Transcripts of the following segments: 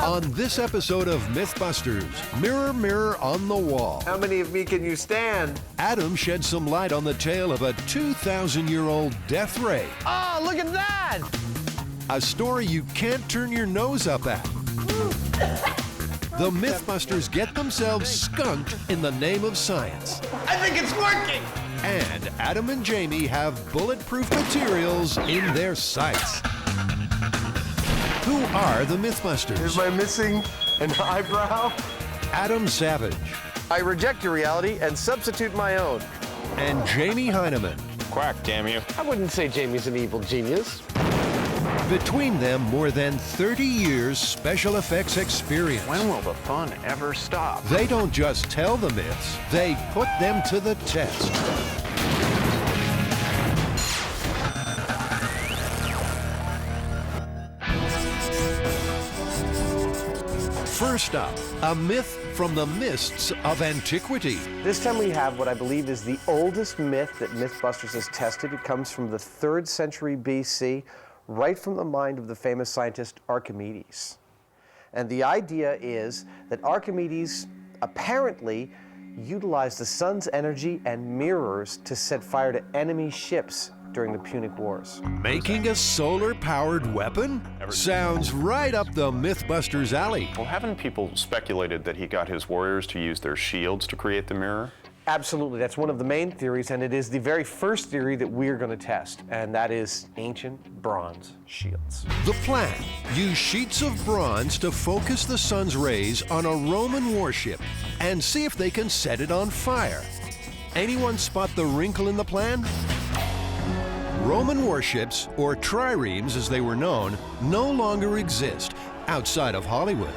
On this episode of Mythbusters, Mirror, Mirror on the Wall, how many of me can you stand? Adam sheds some light on the tale of a 2,000-year-old death ray. Oh, look at that! A story you can't turn your nose up at. The Mythbusters get themselves skunked in the name of science. I think it's working! And Adam and Jamie have bulletproof materials in their sights. Who are the Mythbusters? Am I missing an eyebrow? Adam Savage. I reject your reality and substitute my own. And Jamie Heineman. Quack, damn you. I wouldn't say Jamie's an evil genius. Between them, more than 30 years special effects experience. When will the fun ever stop? They don't just tell the myths, they put them to the test. First up, a myth from the mists of antiquity. This time we have what I believe is the oldest myth that Mythbusters has tested. It comes from the 3rd century BC, right from the mind of the famous scientist Archimedes. And the idea is that Archimedes apparently utilized the sun's energy and mirrors to set fire to enemy ships during the Punic Wars. Making a solar-powered weapon? Sounds right up the Mythbusters' alley. Well, haven't people speculated that he got his warriors to use their shields to create the mirror? Absolutely, that's one of the main theories, and it is the very first theory that we're going to test, and that is ancient bronze shields. The plan: use sheets of bronze to focus the sun's rays on a Roman warship and see if they can set it on fire. Anyone spot the wrinkle in the plan? Roman warships, or triremes as they were known, no longer exist outside of Hollywood.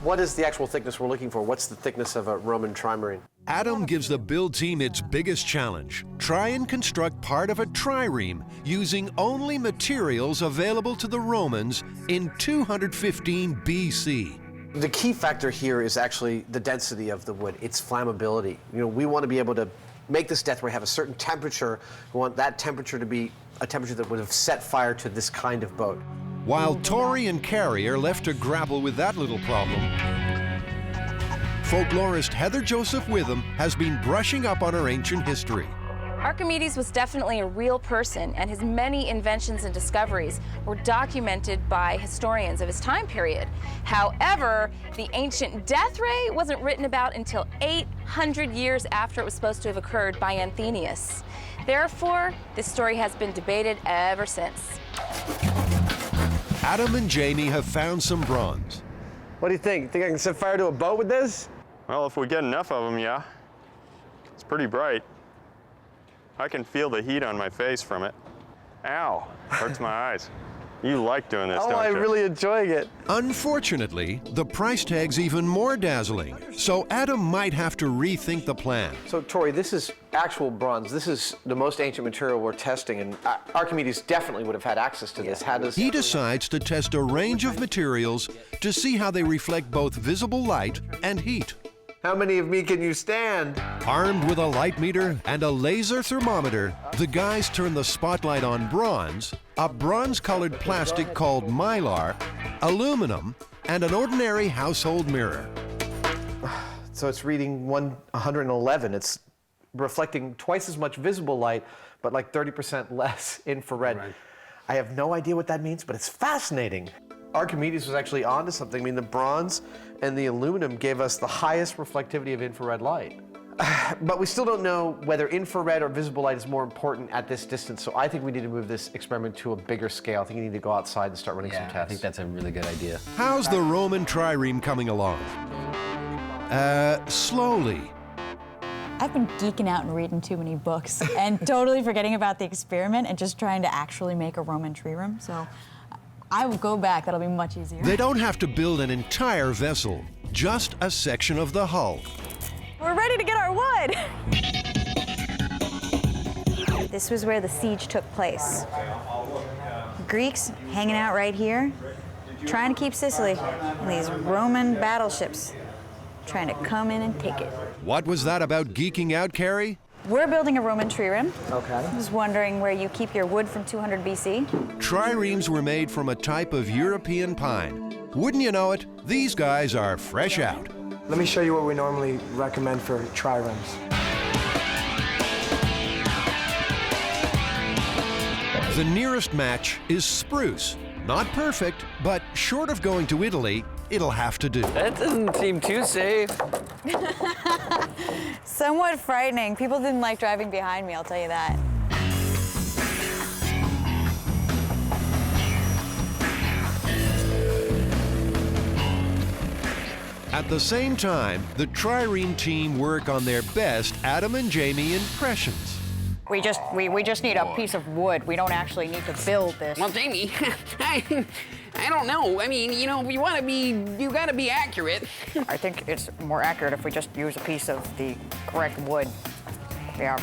What is the actual thickness we're looking for? What's the thickness of a Roman trimarine? Adam gives the build team its biggest challenge. Try and construct part of a trireme using only materials available to the Romans in 215 BC. The key factor here is actually the density of the wood, its flammability. You know, we want to be able to make this death ray have a certain temperature. We want that temperature to be a temperature that would have set fire to this kind of boat. While Tori and Carrie are left to grapple with that little problem, folklorist Heather Joseph Witham has been brushing up on her ancient history. Archimedes was definitely a real person, and his many inventions and discoveries were documented by historians of his time period. However, the ancient death ray wasn't written about until 800 years after it was supposed to have occurred by Anthemius. Therefore, this story has been debated ever since. Adam and Jamie have found some bronze. What do you think? Think I can set fire to a boat with this? Well, if we get enough of them, yeah. It's pretty bright. I can feel the heat on my face from it. Ow, hurts my eyes. You like doing this, don't you? I'm really enjoying it. Unfortunately, the price tag's even more dazzling, so Adam might have to rethink the plan. So, Tori, this is actual bronze. This is the most ancient material we're testing, and Archimedes definitely would have had access to this. He decides to test a range of materials to see how they reflect both visible light and heat. How many of me can you stand? Armed with a light meter and a laser thermometer, the guys turn the spotlight on bronze, a bronze-colored plastic called mylar, aluminum, and an ordinary household mirror. So it's reading 111. It's reflecting twice as much visible light, but like 30% less infrared. Right. I have no idea what that means, but it's fascinating. Archimedes was actually onto something. I mean, the bronze and the aluminum gave us the highest reflectivity of infrared light. But we still don't know whether infrared or visible light is more important at this distance, so I think we need to move this experiment to a bigger scale. I think you need to go outside and start running some tests. I think that's a really good idea. How's the Roman trireme coming along? Slowly. I've been geeking out and reading too many books and totally forgetting about the experiment and just trying to actually make a Roman trireme, so I will go back. That'll be much easier. They don't have to build an entire vessel, just a section of the hull. We're ready to get our wood. This was where the siege took place. Greeks hanging out right here, trying to keep Sicily, and these Roman battleships trying to come in and take it. What was that about geeking out, Carrie? We're building a Roman trireme. Okay. I was wondering where you keep your wood from 200 BC. Triremes were made from a type of European pine. Wouldn't you know it, these guys are fresh out. Let me show you what we normally recommend for triremes. The nearest match is spruce. Not perfect, but short of going to Italy, it'll have to do. That doesn't seem too safe. Somewhat frightening. People didn't like driving behind me, I'll tell you that. At the same time, the Trireme team work on their best Adam and Jamie impressions. We just need a piece of wood. We don't actually need to build this. Well, Jamie, I don't know. I mean, you know, you gotta be accurate. I think it's more accurate if we just use a piece of the correct wood. Yeah.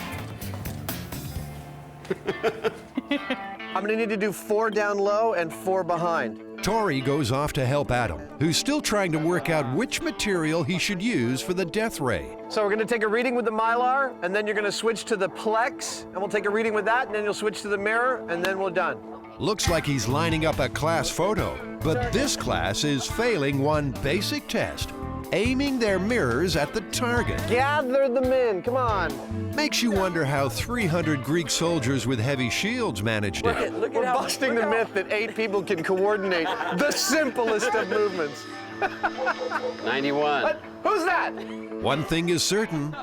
I'm gonna need to do 4 down low and 4 behind. Tori goes off to help Adam, who's still trying to work out which material he should use for the death ray. So we're gonna take a reading with the Mylar, and then you're gonna switch to the Plex, and we'll take a reading with that, and then you'll switch to the mirror, and then we're done. Looks like he's lining up a class photo, but this class is failing one basic test, aiming their mirrors at the target. Gather them in, come on. Makes you wonder how 300 Greek soldiers with heavy shields managed it. We're busting the myth that 8 people can coordinate the simplest of movements. 91. What? Who's that? One thing is certain,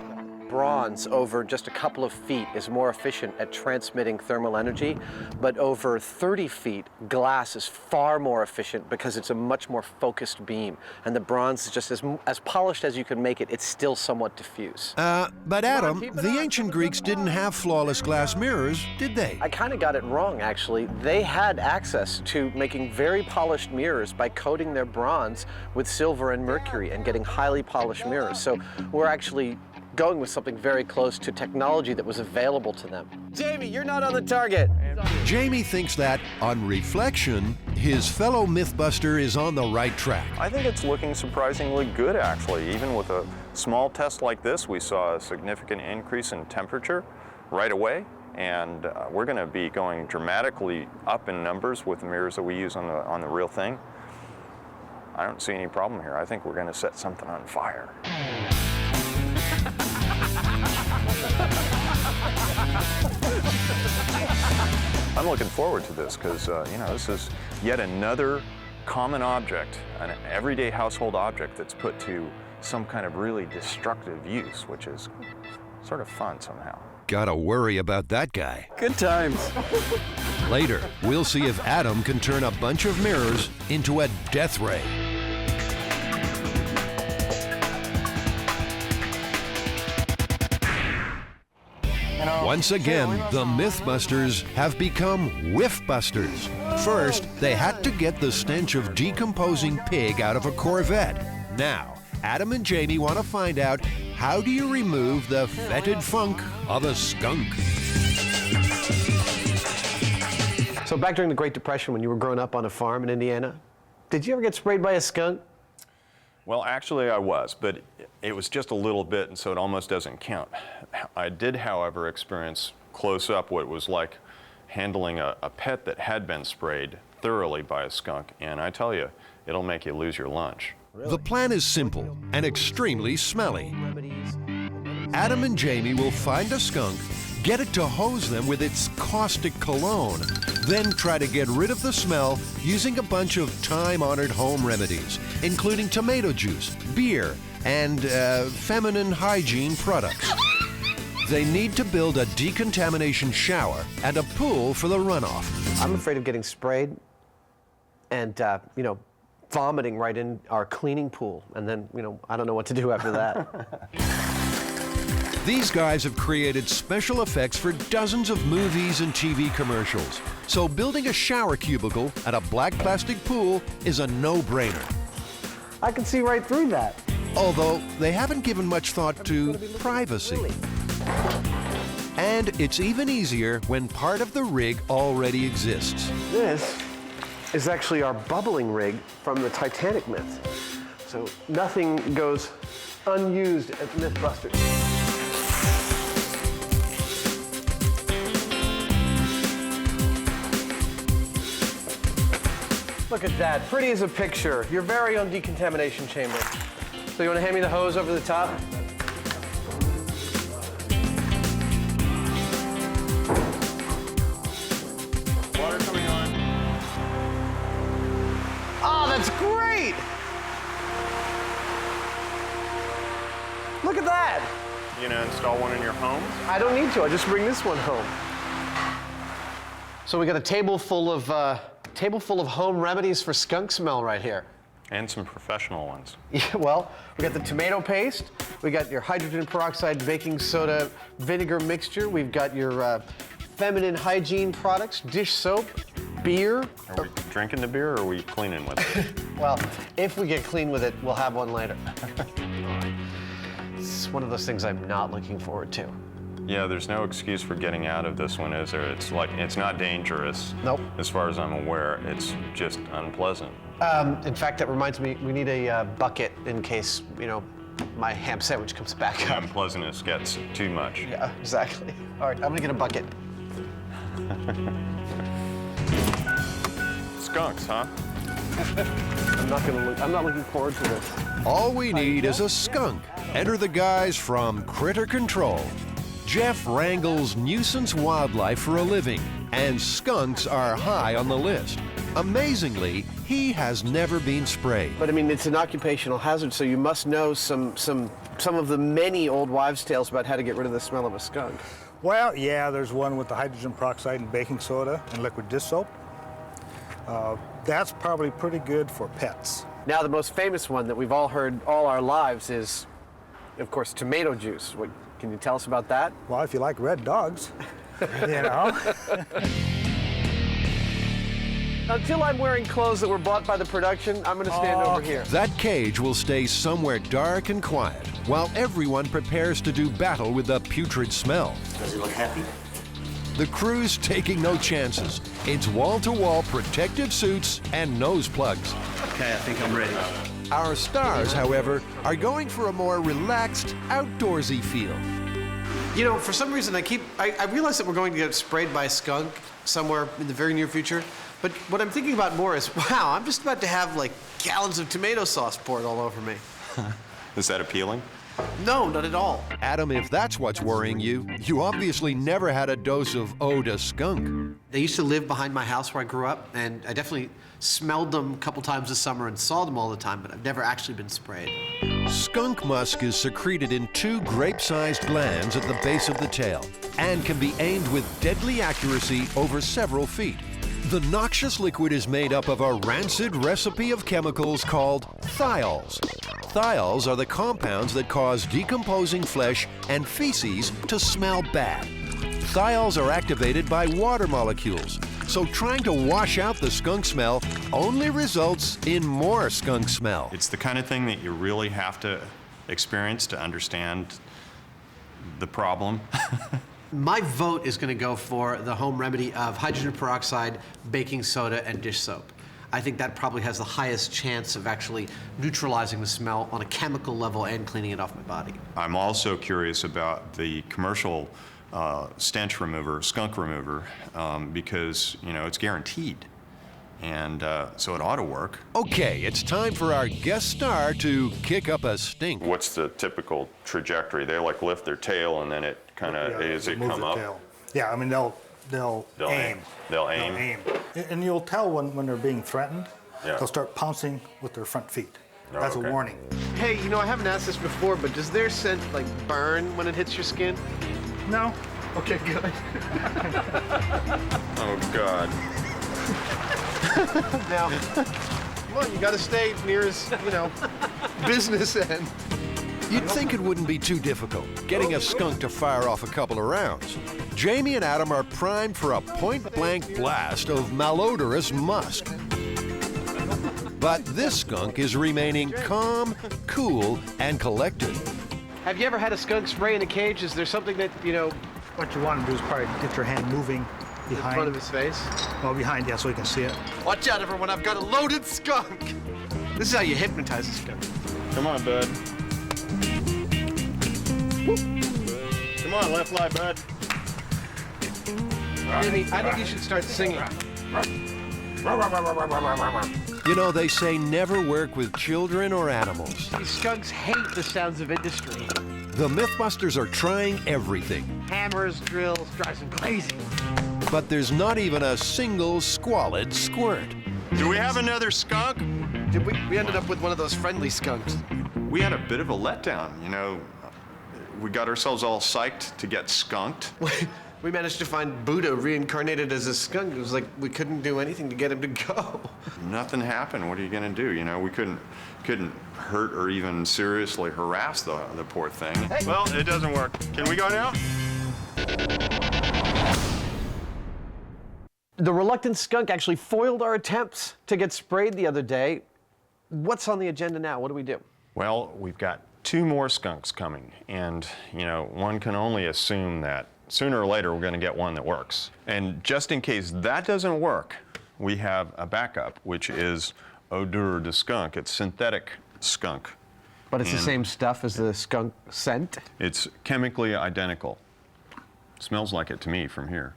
Bronze over just a couple of feet is more efficient at transmitting thermal energy, but over 30 feet, glass is far more efficient because it's a much more focused beam. And the bronze is just as polished as you can make it, it's still somewhat diffuse. but Adam, the ancient Greeks didn't have flawless glass mirrors, did they? I kind of got it wrong, actually. They had access to making very polished mirrors by coating their bronze with silver and mercury and getting highly polished mirrors. So we're actually going with something very close to technology that was available to them. Jamie, you're not on the target. Jamie thinks that, on reflection, his fellow Mythbuster is on the right track. I think it's looking surprisingly good, actually. Even with a small test like this, we saw a significant increase in temperature right away. And we're going to be going dramatically up in numbers with the mirrors that we use on the real thing. I don't see any problem here. I think we're going to set something on fire. I'm looking forward to this because, you know, this is yet another common object, an everyday household object that's put to some kind of really destructive use, which is sort of fun somehow. Gotta worry about that guy. Good times. Later, we'll see if Adam can turn a bunch of mirrors into a death ray. Once again, the Mythbusters have become Whiffbusters. First, they had to get the stench of decomposing pig out of a Corvette. Now, Adam and Jamie want to find out, how do you remove the fetid funk of a skunk? So back during the Great Depression, when you were growing up on a farm in Indiana, did you ever get sprayed by a skunk? Well, actually I was, but it was just a little bit, and so it almost doesn't count. I did, however, experience close up what it was like handling a pet that had been sprayed thoroughly by a skunk, and I tell you, it'll make you lose your lunch. The plan is simple and extremely smelly. Adam and Jamie will find a skunk, get it to hose them with its caustic cologne, then try to get rid of the smell using a bunch of time-honored home remedies, including tomato juice, beer, and feminine hygiene products. They need to build a decontamination shower and a pool for the runoff. I'm afraid of getting sprayed and, you know, vomiting right in our cleaning pool. And then, you know, I don't know what to do after that. These guys have created special effects for dozens of movies and TV commercials. So building a shower cubicle at a black plastic pool is a no-brainer. I can see right through that. Although they haven't given much thought to privacy. And it's even easier when part of the rig already exists. This is actually our bubbling rig from the Titanic myth. So nothing goes unused at Mythbusters. Look at that, pretty as a picture. Your very own decontamination chamber. So you want to hand me the hose over the top? Water coming on. Oh, that's great! Look at that! You gonna install one in your home? I don't need to, I just bring this one home. So we got a table full of home remedies for skunk smell right here. And some professional ones. Yeah, well, we got the tomato paste, we got your hydrogen peroxide, baking soda, vinegar mixture, we've got your feminine hygiene products, dish soap, beer. Are we drinking the beer or are we cleaning with it? Well, if we get clean with it, we'll have one later. It's one of those things I'm not looking forward to. Yeah, there's no excuse for getting out of this one, is there? It's like, it's not dangerous. Nope. As far as I'm aware, it's just unpleasant. In fact, that reminds me, we need a bucket in case, you know, my ham sandwich comes back The up. unpleasantness gets too much. Yeah, exactly. All right, I'm gonna get a bucket. Skunks, huh? I'm not looking forward to this. All we need is a skunk. Enter the guys from Critter Control. Jeff wrangles nuisance wildlife for a living, and skunks are high on the list. Amazingly, he has never been sprayed. But I mean, it's an occupational hazard, so you must know some of the many old wives' tales about how to get rid of the smell of a skunk. Well, yeah, there's one with the hydrogen peroxide and baking soda and liquid dish soap. That's probably pretty good for pets. Now, the most famous one that we've all heard all our lives is, of course, tomato juice. What, can you tell us about that? Well, if you like red dogs, you know. Until I'm wearing clothes that were bought by the production, I'm going to stand over here. That cage will stay somewhere dark and quiet while everyone prepares to do battle with the putrid smell. Does he look happy? The crew's taking no chances. It's wall-to-wall protective suits and nose plugs. Okay, I think I'm ready. Our stars, however, are going for a more relaxed, outdoorsy feel. You know, for some reason, I realize that we're going to get sprayed by a skunk somewhere in the very near future. But what I'm thinking about more is, wow, I'm just about to have like gallons of tomato sauce poured all over me. Is that appealing? No, not at all. Adam, if that's what's worrying you, you obviously never had a dose of ode to skunk. They used to live behind my house where I grew up, and I definitely smelled them a couple times this summer and saw them all the time, but I've never actually been sprayed. Skunk musk is secreted in 2 grape-sized glands at the base of the tail and can be aimed with deadly accuracy over several feet. The noxious liquid is made up of a rancid recipe of chemicals called thiols. Thiols are the compounds that cause decomposing flesh and feces to smell bad. Thiols are activated by water molecules, so trying to wash out the skunk smell only results in more skunk smell. It's the kind of thing that you really have to experience to understand the problem. My vote is going to go for the home remedy of hydrogen peroxide, baking soda, and dish soap. I think that probably has the highest chance of actually neutralizing the smell on a chemical level and cleaning it off my body. I'm also curious about the commercial stench remover, skunk remover, because, you know, it's guaranteed. And so it ought to work. Okay, it's time for our guest star to kick up a stink. What's the typical trajectory? They like lift their tail and then it kind of, does it come up? Tail. Yeah, I mean, they'll aim. They'll aim. And you'll tell when they're being threatened. Yeah. They'll start pouncing with their front feet. That's okay. a warning. Hey, you know, I haven't asked this before, but does their scent like burn when it hits your skin? No. Okay, good. Oh, God. Now, come on, you got to stay near his, you know, business end. You'd think it wouldn't be too difficult, getting a skunk to fire off a couple of rounds. Jamie and Adam are primed for a point-blank blast of malodorous musk. But this skunk is remaining calm, cool, and collected. Have you ever had a skunk spray in a cage? Is there something that, you know, What you want to do is probably get your hand moving in behind. front of his face? Well, behind, yeah, so you can see it. Watch out, everyone, I've got a loaded skunk. This is how you hypnotize a skunk. Come on, bud. Come on, left lie, bud. Jimmy, I think you should start singing. You know, they say never work with children or animals. These skunks hate the sounds of industry. The Mythbusters are trying everything. Hammers, drills, drives them crazy. But there's not even a single squalid squirt. Do we have another skunk? We ended up with one of those friendly skunks. We had a bit of a letdown, you know. We got ourselves all psyched to get skunked. We managed to find Buddha reincarnated as a skunk. It was like we couldn't do anything to get him to go. Nothing happened. What are you gonna do? You know, we couldn't hurt or even seriously harass the poor thing. Hey. Well, it doesn't work. Can we go now? The reluctant skunk actually foiled our attempts to get sprayed the other day. What's on the agenda now? What do we do? Well, we've got 2 more skunks coming, and, you know, one can only assume that sooner or later we're going to get one that works. And just in case that doesn't work, we have a backup, which is odeur de skunk. It's synthetic skunk. But it's the same stuff as the skunk scent? It's chemically identical. Smells like it to me from here.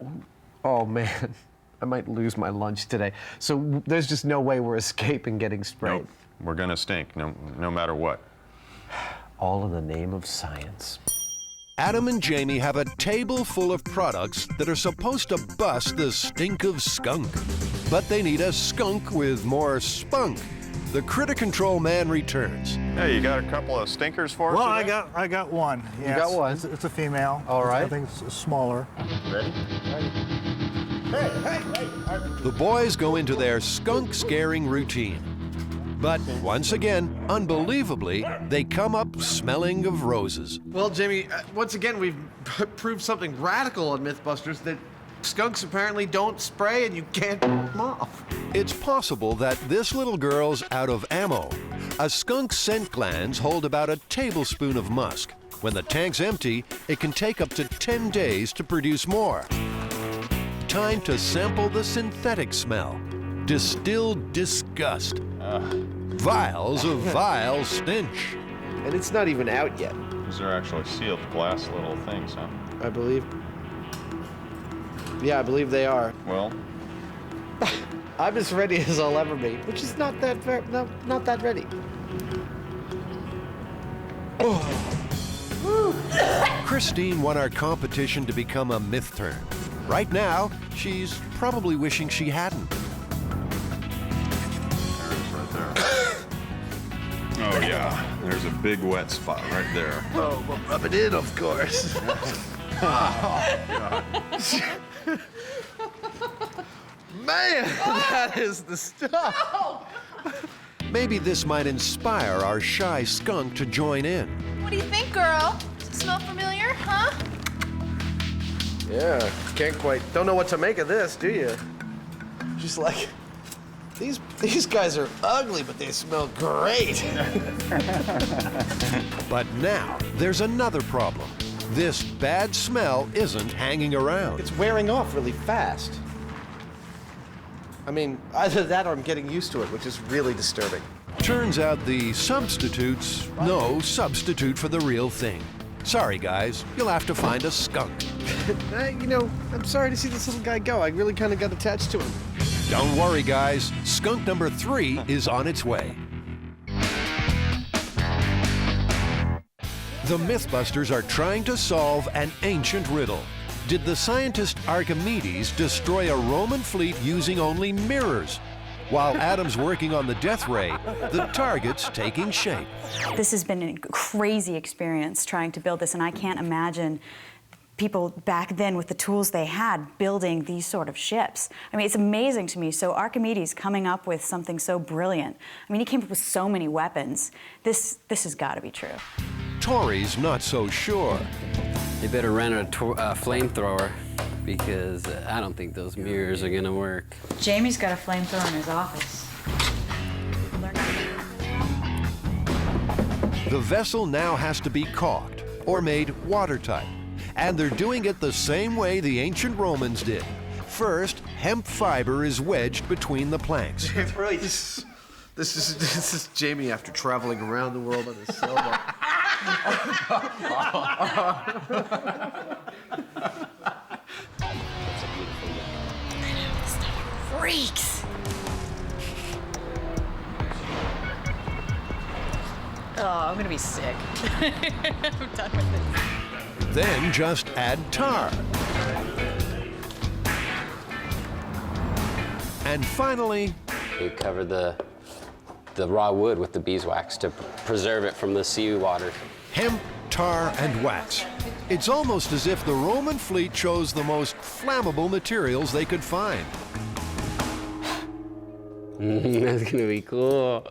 Oh, man. I might lose my lunch today. So there's just no way we're escaping getting sprayed. Nope. We're going to stink, no matter what. All in the name of science. Adam and Jamie have a table full of products that are supposed to bust the stink of skunk. But they need a skunk with more spunk. The Critter Control Man returns. Hey, you got a couple of stinkers for us? Well, today? I got one. Yes. You got one? It's a female. All right. I think it's smaller. Ready? The boys go into their skunk-scaring routine. But once again, unbelievably, they come up smelling of roses. Well, Jamie, once again, we've proved something radical on Mythbusters, that skunks apparently don't spray and you can't turn them off. It's possible that this little girl's out of ammo. A skunk's scent glands hold about a tablespoon of musk. When the tank's empty, it can take up to 10 days to produce more. Time to sample the synthetic smell. Distilled disgust. Vials of vile stench. And it's not even out yet. These are actually sealed glass little things, huh? I believe. Yeah, I believe they are. Well, I'm as ready as I'll ever be, which is not that not that ready. Christine won our competition to become a myth turn. Right now, she's probably wishing she hadn't. there it is right there. Oh yeah, there's a big wet spot right there. Oh, well, rub it in, of course. Man, that is the stuff. Maybe this might inspire our shy skunk to join in. What do you think, girl? Does it smell familiar, huh? Yeah, don't know what to make of this, do you? Just like, these guys are ugly, but they smell great. But now, there's another problem. This bad smell isn't hanging around. It's wearing off really fast. I mean, either that or I'm getting used to it, which is really disturbing. Turns out the substitute's no substitute for the real thing. Sorry, guys, you'll have to find a skunk. You know, I'm sorry to see this little guy go. I really kind of got attached to him. Don't worry, guys. Skunk number 3 is on its way. The Mythbusters are trying to solve an ancient riddle. Did the scientist Archimedes destroy a Roman fleet using only mirrors? While Adam's working on the death ray, the target's taking shape. This has been a crazy experience trying to build this, and I can't imagine people back then with the tools they had building these sort of ships. I mean, it's amazing to me. So Archimedes coming up with something so brilliant. I mean, he came up with so many weapons. This has got to be true. Tori's not so sure. They better rent a flamethrower because I don't think those mirrors are gonna work. Jamie's got a flamethrower in his office. The vessel now has to be caulked or made watertight. And they're doing it the same way the ancient Romans did. First, hemp fiber is wedged between the planks. This is Jamie after traveling around the world on his sailboat. Freaks. Oh, I'm gonna be sick. I'm done with it. Then just add tar. And finally, you cover the raw wood with the beeswax to preserve it from the seawater. Hemp, tar, and wax. It's almost as if the Roman fleet chose the most flammable materials they could find. That's gonna be cool.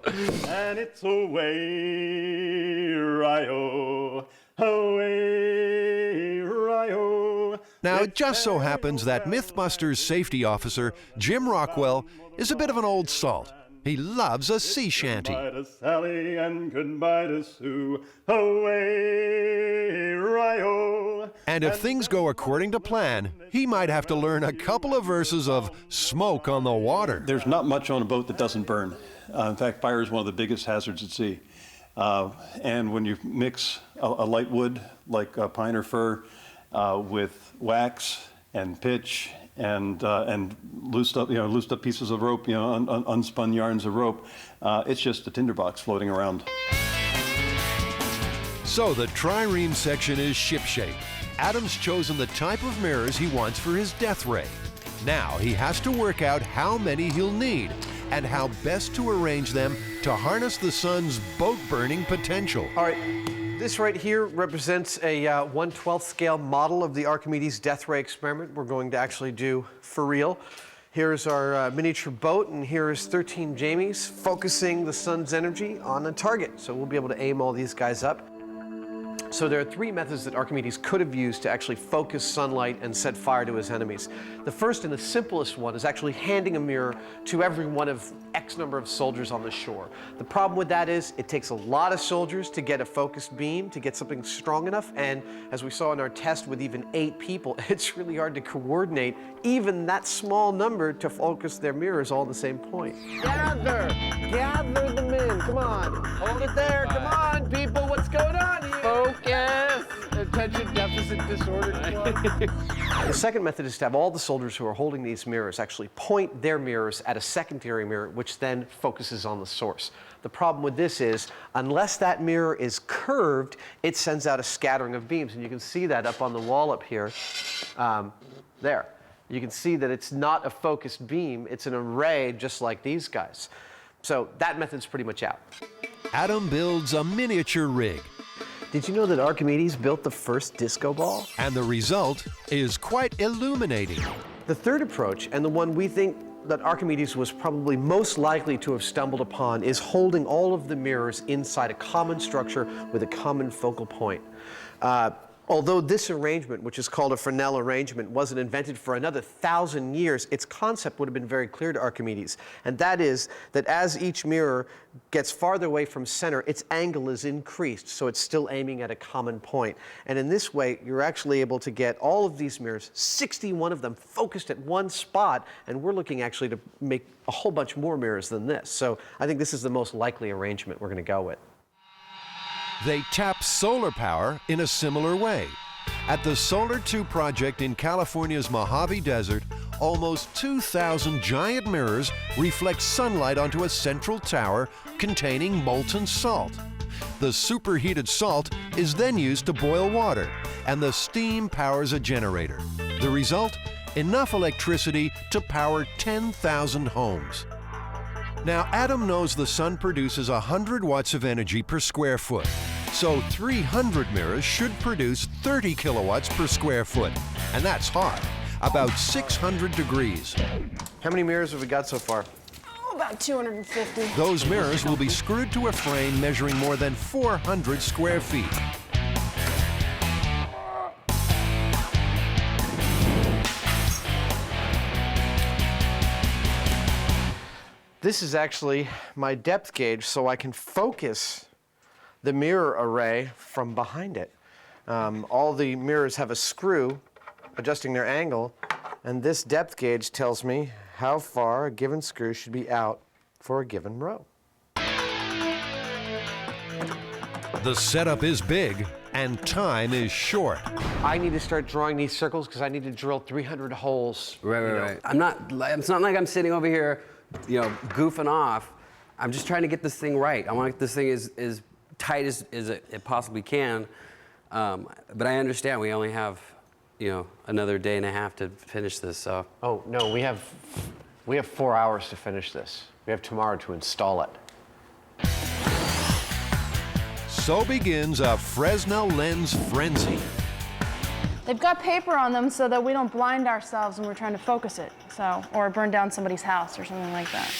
And it's away, Rio, away, Rio. Now, it just so happens that Mythbusters safety officer, Jim Rockwell, is a bit of an old salt. He loves a sea shanty. Goodbye to Sally and goodbye to Sue, away, Rio. And if things go according to plan, he might have to learn a couple of verses of Smoke on the Water. There's not much on a boat that doesn't burn. In fact, fire is one of the biggest hazards at sea. And when you mix a light wood like pine or fir with wax and pitch and loosed up pieces of rope, unspun yarns of rope, it's just a tinderbox floating around. So the trireme section is shipshape. Adam's chosen the type of mirrors he wants for his death ray. Now he has to work out how many he'll need and how best to arrange them to harness the sun's boat-burning potential. All right, this right here represents a 1/12 scale model of the Archimedes death ray experiment we're going to actually do for real. Here's our miniature boat, and here's 13 Jamies focusing the sun's energy on a target. So we'll be able to aim all these guys up. So there are three methods that Archimedes could have used to actually focus sunlight and set fire to his enemies. The first and the simplest one is actually handing a mirror to every one of X number of soldiers on the shore. The problem with that is it takes a lot of soldiers to get a focused beam, to get something strong enough, and as we saw in our test with even 8 people, it's really hard to coordinate even that small number to focus their mirrors all at the same point. Gather them in, come on, hold it there, come on people, what's going on here? Focus! Attention deficit disorder. The second method is to have all the soldiers who are holding these mirrors actually point their mirrors at a secondary mirror, which then focuses on the source. The problem with this is, unless that mirror is curved, it sends out a scattering of beams, and you can see that up on the wall up here. There. You can see that it's not a focused beam, it's an array just like these guys. So that method's pretty much out. Adam builds a miniature rig. Did you know that Archimedes built the first disco ball? And the result is quite illuminating. The third approach, and the one we think that Archimedes was probably most likely to have stumbled upon, is holding all of the mirrors inside a common structure with a common focal point. Although this arrangement, which is called a Fresnel arrangement, wasn't invented for another 1,000 years, its concept would have been very clear to Archimedes. And that is that as each mirror gets farther away from center, its angle is increased, so it's still aiming at a common point. And in this way, you're actually able to get all of these mirrors, 61 of them, focused at one spot, and we're looking actually to make a whole bunch more mirrors than this. So I think this is the most likely arrangement we're going to go with. They tap solar power in a similar way. At the Solar 2 project in California's Mojave Desert, almost 2,000 giant mirrors reflect sunlight onto a central tower containing molten salt. The superheated salt is then used to boil water, and the steam powers a generator. The result? Enough electricity to power 10,000 homes. Now, Adam knows the sun produces 100 watts of energy per square foot, so 300 mirrors should produce 30 kilowatts per square foot, and that's hot, about 600 degrees. How many mirrors have we got so far? Oh, about 250. Those mirrors will be screwed to a frame measuring more than 400 square feet. This is actually my depth gauge, so I can focus the mirror array from behind it. All the mirrors have a screw adjusting their angle, and this depth gauge tells me how far a given screw should be out for a given row. The setup is big, and time is short. I need to start drawing these circles because I need to drill 300 holes. Right. It's not like I'm sitting over here, goofing off. I'm just trying to get this thing right. I want to get this thing as tight as it possibly can. But I understand we only have, another day and a half to finish this. So. Oh no, we have 4 hours to finish this. We have tomorrow to install it. So begins a Fresnel lens frenzy. They've got paper on them so that we don't blind ourselves when we're trying to focus it, or burn down somebody's house or something like that.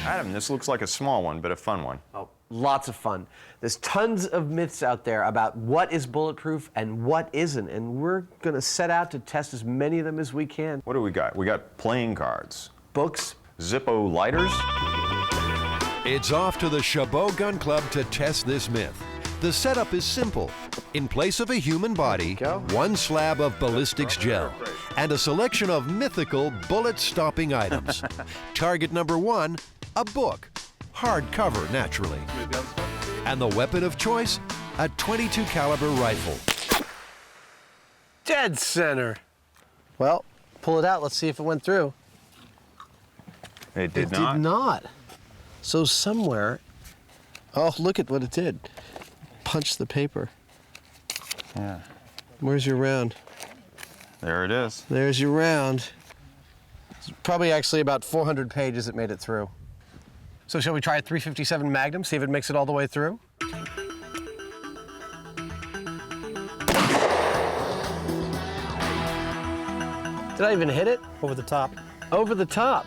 Adam, this looks like a small one, but a fun one. Oh, lots of fun. There's tons of myths out there about what is bulletproof and what isn't, and we're going to set out to test as many of them as we can. What do we got? We got playing cards. Books. Zippo lighters. It's off to the Chabot Gun Club to test this myth. The setup is simple. In place of a human body, one slab of ballistics gel, and a selection of mythical bullet-stopping items. Target number 1, a book, hardcover naturally. And the weapon of choice, a .22 caliber rifle. Dead center. Well, pull it out. Let's see if it went through. It did not. It did not. So somewhere, oh, look at what it did. Punch the paper. Yeah. Where's your round? There it is. There's your round. It's probably actually about 400 pages it made it through. So shall we try a .357 Magnum, see if it makes it all the way through? Did I even hit it? Over the top. Over the top.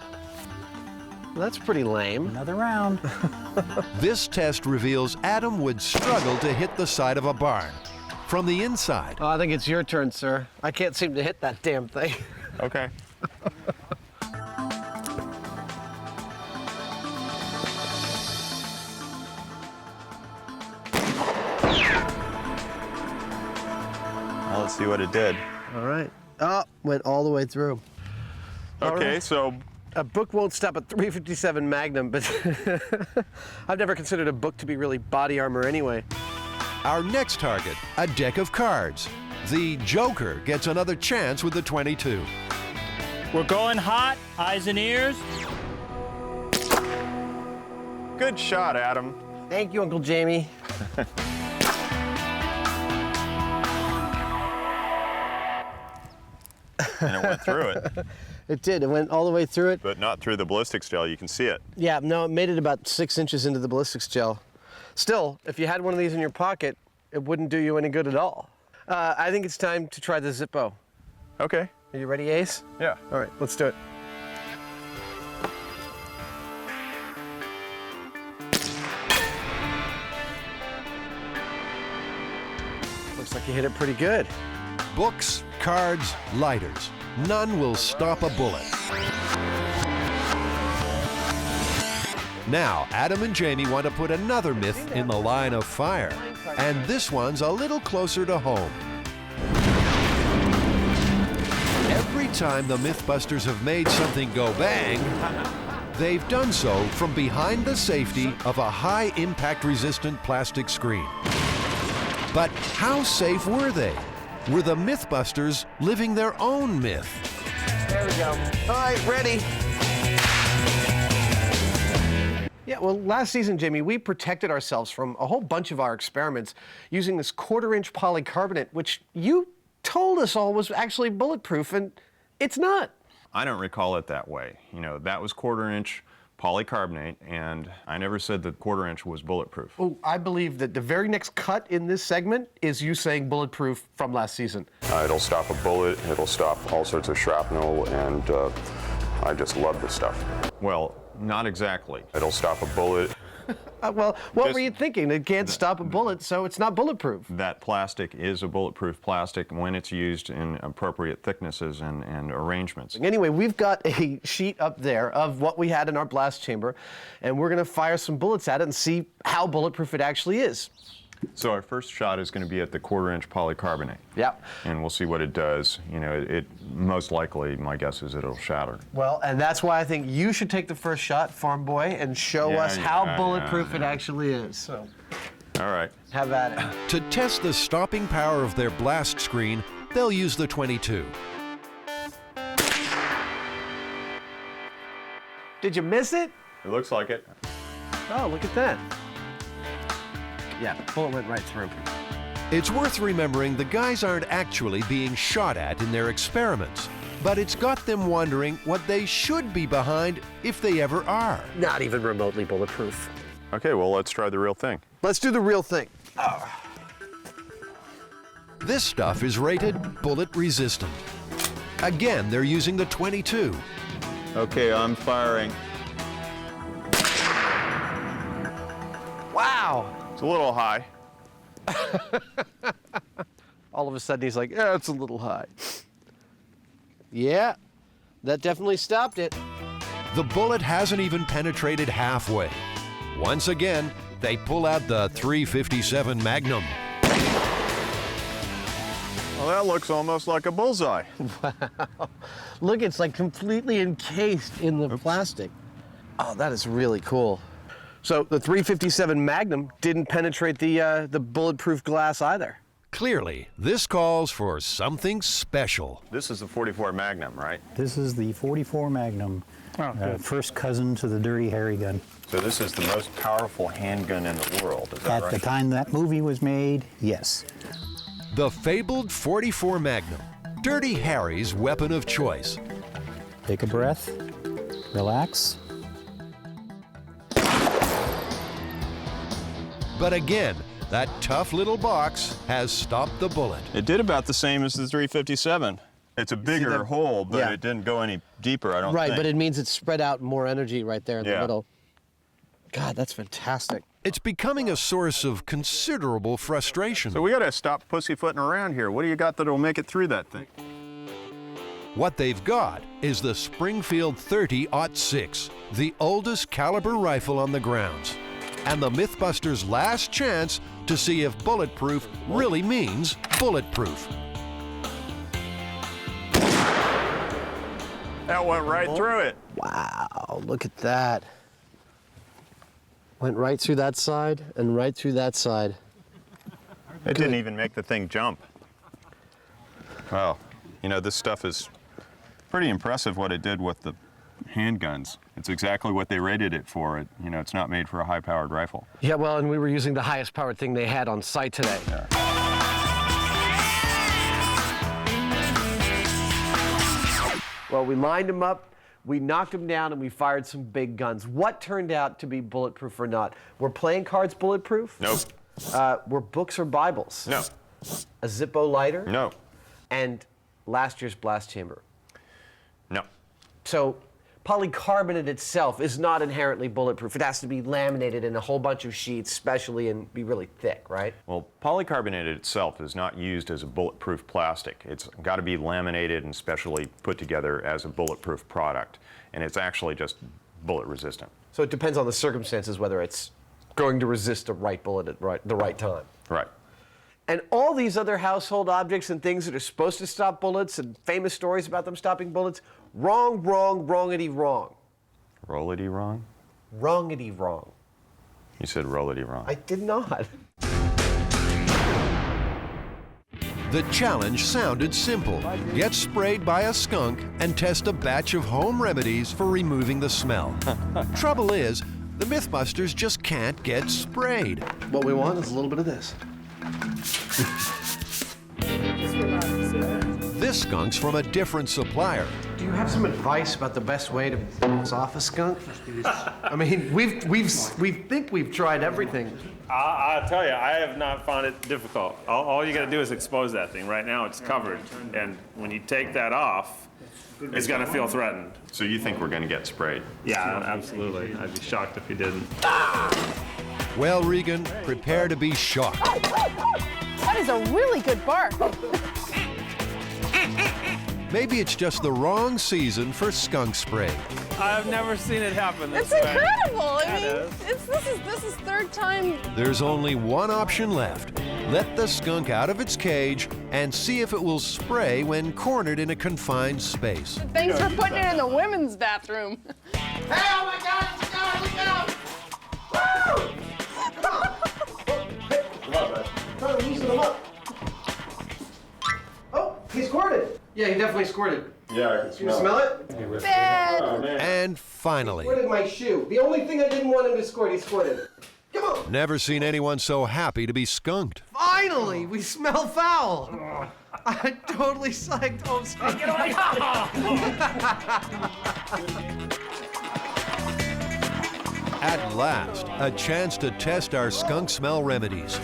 Well, that's pretty lame. Another round. This test reveals Adam would struggle to hit the side of a barn from the inside. Oh, I think it's your turn, sir. I can't seem to hit that damn thing. Okay. Well, let's see what it did. All right. Oh, went all the way through. Okay, right. so a book won't stop at .357 Magnum, but I've never considered a book to be really body armor anyway. Our next target, a deck of cards. The Joker gets another chance with the .22. We're going hot, eyes and ears. good shot, Adam. Thank you, Uncle Jamie. And it went through it. It did. It went all the way through it. But not through the ballistics gel. You can see it. Yeah, no, it made it about 6 inches into the ballistics gel. Still, if you had one of these in your pocket, it wouldn't do you any good at all. I think it's time to try the Zippo. Okay. Are you ready, Ace? Yeah. All right, let's do it. Looks like you hit it pretty good. Books, cards, lighters. None will stop a bullet. Now, Adam and Jamie want to put another myth in the line of fire. And this one's a little closer to home. Every time the Mythbusters have made something go bang, they've done so from behind the safety of a high impact resistant plastic screen. But how safe were they? Were the Mythbusters living their own myth? There we go. All right, ready. Yeah, well, last season, Jamie, we protected ourselves from a whole bunch of our experiments using this 1/4-inch polycarbonate, which you told us all was actually bulletproof, and it's not. I don't recall it that way. You know, that was 1/4-inch polycarbonate, and I never said that 1/4-inch was bulletproof. Oh, I believe that the very next cut in this segment is you saying bulletproof from last season. It'll stop a bullet, it'll stop all sorts of shrapnel, and I just love this stuff. Well, not exactly. It'll stop a bullet. Well, what were you thinking? It can't stop a bullet, so it's not bulletproof. That plastic is a bulletproof plastic when it's used in appropriate thicknesses and arrangements. Anyway, we've got a sheet up there of what we had in our blast chamber, and we're going to fire some bullets at it and see how bulletproof it actually is. So our first shot is going to be at the 1/4-inch polycarbonate. Yep. And we'll see what it does. You know, it most likely, my guess is it'll shatter. Well, and that's why I think you should take the first shot, farm boy, and show us how bulletproof it actually is. So. All right. Have at it. To test the stopping power of their blast screen, they'll use the 22. Did you miss it? It looks like it. Oh, look at that. Yeah, the bullet went right through. It's worth remembering the guys aren't actually being shot at in their experiments, but it's got them wondering what they should be behind if they ever are. Not even remotely bulletproof. Okay, well, let's try the real thing. Let's do the real thing. This stuff is rated bullet resistant. Again, they're using the 22. Okay, I'm firing. Wow. It's a little high. All of a sudden he's like, yeah, it's a little high. Yeah, that definitely stopped it. The bullet hasn't even penetrated halfway. Once again, they pull out the .357 Magnum. Well, that looks almost like a bullseye. Wow. Look, it's like completely encased in the plastic. Oh, that is really cool. So the .357 Magnum didn't penetrate the bulletproof glass either. Clearly, this calls for something special. This is the .44 Magnum, right? This is the .44 Magnum, first cousin to the Dirty Harry gun. So this is the most powerful handgun in the world, is that right? At the time that movie was made, yes. The fabled .44 Magnum, Dirty Harry's weapon of choice. Take a breath, relax. But again, that tough little box has stopped the bullet. It did about the same as the .357. It's a bigger hole, but it didn't go any deeper, I don't think. Right, but it means it spread out more energy right there in the middle. God, that's fantastic. It's becoming a source of considerable frustration. So we gotta stop pussyfooting around here. What do you got that'll make it through that thing? What they've got is the Springfield 30-06, the oldest caliber rifle on the grounds, and the Mythbusters' last chance to see if bulletproof really means bulletproof. That went right through it. Wow, look at that. Went right through that side and right through that side. It didn't even make the thing jump. Wow, you know, this stuff is pretty impressive what it did with the handguns. It's exactly what they rated it for. You know, it's not made for a high-powered rifle. Yeah, well, and we were using the highest powered thing they had on site today. Well, we lined them up, we knocked them down, and we fired some big guns. What turned out to be bulletproof or not? Were playing cards bulletproof? Nope. Were books or Bibles? No. A Zippo lighter? No. And last year's blast chamber? No. So polycarbonate itself is not inherently bulletproof. It has to be laminated in a whole bunch of sheets, specially, and be really thick, right? Well, polycarbonate itself is not used as a bulletproof plastic. It's got to be laminated and specially put together as a bulletproof product, and it's actually just bullet resistant. So it depends on the circumstances whether it's going to resist the right bullet at the right time. Right. And all these other household objects and things that are supposed to stop bullets and famous stories about them stopping bullets, wrong, wrong, wrongity wrong. Rollity wrong? Wrongity wrong. You said rollity wrong. I did not. The challenge sounded simple. Get sprayed by a skunk and test a batch of home remedies for removing the smell. Trouble is, the Mythbusters just can't get sprayed. What we want is a little bit of this. This skunk's from a different supplier. Do you have some advice about the best way to bounce off a skunk? I mean, we think we've tried everything. I'll tell you, I have not found it difficult. All you got to do is expose that thing. Right now, it's covered, and when you take that off, it's going to feel threatened. So you think we're going to get sprayed? Yeah, absolutely. I'd be shocked if you didn't. Well, Regan, prepare to be shocked. That is a really good bark. Maybe it's just the wrong season for skunk spray. I've never seen it happen this It's way. incredible. I Yeah, mean, it this is third time. There's only one option left. Let the skunk out of its cage and see if it will spray when cornered in a confined space. Thanks for putting it in the women's bathroom. Hey, oh my God, it's a guy, look out! Woo! Oh, loosen him up. Oh, he squirted. Yeah, he definitely squirted. Yeah, I can Can you smell it? Bad. And finally, Squirted my shoe. The only thing I didn't want him to squirt, he squirted. Come on. never seen anyone so happy to be skunked. Finally, we smell foul. I'm totally psyched. Oh, skunk, get away. At last, a chance to test our skunk smell remedies.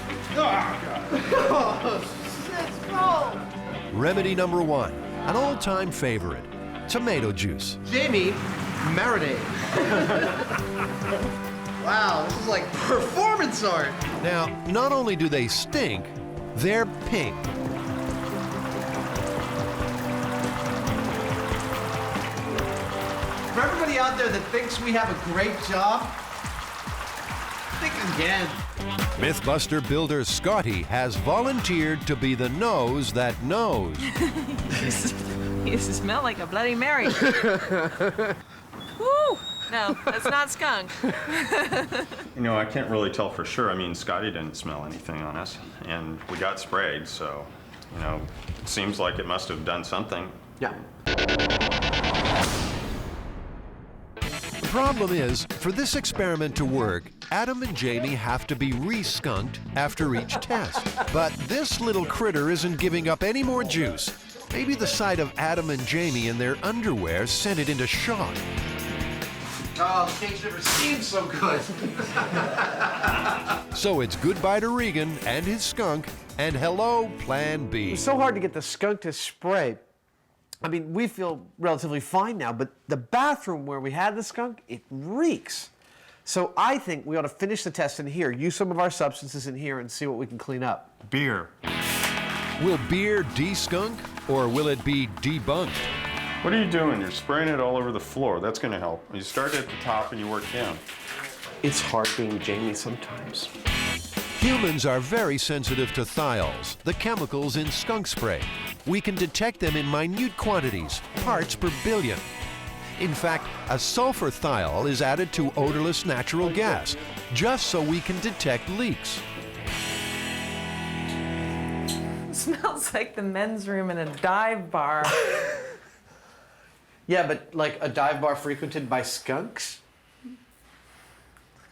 Remedy number 1, an old-time favorite, tomato juice. Jamie, marinade. Wow, this is like performance art. Now, not only do they stink, they're pink. For everybody out there that thinks we have a great job, think again. Mythbuster builder Scotty has volunteered to be the nose that knows. You smell like a Bloody Mary. Woo! No, that's not skunk. You know, I can't really tell for sure. I mean, Scotty didn't smell anything on us, and we got sprayed, so, you know, it seems like it must have done something. Yeah. The problem is, for this experiment to work, Adam and Jamie have to be re-skunked after each test. But this little critter isn't giving up any more juice. Maybe the sight of Adam and Jamie in their underwear sent it into shock. Oh, the cage never seemed so good. So it's goodbye to Regan and his skunk, and hello, Plan B. It's so hard to get the skunk to spray. I mean, we feel relatively fine now, but the bathroom where we had the skunk, it reeks. So I think we ought to finish the test in here, use some of our substances in here, and see what we can clean up. Beer. Will beer de-skunk, or will it be debunked? What are you doing? You're spraying it all over the floor. That's going to help. You start at the top and you work down. It's hard being Jamie sometimes. Humans are very sensitive to thiols, the chemicals in skunk spray. We can detect them in minute quantities, parts per billion. In fact, a sulfur thiol is added to odorless natural gas, just so we can detect leaks. It smells like the men's room in a dive bar. Yeah, but like a dive bar frequented by skunks?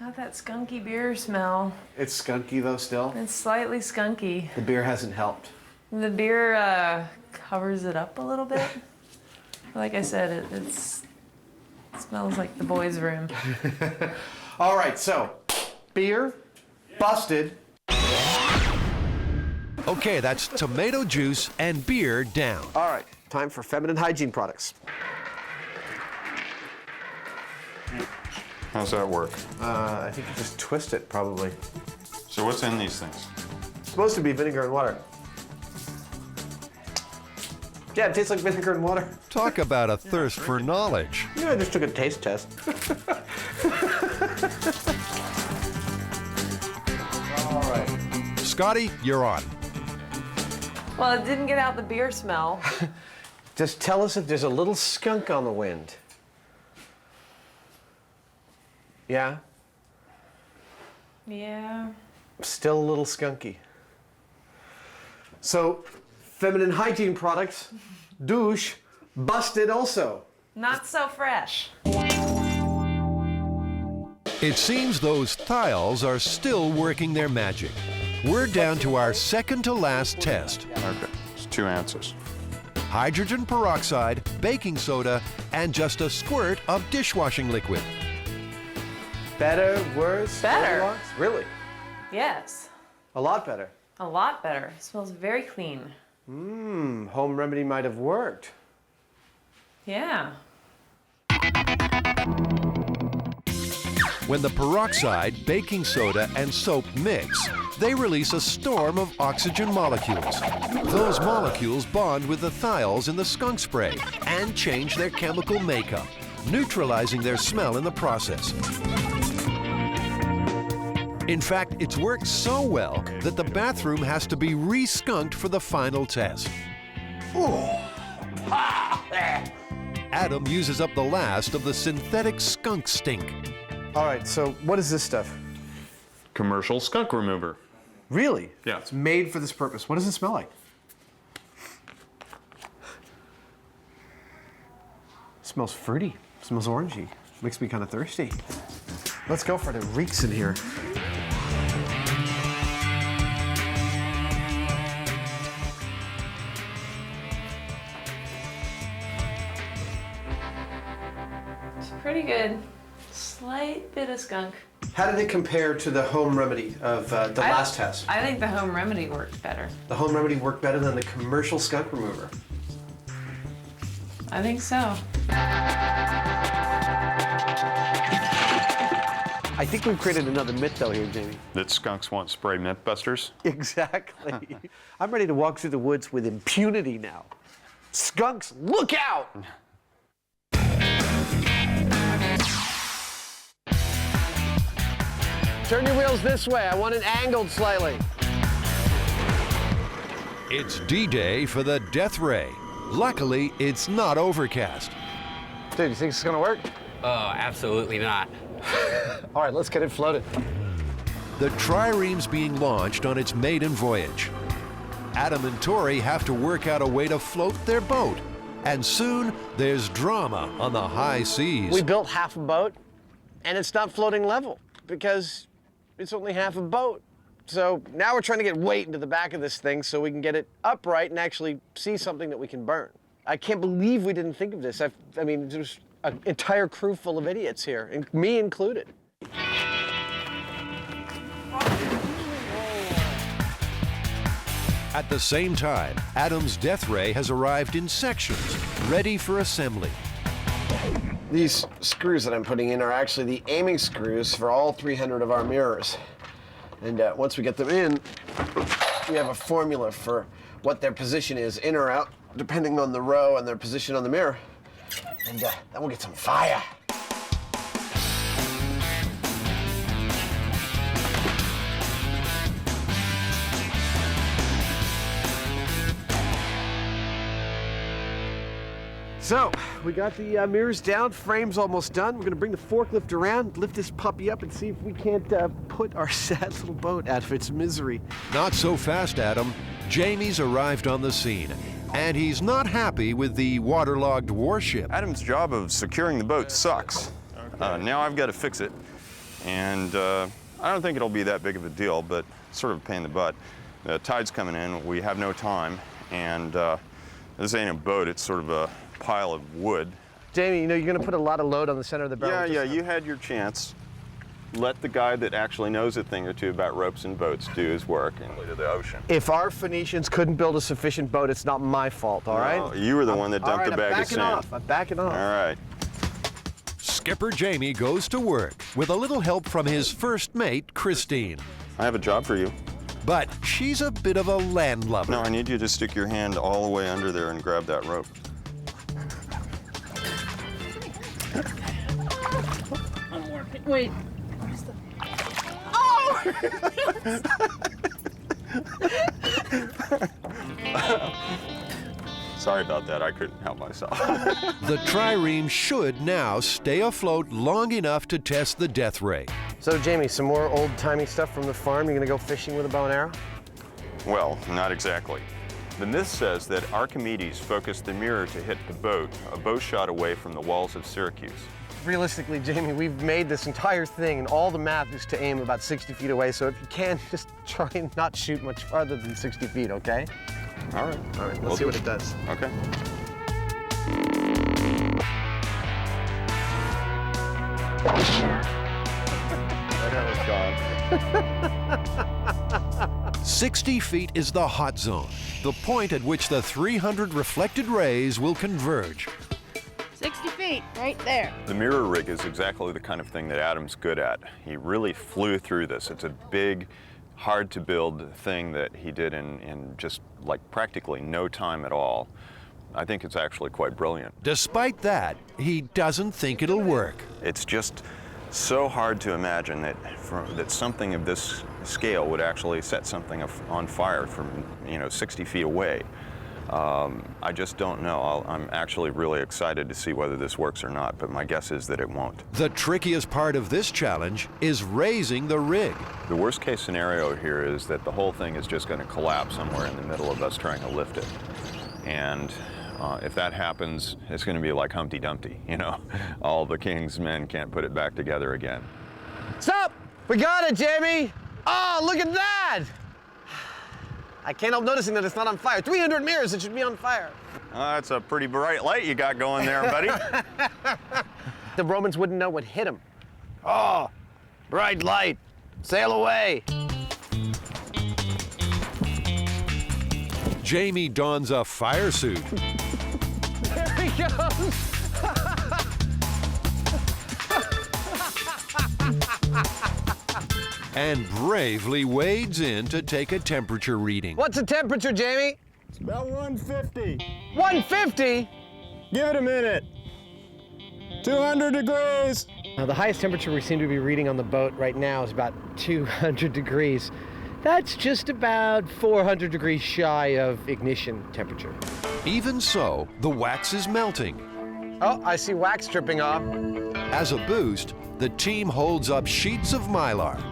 Got that skunky beer smell. It's skunky though still? It's slightly skunky. The beer hasn't helped. The beer covers it up a little bit. Like I said, it smells like the boys' room. All right, so beer, busted. Okay, that's tomato juice and beer down. All right, time for feminine hygiene products. How's that work? I think you just twist it, probably. So what's in these things? It's supposed to be vinegar and water. Yeah, it tastes like vinegar and water. Talk about a thirst for knowledge. Yeah, I just took a taste test. All right. Scotty, you're on. Well, it didn't get out the beer smell. Just tell us if there's a little skunk on the wind. Yeah? Yeah. Still a little skunky. So, feminine hygiene products, douche, busted also. Not so fresh. It seems those thiols are still working their magic. We're down to our second to last test. Okay, it's 2 answers. Hydrogen peroxide, baking soda, and just a squirt of dishwashing liquid. Better, worse? Better. Goldilocks? Really? Yes. A lot better. A lot better. It smells very clean. Home remedy might have worked. Yeah. When the peroxide, baking soda, and soap mix, they release a storm of oxygen molecules. Those molecules bond with the thiols in the skunk spray and change their chemical makeup. neutralizing their smell in the process. In fact, it's worked so well that the bathroom has to be re-skunked for the final test. Adam uses up the last of the synthetic skunk stink. All right, so what is this stuff? Commercial skunk remover. Really? Yeah. It's made for this purpose. What does it smell like? It smells fruity. It smells orangey. Makes me kind of thirsty. Let's go for it. It reeks in here. It's pretty good. Slight bit of skunk. How did it compare to the home remedy of the last test? I think the home remedy worked better. The home remedy worked better than the commercial skunk remover. I think so. I think we've created another myth though here, Jamie. That skunks won't spray Mythbusters? Exactly. I'm ready to walk through the woods with impunity now. Skunks, look out! Turn your wheels this way. I want it angled slightly. It's D-Day for the Death Ray. Luckily, it's not overcast. Dude, you think it's gonna work? Oh, absolutely not. All right, let's get it floated. The trireme's being launched on its maiden voyage. Adam and Tori have to work out a way to float their boat. And soon, there's drama on the high seas. We built half a boat, and it's not floating level because it's only half a boat. So now we're trying to get weight into the back of this thing so we can get it upright and actually see something that we can burn. I can't believe we didn't think of this. I mean, there's an entire crew full of idiots here, and me included. At the same time, Adam's Death Ray has arrived in sections, ready for assembly. These screws that I'm putting in are actually the aiming screws for all 300 of our mirrors. And once we get them in, we have a formula for what their position is, in or out, depending on the row and their position on the mirror. And then we'll get some fire. So, we got the mirrors down, frame's almost done. We're gonna bring the forklift around, lift this puppy up and see if we can't put our sad little boat out of its misery. Not so fast, Adam. Jamie's arrived on the scene, and he's not happy with the waterlogged warship. Adam's job of securing the boat sucks. Now I've got to fix it, and I don't think it'll be that big of a deal, but sort of a pain in the butt. The tide's coming in, we have no time, and this ain't a boat, it's sort of a pile of wood. Jamie, you know, you're gonna put a lot of load on the center of the barrel. Yeah, you had your chance. Let the guy that actually knows a thing or two about ropes and boats do his work and to the ocean. If our Phoenicians couldn't build a sufficient boat, it's not my fault, all right? You were the one that dumped the bag of sand. I'm backing off. All right. Skipper Jamie goes to work with a little help from his first mate, Christine. I have a job for you. But she's a bit of a landlubber. No, I need you to stick your hand all the way under there and grab that rope. Wait. Oh! Sorry about that, I couldn't help myself. The trireme should now stay afloat long enough to test the Death Ray. So, Jamie, some more old-timey stuff from the farm? You're gonna go fishing with a bow and arrow? Well, not exactly. The myth says that Archimedes focused the mirror to hit the boat, a bow shot away from the walls of Syracuse. Realistically, Jamie, we've made this entire thing, and all the math is to aim about 60 feet away, so if you can, just try and not shoot much farther than 60 feet, okay? All right. All right, let's see what it does. Okay. Gone. 60 feet is the hot zone, the point at which the 300 reflected rays will converge. 60 feet, right there. The mirror rig is exactly the kind of thing that Adam's good at. He really flew through this. It's a big, hard to build thing that he did in just like practically no time at all. I think it's actually quite brilliant. Despite that, he doesn't think it'll work. It's just so hard to imagine that something of this scale would actually set something on fire from 60 feet away. I just don't know. I'm actually really excited to see whether this works or not, but my guess is that it won't. The trickiest part of this challenge is raising the rig. The worst case scenario here is that the whole thing is just going to collapse somewhere in the middle of us trying to lift it. And if that happens, it's going to be like Humpty Dumpty, all the king's men can't put it back together again. Stop! We got it, Jamie! Oh, look at that! I can't help noticing that it's not on fire. 300 mirrors, it should be on fire. That's a pretty bright light you got going there, buddy. The Romans wouldn't know what hit them. Oh, bright light. Sail away. Jamie dons a fire suit. There he goes. And bravely wades in to take a temperature reading. What's the temperature, Jamie? It's about 150. 150? Give it a minute. 200 degrees. Now, the highest temperature we seem to be reading on the boat right now is about 200 degrees. That's just about 400 degrees shy of ignition temperature. Even so, the wax is melting. Oh, I see wax dripping off. As a boost, the team holds up sheets of Mylar.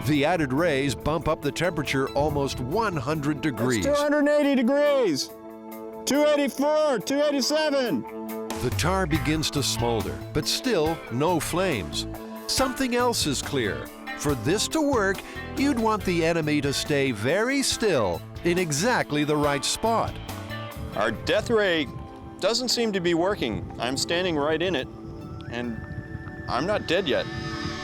The added rays bump up the temperature almost 100 degrees. That's 280 degrees. 284, 287. The tar begins to smolder, but still no flames. Something else is clear. For this to work, you'd want the enemy to stay very still in exactly the right spot. Our death ray doesn't seem to be working. I'm standing right in it, and I'm not dead yet.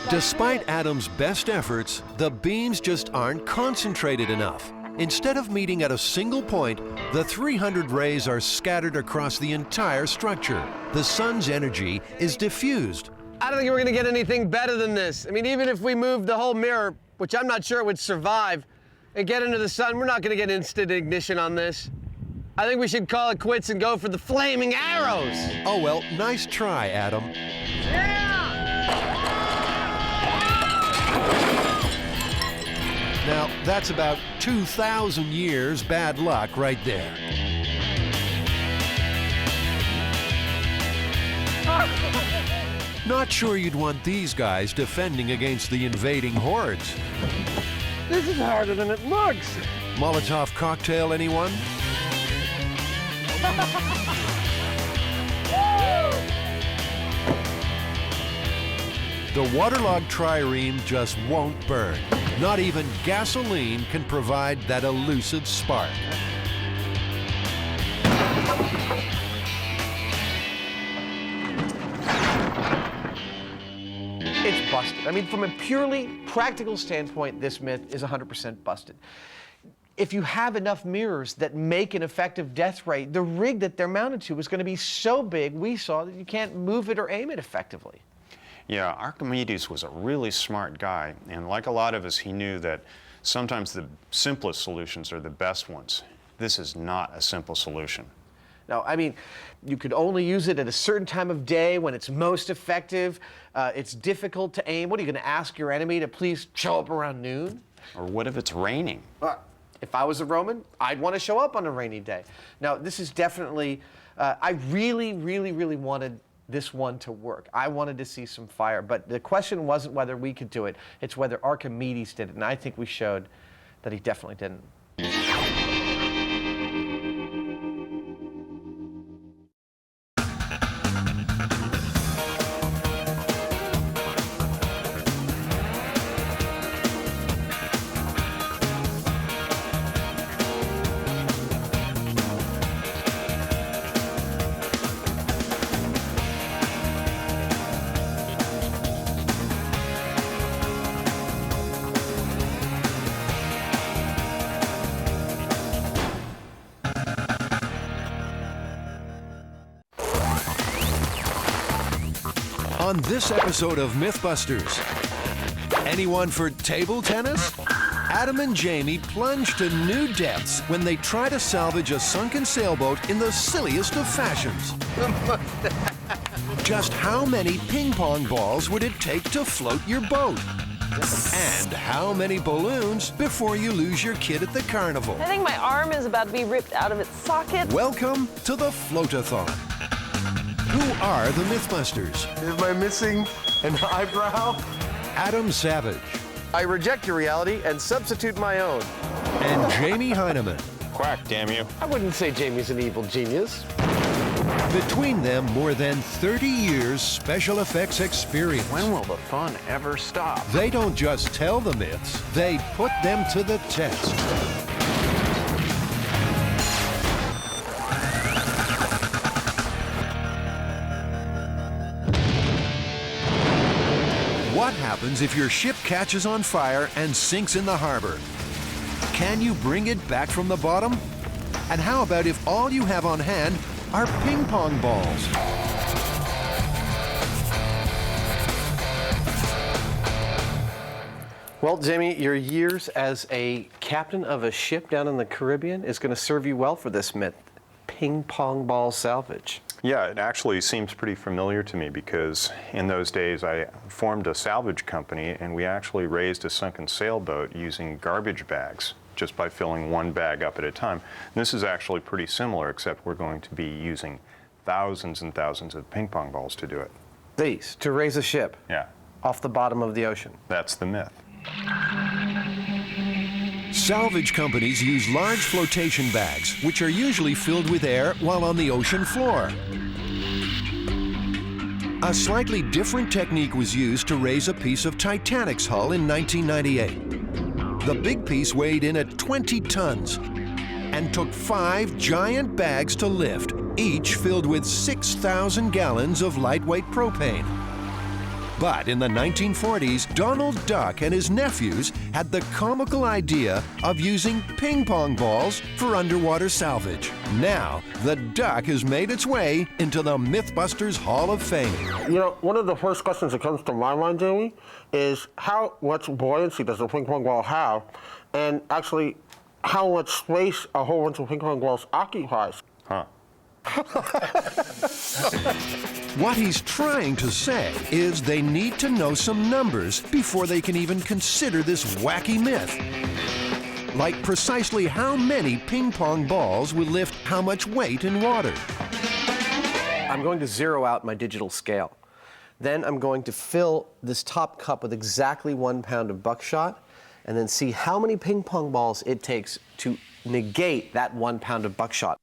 Despite Adam's best efforts, the beams just aren't concentrated enough. Instead of meeting at a single point, the 300 rays are scattered across the entire structure. The sun's energy is diffused. I don't think we're gonna get anything better than this. I mean, even if we move the whole mirror, which I'm not sure it would survive, and get into the sun, we're not gonna get instant ignition on this. I think we should call it quits and go for the flaming arrows. Oh well, nice try, Adam. Now, that's about 2,000 years bad luck right there. Not sure you'd want these guys defending against the invading hordes. This is harder than it looks. Molotov cocktail, anyone? The waterlogged trireme just won't burn. Not even gasoline can provide that elusive spark. It's busted. I mean, from a purely practical standpoint, this myth is 100% busted. If you have enough mirrors that make an effective death ray, the rig that they're mounted to is going to be so big, we saw, that you can't move it or aim it effectively. Yeah, Archimedes was a really smart guy, and like a lot of us, he knew that sometimes the simplest solutions are the best ones. This is not a simple solution. No, I mean, you could only use it at a certain time of day when it's most effective. It's difficult to aim. What, are you going to ask your enemy to please show up around noon? Or what if it's raining? If I was a Roman, I'd want to show up on a rainy day. Now, this is definitely, I really wanted this one to work. I wanted to see some fire, but the question wasn't whether we could do it, it's whether Archimedes did it, and I think we showed that he definitely didn't. On this episode of Mythbusters, anyone for table tennis? Adam and Jamie plunge to new depths when they try to salvage a sunken sailboat in the silliest of fashions. Just how many ping pong balls would it take to float your boat? And how many balloons before you lose your kid at the carnival? I think my arm is about to be ripped out of its socket. Welcome to the Floatathon. Who are the Mythbusters? Am I missing an eyebrow? Adam Savage. I reject your reality and substitute my own. And Jamie Heineman. Quack, damn you. I wouldn't say Jamie's an evil genius. Between them, more than 30 years special effects experience. When will the fun ever stop? They don't just tell the myths, they put them to the test. What happens if your ship catches on fire and sinks in the harbor? Can you bring it back from the bottom? And how about if all you have on hand are ping pong balls? Well, Jamie, your years as a captain of a ship down in the Caribbean is going to serve you well for this myth, ping pong ball salvage. Yeah, it actually seems pretty familiar to me because in those days I formed a salvage company and we actually raised a sunken sailboat using garbage bags just by filling one bag up at a time. And this is actually pretty similar, except we're going to be using thousands and thousands of ping pong balls to do it. These, to raise a ship. Yeah. Off the bottom of the ocean. That's the myth. Salvage companies use large flotation bags, which are usually filled with air while on the ocean floor. A slightly different technique was used to raise a piece of Titanic's hull in 1998. The big piece weighed in at 20 tons and took 5 giant bags to lift, each filled with 6,000 gallons of lightweight propane. But in the 1940s, Donald Duck and his nephews had the comical idea of using ping pong balls for underwater salvage. Now, the Duck has made its way into the Mythbusters Hall of Fame. You know, one of the first questions that comes to my mind, Jamie, is how much buoyancy does a ping pong ball have? And actually, how much space a whole bunch of ping pong balls occupies. Huh. What he's trying to say is they need to know some numbers before they can even consider this wacky myth. Like precisely how many ping pong balls will lift how much weight in water. I'm going to zero out my digital scale. Then I'm going to fill this top cup with exactly 1 pound of buckshot and then see how many ping pong balls it takes to negate that 1 pound of buckshot.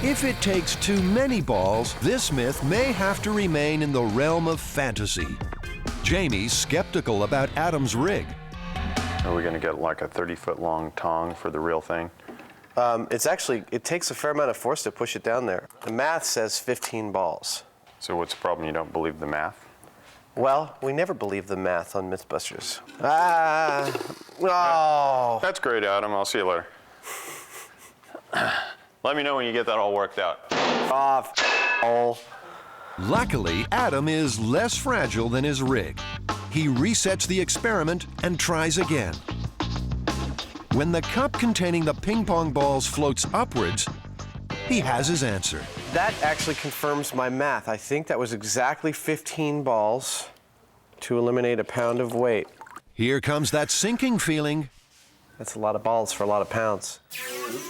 If it takes too many balls, this myth may have to remain in the realm of fantasy. Jamie's skeptical about Adam's rig. Are we going to get like a 30-foot long tong for the real thing? It takes a fair amount of force to push it down there. The math says 15 balls. So what's the problem? You don't believe the math? Well, we never believe the math on Mythbusters. Oh. That's great, Adam. I'll see you later. Let me know when you get that all worked out. Luckily, Adam is less fragile than his rig. He resets the experiment and tries again. When the cup containing the ping pong balls floats upwards, he has his answer. That actually confirms my math. I think that was exactly 15 balls to eliminate a pound of weight. Here comes that sinking feeling. That's a lot of balls for a lot of pounds.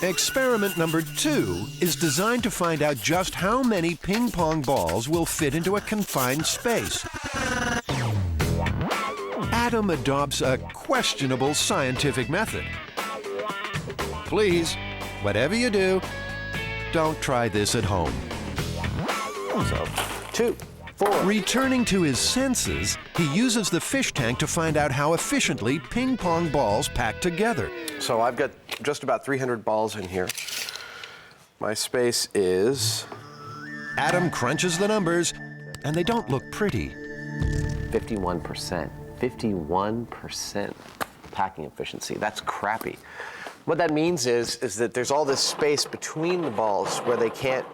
Experiment number 2 is designed to find out just how many ping pong balls will fit into a confined space. Adam adopts a questionable scientific method. Please, whatever you do, don't try this at home. So, 2, 4. Returning to his senses, he uses the fish tank to find out how efficiently ping pong balls pack together. So I've got just about 300 balls in here. My space is... Adam crunches the numbers, and they don't look pretty. 51%. 51% packing efficiency. That's crappy. What that means is that there's all this space between the balls where they can't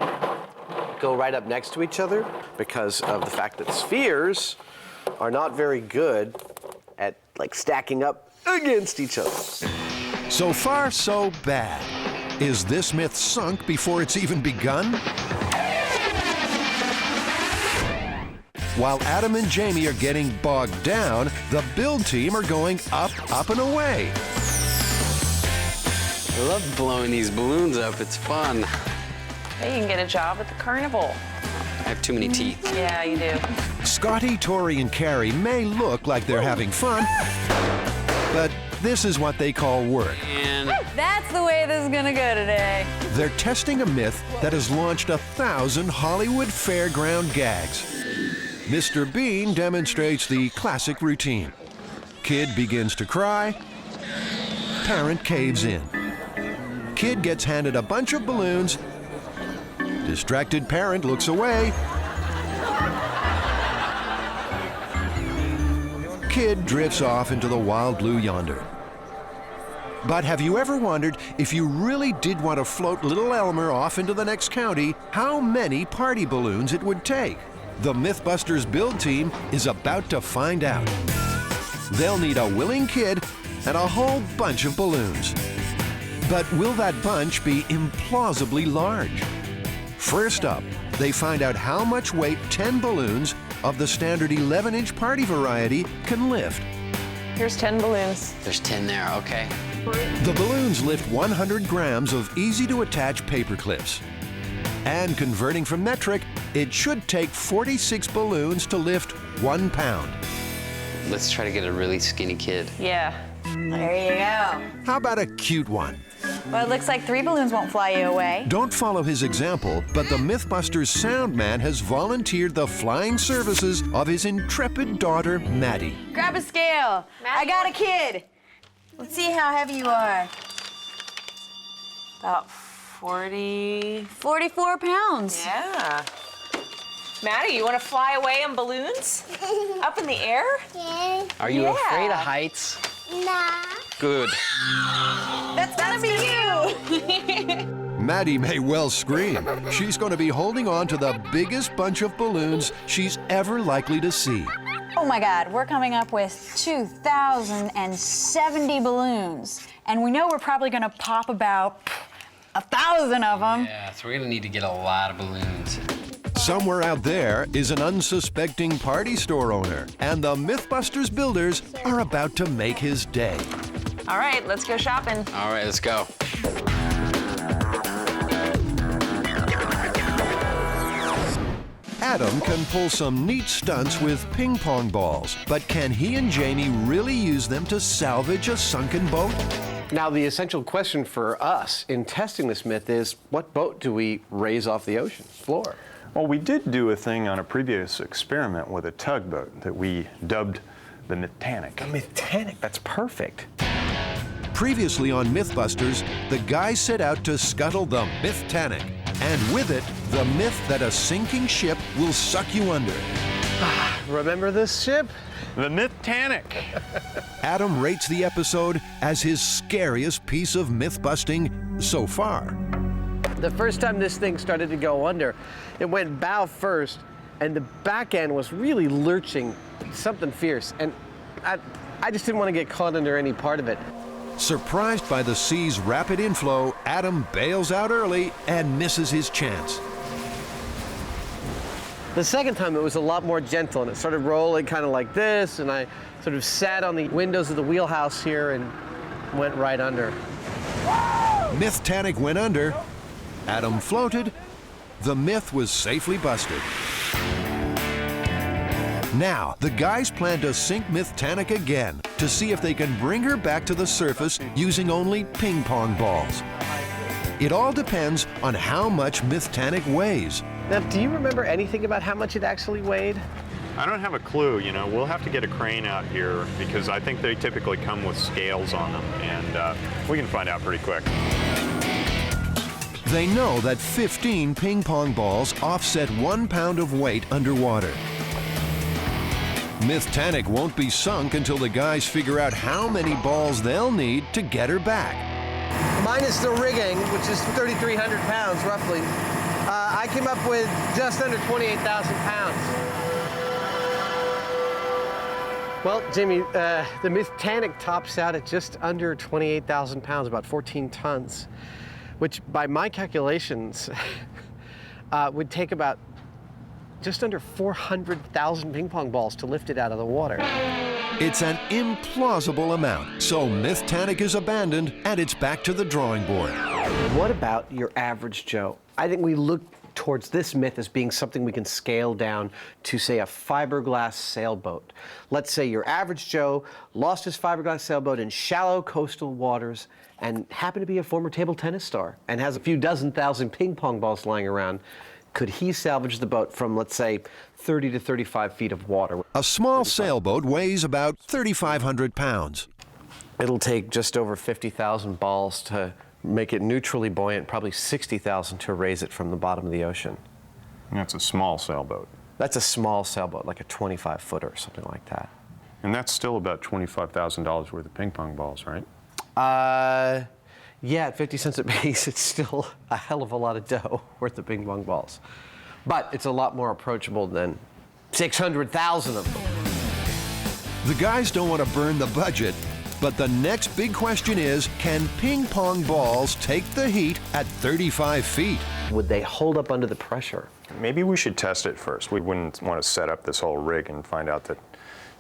go right up next to each other because of the fact that spheres are not very good at like stacking up against each other. So far, so bad. Is this myth sunk before it's even begun? While Adam and Jamie are getting bogged down, the build team are going up, up, and away. I love blowing these balloons up. It's fun. Hey, you can get a job at the carnival. I have too many teeth. Yeah, you do. Scotty, Tori, and Carrie may look like they're having fun, but this is what they call work. And That's the way this is gonna go today. They're testing a myth that has launched 1,000 Hollywood fairground gags. Mr. Bean demonstrates the classic routine. Kid begins to cry. Parent caves in. Kid gets handed a bunch of balloons. Distracted parent looks away. Kid drifts off into the wild blue yonder. But have you ever wondered, if you really did want to float little Elmer off into the next county, how many party balloons it would take? The Mythbusters build team is about to find out. They'll need a willing kid and a whole bunch of balloons. But will that bunch be implausibly large? First up, they find out how much weight 10 balloons of the standard 11-inch party variety can lift. Here's 10 balloons. there's 10 there, okay. The balloons lift 100 grams of easy-to-attach paper clips. And converting from metric, it should take 46 balloons to lift 1 pound. Let's try to get a really skinny kid. Yeah. There you go. How about a cute one? Well, it looks like 3 balloons won't fly you away. Don't follow his example, but the Mythbusters sound man has volunteered the flying services of his intrepid daughter, Maddie. Grab a scale. I got a kid. Let's see how heavy you are. About 44 pounds. Yeah. Maddie, you want to fly away in balloons? Up in the air? Yeah. Are you Yeah. afraid of heights? Nah. Good. That's gonna be you. Maddie may well scream. She's going to be holding on to the biggest bunch of balloons she's ever likely to see. Oh my God, we're coming up with 2,070 balloons. And we know we're probably gonna pop about 1,000 of them. Yeah, so we're gonna need to get a lot of balloons. Somewhere out there is an unsuspecting party store owner, and the Mythbusters builders are about to make his day. All right, let's go shopping. All right, let's go. Adam can pull some neat stunts with ping pong balls, but can he and Jamie really use them to salvage a sunken boat? Now, the essential question for us in testing this myth is, what boat do we raise off the ocean floor? Well, we did do a thing on a previous experiment with a tugboat that we dubbed the Mythtanic. The Mythtanic, that's perfect. Previously on Mythbusters, the guys set out to scuttle the Mythtanic, and with it, the myth that a sinking ship will suck you under. Remember this ship? The Mythtanic. Adam rates the episode as his scariest piece of myth-busting so far. The first time this thing started to go under, it went bow first, and the back end was really lurching, something fierce, and I just didn't want to get caught under any part of it. Surprised by the sea's rapid inflow, Adam bails out early and misses his chance. The second time it was a lot more gentle, and it started rolling kind of like this, and I sort of sat on the windows of the wheelhouse here and went right under. Mythtanic went under. Adam floated. The myth was safely busted. Now, the guys plan to sink Mythtanic again to see if they can bring her back to the surface using only ping pong balls. It all depends on how much Mythtanic weighs. Now, do you remember anything about how much it actually weighed? I don't have a clue, you know. We'll have to get a crane out here because I think they typically come with scales on them, and we can find out pretty quick. They know that 15 ping pong balls offset 1 pound of weight underwater. Mythtanic won't be sunk until the guys figure out how many balls they'll need to get her back. Minus the rigging, which is 3,300 pounds roughly, I came up with just under 28,000 pounds. Well, Jamie, the Mythbusters tops out at just under 28,000 pounds, about 14 tons, which by my calculations would take about just under 400,000 ping pong balls to lift it out of the water. It's an implausible amount, so Mythbusters is abandoned and it's back to the drawing board. What about your average Joe? I think we look towards this myth as being something we can scale down to, say, a fiberglass sailboat. Let's say your average Joe lost his fiberglass sailboat in shallow coastal waters and happened to be a former table tennis star and has a few dozen thousand ping pong balls lying around. Could he salvage the boat from, let's say, 30 to 35 feet of water? A small sailboat weighs about 3,500 pounds. It'll take just over 50,000 balls to make it neutrally buoyant, probably 60,000 to raise it from the bottom of the ocean. And that's a small sailboat. That's a small sailboat, like a 25-footer or something like that. And that's still about $25,000 worth of ping pong balls, right? Yeah, at 50 cents a piece, it's still a hell of a lot of dough worth of ping pong balls. But it's a lot more approachable than 600,000 of them. The guys don't want to burn the budget, but the next big question is, can ping pong balls take the heat at 35 feet? Would they hold up under the pressure? Maybe we should test it first. We wouldn't want to set up this whole rig and find out that,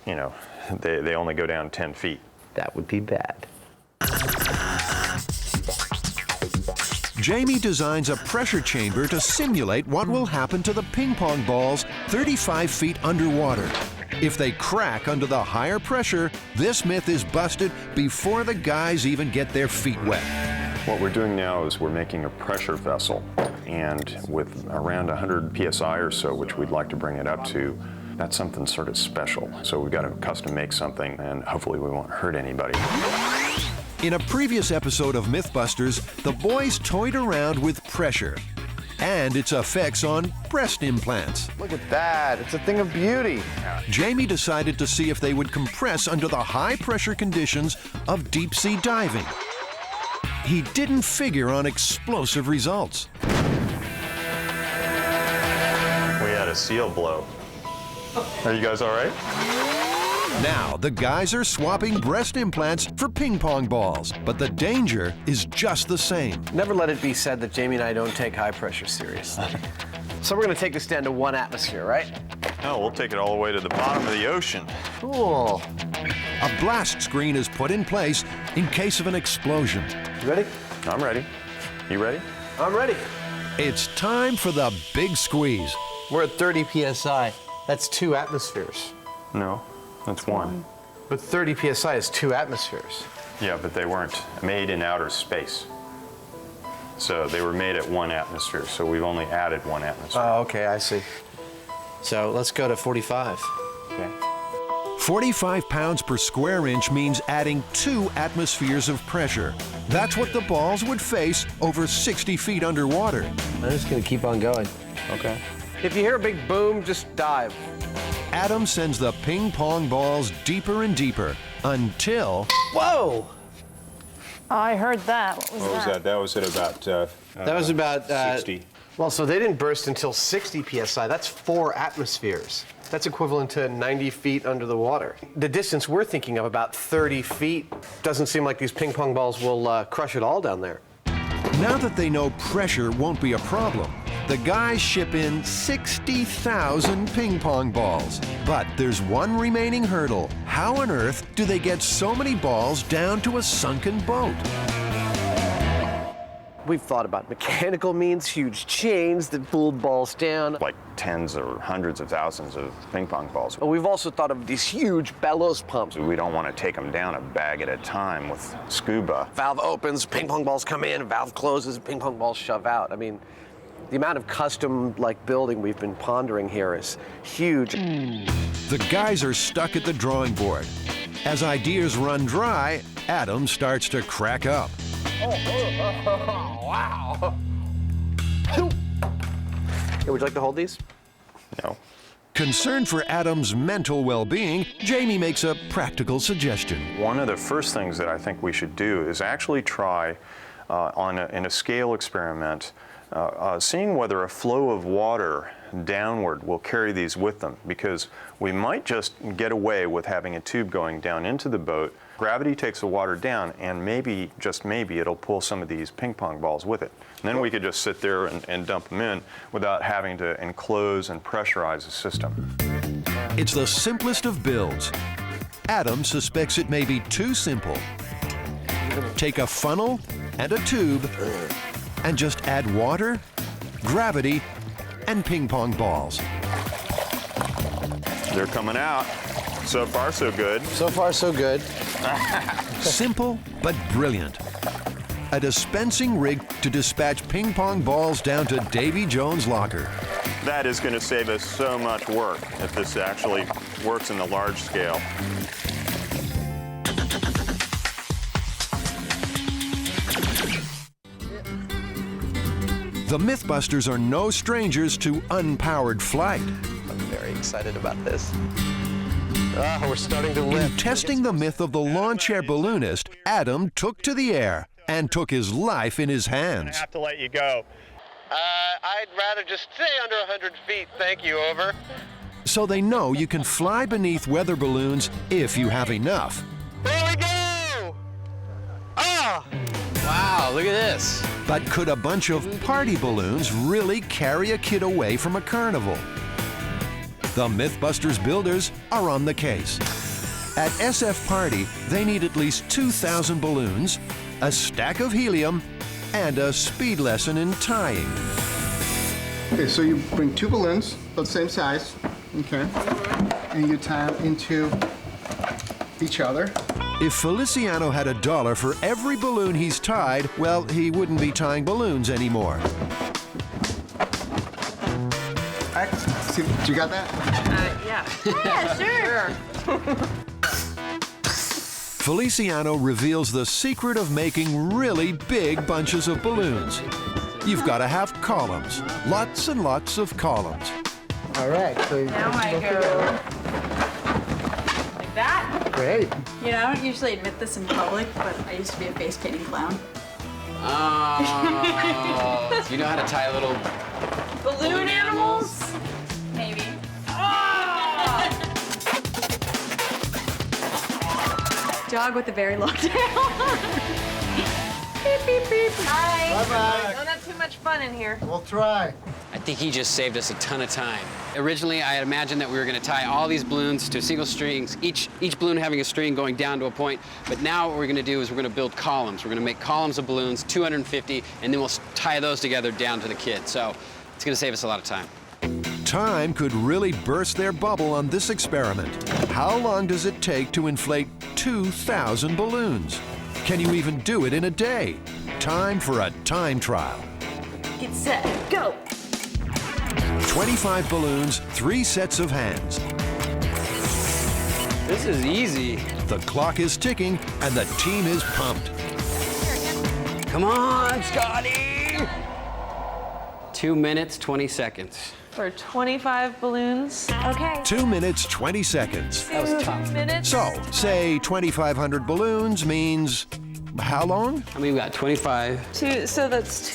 you know, they only go down 10 feet. That would be bad. Jamie designs a pressure chamber to simulate what will happen to the ping pong balls 35 feet underwater. If they crack under the higher pressure, this myth is busted before the guys even get their feet wet. What we're doing now is we're making a pressure vessel, and with around 100 psi or so, which we'd like to bring it up to, that's something sort of special. So we've got to custom make something, and hopefully we won't hurt anybody. In a previous episode of Mythbusters, the boys toyed around with pressure and its effects on breast implants. Look at that, it's a thing of beauty. Jamie decided to see if they would compress under the high-pressure conditions of deep-sea diving. He didn't figure on explosive results. We had a seal blow. Are you guys all right? Now, the guys are swapping breast implants for ping pong balls, but the danger is just the same. Never let it be said that Jamie and I don't take high pressure seriously. So we're gonna take this down to 1 atmosphere, right? No, we'll take it all the way to the bottom of the ocean. Cool. A blast screen is put in place in case of an explosion. You ready? I'm ready. You ready? I'm ready. It's time for the big squeeze. We're at 30 psi. That's 2 atmospheres. No, that's 1. But 30 psi is 2 atmospheres. Yeah, but they weren't made in outer space. So they were made at 1 atmosphere, so we've only added 1 atmosphere. Oh, okay, I see. So let's go to 45. Okay. 45 pounds per square inch means adding 2 atmospheres of pressure. That's what the balls would face over 60 feet underwater. I'm just gonna keep on going. Okay. If you hear a big boom, just dive. Adam sends the ping pong balls deeper and deeper until... Whoa! I heard that. What was What was that? That was at about That was about 60. Well, so they didn't burst until 60 psi. That's 4 atmospheres. That's equivalent to 90 feet under the water. The distance we're thinking of, about 30 feet, doesn't seem like these ping pong balls will crush it all down there. Now that they know pressure won't be a problem, the guys ship in 60,000 ping pong balls. But there's one remaining hurdle. How on earth do they get so many balls down to a sunken boat? We've thought about mechanical means, huge chains that pulled balls down. Like tens or hundreds of thousands of ping pong balls. But we've also thought of these huge bellows pumps. We don't want to take them down a bag at a time with Scuba. Valve opens, ping pong balls come in, valve closes, ping pong balls shove out. I mean, the amount of custom building we've been pondering here is huge. The guys are stuck at the drawing board. As ideas run dry, Adam starts to crack up. Wow. Hey, would you like to hold these? No. Concerned for Adam's mental well-being, Jamie makes a practical suggestion. One of the first things that I think we should do is actually try in a scale experiment, seeing whether a flow of water downward will carry these with them, because we might just get away with having a tube going down into the boat. Gravity takes the water down, and maybe, just maybe, it'll pull some of these ping pong balls with it. And then we could just sit there and dump them in without having to enclose and pressurize the system. It's the simplest of builds. Adam suspects it may be too simple. Take a funnel and a tube and just add water, gravity, and ping pong balls. They're coming out. So far, so good. So far, so good. Simple, but brilliant. A dispensing rig to dispatch ping pong balls down to Davy Jones' locker. That is going to save us so much work if this actually works in the large scale. The Mythbusters are no strangers to unpowered flight. I'm very excited about this. We're starting to lift. In testing the myth of the lawn chair balloonist, Adam took to the air and took his life in his hands. I have to let you go. I'd rather just stay under 100 feet. Thank you, over. So they know you can fly beneath weather balloons if you have enough. There we go! Ah! Wow, look at this. But could a bunch of party balloons really carry a kid away from a carnival? The Mythbusters builders are on the case. At SF Party, they need at least 2,000 balloons, a stack of helium, and a speed lesson in tying. Okay, so you bring 2 balloons, about the same size, okay, and you tie them into each other. If Feliciano had $1 for every balloon he's tied, well, he wouldn't be tying balloons anymore. Do you got that? Yeah. Yeah, sure. Feliciano reveals the secret of making really big bunches of balloons. You've got to have columns, lots and lots of columns. All right, so Now I go like that. Great. You know, I don't usually admit this in public, but I used to be a face painting clown. Oh, you know how to tie little Balloon animals? Maybe. Dog with a very long tail. Beep, beep, beep. Hi. Bye-bye. Don't have too much fun in here. We'll try. I think he just saved us a ton of time. Originally, I had imagined that we were going to tie all these balloons to single strings, each balloon having a string going down to a point. But now what we're going to do is we're going to build columns. We're going to make columns of balloons, 250, and then we'll tie those together down to the kid. So it's going to save us a lot of time. Time could really burst their bubble on this experiment. How long does it take to inflate 2,000 balloons? Can you even do it in a day? Time for a time trial. Get set, go. 25 balloons, 3 sets of hands. This is easy. The clock is ticking and the team is pumped. Come on, Scotty! 2 minutes, 20 seconds. For 25 balloons. Okay. 2 minutes, 20 seconds. That was tough. 2 minutes. So, say 2,500 balloons means how long? I mean, we got 25. So that's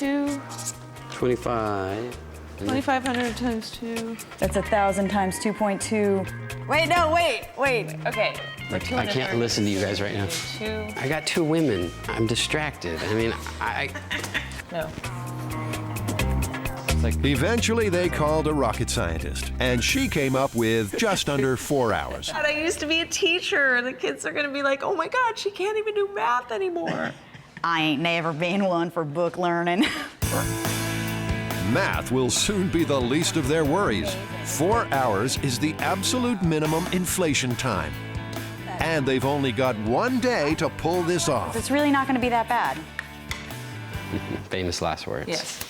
25. 2,500 times 2. That's 1,000 times 2.2. Wait, no, wait. Okay. I can't listen to you guys right now. 2. I got 2 women. I'm distracted. I mean, No. Eventually, they called a rocket scientist, and she came up with just under 4 hours. God, I used to be a teacher, and the kids are gonna be like, oh my God, she can't even do math anymore. I ain't never been one for book learning. Math will soon be the least of their worries. 4 hours is the absolute minimum inflation time. And they've only got 1 day to pull this off. It's really not going to be that bad. famous last words. Yes.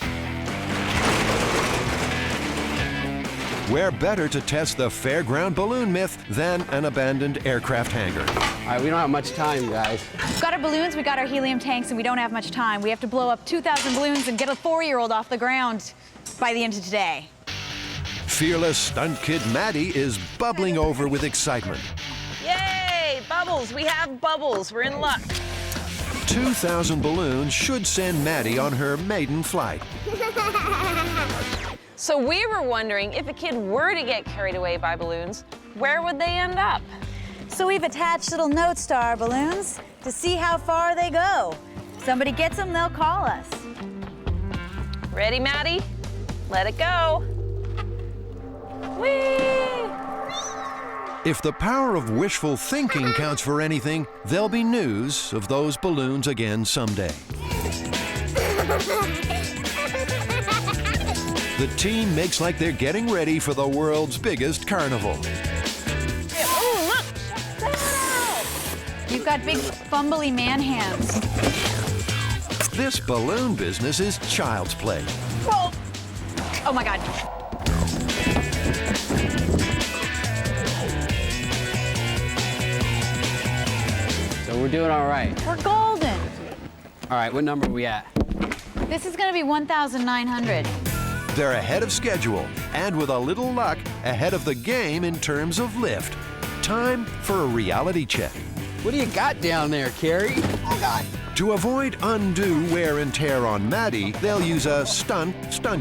Where better to test the fairground balloon myth than an abandoned aircraft hangar? All right, we don't have much time, guys. We've got our balloons, we got our helium tanks, and we don't have much time. We have to blow up 2,000 balloons and get a 4-year-old off the ground by the end of today. Fearless stunt kid Maddie is bubbling over with excitement. Yay! Bubbles! We have bubbles. We're in luck. 2,000 balloons should send Maddie on her maiden flight. So we were wondering, if a kid were to get carried away by balloons, where would they end up? So we've attached little notes to our balloons to see how far they go. If somebody gets them, they'll call us. Ready, Maddie? Let it go. Whee! If the power of wishful thinking counts for anything, there'll be news of those balloons again someday. The team makes like they're getting ready for the world's biggest carnival. Oh, look! You've got big, fumbly man hands. This balloon business is child's play. Whoa! Oh my God. So we're doing all right. We're golden. All right, what number are we at? This is gonna be 1,900. They're ahead of schedule, and with a little luck, ahead of the game in terms of lift. Time for a reality check. What do you got down there, Carrie? Oh, God. To avoid undue wear and tear on Maddie, they'll use a stunt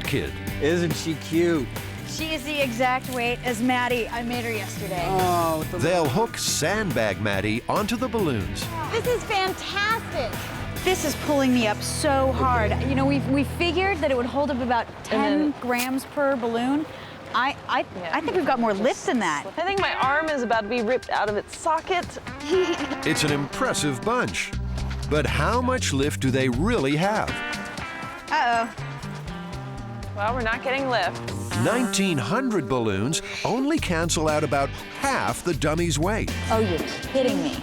kid. Isn't she cute? She is the exact weight as Maddie. I made her yesterday. Oh, They'll hook sandbag Maddie onto the balloons. This is fantastic. This is pulling me up so hard. You know, we figured that it would hold up about 10 grams per balloon. I think we've got more lift than that. I think my arm is about to be ripped out of its socket. It's an impressive bunch. But how much lift do they really have? Uh-oh. Well, we're not getting lift. 1,900 balloons only cancel out about half the dummy's weight. Oh, you're kidding me.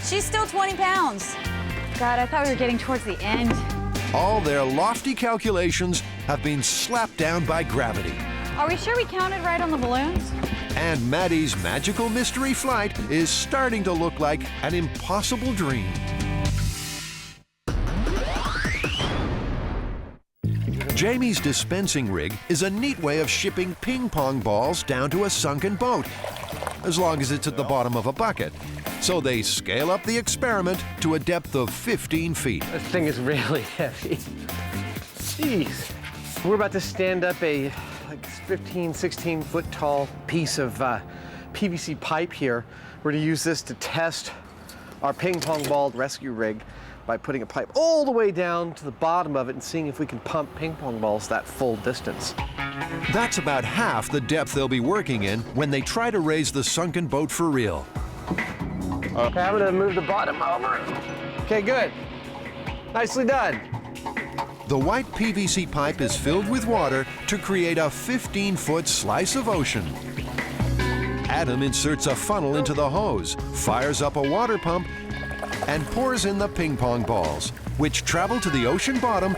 She's still 20 pounds. God, I thought we were getting towards the end. All their lofty calculations have been slapped down by gravity. Are we sure we counted right on the balloons? And Maddie's magical mystery flight is starting to look like an impossible dream. Jamie's dispensing rig is a neat way of shipping ping pong balls down to a sunken boat, as long as it's at the bottom of a bucket. So they scale up the experiment to a depth of 15 feet. This thing is really heavy. Jeez. We're about to stand up a like 15, 16 foot tall piece of PVC pipe here. We're going to use this to test our ping pong ball rescue rig by putting a pipe all the way down to the bottom of it and seeing if we can pump ping pong balls that full distance. That's about half the depth they'll be working in when they try to raise the sunken boat for real. Okay, I'm gonna move the bottom over. Okay, good. Nicely done. The white PVC pipe is filled with water to create a 15-foot slice of ocean. Adam inserts a funnel into the hose, fires up a water pump, and pours in the ping pong balls, which travel to the ocean bottom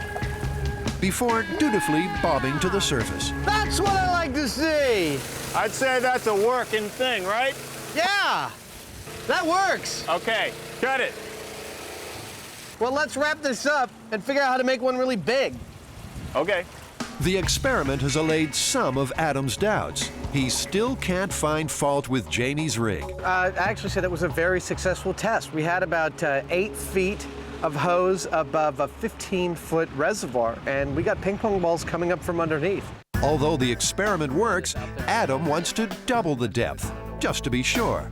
before dutifully bobbing to the surface. That's what I like to see. I'd say that's a working thing, right? Yeah, that works. Okay, cut it. Well, let's wrap this up and figure out how to make one really big. Okay. The experiment has allayed some of Adam's doubts. He still can't find fault with Jamie's rig. I actually said it was a very successful test. We had about 8 feet of hose above a 15-foot reservoir, and we got ping pong balls coming up from underneath. Although the experiment works, Adam wants to double the depth, just to be sure.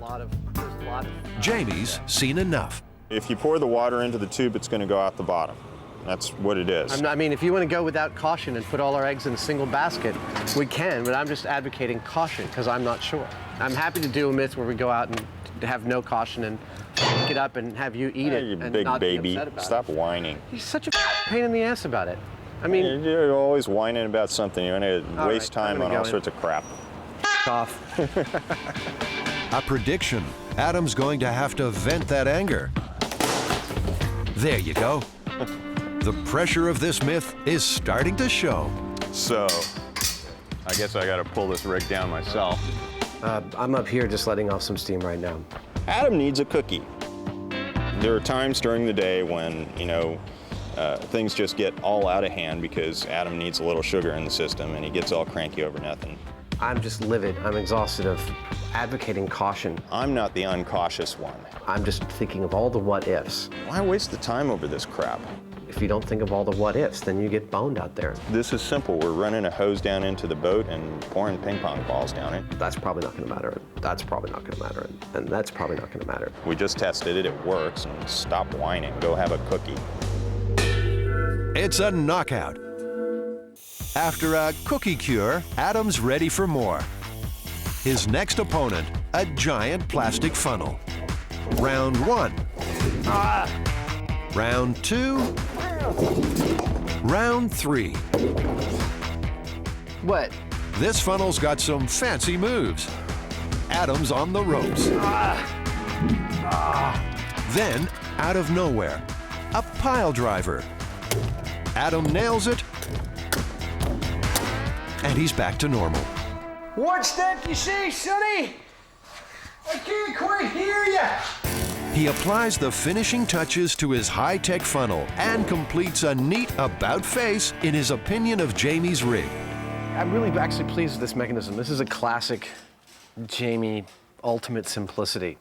Jamie's seen enough. If you pour the water into the tube, it's going to go out the bottom. That's what it is. I mean, if you want to go without caution and put all our eggs in a single basket, we can, but I'm just advocating caution because I'm not sure. I'm happy to do a myth where we go out and have no caution and pick it up and have you eat it. You and big not baby, be upset about stop it. whining. He's such a pain in the ass about it. I mean, you're always whining about something. You're going to waste time on all sorts of crap. Off. A prediction. Adam's going to have to vent that anger. There you go. The pressure of this myth is starting to show. So, I guess I got to pull this rig down myself. I'm up here just letting off some steam right now. Adam needs a cookie. There are times during the day when, things just get all out of hand because Adam needs a little sugar in the system and he gets all cranky over nothing. I'm just livid. I'm exhausted of advocating caution. I'm not the uncautious one. I'm just thinking of all the what ifs. Why waste the time over this crap? if you don't think of all the what ifs, then you get boned out there. This is simple. We're running a hose down into the boat and pouring ping pong balls down it. That's probably not going to matter. That's probably not going to matter. And that's probably not going to matter. We just tested it. It works. And stop whining. Go have a cookie. It's a knockout. After a cookie cure, Adam's ready for more. His next opponent, a giant plastic funnel. Round 1. Round 2. Round 3. What? This funnel's got some fancy moves. Adam's on the ropes. Then, out of nowhere, a pile driver. Adam nails it, and he's back to normal. What's that you say, Sonny? I can't quite hear you. He applies the finishing touches to his high-tech funnel and completes a neat about-face in his opinion of Jamie's rig. I'm really actually pleased with this mechanism. This is a classic Jamie ultimate simplicity.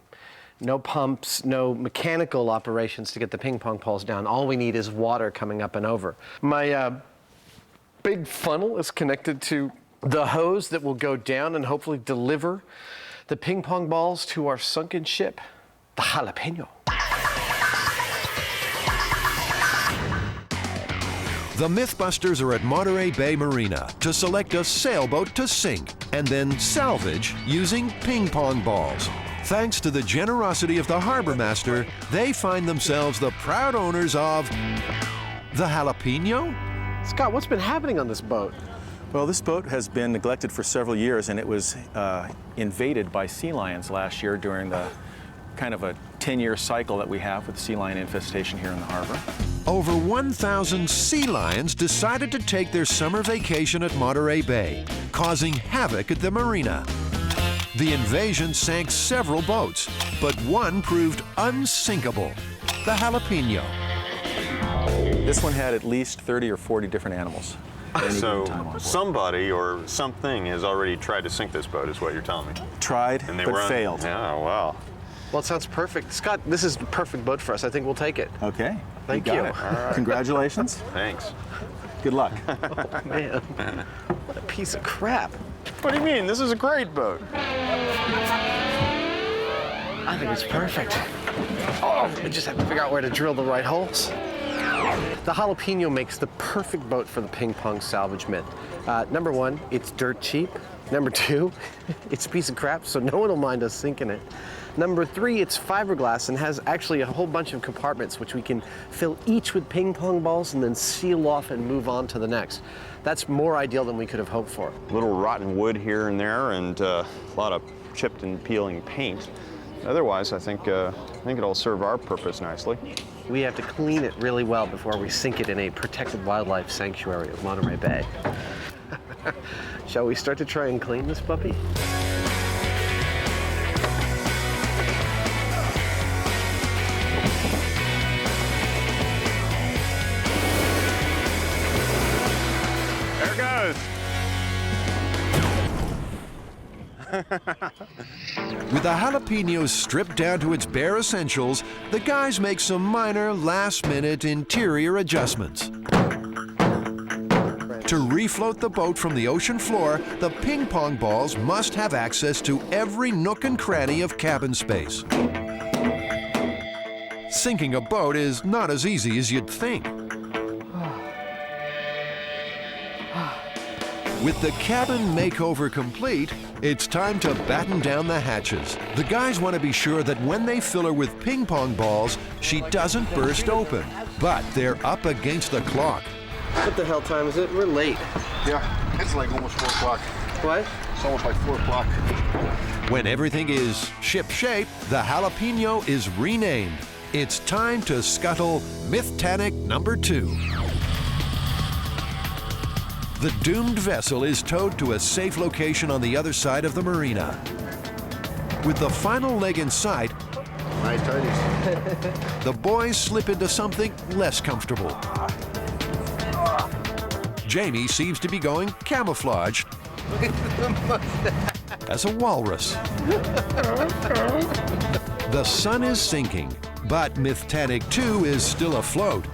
No pumps, no mechanical operations to get the ping pong balls down. All we need is water coming up and over. My big funnel is connected to the hose that will go down and hopefully deliver the ping pong balls to our sunken ship, the Jalapeno. The Mythbusters are at Monterey Bay Marina to select a sailboat to sink and then salvage using ping pong balls. Thanks to the generosity of the harbor master, they find themselves the proud owners of the Jalapeno. Scott, what's been happening on this boat? Well, this boat has been neglected for several years, and it was invaded by sea lions last year during the kind of a 10-year cycle that we have with sea lion infestation here in the harbor. Over 1,000 sea lions decided to take their summer vacation at Monterey Bay, causing havoc at the marina. The invasion sank several boats, but one proved unsinkable, the Jalapeno. This one had at least 30 or 40 different animals. So somebody or something has already tried to sink this boat, is what you're telling me. Tried, and they but failed. Yeah, wow. Well, it sounds perfect. Scott, this is the perfect boat for us. I think we'll take it. Okay. Thank you. All right. Congratulations. Thanks. Good luck. Oh, man. What a piece of crap. What do you mean? This is a great boat. I think it's perfect. Oh, we just have to figure out where to drill the right holes. The Jalapeno makes the perfect boat for the ping pong salvage myth. Number 1, it's dirt cheap. Number 2, it's a piece of crap, so no one will mind us sinking it. Number 3, it's fiberglass and has actually a whole bunch of compartments which we can fill each with ping pong balls and then seal off and move on to the next. That's more ideal than we could have hoped for. A little rotten wood here and there, and a lot of chipped and peeling paint. Otherwise, I think it'll serve our purpose nicely. We have to clean it really well before we sink it in a protected wildlife sanctuary of Monterey Bay. Shall we start to try and clean this puppy? There it goes. With the Jalapeno stripped down to its bare essentials, the guys make some minor last-minute interior adjustments. To refloat the boat from the ocean floor, the ping pong balls must have access to every nook and cranny of cabin space. Sinking a boat is not as easy as you'd think. With the cabin makeover complete, it's time to batten down the hatches. The guys want to be sure that when they fill her with ping pong balls, she doesn't burst open. But they're up against the clock. What the hell time is it? We're late. Yeah, it's like almost 4 o'clock. What? It's almost like 4 o'clock. When everything is ship-shape, the Jalapeno is renamed. It's time to scuttle Mythtanic number 2. The doomed vessel is towed to a safe location on the other side of the marina. With the final leg in sight, the boys slip into something less comfortable. Jamie seems to be going camouflaged as a walrus. The sun is sinking, but Mythtanic 2 is still afloat.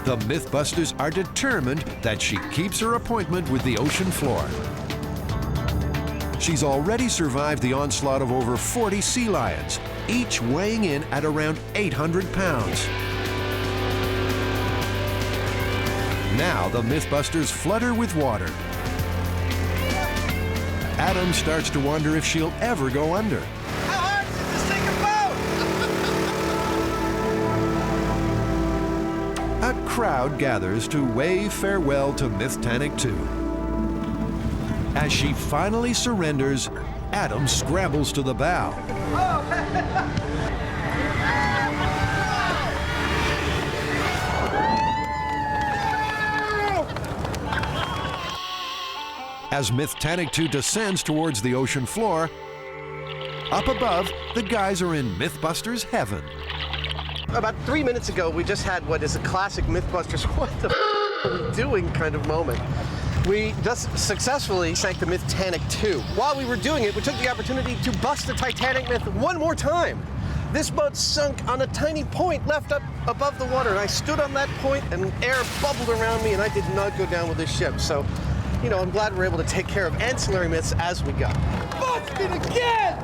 The Mythbusters are determined that she keeps her appointment with the ocean floor. She's already survived the onslaught of over 40 sea lions, each weighing in at around 800 pounds. Now the Mythbusters flood her with water. Adam starts to wonder if she'll ever go under. How hard is it to sink a boat? A crowd gathers to wave farewell to Mythtanic 2. As she finally surrenders, Adam scrambles to the bow. As Mythtanic 2 descends towards the ocean floor, up above, the guys are in Mythbusters heaven. About 3 minutes ago, we just had what is a classic Mythbusters, what the are we doing kind of moment. We just successfully sank the Mythtanic 2. While we were doing it, we took the opportunity to bust the Titanic myth one more time. This boat sunk on a tiny point left up above the water, and I stood on that point and air bubbled around me, and I did not go down with this ship. So, you know, I'm glad we're able to take care of ancillary myths as we go. Busted again!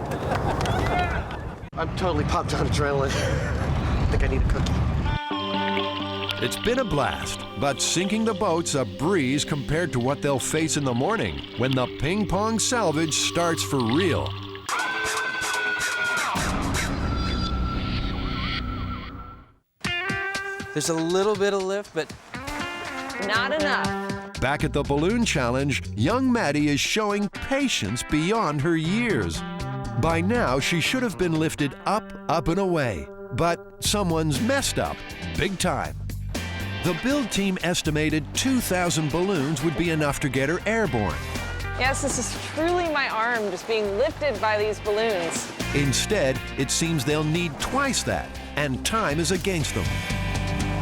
I'm totally pumped on adrenaline. I think I need a cookie. It's been a blast, but sinking the boat's a breeze compared to what they'll face in the morning when the ping pong salvage starts for real. There's a little bit of lift, but not enough. Back at the balloon challenge, young Maddie is showing patience beyond her years. By now, she should have been lifted up, up and away, but someone's messed up, big time. The build team estimated 2,000 balloons would be enough to get her airborne. Yes, this is truly my arm just being lifted by these balloons. Instead, it seems they'll need twice that, and time is against them.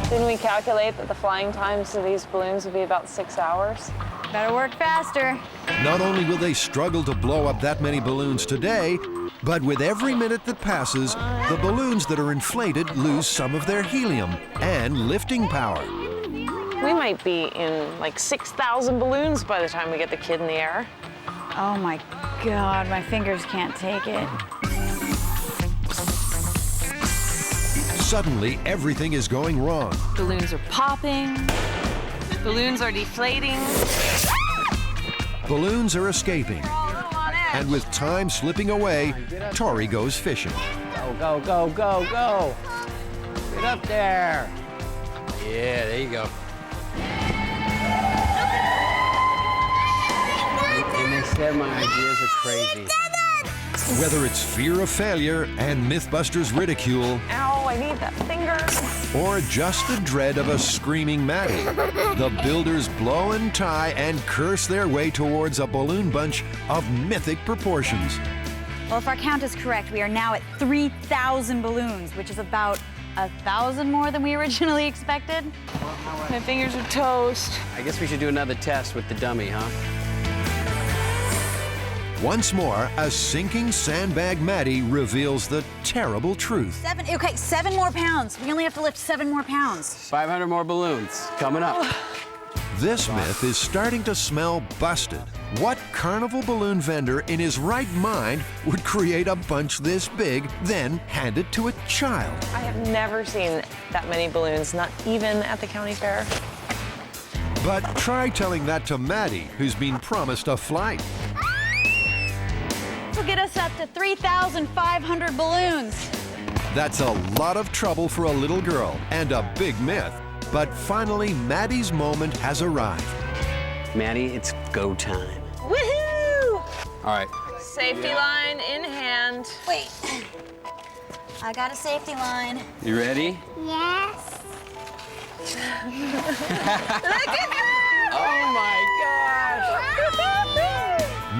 Didn't we calculate that the flying times of these balloons would be about 6 hours? Better work faster. Not only will they struggle to blow up that many balloons today, but with every minute that passes, the balloons that are inflated lose some of their helium and lifting power. We might be in like 6,000 balloons by the time we get the kid in the air. Oh my God, my fingers can't take it. Suddenly, everything is going wrong. Balloons are popping. Balloons are deflating. Balloons are escaping. And with time slipping away, Tori goes fishing. go, go, go, go, go. Get up there. Yeah, there you go. And they said my ideas are crazy. Whether it's fear of failure and Mythbusters ridicule, Ow, I need that finger. or just the dread of a screaming Maddie, the builders blow and tie and curse their way towards a balloon bunch of mythic proportions. Well, if our count is correct, we are now at 3,000 balloons, which is about 1,000 more than we originally expected. My fingers are toast. I guess we should do another test with the dummy, huh? Once more, a sinking sandbag Maddie reveals the terrible truth. 7 more pounds. We only have to lift 7 more pounds. 500 more balloons coming up. This myth is starting to smell busted. What carnival balloon vendor in his right mind would create a bunch this big, then hand it to a child? I have never seen that many balloons, not even at the county fair. But try telling that to Maddie, who's been promised a flight. This will get us up to 3,500 balloons. That's a lot of trouble for a little girl and a big myth. But finally, Maddie's moment has arrived. Maddie, it's go time. Woohoo! All right. Safety line in hand. Wait. I got a safety line. You ready? Yes. Look at that! Oh my gosh!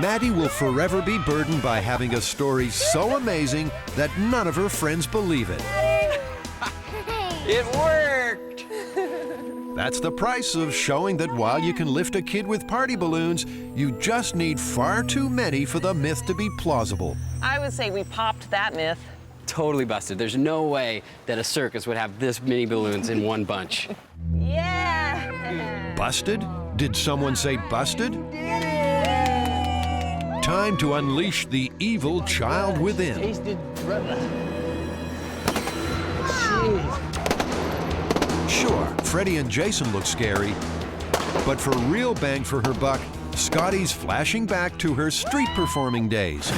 Maddie will forever be burdened by having a story so amazing that none of her friends believe it. It worked! That's the price of showing that while you can lift a kid with party balloons, you just need far too many for the myth to be plausible. I would say we popped that myth. Totally busted. There's no way that a circus would have this many balloons in one bunch. Yeah! Busted? Did someone say busted? Time to unleash the evil child within. Sure, Freddie and Jason look scary, but for real bang for her buck, Scotty's flashing back to her street performing days.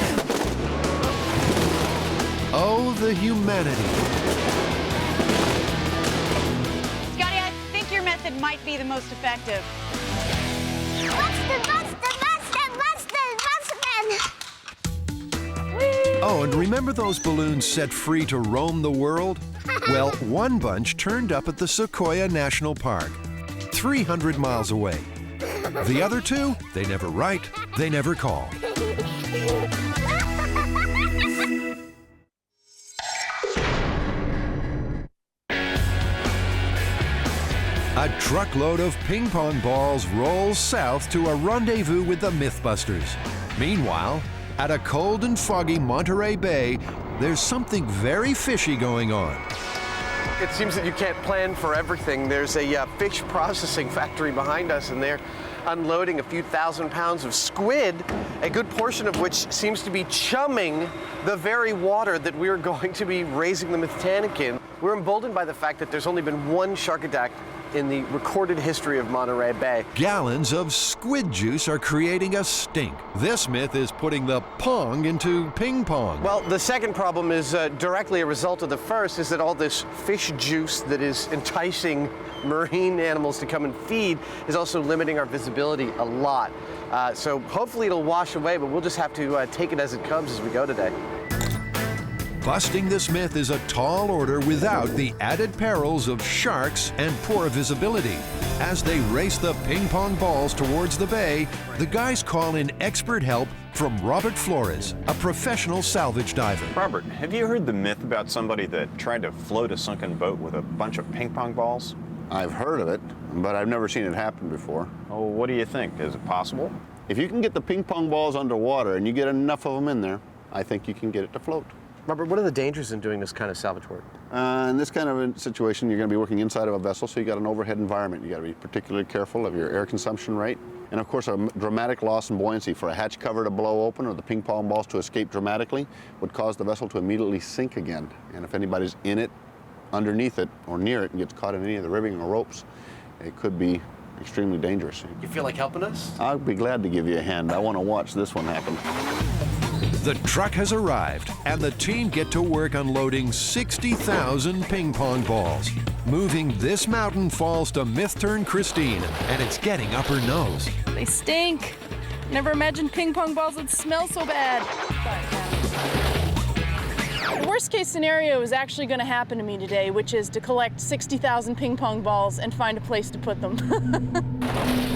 Oh, the humanity. Scotty, I think your method might be the most effective. Oh, and remember those balloons set free to roam the world? Well, one bunch turned up at the Sequoia National Park, 300 miles away. The other two, they never write, they never call. A truckload of ping pong balls rolls south to a rendezvous with the Mythbusters. Meanwhile, at a cold and foggy Monterey Bay, there's something very fishy going on. It seems that you can't plan for everything. There's a fish processing factory behind us, and they're unloading a few thousand pounds of squid, a good portion of which seems to be chumming the very water that we're going to be raising the Mythtanic in. We're emboldened by the fact that there's only been one shark attack in the recorded history of Monterey Bay. Gallons of squid juice are creating a stink. This myth is putting the Pong into ping pong. Well, the second problem is directly a result of the first, is that all this fish juice that is enticing marine animals to come and feed is also limiting our visibility a lot. So hopefully it'll wash away, but we'll just have to take it as it comes as we go today. Busting this myth is a tall order without the added perils of sharks and poor visibility. As they race the ping pong balls towards the bay, the guys call in expert help from Robert Flores, a professional salvage diver. Robert, have you heard the myth about somebody that tried to float a sunken boat with a bunch of ping pong balls? I've heard of it, but I've never seen it happen before. Oh, what do you think? Is it possible? If you can get the ping pong balls underwater and you get enough of them in there, I think you can get it to float. Robert, what are the dangers in doing this kind of salvage work? In this kind of a situation, you're going to be working inside of a vessel, so you got an overhead environment. You got to be particularly careful of your air consumption rate. And of course, a dramatic loss in buoyancy. For a hatch cover to blow open or the ping pong balls to escape dramatically would cause the vessel to immediately sink again. And if anybody's in it, underneath it, or near it and gets caught in any of the ribbing or ropes, it could be extremely dangerous. You feel like helping us? I'll be glad to give you a hand. I want to watch this one happen. The truck has arrived, and the team get to work unloading 60,000 ping pong balls. Moving this mountain falls to Myth-Turn Christine, and it's getting up her nose. They stink. Never imagined ping pong balls would smell so bad. The worst case scenario is actually going to happen to me today, which is to collect 60,000 ping pong balls and find a place to put them.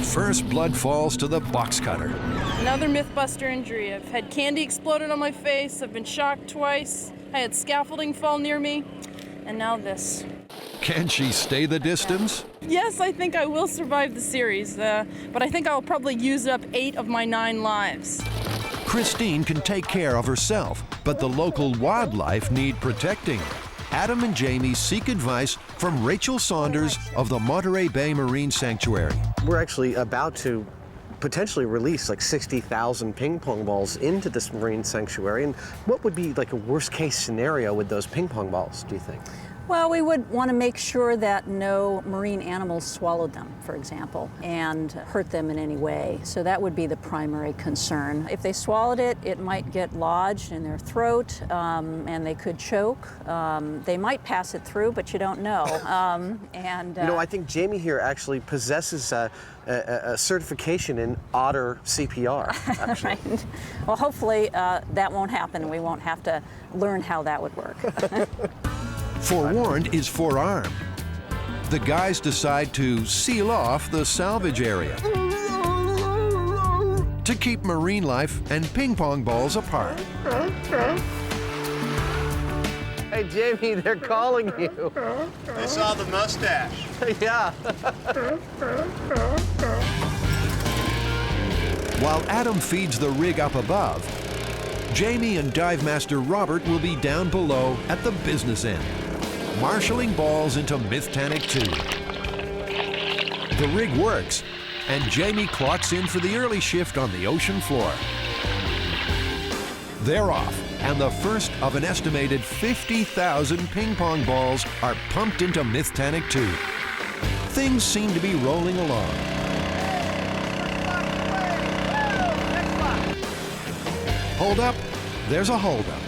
First blood falls to the box cutter. Another Mythbuster injury. I've had candy exploded on my face, I've been shocked twice, I had scaffolding fall near me, and now this. Can she stay the distance? Yes, I think I will survive the series, but I think I'll probably use up 8 of my 9 lives. Christine can take care of herself, but the local wildlife need protecting. Adam and Jamie seek advice from Rachel Saunders of the Monterey Bay Marine Sanctuary. We're actually about to potentially release like 60,000 ping pong balls into this marine sanctuary. And what would be like a worst case scenario with those ping pong balls, do you think? Well, we would want to make sure that no marine animals swallowed them, for example, and hurt them in any way. So that would be the primary concern. If they swallowed it, it might get lodged in their throat, and they could choke. They might pass it through, but you don't know. You know, I think Jamie here actually possesses a certification in otter CPR, actually. Right. Well, hopefully that won't happen, and we won't have to learn how that would work. Forewarned is forearmed. The guys decide to seal off the salvage area to keep marine life and ping pong balls apart. Hey, Jamie, they're calling you. They saw the mustache. Yeah. While Adam feeds the rig up above, Jamie and Dive Master Robert will be down below at the business end, marshalling balls into Mythtanic 2. The rig works, and Jamie clocks in for the early shift on the ocean floor. They're off, and the first of an estimated 50,000 ping pong balls are pumped into Mythtanic 2. Things seem to be rolling along. Hold up, there's a holdup.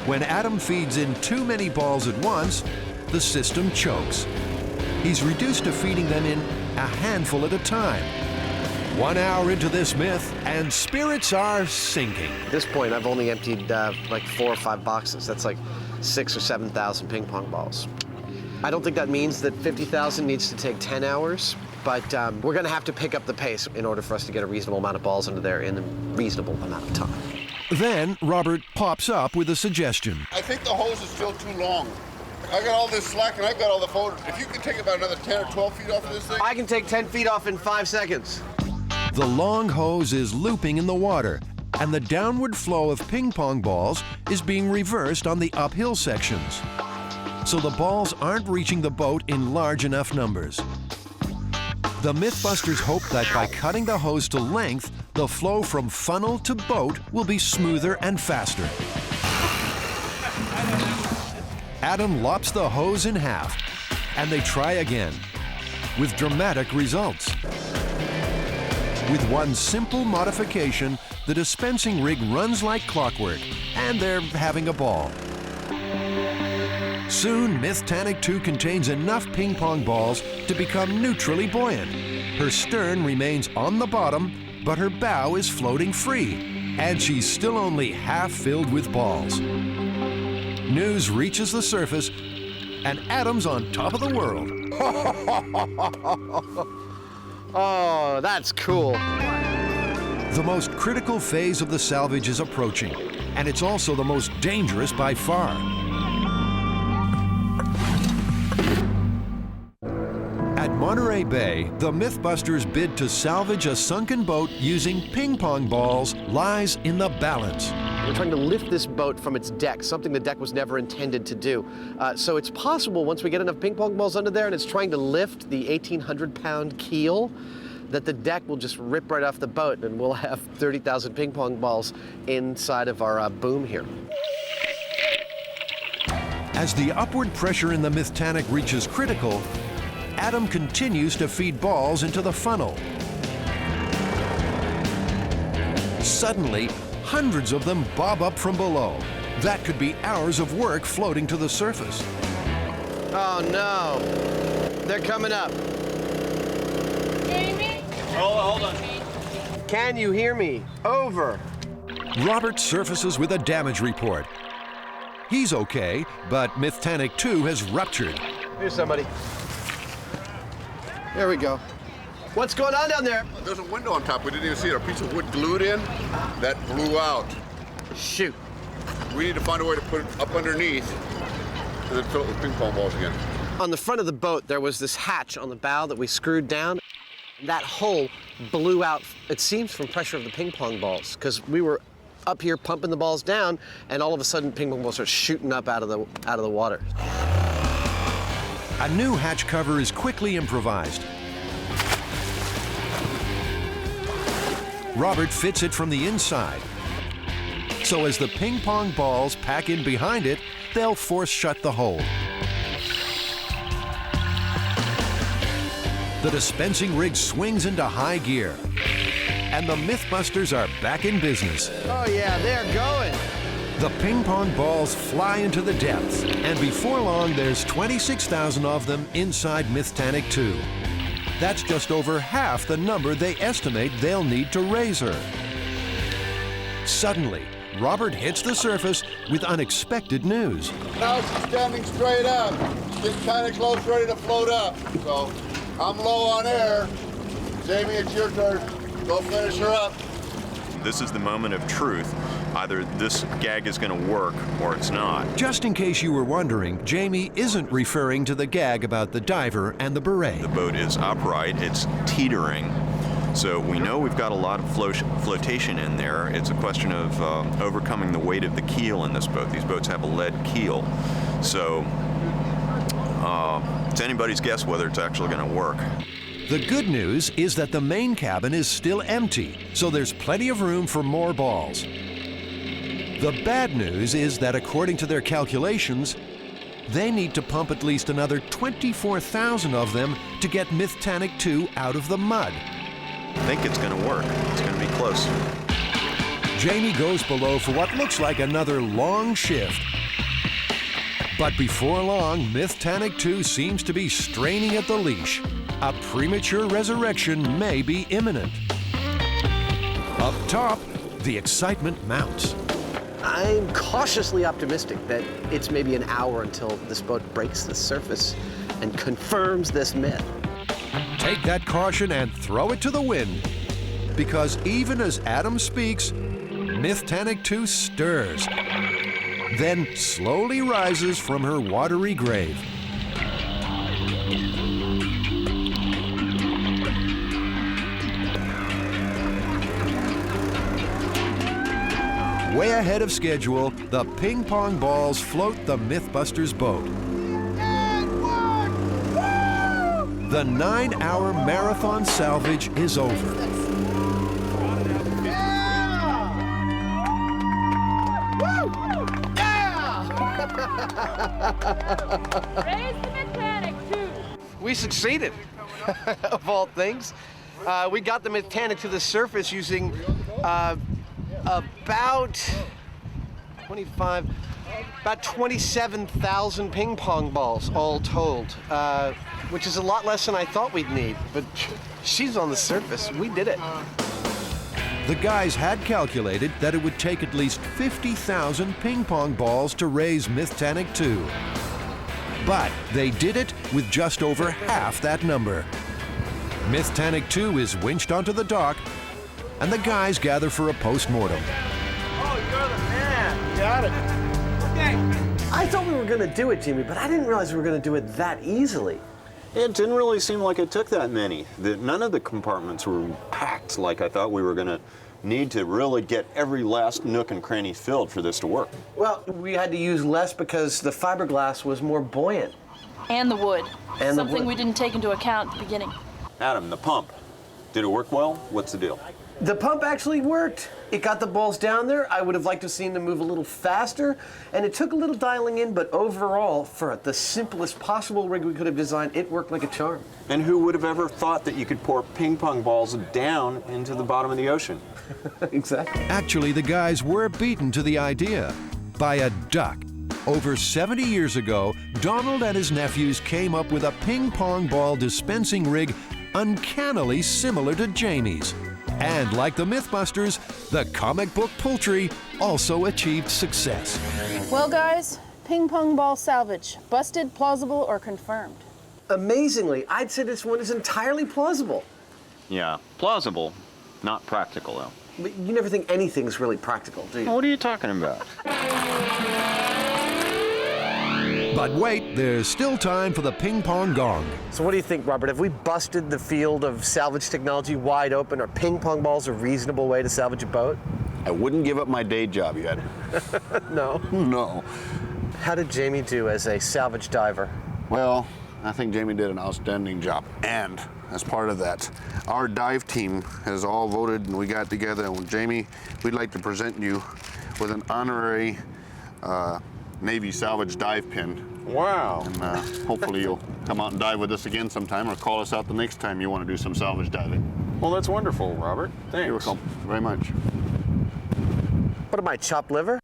When Adam feeds in too many balls at once, the system chokes. He's reduced to feeding them in a handful at a time. 1 hour into this myth, and spirits are sinking. At this point, I've only emptied like 4 or 5 boxes. That's like 6,000 or 7,000 ping pong balls. I don't think that means that 50,000 needs to take 10 hours, but we're gonna have to pick up the pace in order for us to get a reasonable amount of balls into there in a reasonable amount of time. Then Robert pops up with a suggestion. I think the hose is still too long. I got all this slack and I've got all the photos. If you can take about another 10 or 12 feet off of this thing. I can take 10 feet off in 5 seconds. The long hose is looping in the water, and the downward flow of ping pong balls is being reversed on the uphill sections. So the balls aren't reaching the boat in large enough numbers. The Mythbusters hope that by cutting the hose to length, the flow from funnel to boat will be smoother and faster. Adam lops the hose in half, and they try again, with dramatic results. With one simple modification, the dispensing rig runs like clockwork, and they're having a ball. Soon, Mythtanic 2 contains enough ping pong balls to become neutrally buoyant. Her stern remains on the bottom, but her bow is floating free, and she's still only half filled with balls. News reaches the surface, and Adam's on top of the world. Oh, that's cool. The most critical phase of the salvage is approaching, and it's also the most dangerous by far. At Monterey Bay, the Mythbusters' bid to salvage a sunken boat using ping pong balls lies in the balance. We're trying to lift this boat from its deck, something the deck was never intended to do. So it's possible once we get enough ping pong balls under there and it's trying to lift the 1,800-pound keel, that the deck will just rip right off the boat and we'll have 30,000 ping pong balls inside of our boom here. As the upward pressure in the Mythtanic reaches critical, Adam continues to feed balls into the funnel. Suddenly, hundreds of them bob up from below. That could be hours of work floating to the surface. Oh no, they're coming up. Jamie? Hold on. Can you hear me? Over. Robert surfaces with a damage report. He's okay, but Mythtanic 2 has ruptured. Here's somebody. There we go. What's going on down there? There's a window on top. We didn't even see it. A piece of wood glued in that blew out. Shoot. We need to find a way to put it up underneath and then fill it with ping pong balls again. On the front of the boat, there was this hatch on the bow that we screwed down. That hole blew out, it seems, from pressure of the ping pong balls, because we were up here pumping the balls down, and all of a sudden ping pong balls are shooting up out of the water. A new hatch cover is quickly improvised. Robert fits it from the inside. So as the ping pong balls pack in behind it, they'll force shut the hole. The dispensing rig swings into high gear, and the Mythbusters are back in business. Oh yeah, they're going. The ping pong balls fly into the depths, and before long, there's 26,000 of them inside Mythtanic 2. That's just over half the number they estimate they'll need to raise her. Suddenly, Robert hits the surface with unexpected news. Now she's standing straight up. She's getting kind of close, ready to float up. So I'm low on air. Jamie, it's your turn. Go finish her up. This is the moment of truth. Either this gag is going to work or it's not. Just in case you were wondering, Jamie isn't referring to the gag about the diver and the beret. The boat is upright, it's teetering. So we know we've got a lot of flotation in there. It's a question of overcoming the weight of the keel in this boat. These boats have a lead keel. So it's anybody's guess whether it's actually going to work. The good news is that the main cabin is still empty, so there's plenty of room for more balls. The bad news is that according to their calculations, they need to pump at least another 24,000 of them to get Mythtanic 2 out of the mud. I think it's going to work. It's going to be close. Jamie goes below for what looks like another long shift. But before long, Mythtanic 2 seems to be straining at the leash. A premature resurrection may be imminent. Up top, the excitement mounts. I'm cautiously optimistic that it's maybe an hour until this boat breaks the surface and confirms this myth. Take that caution and throw it to the wind. Because even as Adam speaks, Mythtanic 2 stirs, then slowly rises from her watery grave. Way ahead of schedule, the ping pong balls float the Mythbusters boat. The 9-hour marathon salvage is over. Raise the Mythtanic 2. We succeeded, of all things. We got the Mythtanic to the surface using about 27,000 ping pong balls all told, which is a lot less than I thought we'd need. But she's on the surface. We did it. The guys had calculated that it would take at least 50,000 ping pong balls to raise Mythtanic 2. But they did it with just over half that number. Mythtanic 2 is winched onto the dock, and the guys gather for a post-mortem. Oh, you're the man. Got it. Okay. I thought we were going to do it, Jimmy, but I didn't realize we were going to do it that easily. It didn't really seem like it took that many. None of the compartments were packed like I thought we were going to need to really get every last nook and cranny filled for this to work. Well, we had to use less because the fiberglass was more buoyant. And the wood. And something the wood. we didn't take into account at the beginning. Adam, the pump, did it work well? What's the deal? The pump actually worked. It got the balls down there. I would have liked to have seen them move a little faster, and it took a little dialing in, but overall, for the simplest possible rig we could have designed, it worked like a charm. And who would have ever thought that you could pour ping pong balls down into the bottom of the ocean? Exactly. Actually, the guys were beaten to the idea by a duck. Over 70 years ago, Donald and his nephews came up with a ping pong ball dispensing rig uncannily similar to Jamie's. And like the Mythbusters, the comic book poultry also achieved success. Well, guys, ping pong ball salvage. Busted, plausible, or confirmed? Amazingly, I'd say this one is entirely plausible. Yeah, plausible, not practical though. But you never think anything's really practical, do you? What are you talking about? But wait, there's still time for the ping pong gong. So what do you think, Robert? Have we busted the field of salvage technology wide open? Are ping pong balls a reasonable way to salvage a boat? I wouldn't give up my day job yet. No? No. How did Jamie do as a salvage diver? Well, I think Jamie did an outstanding job. And as part of that, our dive team has all voted and we got together, and Jamie, we'd like to present you with an honorary Navy salvage dive pin. Wow. And hopefully you'll come out and dive with us again sometime, or call us out the next time you want to do some salvage diving. Well, that's wonderful, Robert. Thanks. You're welcome very much. What am I, chopped liver?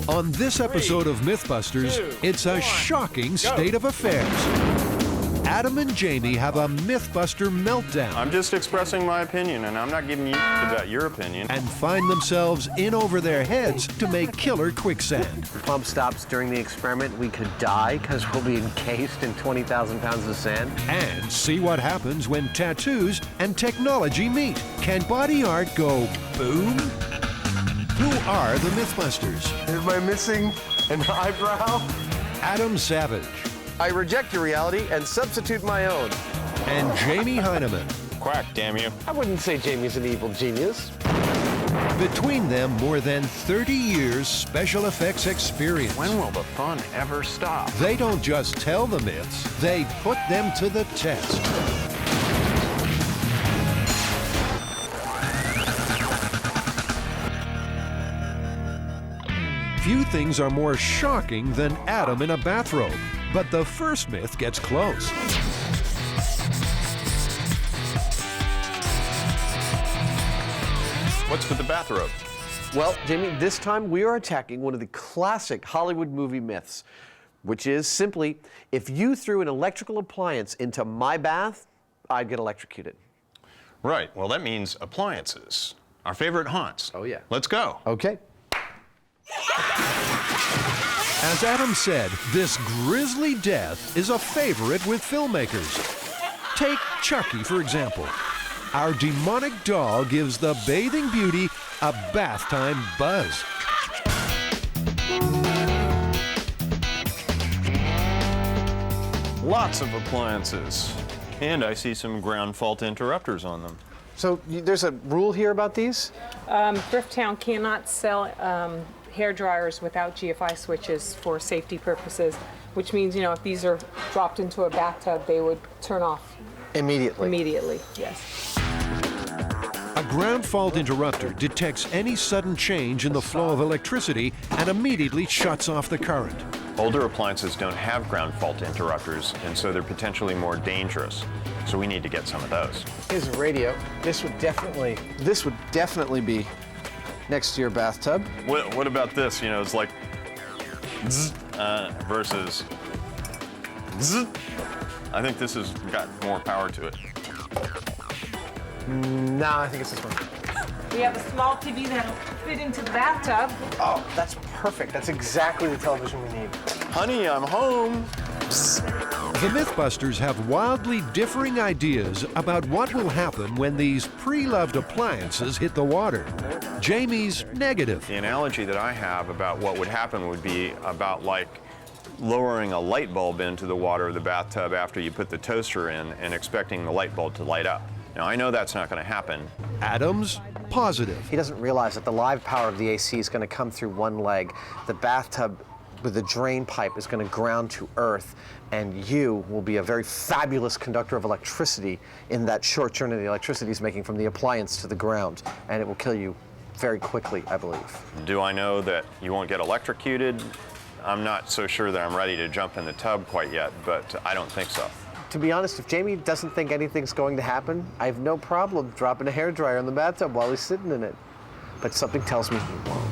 On this episode of Mythbusters, it's a shocking state of affairs. Adam and Jamie have a Mythbuster meltdown. I'm just expressing my opinion, and I'm not giving you about your opinion. And find themselves in over their heads to make killer quicksand. If the pump stops during the experiment, we could die because we'll be encased in 20,000 pounds of sand. And see what happens when tattoos and technology meet. Can body art go boom? Who are the Mythbusters? Am I missing an eyebrow? Adam Savage. I reject your reality and substitute my own. And Jamie Heineman. Quack, damn you. I wouldn't say Jamie's an evil genius. Between them, more than 30 years special effects experience. When will the fun ever stop? They don't just tell the myths, they put them to the test. Few things are more shocking than Adam in a bathrobe, but the first myth gets close. What's with the bathrobe? Well, Jamie, this time we are attacking one of the classic Hollywood movie myths, which is simply, if you threw an electrical appliance into my bath, I'd get electrocuted. Right, well that means appliances. Our favorite haunts. Oh yeah. Let's go. Okay. As Adam said, this grisly death is a favorite with filmmakers. Take Chucky, for example. Our demonic doll gives the bathing beauty a bath time buzz. Lots of appliances. And I see some ground fault interrupters on them. So there's a rule here about these? Thrifttown cannot sell hair dryers without GFI switches for safety purposes, which means, you know, if these are dropped into a bathtub, they would turn off immediately. Immediately, yes. A ground fault interrupter detects any sudden change in the flow of electricity and immediately shuts off the current. Older appliances don't have ground fault interrupters, and so they're potentially more dangerous. So we need to get some of those. Here's a radio. This would definitely be next to your bathtub. What about this? You know, it's like zzz, versus zzz. I think this has got more power to it. No, I think it's this one. We have a small TV that'll fit into the bathtub. Oh, that's perfect. That's exactly the television we need. Honey, I'm home. The Mythbusters have wildly differing ideas about what will happen when these pre-loved appliances hit the water. Jamie's negative. The analogy that I have about what would happen would be about like lowering a light bulb into the water of the bathtub after you put the toaster in and expecting the light bulb to light up. Now, I know that's not going to happen. Adam's positive. He doesn't realize that the live power of the AC is going to come through one leg. The bathtub with the drain pipe is going to ground to earth, and you will be a very fabulous conductor of electricity in that short journey the electricity is making from the appliance to the ground, and it will kill you very quickly, I believe. Do I know that you won't get electrocuted? I'm not so sure that I'm ready to jump in the tub quite yet, but I don't think so. To be honest, if Jamie doesn't think anything's going to happen, I have no problem dropping a hairdryer in the bathtub while he's sitting in it. But something tells me he won't.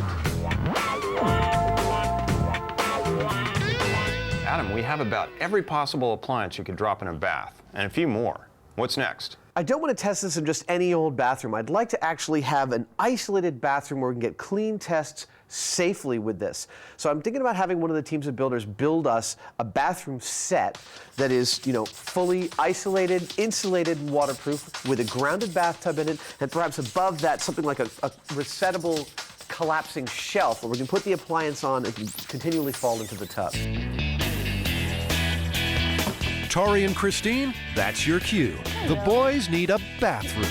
Adam, we have about every possible appliance you could drop in a bath, and a few more. What's next? I don't want to test this in just any old bathroom. I'd like to actually have an isolated bathroom where we can get clean tests safely with this. So I'm thinking about having one of the teams of builders build us a bathroom set that is, you know, fully isolated, insulated, and waterproof with a grounded bathtub in it, and perhaps above that something like a resettable collapsing shelf where we can put the appliance on and can continually fall into the tub. Tori and Christine, that's your cue. The boys need a bathroom.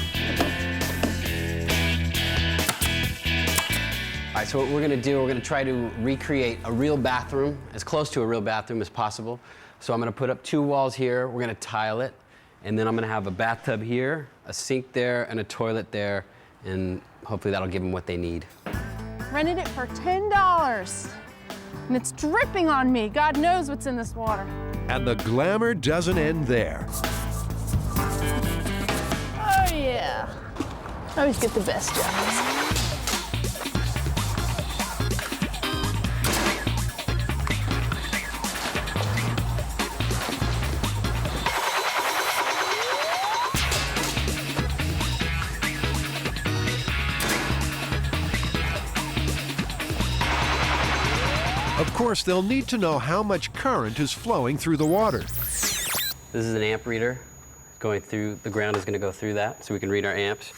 All right, so what we're gonna do, we're gonna try to recreate a real bathroom, as close to a real bathroom as possible. So I'm gonna put up 2 walls here, we're gonna tile it, and then I'm gonna have a bathtub here, a sink there, and a toilet there, and hopefully that'll give them what they need. Rented it for $10, and it's dripping on me. God knows what's in this water. And the glamour doesn't end there. Oh yeah, I always get the best jobs. Of course, they'll need to know how much current is flowing through the water. This is an amp reader going through, the ground is going to go through that so we can read our amps.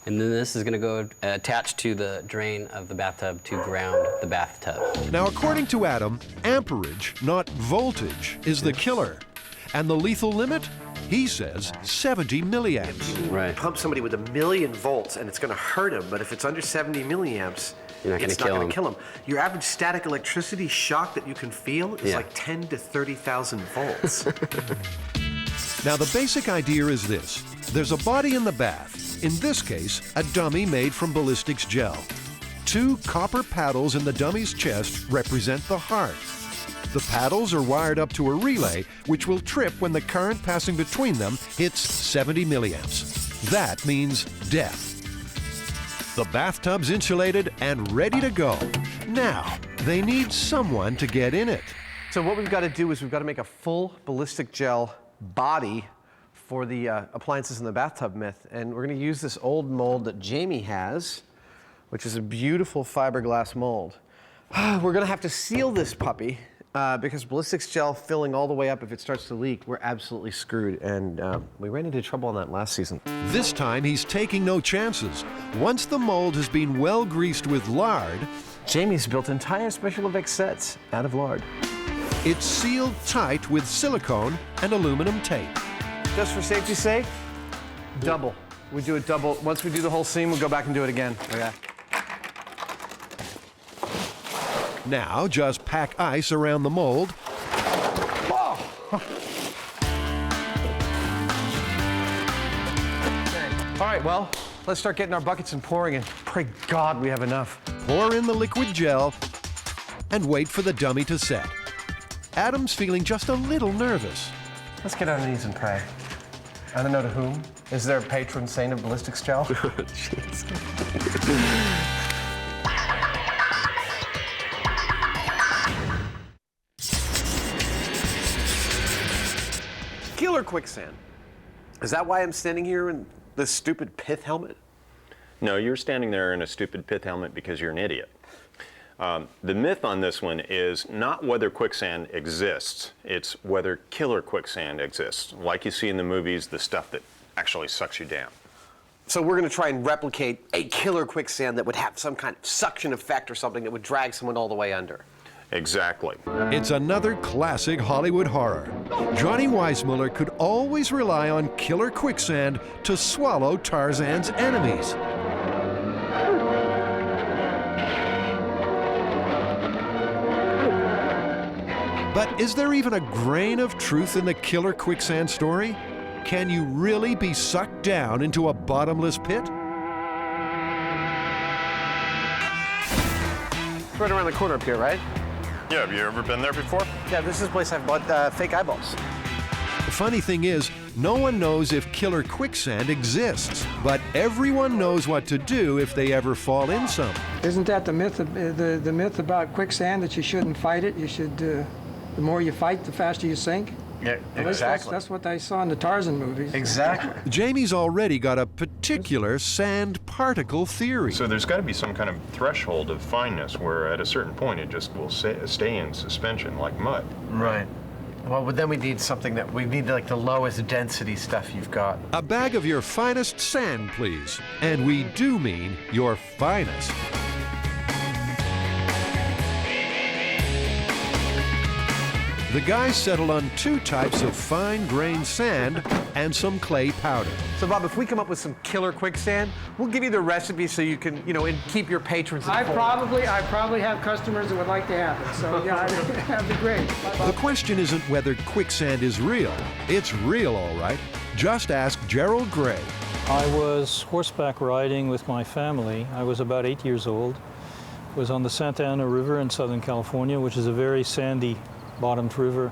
And then this is going to go attached to the drain of the bathtub to ground the bathtub. Now, according to Adam, amperage, not voltage, is the killer. And the lethal limit? He says 70 milliamps. Right. Pump somebody with 1,000,000 volts and it's going to hurt him, but if it's under 70 milliamps, You're not it's gonna not kill going him. to kill him. Your average static electricity shock that you can feel is Yeah. like 10 to 30,000 volts. Now, the basic idea is this. There's a body in the bath, in this case, a dummy made from ballistics gel. 2 copper paddles in the dummy's chest represent the heart. The paddles are wired up to a relay, which will trip when the current passing between them hits 70 milliamps. That means death. The bathtub's insulated and ready to go. Now, they need someone to get in it. So what we've got to do is we've got to make a full ballistic gel body for the appliances in the bathtub myth. And we're going to use this old mold that Jamie has, which is a beautiful fiberglass mold. We're going to have to seal this puppy because ballistics gel filling all the way up, if it starts to leak, we're absolutely screwed. And we ran into trouble on that last season. This time, he's taking no chances. Once the mold has been well greased with lard, Jamie's built entire special effects sets out of lard. It's sealed tight with silicone and aluminum tape. Just for safety's sake, double. We do it double. Once we do the whole scene, we'll go back and do it again. Okay. Now, just pack ice around the mold. All right, well, let's start getting our buckets and pouring, and pray God we have enough. Pour in the liquid gel and wait for the dummy to set. Adam's feeling just a little nervous. Let's get on our knees and pray. I don't know to whom. Is there a patron saint of ballistics gel? Killer quicksand. Is that why I'm standing here in this stupid pith helmet? No, you're standing there in a stupid pith helmet because you're an idiot. The myth on this one is not whether quicksand exists, it's whether killer quicksand exists. Like you see in the movies, the stuff that actually sucks you down. So we're going to try and replicate a killer quicksand that would have some kind of suction effect or something that would drag someone all the way under. Exactly. It's another classic Hollywood horror. Johnny Weissmuller could always rely on killer quicksand to swallow Tarzan's enemies. But is there even a grain of truth in the killer quicksand story? Can you really be sucked down into a bottomless pit? It's right around the corner up here, right? Yeah, have you ever been there before? Yeah, this is a place I've bought fake eyeballs. The funny thing is, no one knows if killer quicksand exists, but everyone knows what to do if they ever fall in some. Isn't that the myth, the myth about quicksand, that you shouldn't fight it? You should, the more you fight, the faster you sink? Yeah, At least that's what I saw in the Tarzan movies. Exactly. Jamie's already got a particular sand particle theory. So there's got to be some kind of threshold of fineness where at a certain point it just will stay in suspension like mud. Right. Well, but then we need something that we need, like the lowest density stuff you've got. A bag of your finest sand, please. And we do mean your finest. The guys settled on 2 types of fine-grained sand and some clay powder. So, Bob, if we come up with some killer quicksand, we'll give you the recipe so you can, and keep your patrons I informed. probably have customers that would like to have it. So yeah, that'd be great. The question isn't whether quicksand is real. It's real, all right. Just ask Gerald Gray. I was horseback riding with my family. I was about 8 years old. It was on the Santa Ana River in Southern California, which is a very sandy bottomed river.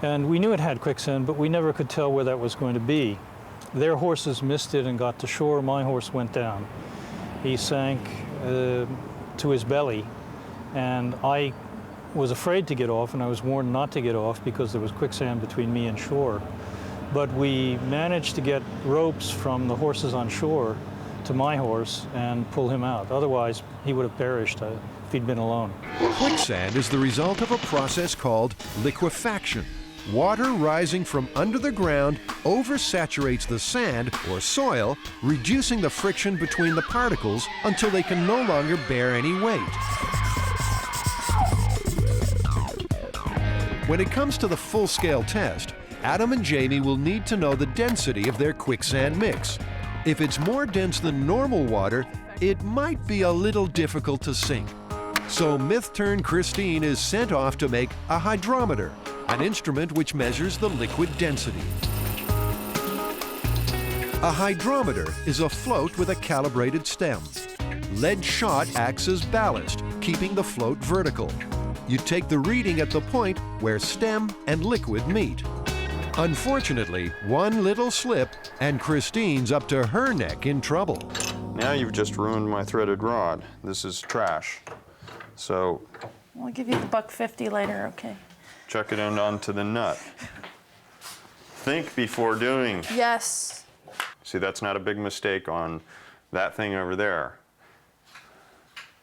And we knew it had quicksand, but we never could tell where that was going to be. Their horses missed it and got to shore. My horse went down. He sank to his belly, and I was afraid to get off, and I was warned not to get off because there was quicksand between me and shore. But we managed to get ropes from the horses on shore to my horse and pull him out. Otherwise, he would have perished. if he'd been alone. Quicksand is the result of a process called liquefaction. Water rising from under the ground oversaturates the sand or soil, reducing the friction between the particles until they can no longer bear any weight. When it comes to the full-scale test, Adam and Jamie will need to know the density of their quicksand mix. If it's more dense than normal water, it might be a little difficult to sink. So myth-turned Christine is sent off to make a hydrometer, an instrument which measures the liquid density. A hydrometer is a float with a calibrated stem. Lead shot acts as ballast, keeping the float vertical. You take the reading at the point where stem and liquid meet. Unfortunately, one little slip and Christine's up to her neck in trouble. Now you've just ruined my threaded rod. This is trash. So I'll give you the $1.50 later, okay? chuck it onto the nut. Think before doing. Yes. See, that's not a big mistake on that thing over there.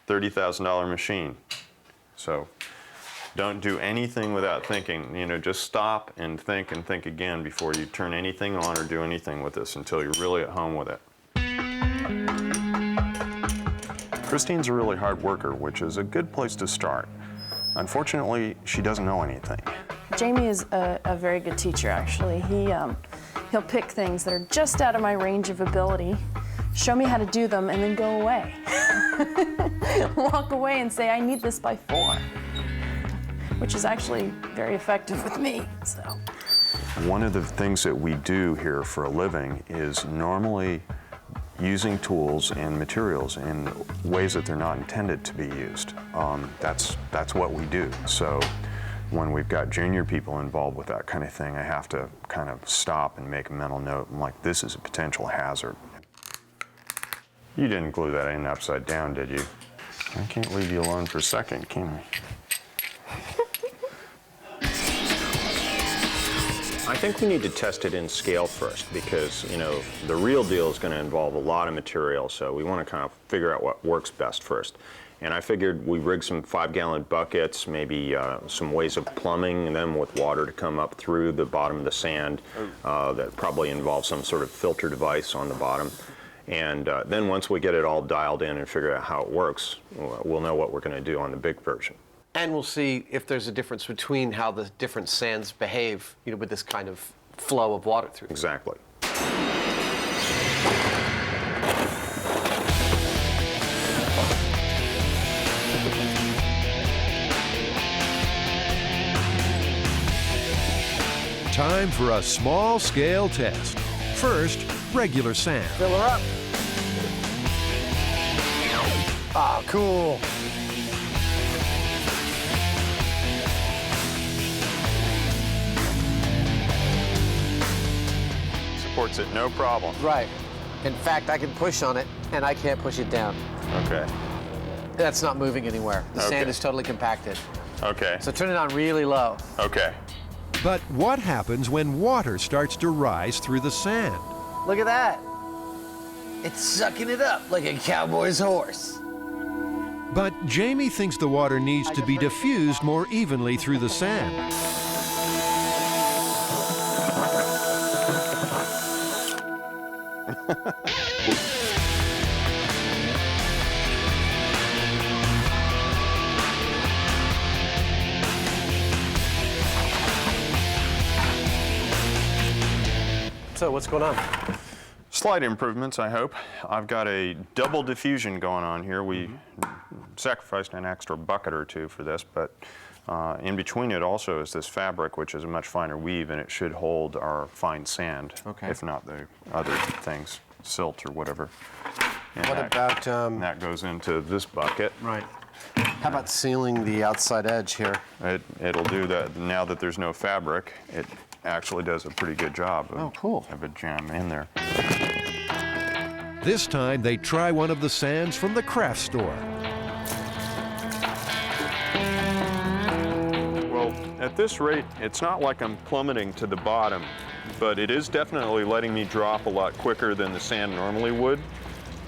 $30,000 machine. So don't do anything without thinking. You know, just stop and think again before you turn anything on or do anything with this until you're really at home with it. Christine's a really hard worker, which is a good place to start. Unfortunately, she doesn't know anything. Jamie is a very good teacher, actually. He'll pick things that are just out of my range of ability, show me how to do them, and then go away. Walk away and say, I need this by 4, which is actually very effective with me, so. One of the things that we do here for a living is normally using tools and materials in ways that they're not intended to be used. That's what we do. So when we've got junior people involved with that kind of thing, I have to kind of stop and make a mental note. I'm like, this is a potential hazard. You didn't glue that in upside down, did you? I can't leave you alone for a second, can I? I think we need to test it in scale first because, you know, the real deal is going to involve a lot of material, so we want to kind of figure out what works best first. And I figured we rig some 5-gallon buckets, maybe some ways of plumbing them with water to come up through the bottom of the sand. That probably involves some sort of filter device on the bottom. And then once we get it all dialed in and figure out how it works, we'll know what we're going to do on the big version. And we'll see if there's a difference between how the different sands behave, you know, with this kind of flow of water through. Exactly. Time for a small-scale test. First, regular sand. Fill her up. Ah, cool. Supports it, no problem. Right. In fact, I can push on it, and I can't push it down. Okay. That's not moving anywhere. The sand Okay. is totally compacted. Okay. So turn it on really low. Okay. But what happens when water starts to rise through the sand? Look at that. It's sucking it up like a cowboy's horse. But Jamie thinks the water needs to be diffused more evenly through the sand. So what's going on? Slight improvements, I hope. I've got a double diffusion going on here. We sacrificed an extra bucket or two for this, but in between it also is this fabric, which is a much finer weave, and it should hold our fine sand, if not the other things, silt or whatever. And What about... that goes into this bucket. Right. How about sealing the outside edge here? It'll do that. Now that there's no fabric, it actually does a pretty good job of a jam in there. This time they try one of the sands from the craft store. Well, at this rate, it's not like I'm plummeting to the bottom, but it is definitely letting me drop a lot quicker than the sand normally would.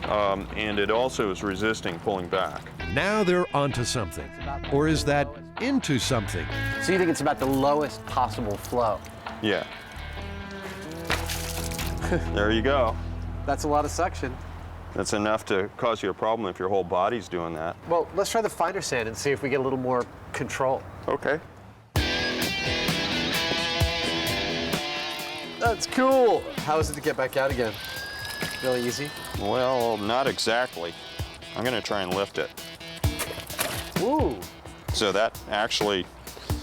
And it also is resisting pulling back. Now they're onto something. Or is that into something? So you think it's about the lowest possible flow? Yeah. There you go. That's a lot of suction. That's enough to cause you a problem if your whole body's doing that. Well, let's try the finer sand and see if we get a little more control. Okay. That's cool. How is it to get back out again? Really easy? Well, not exactly. I'm gonna try and lift it. Ooh. So that actually...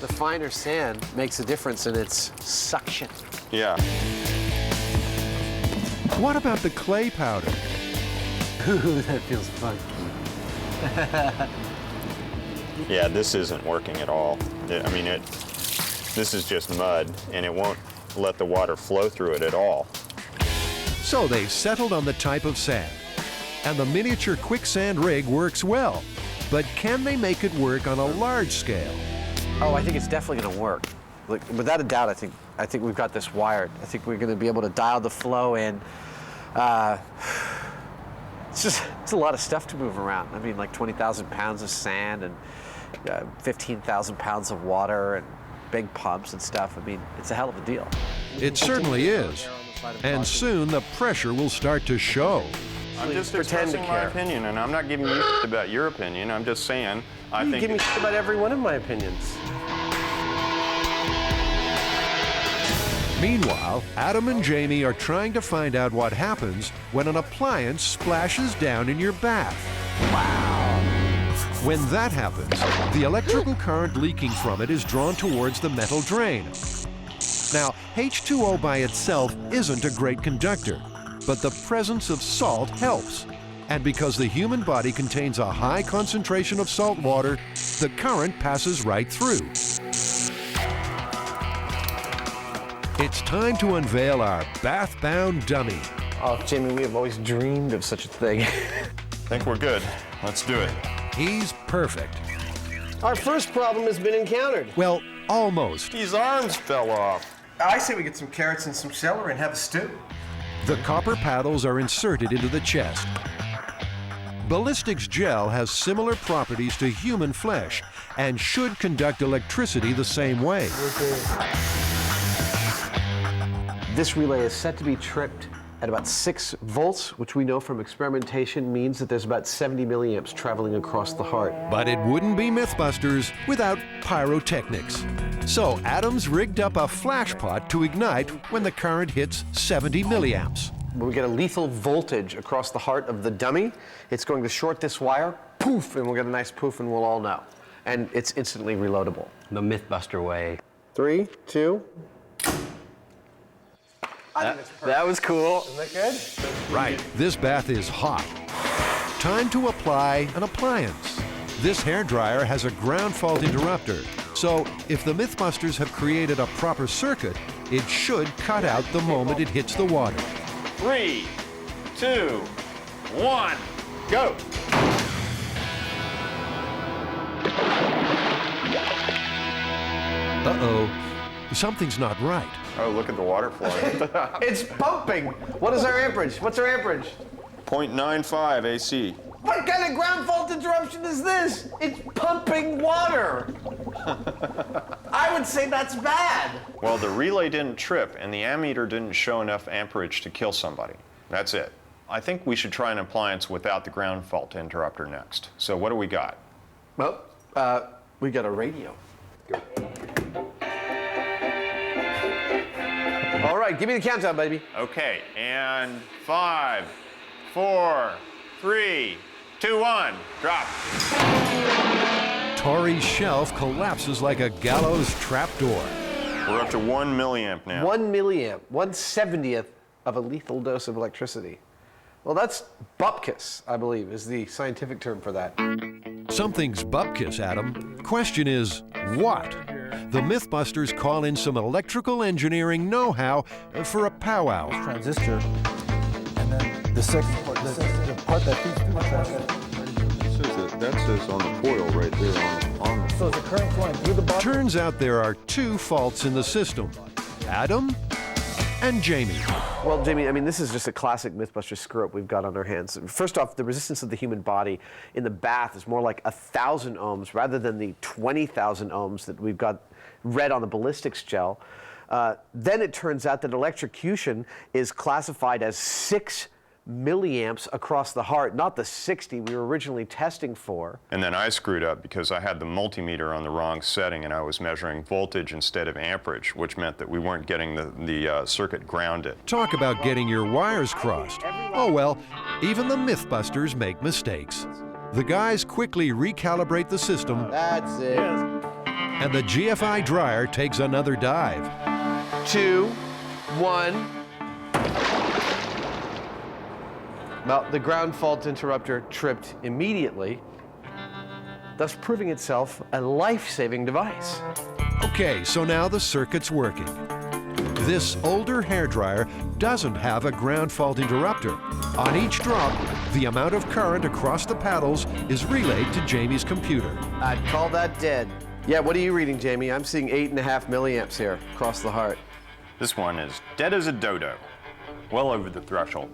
The finer sand makes a difference in its suction. Yeah. What about the clay powder? Ooh, that feels fun. Yeah, this isn't working at all. I mean, this is just mud, and it won't let the water flow through it at all. So they've settled on the type of sand. And the miniature quicksand rig works well. But can they make it work on a large scale? Oh, I think it's definitely going to work. Like, without a doubt, I think we've got this wired. I think we're going to be able to dial the flow in. It's a lot of stuff to move around. I mean, like 20,000 pounds of sand and 15,000 pounds of water and big pumps and stuff. I mean, it's a hell of a deal. It certainly is. And soon the pressure will start to show. I'm just expressing my opinion, and I'm not giving you shit about your opinion. I'm just saying, I think... You give me shit about every one of my opinions. Meanwhile, Adam and Jamie are trying to find out what happens when an appliance splashes down in your bath. Wow! When that happens, the electrical current leaking from it is drawn towards the metal drain. Now, H2O by itself isn't a great conductor, but the presence of salt helps. And because the human body contains a high concentration of salt water, the current passes right through. It's time to unveil our bath-bound dummy. Oh, Jamie, we have always dreamed of such a thing. I think we're good. Let's do it. He's perfect. Our first problem has been encountered. Well, almost. His arms fell off. I say we get some carrots and some celery and have a stew. The copper paddles are inserted into the chest. Ballistics gel has similar properties to human flesh and should conduct electricity the same way. This relay is set to be tripped at about 6 volts, which we know from experimentation means that there's about 70 milliamps traveling across the heart. But it wouldn't be Mythbusters without pyrotechnics. So Adam's rigged up a flash pot to ignite when the current hits 70 milliamps. When we get a lethal voltage across the heart of the dummy, it's going to short this wire, poof, and we'll get a nice poof and we'll all know. And it's instantly reloadable. The Mythbuster way. 3, 2. That was cool. Isn't that good? Right, this bath is hot. Time to apply an appliance. This hairdryer has a ground fault interrupter, so if the Mythbusters have created a proper circuit, it should cut out the moment it hits the water. 3, 2, 1, go! Uh-oh, something's not right. Oh, look at the water flowing. It's pumping. What is our amperage? What's our amperage? 0.95 AC. What kind of ground fault interruption is this? It's pumping water. I would say that's bad. Well, the relay didn't trip, and the ammeter didn't show enough amperage to kill somebody. That's it. I think we should try an appliance without the ground fault interrupter next. So what do we got? Well, we got a radio. All right, give me the countdown, baby. Okay, and 5, 4, 3, 2, 1, drop. Tori's shelf collapses like a gallows trapdoor. We're up to 1 milliamp now. 1 milliamp, 1/70th of a lethal dose of electricity. Well, that's bupkis, I believe, is the scientific term for that. Something's bupkis, Adam. Question is, what? The Mythbusters call in some electrical engineering know-how for a powwow. Transistor, and then the second part, the part that feeds through the transistor. That says on the coil right there on So the current flowing through the bottom. Turns out there are 2 faults in the system. Adam and Jamie. Well, Jamie, I mean, this is just a classic Mythbusters screw-up we've got on our hands. First off, the resistance of the human body in the bath is more like 1,000 ohms rather than the 20,000 ohms that we've got read on the ballistics gel. Then it turns out that electrocution is classified as 6 milliamps across the heart, not the 60 we were originally testing for. And then I screwed up because I had the multimeter on the wrong setting and I was measuring voltage instead of amperage, which meant that we weren't getting the circuit grounded. Talk about getting your wires crossed. Oh well, even the Mythbusters make mistakes. The guys quickly recalibrate the system. That's it. And the GFI dryer takes another dive. 2, 1. Well, the ground fault interrupter tripped immediately, thus proving itself a life-saving device. Okay, so now the circuit's working. This older hairdryer doesn't have a ground fault interrupter. On each drop, the amount of current across the paddles is relayed to Jamie's computer. I'd call that dead. Yeah, what are you reading, Jamie? I'm seeing 8.5 milliamps here across the heart. This one is dead as a dodo, well over the threshold.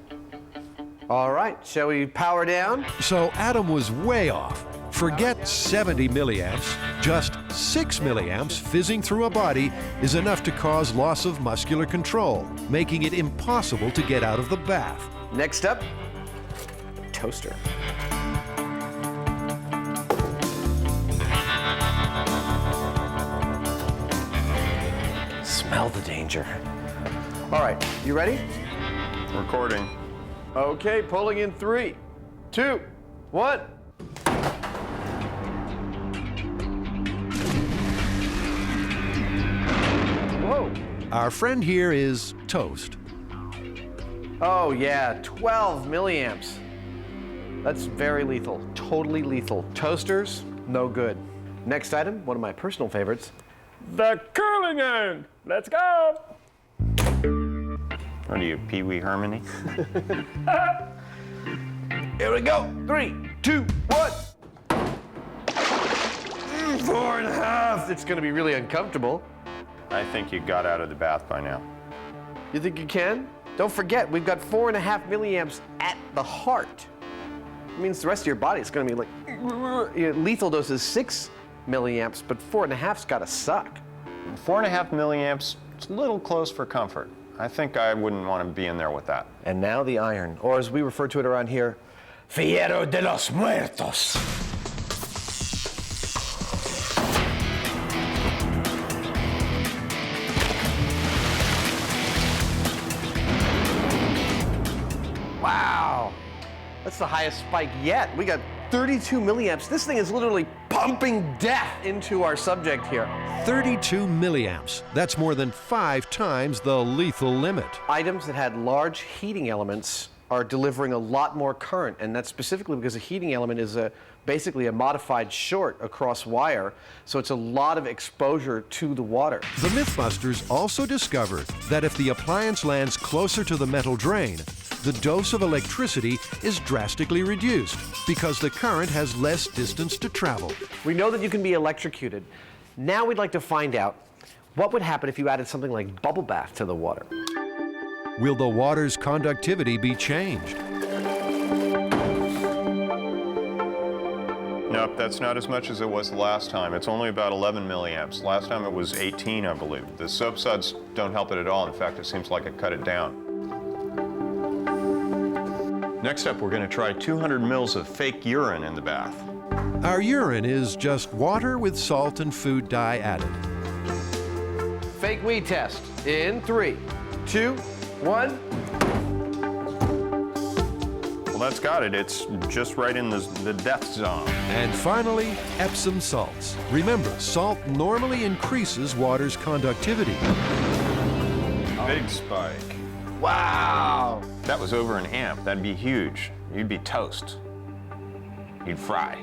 All right, shall we power down? So Adam was way off. Forget 70 milliamps, just 6 milliamps fizzing through a body is enough to cause loss of muscular control, making it impossible to get out of the bath. Next up, toaster. Smell the danger. All right, you ready? Recording. Okay, pulling in 3, 2, 1. Whoa. Our friend here is toast. Oh yeah, 12 milliamps. That's very lethal, totally lethal. Toasters, no good. Next item, one of my personal favorites. The curling iron. Let's go. What are you, Pee Wee Hermione? Here we go. 3, 2, 1. 4.5. It's going to be really uncomfortable. I think you got out of the bath by now. You think you can? Don't forget, we've got 4.5 milliamps at the heart. It means the rest of your body is going to be like, lethal dose is 6 milliamps, but 4.5's got to suck. 4.5 milliamps, it's a little close for comfort. I think I wouldn't want to be in there with that. And now the iron, or as we refer to it around here, Fierro de los Muertos. Wow, that's the highest spike yet. We got 32 milliamps. This thing is literally pumping death into our subject here. 32 milliamps. That's more than 5 times the lethal limit. Items that had large heating elements are delivering a lot more current, and that's specifically because a heating element is basically a modified short across wire, so it's a lot of exposure to the water. The Mythbusters also discovered that if the appliance lands closer to the metal drain, the dose of electricity is drastically reduced because the current has less distance to travel. We know that you can be electrocuted. Now we'd like to find out what would happen if you added something like bubble bath to the water. Will the water's conductivity be changed? Nope, that's not as much as it was last time. It's only about 11 milliamps. Last time it was 18, I believe. The soap suds don't help it at all. In fact, it seems like it cut it down. Next up, we're going to try 200 mils of fake urine in the bath. Our urine is just water with salt and food dye added. Fake wee test in 3, 2, 1. Well, that's got it. It's just right in the death zone. And finally, Epsom salts. Remember, salt normally increases water's conductivity. Big spike. Wow! That was over an amp. That'd be huge. You'd be toast. You'd fry.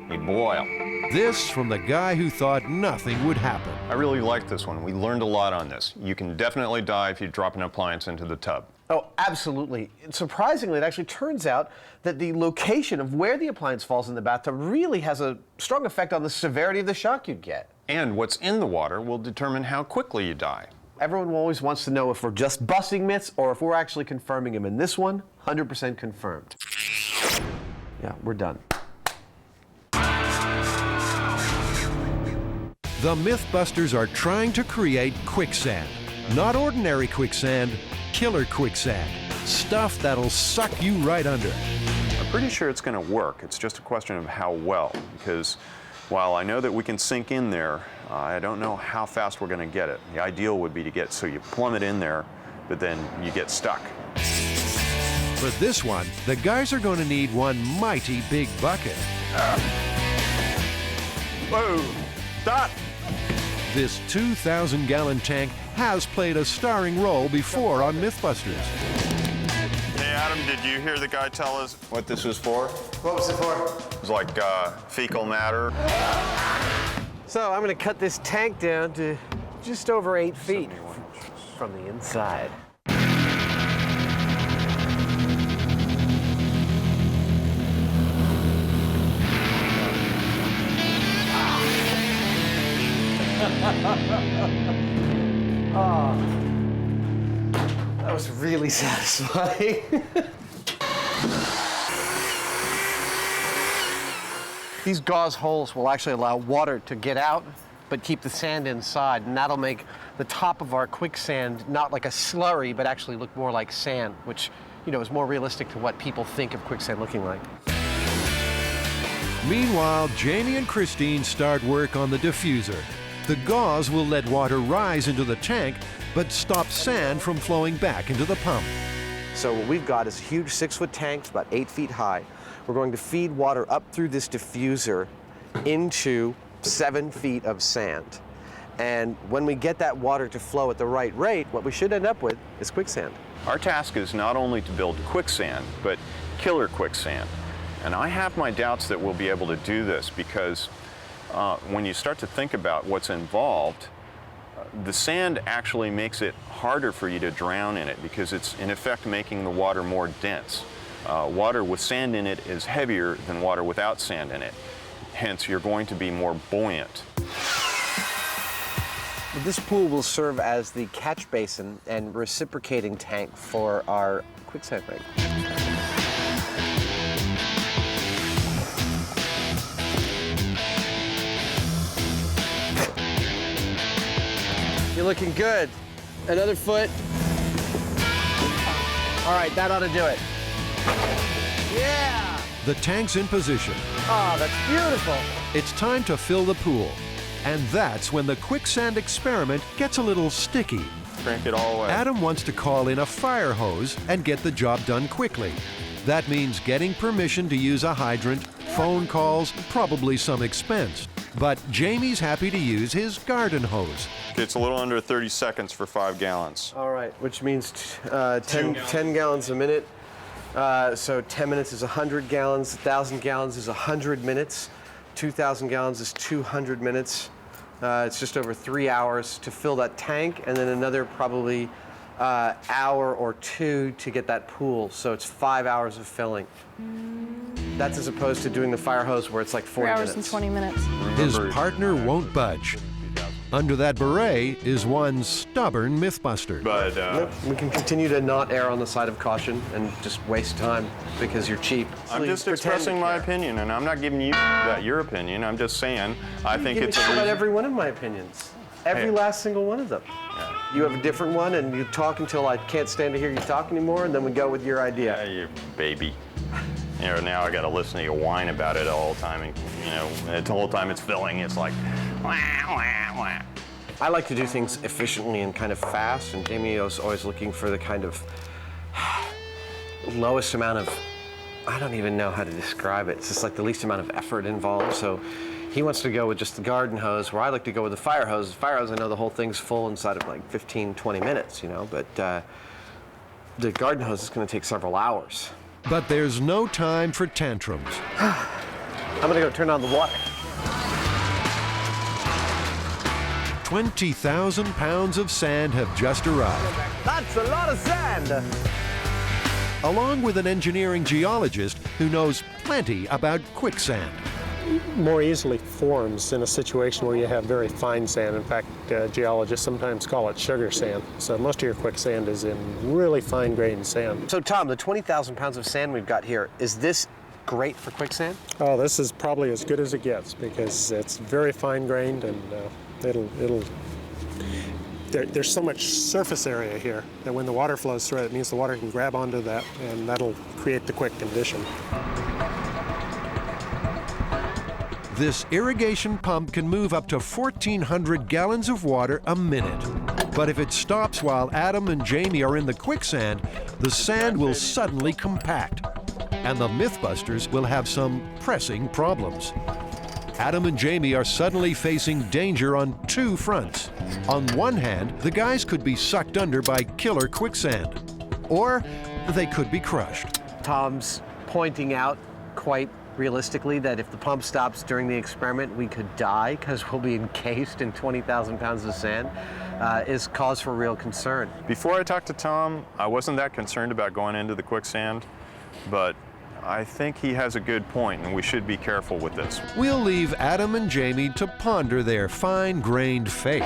You'd boil. This from the guy who thought nothing would happen. I really liked this one. We learned a lot on this. You can definitely die if you drop an appliance into the tub. Oh, absolutely. Surprisingly, it actually turns out that the location of where the appliance falls in the bathtub really has a strong effect on the severity of the shock you'd get. And what's in the water will determine how quickly you die. Everyone always wants to know if we're just busting myths or if we're actually confirming them. And this one, 100% confirmed. Yeah, we're done. The Mythbusters are trying to create quicksand. Not ordinary quicksand, killer quicksand. Stuff that'll suck you right under. I'm pretty sure it's going to work. It's just a question of how well, because while I know that we can sink in there, I don't know how fast we're going to get it. The ideal would be to get so you plummet in there, but then you get stuck. For this one, the guys are going to need one mighty big bucket. Whoa! Stop! This 2,000-gallon tank has played a starring role before on Mythbusters. Hey, Adam, did you hear the guy tell us what this was for? What was it for? It was like fecal matter. So I'm going to cut this tank down to just over 8 feet from the inside. Oh, that was really satisfying. These gauze holes will actually allow water to get out, but keep the sand inside, and that'll make the top of our quicksand not like a slurry, but actually look more like sand, which, you know, is more realistic to what people think of quicksand looking like. Meanwhile, Jamie and Christine start work on the diffuser. The gauze will let water rise into the tank, but stop sand from flowing back into the pump. So what we've got is a huge 6-foot tank, it's about 8 feet high. We're going to feed water up through this diffuser into 7 feet of sand. And when we get that water to flow at the right rate, what we should end up with is quicksand. Our task is not only to build quicksand, but killer quicksand. And I have my doubts that we'll be able to do this because when you start to think about what's involved, the sand actually makes it harder for you to drown in it because it's in effect making the water more dense. Water with sand in it is heavier than water without sand in it. Hence, you're going to be more buoyant. This pool will serve as the catch basin and reciprocating tank for our quicksand rig. You're looking good. Another foot. All right, that ought to do it. Yeah! The tank's in position. Oh, that's beautiful. It's time to fill the pool. And that's when the quicksand experiment gets a little sticky. Crank it all away. Adam wants to call in a fire hose and get the job done quickly. That means getting permission to use a hydrant, phone calls, probably some expense. But Jamie's happy to use his garden hose. It's a little under 30 seconds for 5 gallons. All right, which means 10 gallons a minute. So 10 minutes is 100 gallons, 1,000 gallons is 100 minutes, 2,000 gallons is 200 minutes. It's just over 3 hours to fill that tank, and then another probably hour or 2 to get that pool. So it's 5 hours of filling. That's as opposed to doing the fire hose where it's like 40 3 minutes. hours and 20 minutes. His partner won't budge. Under that beret is one stubborn Mythbuster. But we can continue to not err on the side of caution and just waste time because you're cheap. I'm just expressing my opinion, and I'm not giving you your opinion. I'm just saying I think it's a about every one of my opinions. Every last single one of them. Yeah. You have a different one, and you talk until I can't stand to hear you talk anymore, and then we go with your idea. Yeah, you baby. You know, now I got to listen to you whine about it all the time, and you know, the whole time it's filling, it's like, wah, wah, wah. I like to do things efficiently and kind of fast, and Jamie is always looking for the kind of lowest amount of, I don't even know how to describe it. It's just like the least amount of effort involved. So he wants to go with just the garden hose, where I like to go with the fire hose. The fire hose, I know the whole thing's full inside of like 15, 20 minutes, you know, but the garden hose is going to take several hours. But there's no time for tantrums. I'm going to go turn on the water. 20,000 pounds of sand have just arrived. That's a lot of sand! Along with an engineering geologist who knows plenty about quicksand. more easily forms in a situation where you have very fine sand. In fact, geologists sometimes call it sugar sand. So most of your quicksand is in really fine-grained sand. So Tom, the 20,000 pounds of sand we've got here, is this great for quicksand? Oh, this is probably as good as it gets because it's very fine-grained and there's so much surface area here that when the water flows through it, it means the water can grab onto that and that'll create the quick condition. This irrigation pump can move up to 1,400 gallons of water a minute. But if it stops while Adam and Jamie are in the quicksand, the sand will suddenly compact. And the Mythbusters will have some pressing problems. Adam and Jamie are suddenly facing danger on two fronts. On one hand, the guys could be sucked under by killer quicksand, or they could be crushed. Tom's pointing out quite realistically that if the pump stops during the experiment, we could die because we'll be encased in 20,000 pounds of sand, is cause for real concern. Before I talked to Tom, I wasn't that concerned about going into the quicksand, but I think he has a good point, and we should be careful with this. We'll leave Adam and Jamie to ponder their fine-grained fate.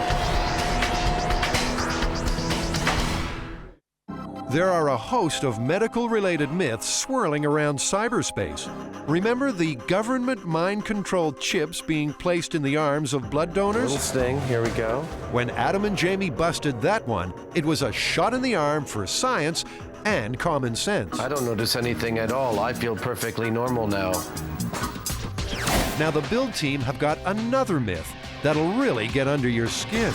There are a host of medical-related myths swirling around cyberspace. Remember the government mind-controlled chips being placed in the arms of blood donors? Little sting, here we go. When Adam and Jamie busted that one, it was a shot in the arm for science and common sense. I don't notice anything at all. I feel perfectly normal now. Now the build team have got another myth that'll really get under your skin.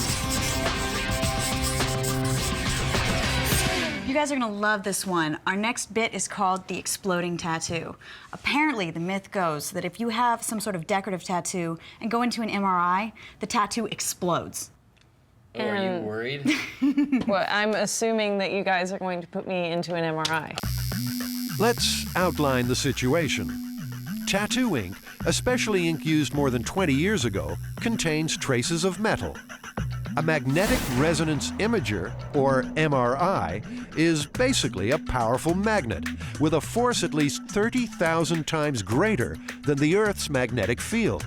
You guys are gonna love this one. Our next bit is called the exploding tattoo. Apparently, the myth goes that if you have some sort of decorative tattoo and go into an MRI, the tattoo explodes. Oh, are you worried? Well, I'm assuming that you guys are going to put me into an MRI. Let's outline the situation. Tattoo ink, especially ink used more than 20 years ago, contains traces of metal. A magnetic resonance imager, or MRI, is basically a powerful magnet with a force at least 30,000 times greater than the Earth's magnetic field.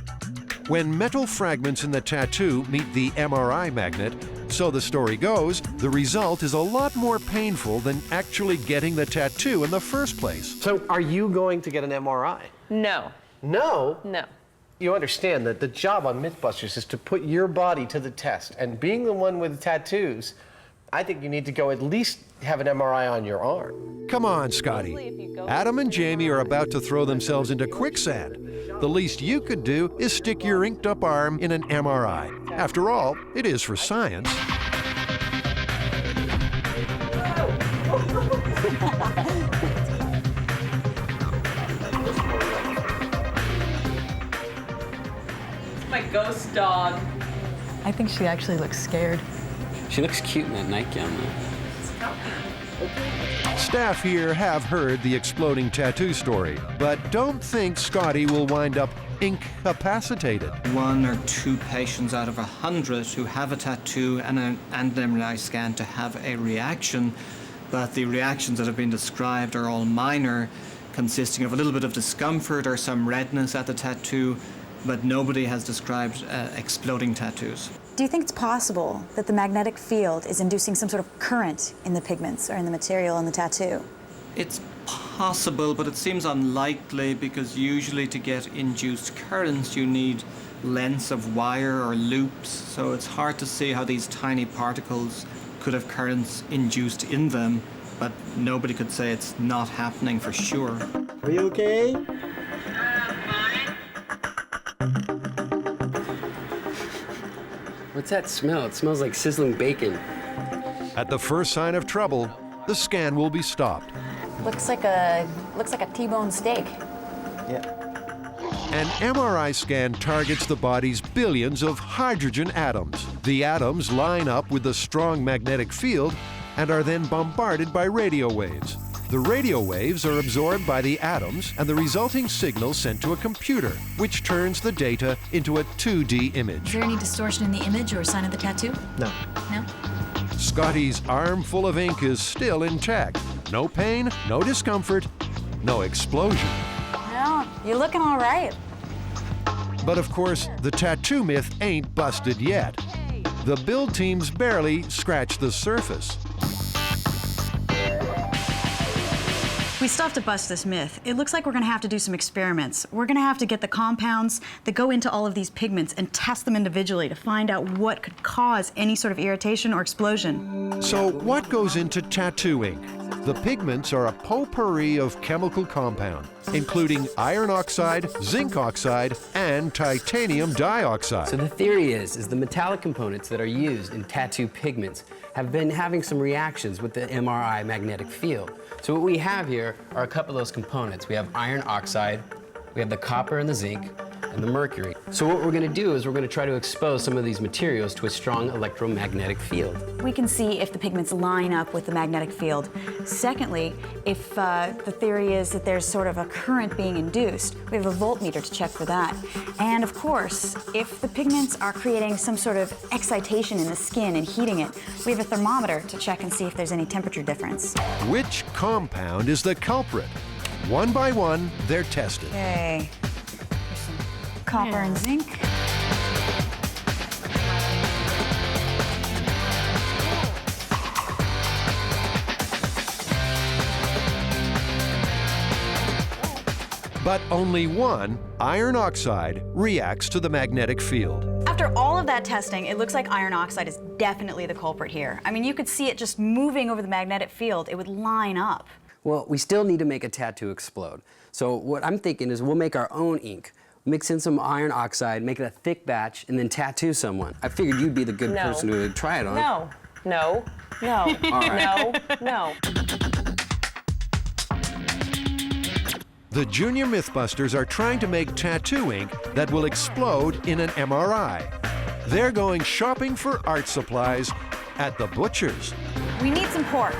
When metal fragments in the tattoo meet the MRI magnet, so the story goes, the result is a lot more painful than actually getting the tattoo in the first place. So are you going to get an MRI? No. No? No. You understand that the job on Mythbusters is to put your body to the test. And being the one with the tattoos, I think you need to go at least have an MRI on your arm. Come on, Scotty. Adam and Jamie are about to throw themselves into quicksand. The least you could do is stick your inked up arm in an MRI. After all, it is for science. My ghost dog. I think she actually looks scared. She looks cute in that nightgown, though. Staff here have heard the exploding tattoo story, but don't think Scotty will wind up incapacitated. 1 or 2 patients out of 100 who have a tattoo and an MRI scan to have a reaction, but the reactions that have been described are all minor, consisting of a little bit of discomfort or some redness at the tattoo, but nobody has described exploding tattoos. Do you think it's possible that the magnetic field is inducing some sort of current in the pigments or in the material in the tattoo? It's possible, but it seems unlikely because usually to get induced currents you need lengths of wire or loops, so it's hard to see how these tiny particles could have currents induced in them, but nobody could say it's not happening for sure. Are you okay? What's that smell? It smells like sizzling bacon. At the first sign of trouble, the scan will be stopped. Looks like a T-bone steak. An MRI scan targets the body's billions of hydrogen atoms. The atoms line up with the strong magnetic field and are then bombarded by radio waves. The radio waves are absorbed by the atoms and the resulting signal sent to a computer, which turns the data into a 2D image. Is there any distortion in the image or sign of the tattoo? No. No? Scotty's arm full of ink is still intact. No pain, no discomfort, no explosion. No, you're looking all right. But of course, the tattoo myth ain't busted yet. The build teams barely scratched the surface. We still have to bust this myth. It looks like we're gonna have to do some experiments. We're gonna have to get the compounds that go into all of these pigments and test them individually to find out what could cause any sort of irritation or explosion. So what goes into tattoo ink? The pigments are a potpourri of chemical compound, including iron oxide, zinc oxide, and titanium dioxide. So the theory is the metallic components that are used in tattoo pigments have been having some reactions with the MRI magnetic field. So what we have here are a couple of those components. We have iron oxide, we have the copper and the zinc, and the mercury. So what we're going to do is we're going to try to expose some of these materials to a strong electromagnetic field. We can see if the pigments line up with the magnetic field. Secondly, if the theory is that there's sort of a current being induced, we have a voltmeter to check for that. And of course, if the pigments are creating some sort of excitation in the skin and heating it, we have a thermometer to check and see if there's any temperature difference. Which compound is the culprit? One by one, they're tested. Okay. Copper and zinc. But only one, iron oxide, reacts to the magnetic field. After all of that testing, it looks like iron oxide is definitely the culprit here. I mean, you could see it just moving over the magnetic field. It would line up. Well, we still need to make a tattoo explode. So what I'm thinking is we'll make our own ink. Mix in some iron oxide, make it a thick batch, and then tattoo someone. I figured you'd be the good person who would try it on. No, no, no, All right. no. The Junior Mythbusters are trying to make tattoo ink that will explode in an MRI. They're going shopping for art supplies at the butcher's. We need some pork.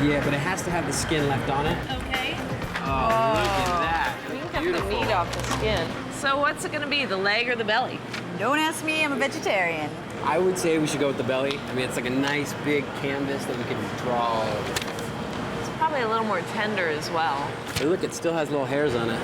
Yeah, but it has to have the skin left on it. Okay. Oh, look at that. We can cut the meat off the skin. So what's it gonna be, the leg or the belly? Don't ask me, I'm a vegetarian. I would say we should go with the belly. I mean, it's like a nice big canvas that we can draw all over. It's probably a little more tender as well. Hey, look, it still has little hairs on it.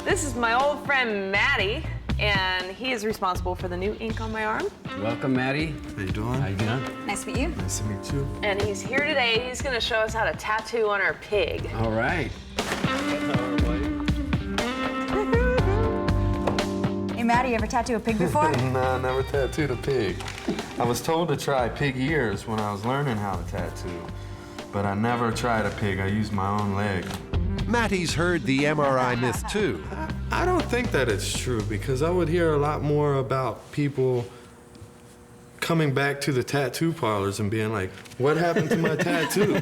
This is my old friend Maddie, and he is responsible for the new ink on my arm. Welcome, Maddie. How you doing? How you doing? Nice to meet you. Nice to meet you. And he's here today. He's gonna show us how to tattoo on our pig. All right. Hey, Maddie, you ever tattoo a pig before? Nah, I never tattooed a pig. I was told to try pig ears when I was learning how to tattoo, but I never tried a pig. I used my own leg. Matty's heard the MRI myth too. I don't think that it's true because I would hear a lot more about people coming back to the tattoo parlors and being like, what happened to my tattoo?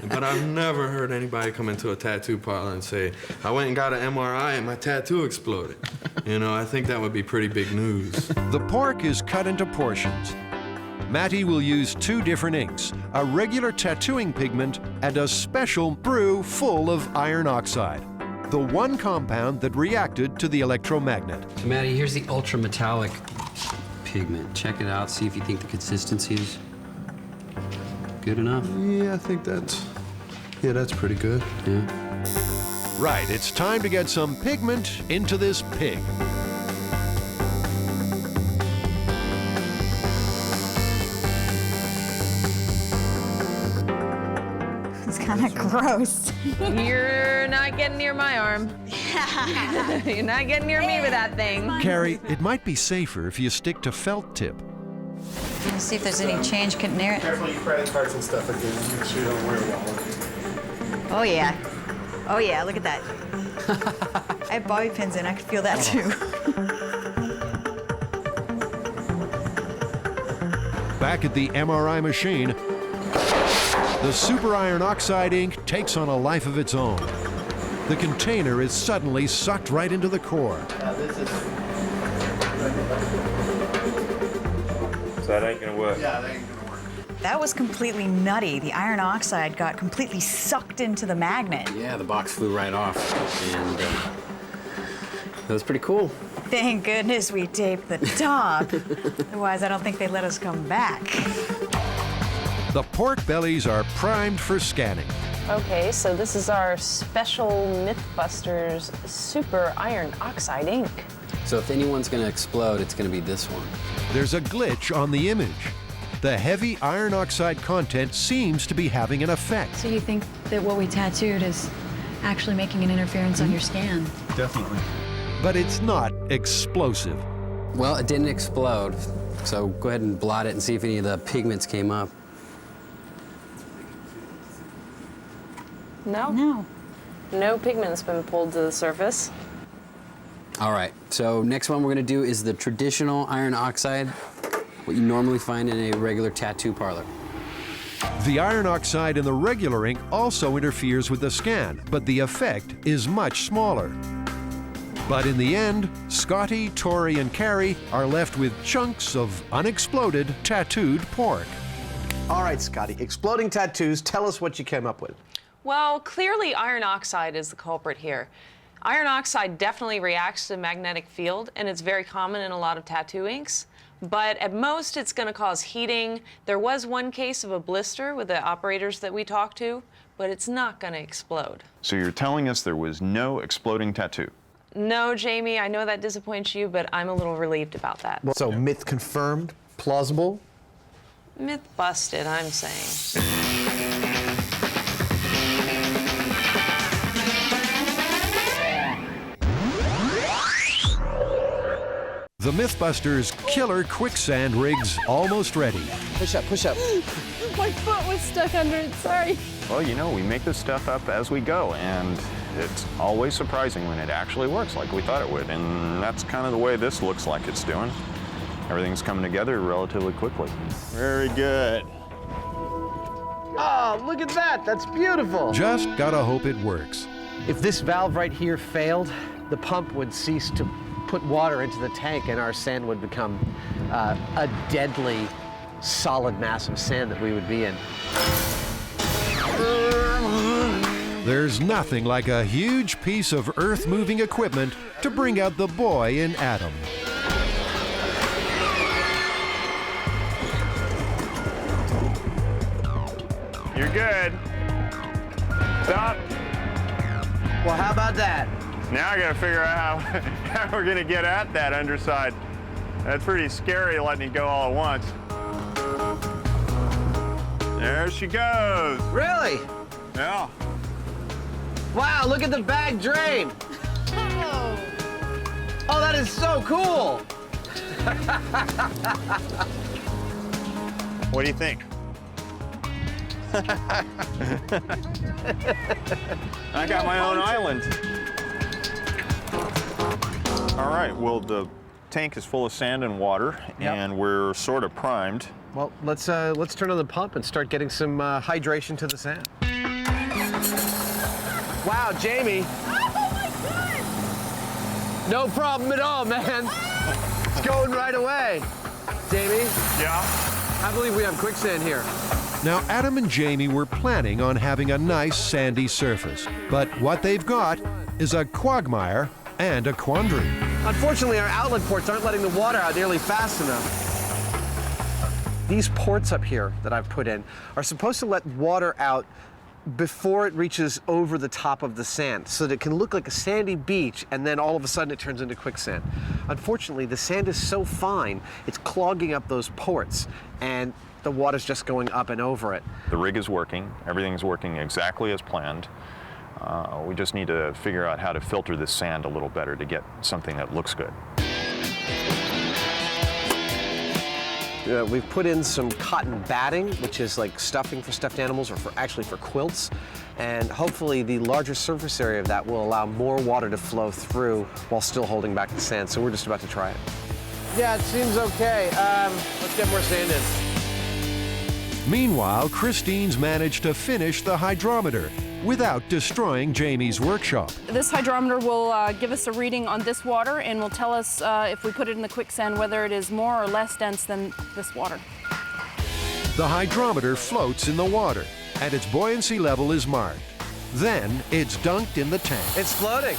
But I've never heard anybody come into a tattoo parlor and say, I went and got an MRI and my tattoo exploded. You know, I think that would be pretty big news. The pork is cut into portions. Matty will use 2 different inks, a regular tattooing pigment and a special brew full of iron oxide, the one compound that reacted to the electromagnet. So, Maddie, here's the ultra metallic pigment. Check it out, see if you think the consistency is good enough. Yeah, I think that's pretty good. Yeah. Right, it's time to get some pigment into this pig. It's kind of gross. You're not getting near my arm. You're not getting near me with that thing. Carrie, it might be safer if you stick to felt tip. Let's see if there's any change near it. Careful your credit cards and stuff again. Make sure you don't wear a wallet. Oh, yeah. Oh, yeah, look at that. I have bobby pins in, I could feel that too. Back at the MRI machine, the super iron oxide ink takes on a life of its own. The container is suddenly sucked right into the core. So that ain't gonna work. Yeah, that ain't gonna work. That was completely nutty. The iron oxide got completely sucked into the magnet. Yeah, the box flew right off, and that was pretty cool. Thank goodness we taped the top. Otherwise, I don't think they'd let us come back. The pork bellies are primed for scanning. Okay, so this is our special Mythbusters Super Iron Oxide ink. So if anyone's going to explode, it's going to be this one. There's a glitch on the image. The heavy iron oxide content seems to be having an effect. So you think that what we tattooed is actually making an interference on your scan? Definitely. But it's not explosive. Well, it didn't explode, so go ahead and blot it and see if any of the pigments came up. No? No. No pigment's been pulled to the surface. All right, so next one we're going to do is the traditional iron oxide, what you normally find in a regular tattoo parlor. The iron oxide in the regular ink also interferes with the scan, but the effect is much smaller. But in the end, Scotty, Tori, and Carrie are left with chunks of unexploded tattooed pork. All right, Scotty, exploding tattoos, tell us what you came up with. Well, clearly iron oxide is the culprit here. Iron oxide definitely reacts to the magnetic field, and it's very common in a lot of tattoo inks. But at most, it's going to cause heating. There was one case of a blister with the operators that we talked to, but it's not going to explode. So you're telling us there was no exploding tattoo? No, Jamie, I know that disappoints you, but I'm a little relieved about that. So myth confirmed, plausible? Myth busted, I'm saying. The Mythbusters killer quicksand rig's almost ready. Push up, push up. My foot was stuck under it, sorry. Well, you know, we make this stuff up as we go, and it's always surprising when it actually works like we thought it would, and that's kind of the way this looks like it's doing. Everything's coming together relatively quickly. Very good. Oh, look at that, that's beautiful. Just gotta hope it works. If this valve right here failed, the pump would cease to put water into the tank and our sand would become a deadly solid mass of sand that we would be in. There's nothing like a huge piece of earth-moving equipment to bring out the boy in Adam. You're good. Stop. Well, how about that? Now I gotta figure out how we're gonna get at that underside. That's pretty scary letting it go all at once. There she goes. Really? Yeah. Wow, look at the bag drain. Oh, that is so cool. What do you think? I got my own island. All right, well, the tank is full of sand and water, and we're sort of primed. Well, let's turn on the pump and start getting some hydration to the sand. Wow, Jamie. Oh my God! No problem at all, man. It's going right away. Jamie? Yeah? I believe we have quicksand here. Now, Adam and Jamie were planning on having a nice sandy surface, but what they've got is a quagmire and a quandary. Unfortunately, our outlet ports aren't letting the water out nearly fast enough. These ports up here that I've put in are supposed to let water out before it reaches over the top of the sand, so that it can look like a sandy beach, and then all of a sudden it turns into quicksand. Unfortunately, the sand is so fine, it's clogging up those ports, and the water's just going up and over it. The rig is working. Everything's working exactly as planned. We just need to figure out how to filter this sand a little better to get something that looks good. We've put in some cotton batting, which is like stuffing for stuffed animals, or actually for quilts. And hopefully the larger surface area of that will allow more water to flow through while still holding back the sand. So we're just about to try it. Yeah, it seems okay. Let's get more sand in. Meanwhile, Christine's managed to finish the hydrometer without destroying Jamie's workshop. This hydrometer will give us a reading on this water and will tell us if we put it in the quicksand whether it is more or less dense than this water. The hydrometer floats in the water and its buoyancy level is marked. Then it's dunked in the tank. It's floating.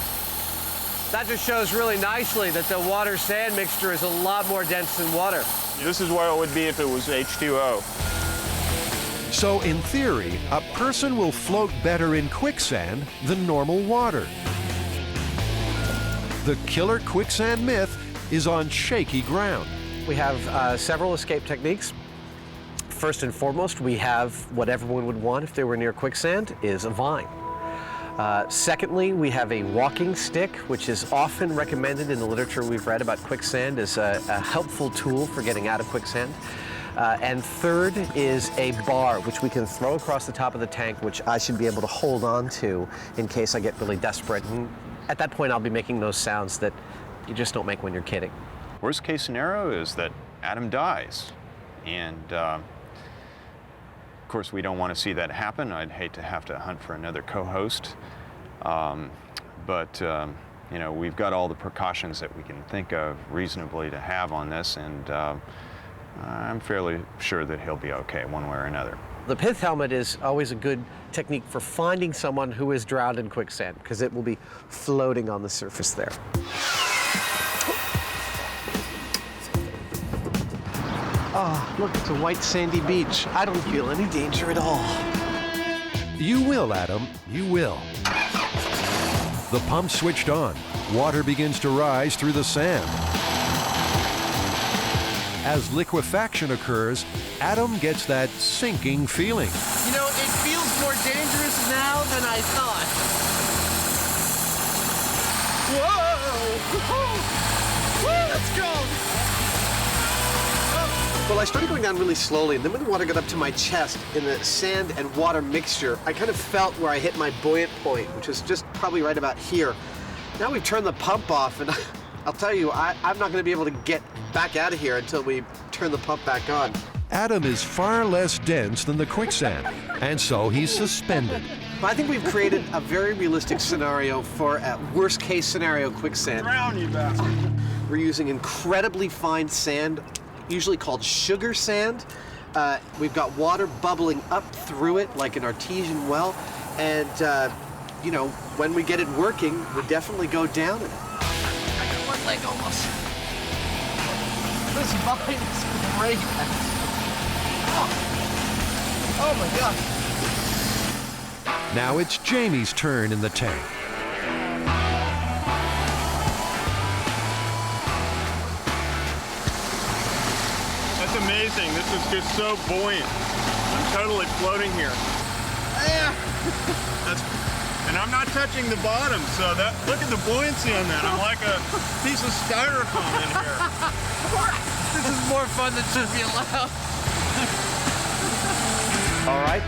That just shows really nicely that the water-sand mixture is a lot more dense than water. This is what it would be if it was H2O. So in theory, a person will float better in quicksand than normal water. The killer quicksand myth is on shaky ground. We have several escape techniques. First and foremost, we have what everyone would want if they were near quicksand, is a vine. Secondly, we have a walking stick, which is often recommended in the literature we've read about quicksand as a helpful tool for getting out of quicksand. And third is a bar, which we can throw across the top of the tank, which I should be able to hold on to in case I get really desperate. And at that point, I'll be making those sounds that you just don't make when you're kidding. Worst case scenario is that Adam dies. And of course, we don't want to see that happen. I'd hate to have to hunt for another co-host. But you know, we've got all the precautions that we can think of reasonably to have on this, and I'm fairly sure that he'll be okay one way or another. The pith helmet is always a good technique for finding someone who is drowned in quicksand, because it will be floating on the surface there. Oh, look, it's a white sandy beach. I don't feel any danger at all. You will, Adam, you will. The pump switched on. Water begins to rise through the sand. As liquefaction occurs, Adam gets that sinking feeling. You know, it feels more dangerous now than I thought. Whoa! Woo, let's go! Well, I started going down really slowly, and then when the water got up to my chest in the sand and water mixture, I kind of felt where I hit my buoyant point, which is just probably right about here. Now we've turned the pump off, and I'll tell you, I'm not going to be able to get back out of here until we turn the pump back on. Adam is far less dense than the quicksand, and so he's suspended. I think we've created a very realistic scenario for a worst-case scenario quicksand. Drown, you bastard. We're using incredibly fine sand, usually called sugar sand. We've got water bubbling up through it like an artesian well, and you know, when we get it working, we definitely go down in it. I got one leg almost. This vine is great. Oh my God. Now it's Jamie's turn in the tank. That's amazing. This is just so buoyant. I'm totally floating here. And I'm not touching the bottom, so look at the buoyancy on that. I'm like a piece of styrofoam in here. This is more fun than should be allowed. All right,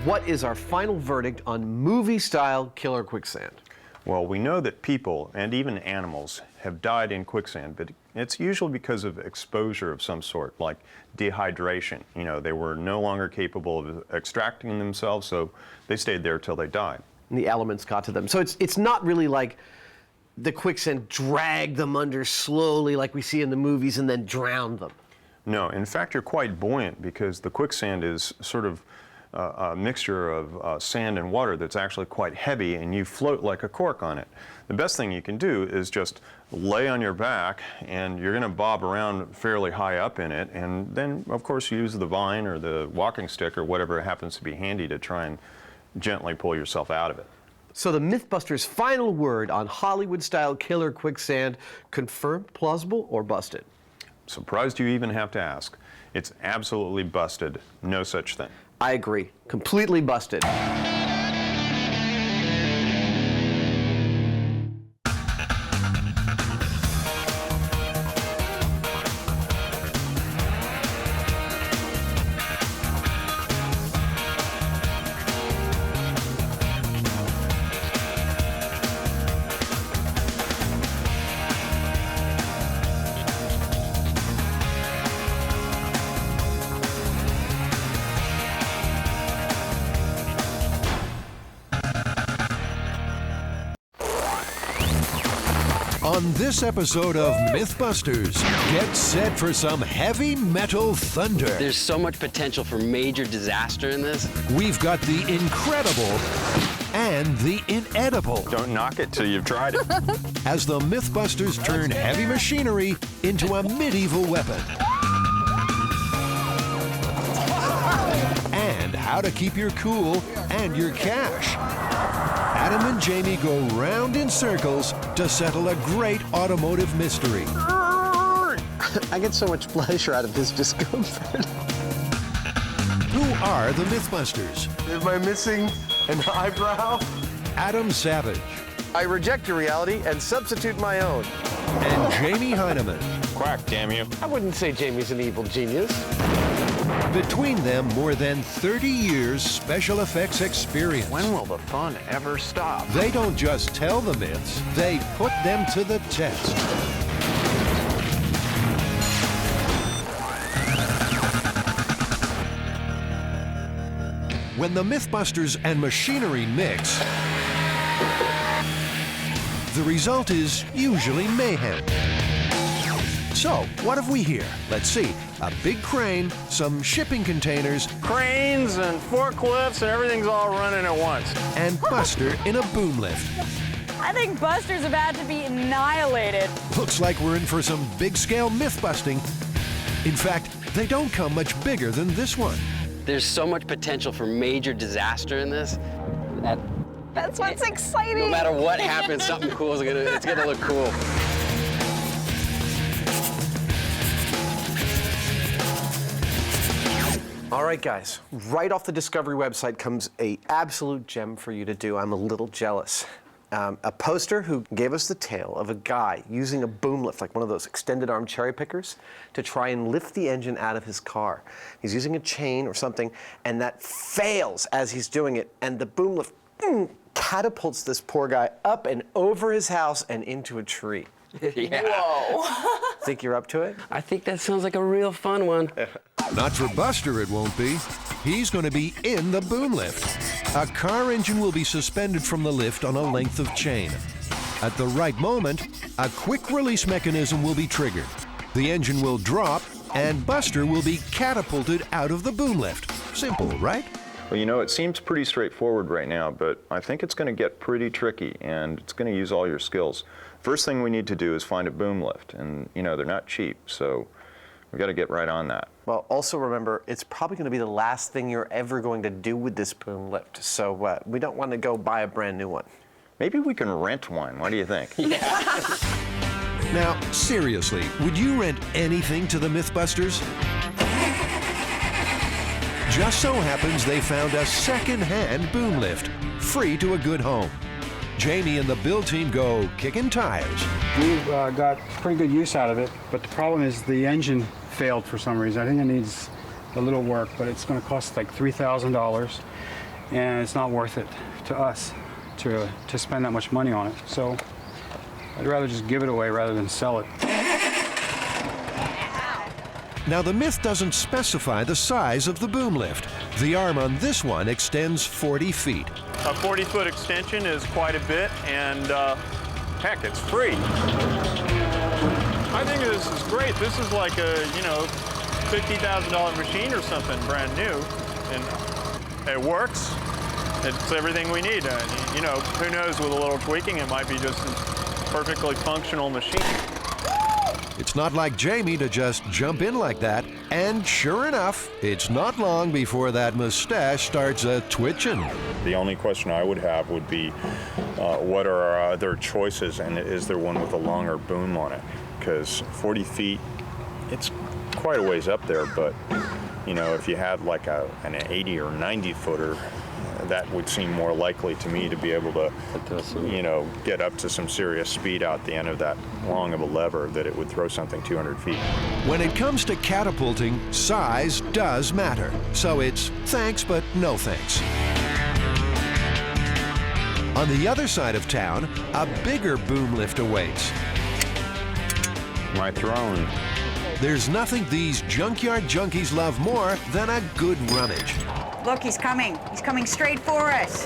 what is our final verdict on movie-style killer quicksand? Well, we know that people and even animals have died in quicksand, but it's usually because of exposure of some sort, like dehydration. You know, they were no longer capable of extracting themselves, so they stayed there till they died. And the elements got to them. So it's not really like the quicksand dragged them under slowly like we see in the movies and then drowned them. No, in fact, you're quite buoyant because the quicksand is sort of a mixture of sand and water that's actually quite heavy, and you float like a cork on it. The best thing you can do is just lay on your back, and you're going to bob around fairly high up in it, and then, of course, use the vine or the walking stick or whatever happens to be handy to try and gently pull yourself out of it. So the Mythbusters' final word on Hollywood-style killer quicksand: confirmed, plausible, or busted? Surprised you even have to ask. It's absolutely busted. No such thing. I agree. Completely busted. On this episode of Mythbusters, get set for some heavy metal thunder. There's so much potential for major disaster in this. We've got the incredible and the inedible. Don't knock it till you've tried it. As the Mythbusters turn heavy machinery into a medieval weapon. And and how to keep your cool and your cash. Adam and Jamie go round in circles to settle a great automotive mystery. I get so much pleasure out of this discomfort. Who are the Mythbusters? Am I missing an eyebrow? Adam Savage. I reject your reality and substitute my own. And Jamie Heineman. Quack, damn you. I wouldn't say Jamie's an evil genius. Between them, more than 30 years special effects experience. When will the fun ever stop? They don't just tell the myths, they put them to the test. When the Mythbusters and machinery mix, the result is usually mayhem. So, what have we here? Let's see. A big crane, some shipping containers, Cranes and forklifts and everything's all running at once. and Buster in a boom lift. I think Buster's about to be annihilated. Looks like we're in for some big-scale myth-busting. In fact, they don't come much bigger than this one. There's so much potential for major disaster in this. That's what's exciting. No matter what happens, something cool is it's gonna look cool. All right, guys, right off the Discovery website comes an absolute gem for you to do. I'm a little jealous. A poster who gave us the tale of a guy using a boom lift, like one of those extended arm cherry pickers, to try and lift the engine out of his car. He's using a chain or something, and that fails as he's doing it, and the boom lift catapults this poor guy up and over his house and into a tree. Yeah. Whoa. Think you're up to it? I think that sounds like a real fun one. Not for Buster, it won't be. He's going to be in the boom lift. A car engine will be suspended from the lift on a length of chain. At the right moment, a quick release mechanism will be triggered. The engine will drop, and Buster will be catapulted out of the boom lift. Simple, right? Well, you know, it seems pretty straightforward right now, but I think it's going to get pretty tricky, and it's going to use all your skills. First thing we need to do is find a boom lift, and, you know, they're not cheap, so we've got to get right on that. Well, also remember, it's probably going to be the last thing you're ever going to do with this boom lift, so we don't want to go buy a brand new one. Maybe we can rent one. What do you think? Now, seriously, would you rent anything to the Mythbusters? Just so happens they found a second-hand boom lift, free to a good home. Jamie and the build team go kicking tires. We've got pretty good use out of it, but the problem is the engine failed for some reason. I think it needs a little work, but it's going to cost like $3,000, and it's not worth it to us to spend that much money on it. So I'd rather just give it away rather than sell it. Now, the myth doesn't specify the size of the boom lift. The arm on this one extends 40 feet. A 40-foot extension is quite a bit, and heck, it's free. I think this is great. This is like a, you know, $50,000 machine or something, brand new, and it works. It's everything we need. You know, who knows, with a little tweaking, it might be just a perfectly functional machine. It's not like Jamie to just jump in like that. And sure enough, it's not long before that mustache starts twitching. The only question I would have would be, what are our other choices, and is there one with a longer boom on it? Because 40 feet, it's quite a ways up there, but you know, if you had like an 80 or 90 footer, that would seem more likely to me to be able to, you know, get up to some serious speed out the end of that long of a lever that it would throw something 200 feet. When it comes to catapulting, size does matter. So it's thanks, but no thanks. On the other side of town, a bigger boom lift awaits. My throne. There's nothing these junkyard junkies love more than a good rummage. Look, he's coming. He's coming straight for us.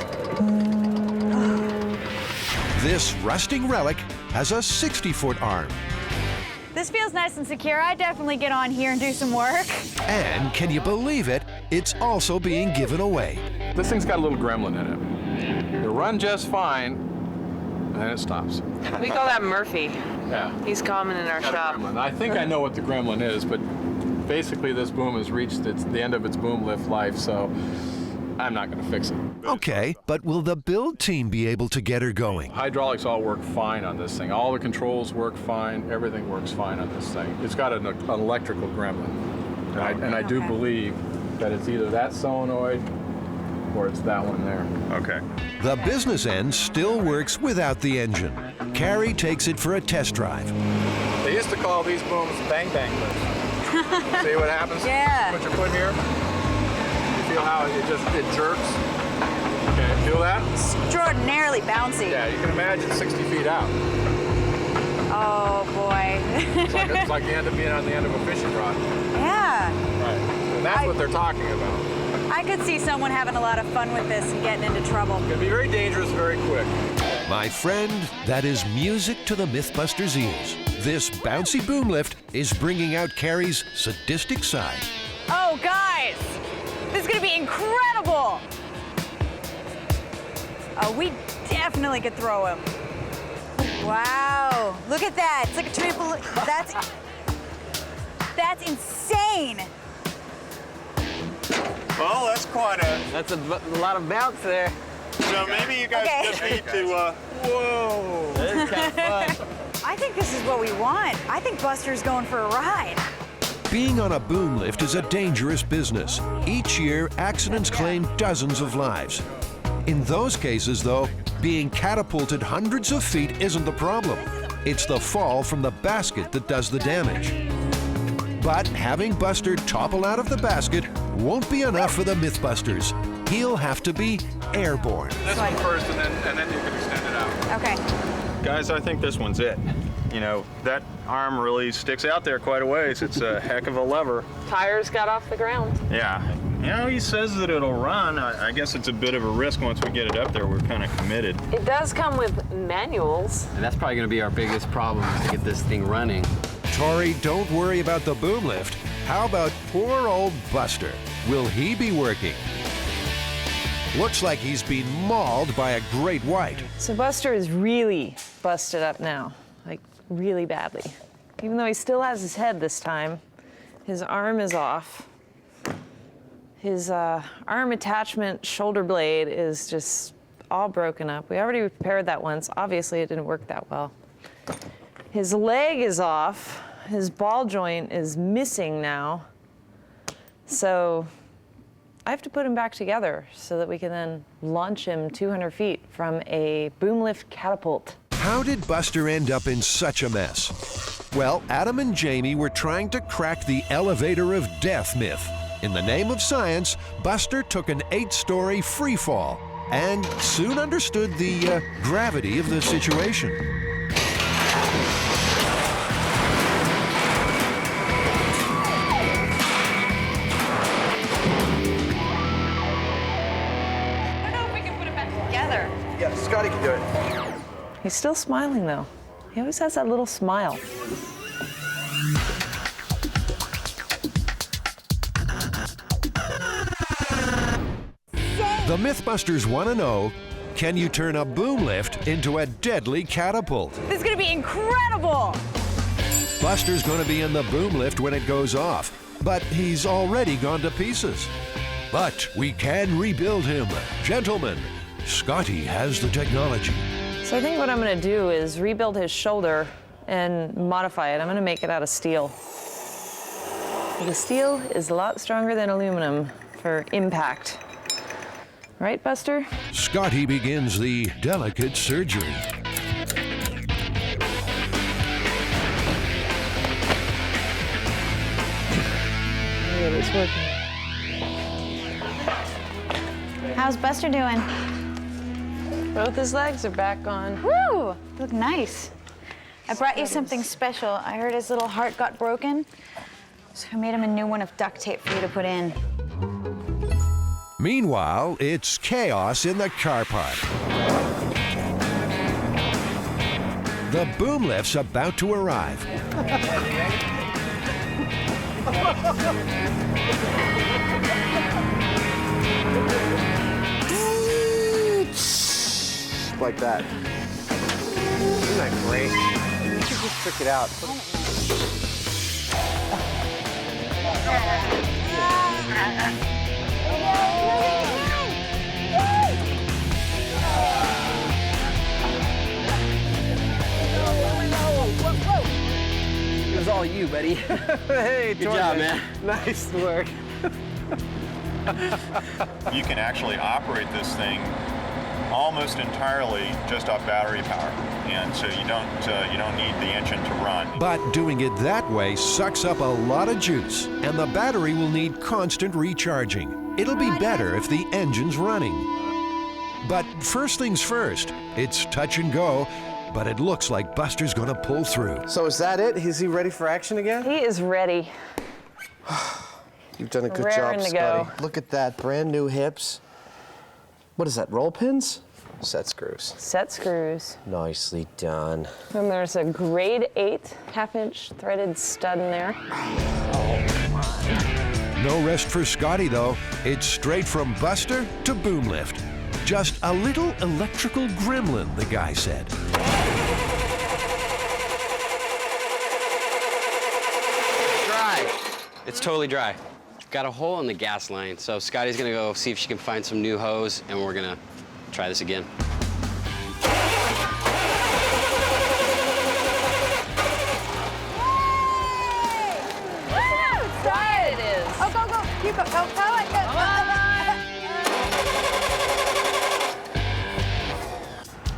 This rusting relic has a 60-foot arm. This feels nice and secure. I definitely get on here and do some work. And can you believe it? It's also being given away. This thing's got a little gremlin in it. It'll run just fine, and then it stops. We call that Murphy. Yeah. He's common in our shop. I think I know what the gremlin is, but basically this boom has reached the end of its boom lift life, so I'm not going to fix it. Okay, but will the build team be able to get her going? Hydraulics all work fine on this thing. All the controls work fine. Everything works fine on this thing. It's got an electrical gremlin. And I do believe that it's either that solenoid or it's that one there. Okay. The business end still works without the engine. Carrie takes it for a test drive. They used to call these booms bang bang lifts. See what happens? Yeah. Put your foot here. You feel how it jerks? Okay, feel that? Extraordinarily bouncy. Yeah, you can imagine 60 feet out. Oh boy. It's like the end of being on the end of a fishing rod. Yeah. Right. And that's what they're talking about. I could see someone having a lot of fun with this and getting into trouble. It can be very dangerous very quick. My friend, that is music to the Mythbusters' ears. This bouncy boom lift is bringing out Carrie's sadistic side. Oh, guys, this is gonna be incredible. Oh, we definitely could throw him. Wow, look at that. It's like a trampoline. That's insane. Well, that's quite a... That's a lot of bounce there. So maybe you guys just need to, whoa. This is kind of fun. I think this is what we want. I think Buster's going for a ride. Being on a boom lift is a dangerous business. Each year, accidents claim dozens of lives. In those cases, though, being catapulted hundreds of feet isn't the problem. It's the fall from the basket that does the damage. But having Buster topple out of the basket won't be enough for the Mythbusters. He'll have to be airborne. This one first, and then you can extend it out. Okay. Guys, I think this one's it. You know, that arm really sticks out there quite a ways. It's a heck of a lever. Tires got off the ground. Yeah. You know, he says that it'll run. I guess it's a bit of a risk once we get it up there. We're kind of committed. It does come with manuals. And that's probably going to be our biggest problem, is to get this thing running. Tori, don't worry about the boom lift. How about poor old Buster? Will he be working? Looks like he's been mauled by a great white. So Buster is really busted up now, like really badly. Even though he still has his head this time, his arm is off. His arm attachment shoulder blade is just all broken up. We already repaired that once. Obviously, it didn't work that well. His leg is off. His ball joint is missing now. So I have to put him back together so that we can then launch him 200 feet from a boom lift catapult. How did Buster end up in such a mess? Well, Adam and Jamie were trying to crack the elevator of death myth. In the name of science, Buster took an 8-story free fall and soon understood the gravity of the situation. Yeah, Scotty can do it. He's still smiling though. He always has that little smile. The Mythbusters want to know, can you turn a boom lift into a deadly catapult? This is gonna be incredible. Buster's going to be in the boom lift when it goes off, but he's already gone to pieces. But we can rebuild him. Gentlemen, Scotty has the technology. So I think what I'm gonna do is rebuild his shoulder and modify it. I'm gonna make it out of steel. The steel is a lot stronger than aluminum for impact. Right, Buster? Scotty begins the delicate surgery. Yeah, it's working. How's Buster doing? Both his legs are back on. Woo! Look nice. I brought you something special. I heard his little heart got broken, so I made him a new one of duct tape for you to put in. Meanwhile, it's chaos in the car park. The boom lift's about to arrive. Like that. Isn't that great? You should just trick it out. It was all you, buddy. Hey, good job, man. Nice work. You can actually operate this thing almost entirely just off battery power, and so you don't need the engine to run. But doing it that way sucks up a lot of juice, and the battery will need constant recharging. It'll be better if the engine's running. But first things first, it's touch and go, but it looks like Buster's gonna pull through. So is that it? Is he ready for action again? He is ready. You've done a good Raring job, to go. Scotty. Look at that, brand new hips. What is that, roll pins? Set screws. Set screws. Nicely done. And there's a grade 8 half-inch threaded stud in there. No rest for Scotty, though. It's straight from Buster to boom lift. Just a little electrical gremlin, the guy said. Dry. It's totally dry. Got a hole in the gas line, so Scotty's gonna go see if she can find some new hose, and we're gonna try this again. Quiet it is. Oh, go, go. You go. Oh, go.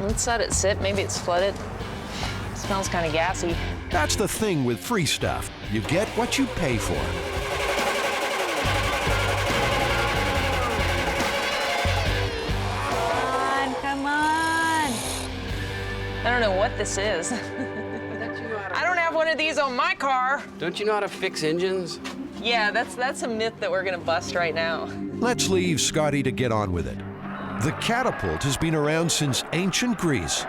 Let's let it sit. Maybe it's flooded. It smells kind of gassy. That's the thing with free stuff. You get what you pay for. Come on. I don't know what this is. I don't have one of these on my car. Don't you know how to fix engines? Yeah, that's a myth that we're gonna bust right now. Let's leave Scotty to get on with it. The catapult has been around since ancient Greece.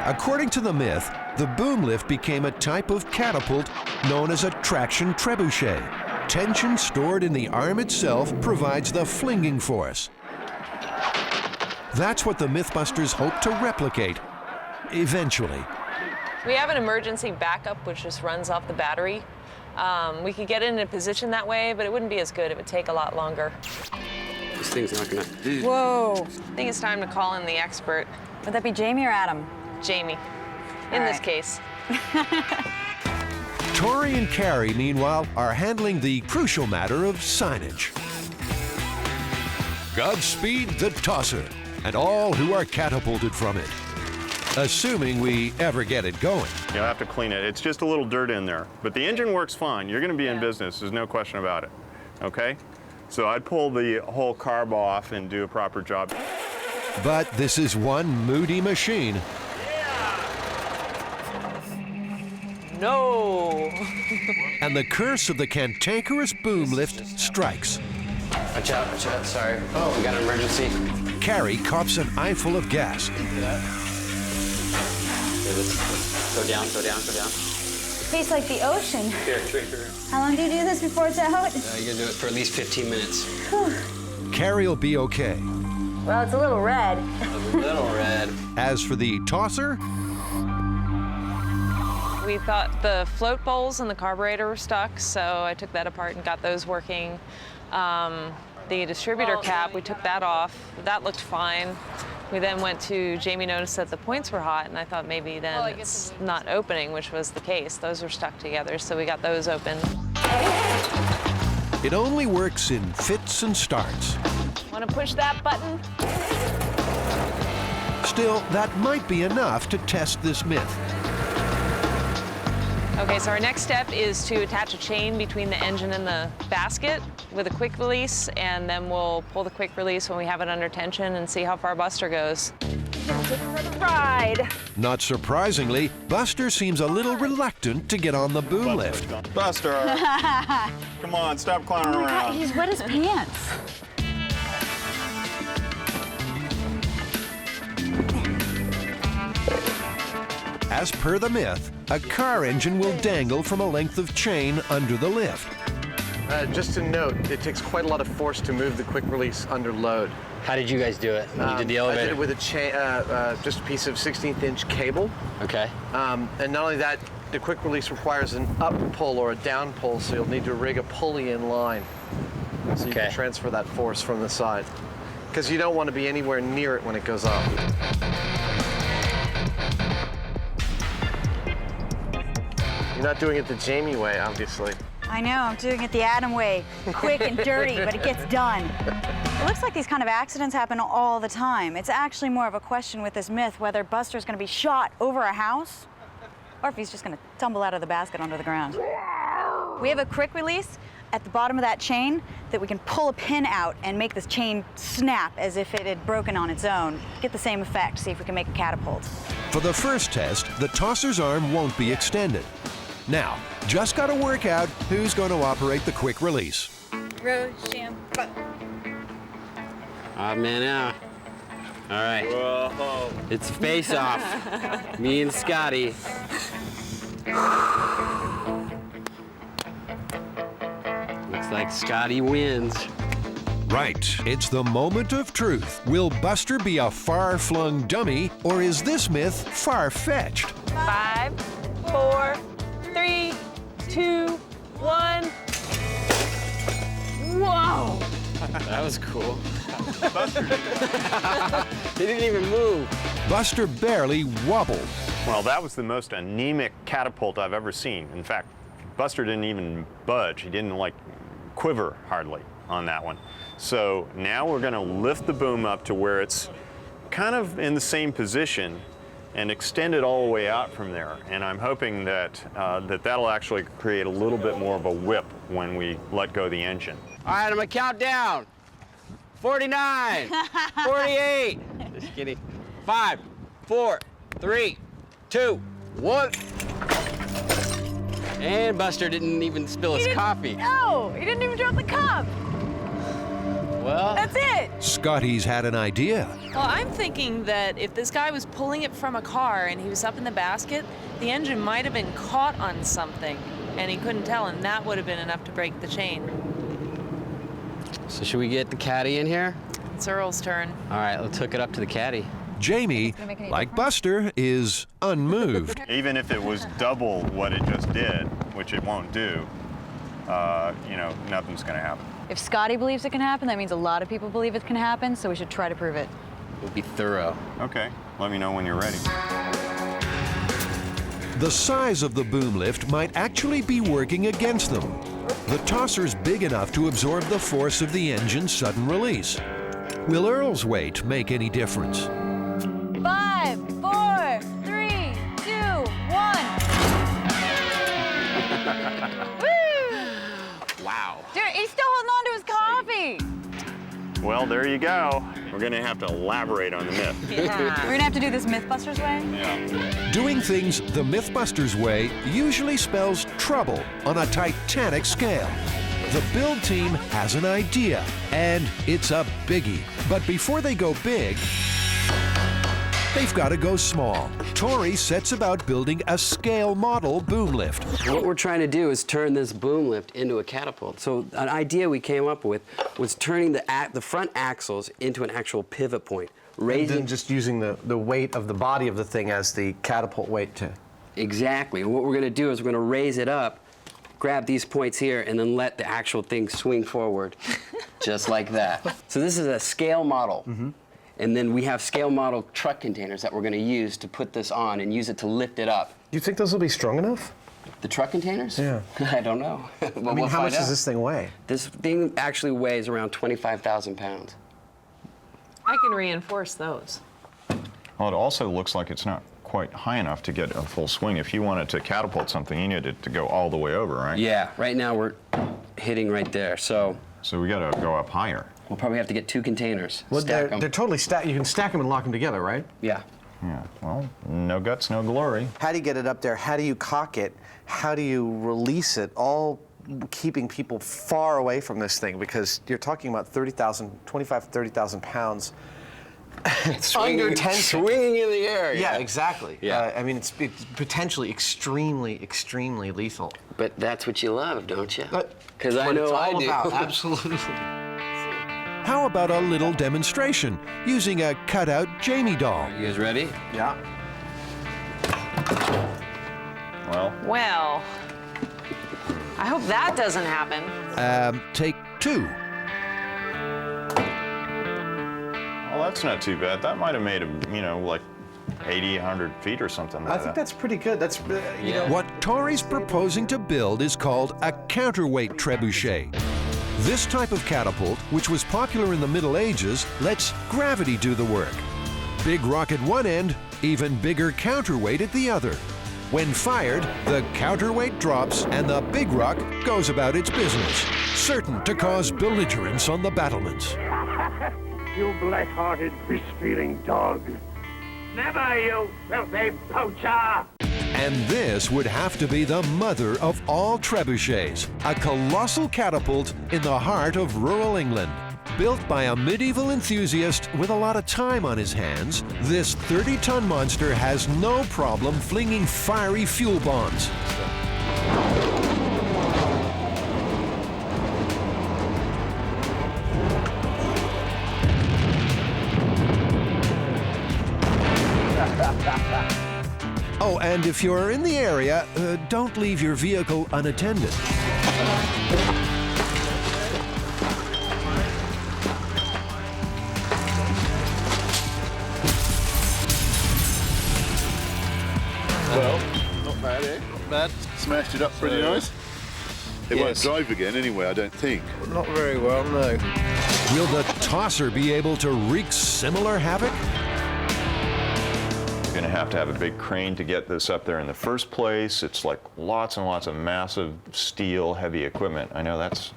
According to the myth, the boom lift became a type of catapult known as a traction trebuchet. Tension stored in the arm itself provides the flinging force. That's what the Mythbusters hope to replicate, eventually. We have an emergency backup which just runs off the battery. We could get it in a position that way, but it wouldn't be as good. It would take a lot longer. This thing's not gonna... Whoa. I think it's time to call in the expert. Would that be Jamie or Adam? Jamie, in this case. Tori and Carrie, meanwhile, are handling the crucial matter of signage. Godspeed the tosser, and all who are catapulted from it. Assuming we ever get it going. You'll have to clean it. It's just a little dirt in there. But the engine works fine. You're going to be in business. There's no question about it. Okay? So I'd pull the whole carb off and do a proper job. But this is one moody machine. No. And the curse of the cantankerous boom lift strikes. Watch out, sorry. Oh, we got an emergency. Carrie cops an eyeful of gas. Let's go down. Tastes like the ocean. Here. How long do you do this before it's out? You're gonna do it for at least 15 minutes. Carrie will be okay. Well, it's a little red. A little red. As for the tosser, We thought the float bowls and the carburetor were stuck, so I took that apart and got those working. The distributor cap, we took that off. That looked fine. We then went to, Jamie noticed that the points were hot, and I thought maybe then it's not opening, which was the case. Those were stuck together, so we got those open. it only works in fits and starts. Want to push that button? Still, that might be enough to test this myth. Okay, so our next step is to attach a chain between the engine and the basket with a quick release, and then we'll pull the quick release when we have it under tension and see how far Buster goes. Ride. Not surprisingly, Buster seems a little reluctant to get on the boom lift. Buster! Come on, stop clowning around. God, he's wet his pants. As per the myth, a car engine will dangle from a length of chain under the lift. Just to note, it takes quite a lot of force to move the quick release under load. How did you guys do it when you did the elevator? I did it with a chain, just a piece of 16th-inch cable. Okay. And not only that, the quick release requires an up pull or a down pull, so you'll need to rig a pulley in line so you can transfer that force from the side. Because you don't want to be anywhere near it when it goes up. You're not doing it the Jamie way, obviously. I know, I'm doing it the Adam way. Quick and dirty, but it gets done. It looks like these kind of accidents happen all the time. It's actually more of a question with this myth whether Buster's gonna be shot over a house or if he's just gonna tumble out of the basket onto the ground. We have a quick release at the bottom of that chain that we can pull a pin out and make this chain snap as if it had broken on its own. Get the same effect, see if we can make a catapult. For the first test, the tosser's arm won't be extended. Now, just gotta work out who's going to operate the quick release. Rochambeau. Odd man out. All right. Whoa. It's a face-off. Me and Scotty. Looks like Scotty wins. Right, it's the moment of truth. Will Buster be a far-flung dummy, or is this myth far-fetched? 5, 4, 3, 2, 1. Whoa! That was cool. Buster he didn't even move. Buster barely wobbled. Well, that was the most anemic catapult I've ever seen. In fact, Buster didn't even budge. He didn't like quiver hardly on that one. So now we're going to lift the boom up to where it's kind of in the same position and extend it all the way out from there. And I'm hoping that that'll actually create a little bit more of a whip when we let go the engine. All right, I'm gonna count down. 49, 48. Just kidding. 5, 4, 3, 2, 1. And Buster didn't even spill his coffee. No, he didn't even drop the cup. Well, that's it. Scotty's had an idea. Well, I'm thinking that if this guy was pulling it from a car and he was up in the basket, the engine might have been caught on something and he couldn't tell, and that would have been enough to break the chain. So should we get the caddy in here? It's Earl's turn. All right, let's hook it up to the caddy. Jamie, like Buster, is unmoved. Even if it was double what it just did, which it won't do, you know, nothing's going to happen. If Scotty believes it can happen, that means a lot of people believe it can happen, so we should try to prove it. We'll be thorough. Okay, let me know when you're ready. The size of the boom lift might actually be working against them. The tosser's big enough to absorb the force of the engine's sudden release. Will Earl's weight make any difference? 5, 4, 3, 2, 1. Woo! Wow. Dude, he's still holding on to his coffee. Well, there you go. We're going to have to elaborate on the myth. Yeah. We're going to have to do this Mythbusters way? Yeah. Doing things the Mythbusters way usually spells trouble on a titanic scale. The build team has an idea, and it's a biggie. But before they go big, they've got to go small. Tori sets about building a scale model boom lift. What we're trying to do is turn this boom lift into a catapult. So an idea we came up with was turning the front axles into an actual pivot point. And then just using the weight of the body of the thing as the catapult weight to... Exactly. And what we're going to do is we're going to raise it up, grab these points here, and then let the actual thing swing forward, just like that. So this is a scale model. Mm-hmm. And then we have scale model truck containers that we're going to use to put this on and use it to lift it up. Do you think those will be strong enough? The truck containers? Yeah. I don't know. I mean, how much does this thing weigh? This thing actually weighs around 25,000 pounds. I can reinforce those. Well, it also looks like it's not quite high enough to get a full swing. If you wanted to catapult something, you need it to go all the way over, right? Yeah, right now we're hitting right there, so we got to go up higher. We'll probably have to get 2 containers. Well, stack them. They're totally stacked. You can stack them and lock them together, right? Yeah. Yeah, well, no guts, no glory. How do you get it up there? How do you cock it? How do you release it? All keeping people far away from this thing, because you're talking about 25 to 30,000 pounds under tension. Swinging in the air. Yeah, exactly. Yeah. I mean, it's potentially extremely, extremely lethal. But that's what you love, don't you? Because I know I do. Absolutely. How about a little demonstration using a cutout Jamie doll? You guys ready? Yeah. Well, I hope that doesn't happen. Take 2. Well, that's not too bad. That might have made him, you know, like 80, 100 feet or something like I that. think that's pretty good. That's, you know. What Tori's proposing to build is called a counterweight trebuchet. This type of catapult, which was popular in the Middle Ages, lets gravity do the work. Big rock at one end, even bigger counterweight at the other. When fired, the counterweight drops and the big rock goes about its business, certain to cause belligerence on the battlements. You black-hearted, fish-stealing dog. Never, you filthy poacher! And this would have to be the mother of all trebuchets, a colossal catapult in the heart of rural England. Built by a medieval enthusiast with a lot of time on his hands, this 30-ton monster has no problem flinging fiery fuel bombs. Oh, and if you're in the area, don't leave your vehicle unattended. Well, not bad, eh? Not bad. Smashed it up pretty nice. It won't drive again anyway, I don't think. Not very well, no. Will the tosser be able to wreak similar havoc? You're going to have a big crane to get this up there in the first place. It's like lots and lots of massive steel, heavy equipment. I know that's,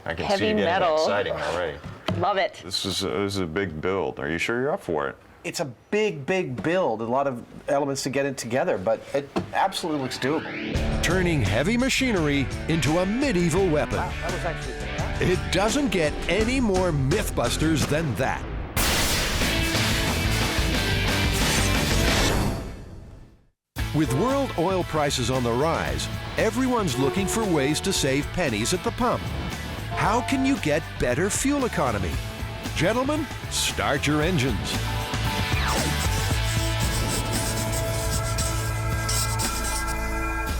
I can Heavy see it getting metal. exciting already. Love it. This is a big build. Are you sure you're up for it? It's a big, big build, a lot of elements to get it together, but it absolutely looks doable. Turning heavy machinery into a medieval weapon. Wow, that was actually fantastic. It doesn't get any more Mythbusters than that. With world oil prices on the rise, everyone's looking for ways to save pennies at the pump. How can you get better fuel economy? Gentlemen, start your engines.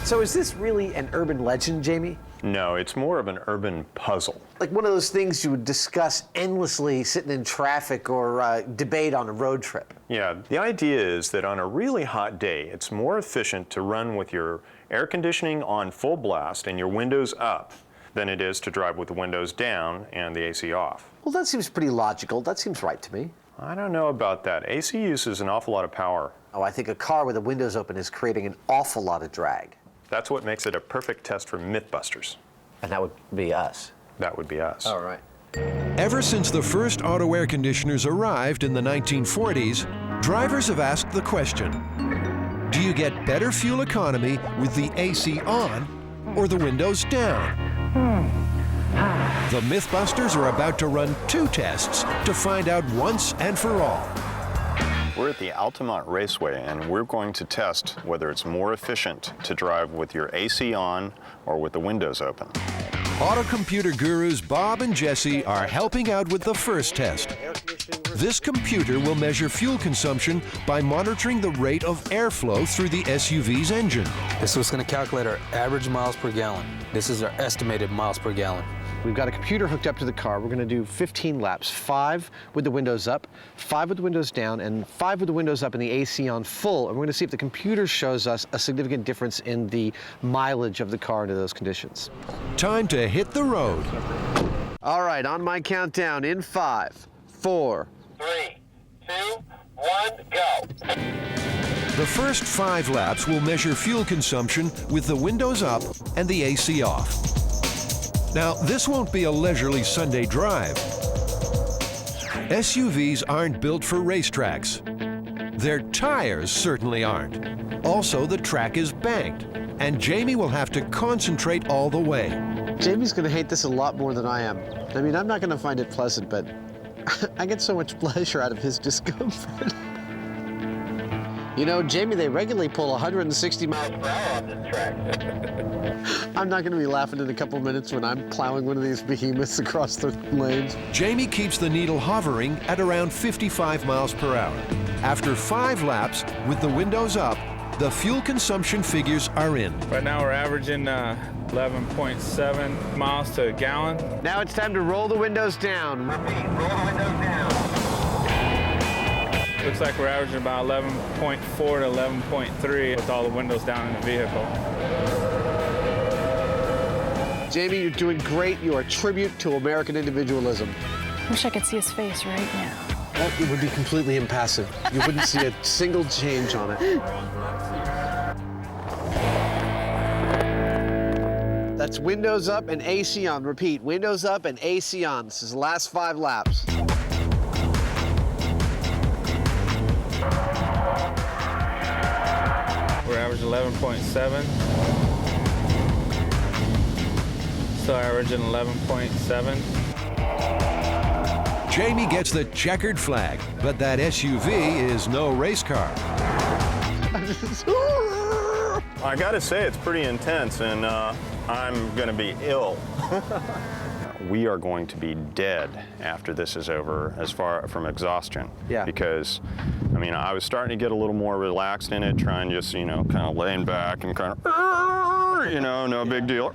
So is this really an urban legend, Jamie? No, it's more of an urban puzzle. Like one of those things you would discuss endlessly sitting in traffic or debate on a road trip. Yeah, the idea is that on a really hot day, it's more efficient to run with your air conditioning on full blast and your windows up than it is to drive with the windows down and the AC off. Well, that seems pretty logical. That seems right to me. I don't know about that. AC uses an awful lot of power. Oh, I think a car with the windows open is creating an awful lot of drag. That's what makes it a perfect test for Mythbusters. And that would be us. That would be us. All right. Ever since the first auto air conditioners arrived in the 1940s, drivers have asked the question, do you get better fuel economy with the AC on or the windows down? The Mythbusters are about to run 2 tests to find out once and for all. We're at the Altamont Raceway, and we're going to test whether it's more efficient to drive with your AC on or with the windows open. Auto computer gurus Bob and Jesse are helping out with the first test. This computer will measure fuel consumption by monitoring the rate of airflow through the SUV's engine. This is going to calculate our average miles per gallon. This is our estimated miles per gallon. We've got a computer hooked up to the car. We're going to do 15 laps, 5 with the windows up, 5 with the windows down, and 5 with the windows up and the AC on full. And we're going to see if the computer shows us a significant difference in the mileage of the car under those conditions. Time to hit the road. All right, on my countdown, in 5, 4, 3, 2, 1, go. The first 5 laps will measure fuel consumption with the windows up and the AC off. Now, this won't be a leisurely Sunday drive. SUVs aren't built for racetracks. Their tires certainly aren't. Also, the track is banked, and Jamie will have to concentrate all the way. Jamie's going to hate this a lot more than I am. I mean, I'm not going to find it pleasant, but I get so much pleasure out of his discomfort. You know, Jamie, they regularly pull 160 miles per hour on this track. I'm not going to be laughing in a couple minutes when I'm plowing one of these behemoths across the lanes. Jamie keeps the needle hovering at around 55 miles per hour. After 5 laps, with the windows up, the fuel consumption figures are in. Right now we're averaging 11.7 miles to a gallon. Now it's time to roll the windows down. Repeat, roll the windows down. Looks like we're averaging about 11.4 to 11.3 with all the windows down in the vehicle. Jamie, you're doing great. You are a tribute to American individualism. Wish I could see his face right now. Well, it would be completely impassive. You wouldn't see a single change on it. That's windows up and AC on. Repeat, windows up and AC on. This is the last 5 laps. We're averaging 11.7. Still averaging 11.7. Jamie gets the checkered flag, but that SUV is no race car. I gotta say, it's pretty intense, and I'm gonna be ill. We are going to be dead after this is over, as far from exhaustion. Yeah. Because, I mean, I was starting to get a little more relaxed in it, trying just, you know, kind of laying back and kind of, you know, no big deal.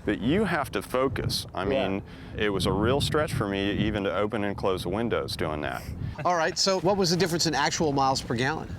But you have to focus. I mean, it was a real stretch for me even to open and close the windows doing that. All right, so what was the difference in actual miles per gallon?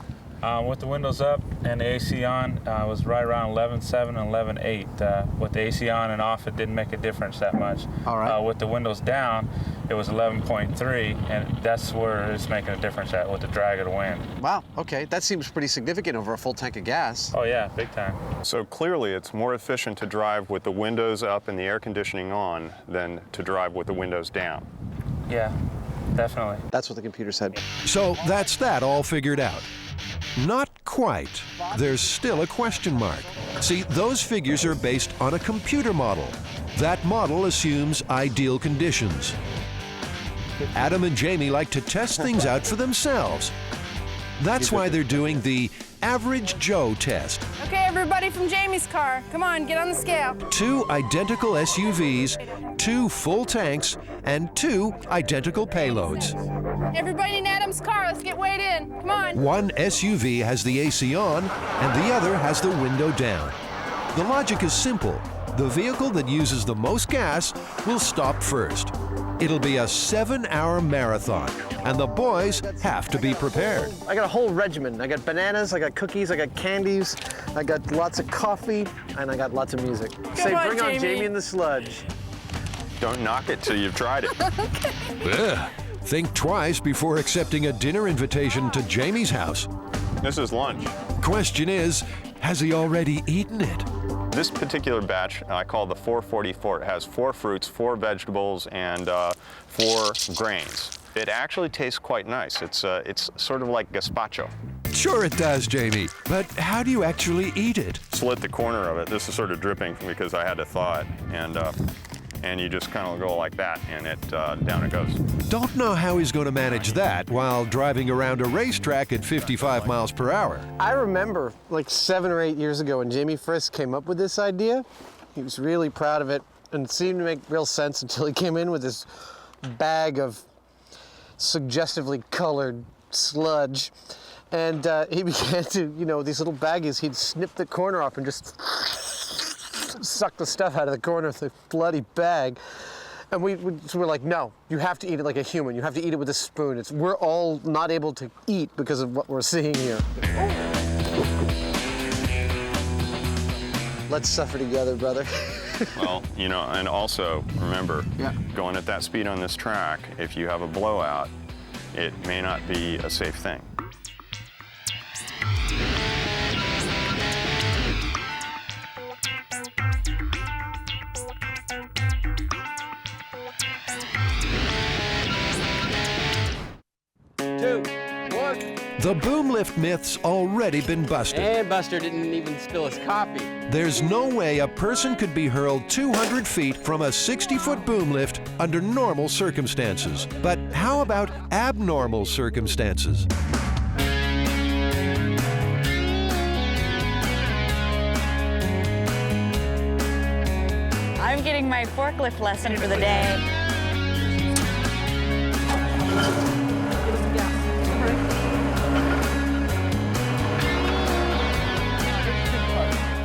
With the windows up and the AC on, it was right around 11.7 and 11.8. With the AC on and off, it didn't make a difference that much. All right. With the windows down, it was 11.3, and that's where it's making a difference at with the drag of the wind. Wow, okay, that seems pretty significant over a full tank of gas. Oh yeah, big time. So clearly it's more efficient to drive with the windows up and the air conditioning on than to drive with the windows down. Yeah, definitely. That's what the computer said. So that's that all figured out. Not quite. There's still a question mark. See, those figures are based on a computer model. That model assumes ideal conditions. Adam and Jamie like to test things out for themselves. That's why they're doing the Average Joe test. Okay, everybody from Jamie's car, come on, get on the scale. 2 identical SUVs, 2 full tanks, and 2 identical payloads. Everybody in Adam's car, let's get weighed in. Come on. One SUV has the AC on, and the other has the window down. The logic is simple. The vehicle that uses the most gas will stop first. It'll be a 7-hour marathon, and the boys have to be prepared. I got a whole regimen. I got bananas, I got cookies, I got candies, I got lots of coffee, and I got lots of music. Say, bring on Jamie and the sludge. Don't knock it till you've tried it. Ugh. Think twice before accepting a dinner invitation to Jamie's house. This is lunch. Question is, has he already eaten it? This particular batch I call the 444. It has 4 fruits, 4 vegetables, and 4 grains. It actually tastes quite nice. It's sort of like gazpacho. Sure it does, Jamie, but how do you actually eat it? Slit the corner of it. This is sort of dripping because I had to thaw it, and you just kind of go like that, and it down it goes. Don't know how he's going to manage that while driving around a racetrack at 55 miles per hour. I remember like 7 or 8 years ago when Jamie Frisk came up with this idea. He was really proud of it, and it seemed to make real sense until he came in with this bag of suggestively colored sludge. And he began to, you know, these little baggies, he'd snip the corner off and just suck the stuff out of the corner of the bloody bag. And so we're like, no, you have to eat it like a human. You have to eat it with a spoon. We're all not able to eat because of what we're seeing here. Let's suffer together, brother. Well, you know, and also remember, going at that speed on this track, if you have a blowout, it may not be a safe thing. The boom lift myth's already been busted. And Buster didn't even spill his coffee. There's no way a person could be hurled 200 feet from a 60-foot boom lift under normal circumstances. But how about abnormal circumstances? I'm getting my forklift lesson for the day.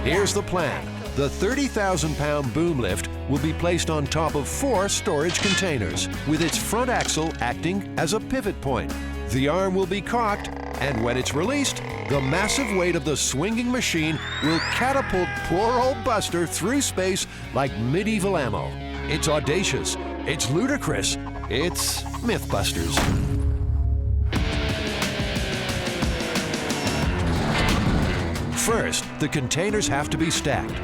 Here's the plan. The 30,000-pound boom lift will be placed on top of 4 storage containers, with its front axle acting as a pivot point. The arm will be cocked, and when it's released, the massive weight of the swinging machine will catapult poor old Buster through space like medieval ammo. It's audacious, it's ludicrous, it's Mythbusters. First, the containers have to be stacked.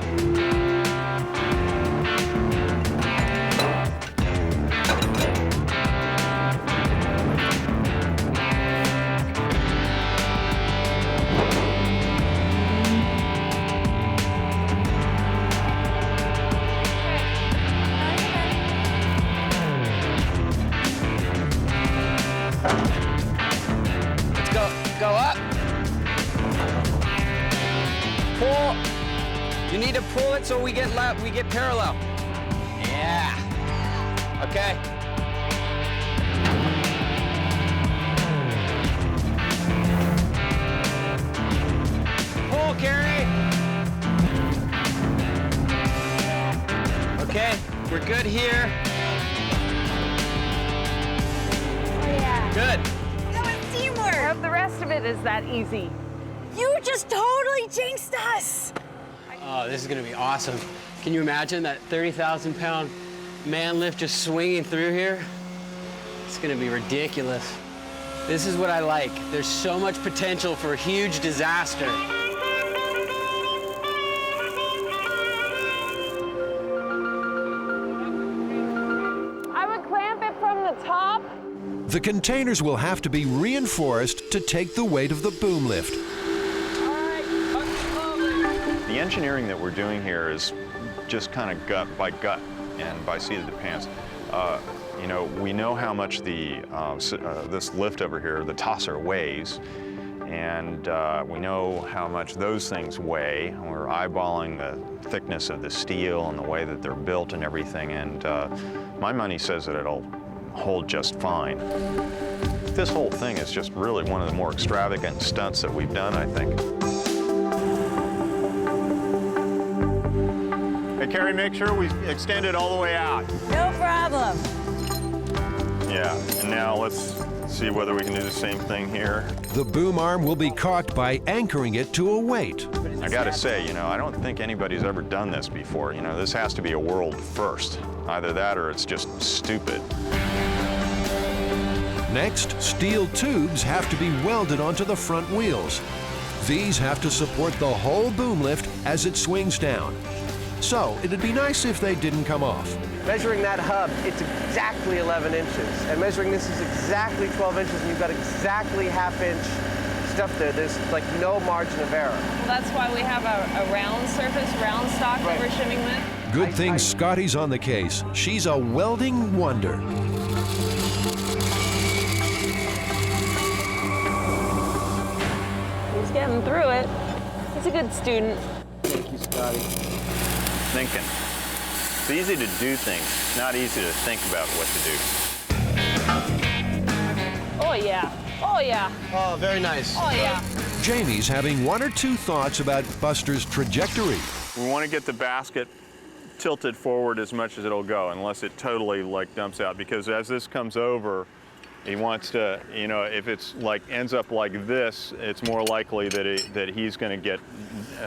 Go up. Pull. You need to pull it so we get parallel. Yeah. Okay. Pull, Carrie. Okay, we're good here. Oh, yeah. Good. That was teamwork. I hope the rest of it is that easy. You just totally jinxed us. Oh, this is gonna be awesome. Can you imagine that 30,000-pound man lift just swinging through here? It's gonna be ridiculous. This is what I like. There's so much potential for a huge disaster. I would clamp it from the top. The containers will have to be reinforced to take the weight of the boom lift. The engineering that we're doing here is just kind of gut by gut and by seat of the pants. You know, we know how much this lift over here, the tosser, weighs, and we know how much those things weigh. We're eyeballing the thickness of the steel and the way that they're built and everything, and my money says that it'll hold just fine. This whole thing is just really one of the more extravagant stunts that we've done, I think. Hey, Carrie, make sure we extend it all the way out. No problem. Yeah, and now let's see whether we can do the same thing here. The boom arm will be cocked by anchoring it to a weight. I gotta say, you know, I don't think anybody's ever done this before. You know, this has to be a world first. Either that or it's just stupid. Next, steel tubes have to be welded onto the front wheels. These have to support the whole boom lift as it swings down. So it'd be nice if they didn't come off. Measuring that hub, it's exactly 11 inches. And measuring this is exactly 12 inches, and you've got exactly half-inch stuff there. There's like no margin of error. Well, that's why we have a round surface, round stock that we're shimming with. Good thing Scotty's on the case. She's a welding wonder. He's getting through it. He's a good student. Thank you, Scotty. Thinking. It's easy to do things, not easy to think about what to do. Oh, yeah. Oh, yeah. Oh, very nice. Oh, yeah. Jamie's having one or two thoughts about Buster's trajectory. We want to get the basket tilted forward as much as it'll go, unless it totally like dumps out, because as this comes over, he wants to, you know, if it's like ends up like this, it's more likely that he's going to get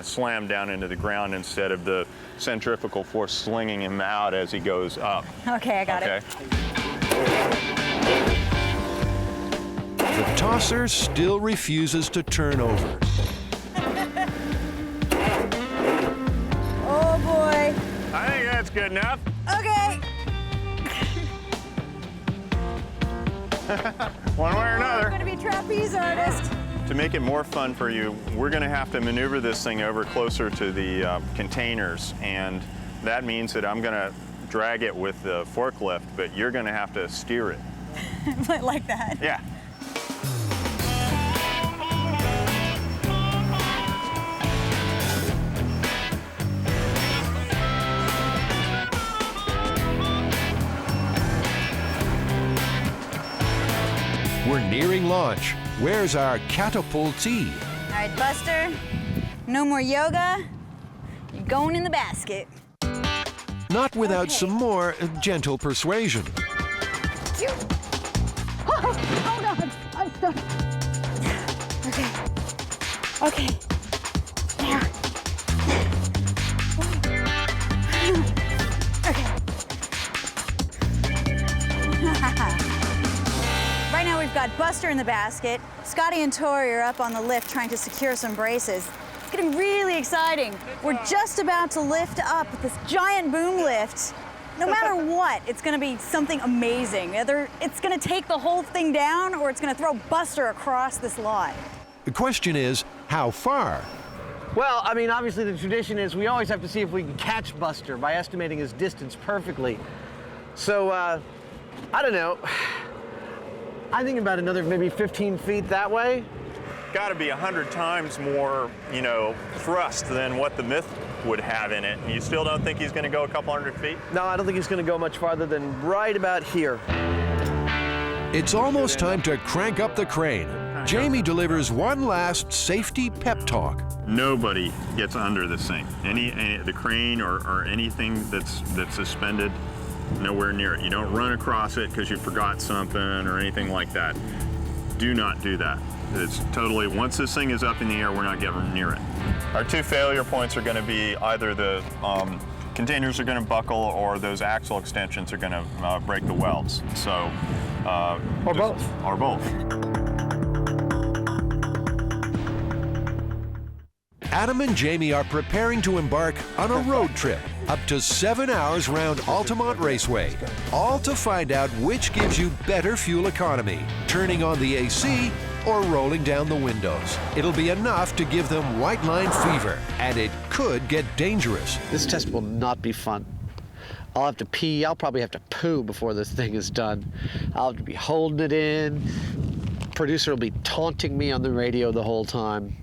slammed down into the ground instead of the centrifugal force slinging him out as he goes up. Okay, I got it. The tosser still refuses to turn over. Oh boy. I think that's good enough. Okay. One way or another. I'm gonna be a trapeze artist. To make it more fun for you, we're going to have to maneuver this thing over closer to the containers, and that means that I'm going to drag it with the forklift, but you're going to have to steer it. Like that? Yeah. We're nearing launch. Where's our catapultee? All right, Buster, no more yoga. going in the basket. Not without some more gentle persuasion. Oh, hold on, I'm stuck. Okay. Okay. There. Okay. Right now we've got Buster in the basket. Scotty and Tori are up on the lift trying to secure some braces. It's getting really exciting. We're just about to lift up this giant boom lift. No matter what, it's gonna be something amazing. Either it's gonna take the whole thing down or it's gonna throw Buster across this lot. The question is, how far? Well, I mean, obviously the tradition is we always have to see if we can catch Buster by estimating his distance perfectly. So, I don't know. I think about another maybe 15 feet that way. Got to be 100 times more, you know, thrust than what the Myth would have in it. And you still don't think he's going to go a couple hundred feet? No, I don't think he's going to go much farther than right about here. It's almost time to crank up the crane. Jamie delivers one last safety pep talk. Nobody gets under this thing. The crane or anything that's suspended, nowhere near it. You don't run across it because you forgot something or anything like that. Do not do that. It's totally, once this thing is up in the air, we're not getting near it. Our two failure points are going to be either the containers are going to buckle or those axle extensions are going to break the welds. So, or both. Or both. Adam and Jamie are preparing to embark on a road trip up to 7 hours round Altamont Raceway, all to find out which gives you better fuel economy, turning on the AC or rolling down the windows. It'll be enough to give them white line fever, and it could get dangerous. This test will not be fun. I'll have to pee, I'll probably have to poo before this thing is done. I'll have to be holding it in. Producer will be taunting me on the radio the whole time.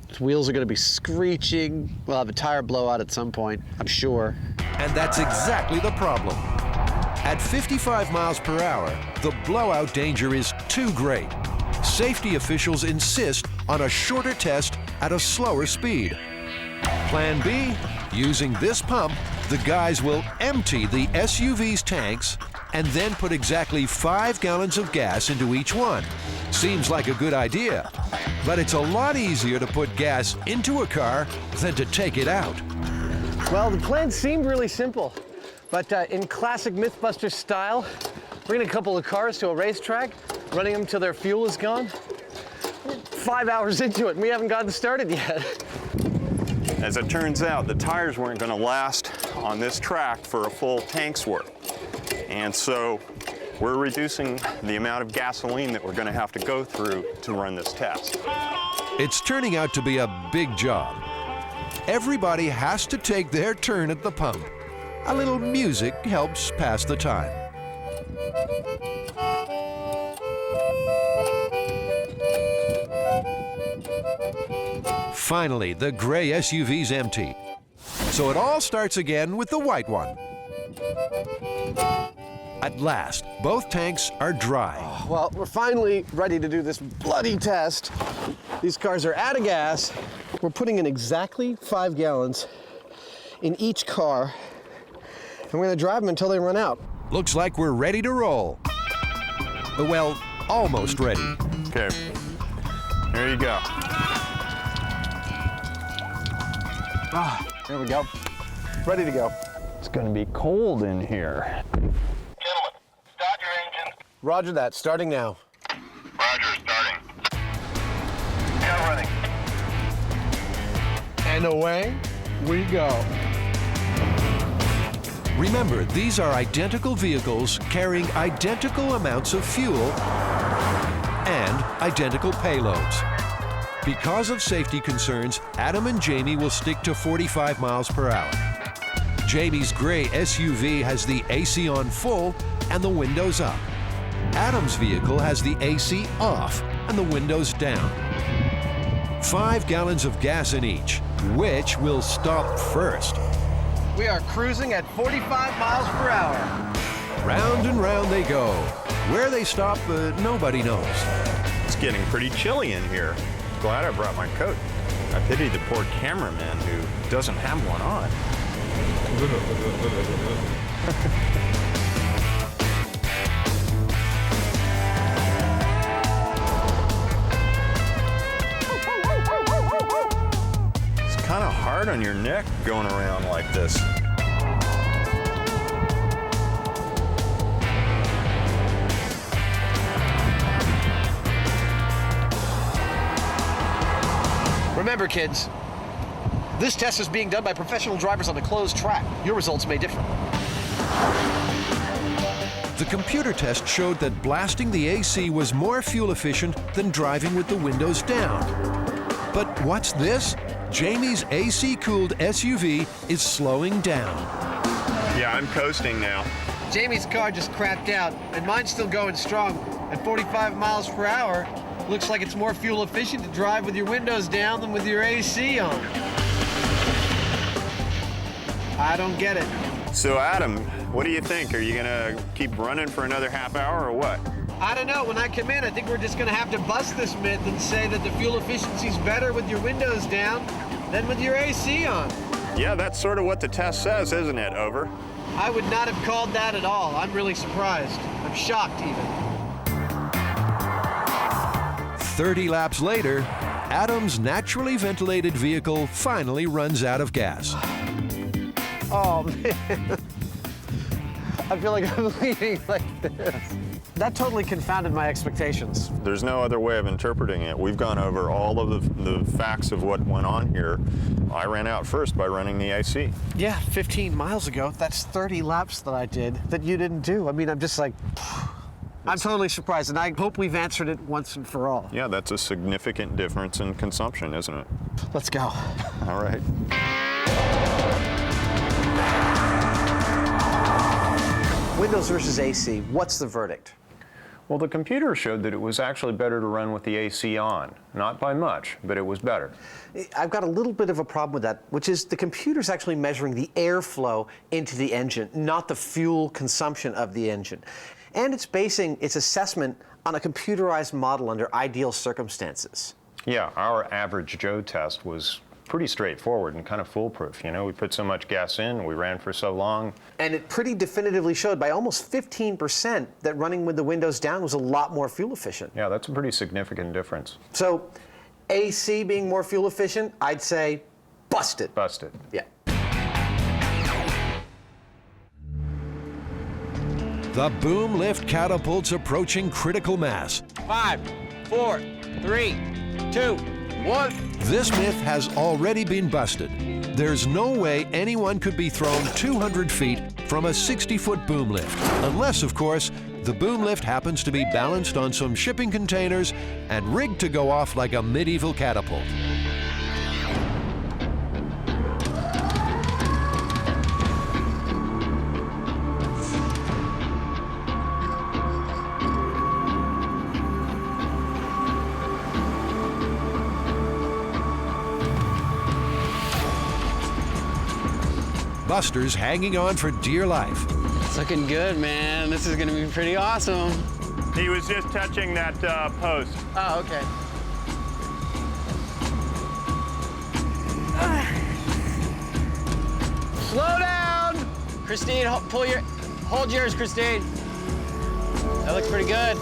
His wheels are gonna be screeching. We'll have a tire blowout at some point, I'm sure. And that's exactly the problem. At 55 miles per hour, the blowout danger is too great. Safety officials insist on a shorter test at a slower speed. Plan B, using this pump, the guys will empty the SUV's tanks and then put exactly 5 gallons of gas into each one. Seems like a good idea, but it's a lot easier to put gas into a car than to take it out. Well, the plan seemed really simple, but in classic Mythbusters style, bringing a couple of cars to a racetrack, running them till their fuel is gone. 5 hours into it, and we haven't gotten started yet. As it turns out, the tires weren't going to last on this track for a full tank's worth. And so we're reducing the amount of gasoline that we're going to have to go through to run this test. It's turning out to be a big job. Everybody has to take their turn at the pump. A little music helps pass the time. Finally, the gray SUV's empty. So it all starts again with the white one. At last, both tanks are dry. Well, we're finally ready to do this bloody test. These cars are out of gas. We're putting in exactly 5 gallons in each car, and we're gonna drive them until they run out. Looks like we're ready to roll. Well, almost ready. Okay, there you go. Ah, there we go. Ready to go. It's going to be cold in here. Gentlemen, start your engines. Roger that, starting now. Roger, starting. Now running. And away we go. Remember, these are identical vehicles carrying identical amounts of fuel and identical payloads. Because of safety concerns, Adam and Jamie will stick to 45 miles per hour. Jamie's gray SUV has the AC on full and the windows up. Adam's vehicle has the AC off and the windows down. 5 gallons of gas in each. Which will stop first? We are cruising at 45 miles per hour. Round and round they go. Where they stop, nobody knows. It's getting pretty chilly in here. Glad I brought my coat. I pity the poor cameraman who doesn't have one on. It's kind of hard on your neck going around like this. Remember, kids, this test is being done by professional drivers on a closed track. Your results may differ. The computer test showed that blasting the AC was more fuel efficient than driving with the windows down. But what's this? Jamie's AC-cooled SUV is slowing down. Yeah, I'm coasting now. Jamie's car just crapped out, and mine's still going strong at 45 miles per hour. Looks like it's more fuel efficient to drive with your windows down than with your AC on. I don't get it. So Adam, what do you think? Are you gonna keep running for another half hour or what? I don't know. When I come in, I think we're just going to have to bust this myth and say that the fuel efficiency's better with your windows down than with your AC on. Yeah, that's sort of what the test says, isn't it? Over. I would not have called that at all. I'm really surprised. I'm shocked, even. 30 laps later, Adam's naturally ventilated vehicle finally runs out of gas. Oh, man. I feel like I'm leaning like this. That totally confounded my expectations. There's no other way of interpreting it. We've gone over all of the facts of what went on here. I ran out first by running the AC. Yeah, 15 miles ago. That's 30 laps that I did that you didn't do. I mean, I'm just like, I'm totally surprised, and I hope we've answered it once and for all. Yeah, that's a significant difference in consumption, isn't it? Let's go. All right. Windows versus AC, what's the verdict? Well, the computer showed that it was actually better to run with the AC on. Not by much, but it was better. I've got a little bit of a problem with that, which is the computer's actually measuring the airflow into the engine, not the fuel consumption of the engine. And it's basing its assessment on a computerized model under ideal circumstances. Yeah, our average Joe test was pretty straightforward and kind of foolproof. You know, we put so much gas in, we ran for so long. And it pretty definitively showed by almost 15% that running with the windows down was a lot more fuel efficient. Yeah, that's a pretty significant difference. So AC being more fuel efficient, I'd say bust it. Bust it. Yeah. The boom lift catapult's approaching critical mass. 5, 4, 3, 2, 1. This myth has already been busted. There's no way anyone could be thrown 200 feet from a 60-foot boom lift, unless, of course, the boom lift happens to be balanced on some shipping containers and rigged to go off like a medieval catapult. Busters hanging on for dear life. It's looking good, man. This is gonna be pretty awesome. He was just touching that post. Oh, okay. Slow down! Christine, hold yours, Christine. That looks pretty good.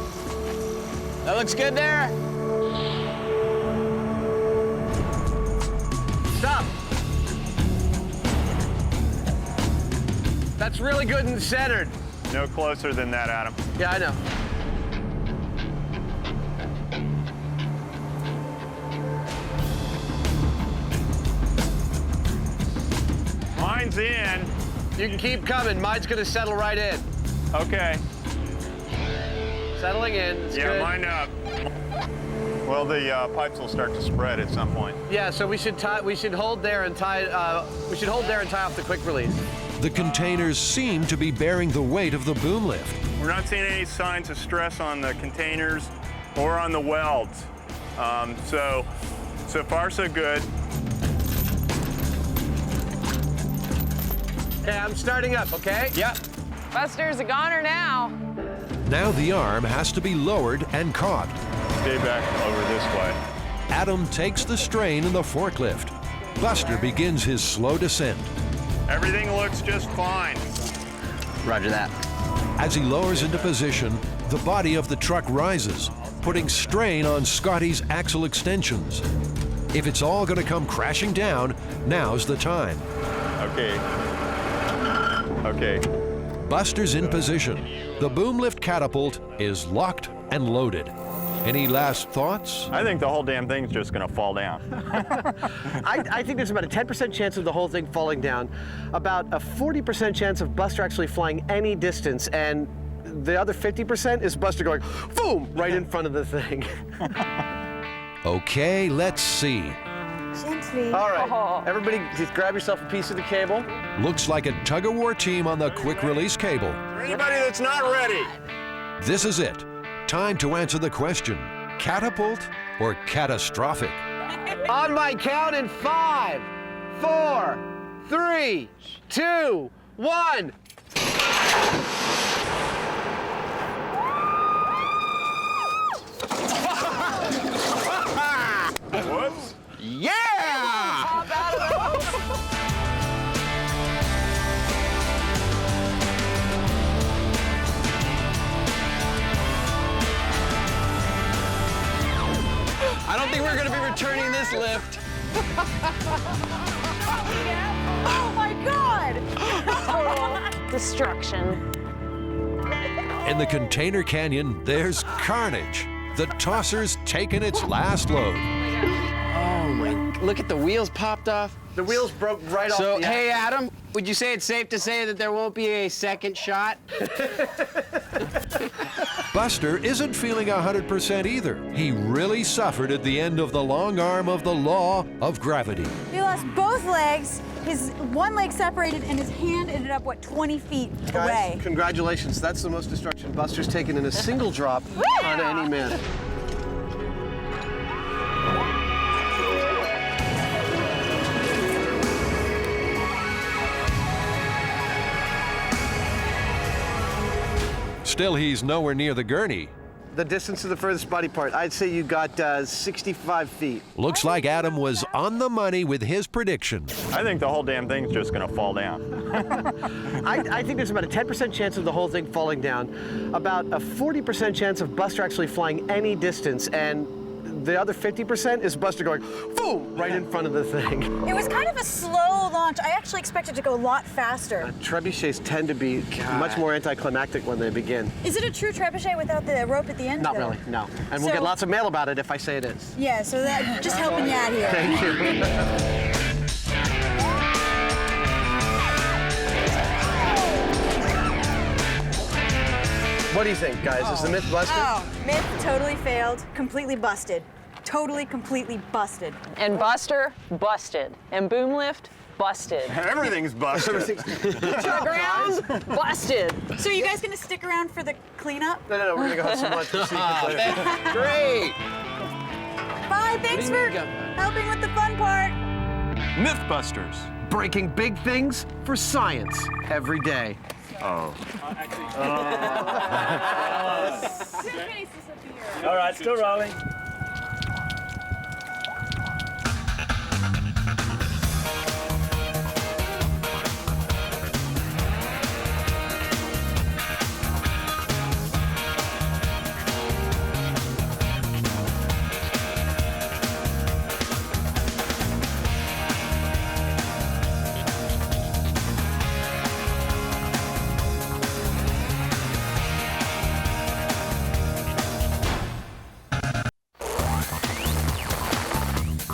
That looks good there. Stop. That's really good and centered. No closer than that, Adam. Yeah, I know. Mine's in. You can keep coming. Mine's gonna settle right in. Okay. Settling in. It's good. Mine up. Well, the pipes will start to spread at some point. Yeah, so we should hold there and tie. We should hold there and tie off the quick release. The containers seem to be bearing the weight of the boom lift. We're not seeing any signs of stress on the containers or on the welds. So far, so good. Okay, I'm starting up, okay? Yep. Buster's a goner now. Now the arm has to be lowered and caught. Stay back over this way. Adam takes the strain in the forklift. Buster begins his slow descent. Everything looks just fine. Roger that. As he lowers into position, the body of the truck rises, putting strain on Scotty's axle extensions. If it's all going to come crashing down, now's the time. Okay. Okay. Buster's in position. The boom lift catapult is locked and loaded. Any last thoughts? I think the whole damn thing's just going to fall down. I think there's about a 10% chance of the whole thing falling down, about a 40% chance of Buster actually flying any distance, and the other 50% is Buster going, boom, right in front of the thing. Okay, let's see. Gently. All right, everybody just grab yourself a piece of the cable. Looks like a tug-of-war team on the quick-release cable. Anybody that's not ready. This is it. Time to answer the question, catapult or catastrophic? On my count in 5, 4, 3, 2, 1. Whoops. Yeah! I don't think we're going to be returning this lift. Oh my God! Destruction. In the container canyon, there's carnage. The tosser's taken its last load. Oh my, look at the wheels popped off. The wheels broke right off the So, hey, Adam, would you say it's safe to say that there won't be a second shot? Buster isn't feeling 100% either. He really suffered at the end of the long arm of the law of gravity. He lost both legs. His one leg separated and his hand ended up, 20 feet away. Guys, congratulations. That's the most destruction Buster's taken in a single drop on any man. Still, he's nowhere near the gurney. The distance to the furthest body part, I'd say you got 65 feet. Looks like Adam was on the money with his prediction. I think the whole damn thing's just going to fall down. I think there's about a 10% chance of the whole thing falling down, about a 40% chance of Buster actually flying any distance, and the other 50% is Buster going, boom, right in front of the thing. It was kind of a slow launch. I actually expected to go a lot faster. Trebuchets tend to be much more anticlimactic when they begin. Is it a true trebuchet without the rope at the end? Not though? really, no. And we'll get lots of mail about it if I say it is. Yeah, so that just helping you out here. Thank you. What do you think, guys? Is the myth busted? Oh, myth totally failed. Completely busted. Totally, completely busted. And Buster, busted. And boom lift, busted. Everything's busted. To the ground, busted. So are you guys gonna stick around for the cleanup? No, we're gonna go have some lunch this evening. Great. Bye, thanks for helping with the fun part. Mythbusters. Breaking big things for science every day. Oh. All right, still rolling.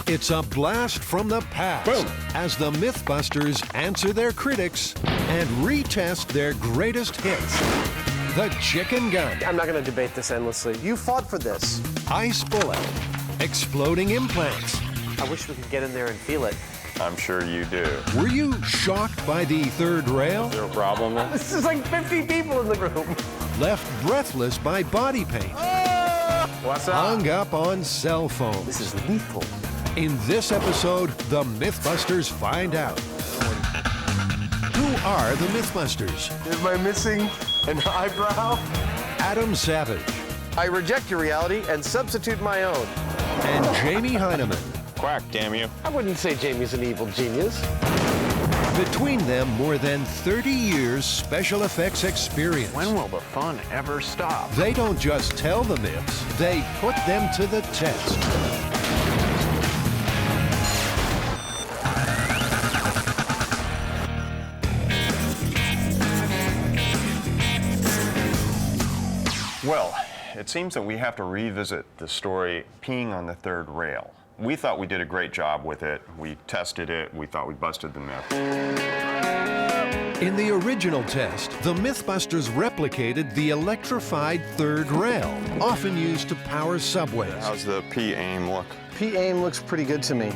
It's a blast from the past as the Mythbusters answer their critics and retest their greatest hits. The chicken gun. I'm not going to debate this endlessly. You fought for this. Ice bullet. Exploding implants. I wish we could get in there and feel it. I'm sure you do. Were you shocked by the third rail? Is there a problem then? This is like 50 people in the room. Left breathless by body paint. What's up? Hung up on cell phones. This is lethal. In this episode, the Mythbusters find out. Who are the Mythbusters? Am I missing an eyebrow? Adam Savage. I reject your reality and substitute my own. and Jamie Heineman. Quack, damn you. I wouldn't say Jamie's an evil genius. Between them, more than 30 years special effects experience. When will the fun ever stop? They don't just tell the myths, they put them to the test. Well, it seems that we have to revisit the story peeing on the third rail. We thought we did a great job with it. We tested it. We thought we busted the myth. In the original test, the Mythbusters replicated the electrified third rail, often used to power subways. How's the P-aim look? P-aim looks pretty good to me.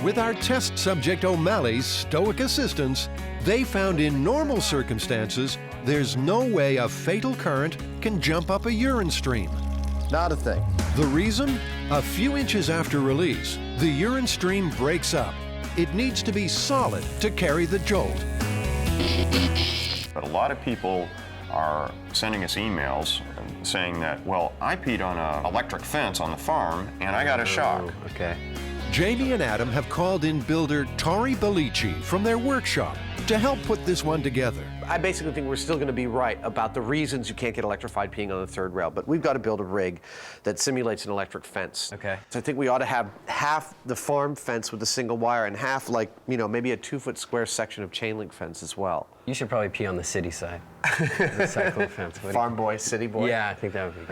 With our test subject O'Malley's stoic assistance, they found in normal circumstances, there's no way a fatal current can jump up a urine stream. Not a thing. The reason? A few inches after release, the urine stream breaks up. It needs to be solid to carry the jolt. But a lot of people are sending us emails saying that, well, I peed on an electric fence on the farm and I got a shock. Okay. Jamie and Adam have called in builder Tori Belici from their workshop to help put this one together. I basically think we're still going to be right about the reasons you can't get electrified peeing on the third rail, but we've got to build a rig that simulates an electric fence. Okay. So I think we ought to have half the farm fence with a single wire and half, like, you know, maybe a 2-foot square section of chain link fence as well. You should probably pee on the city side. The cyclone fence. Farm boy, city boy. Yeah, I think that would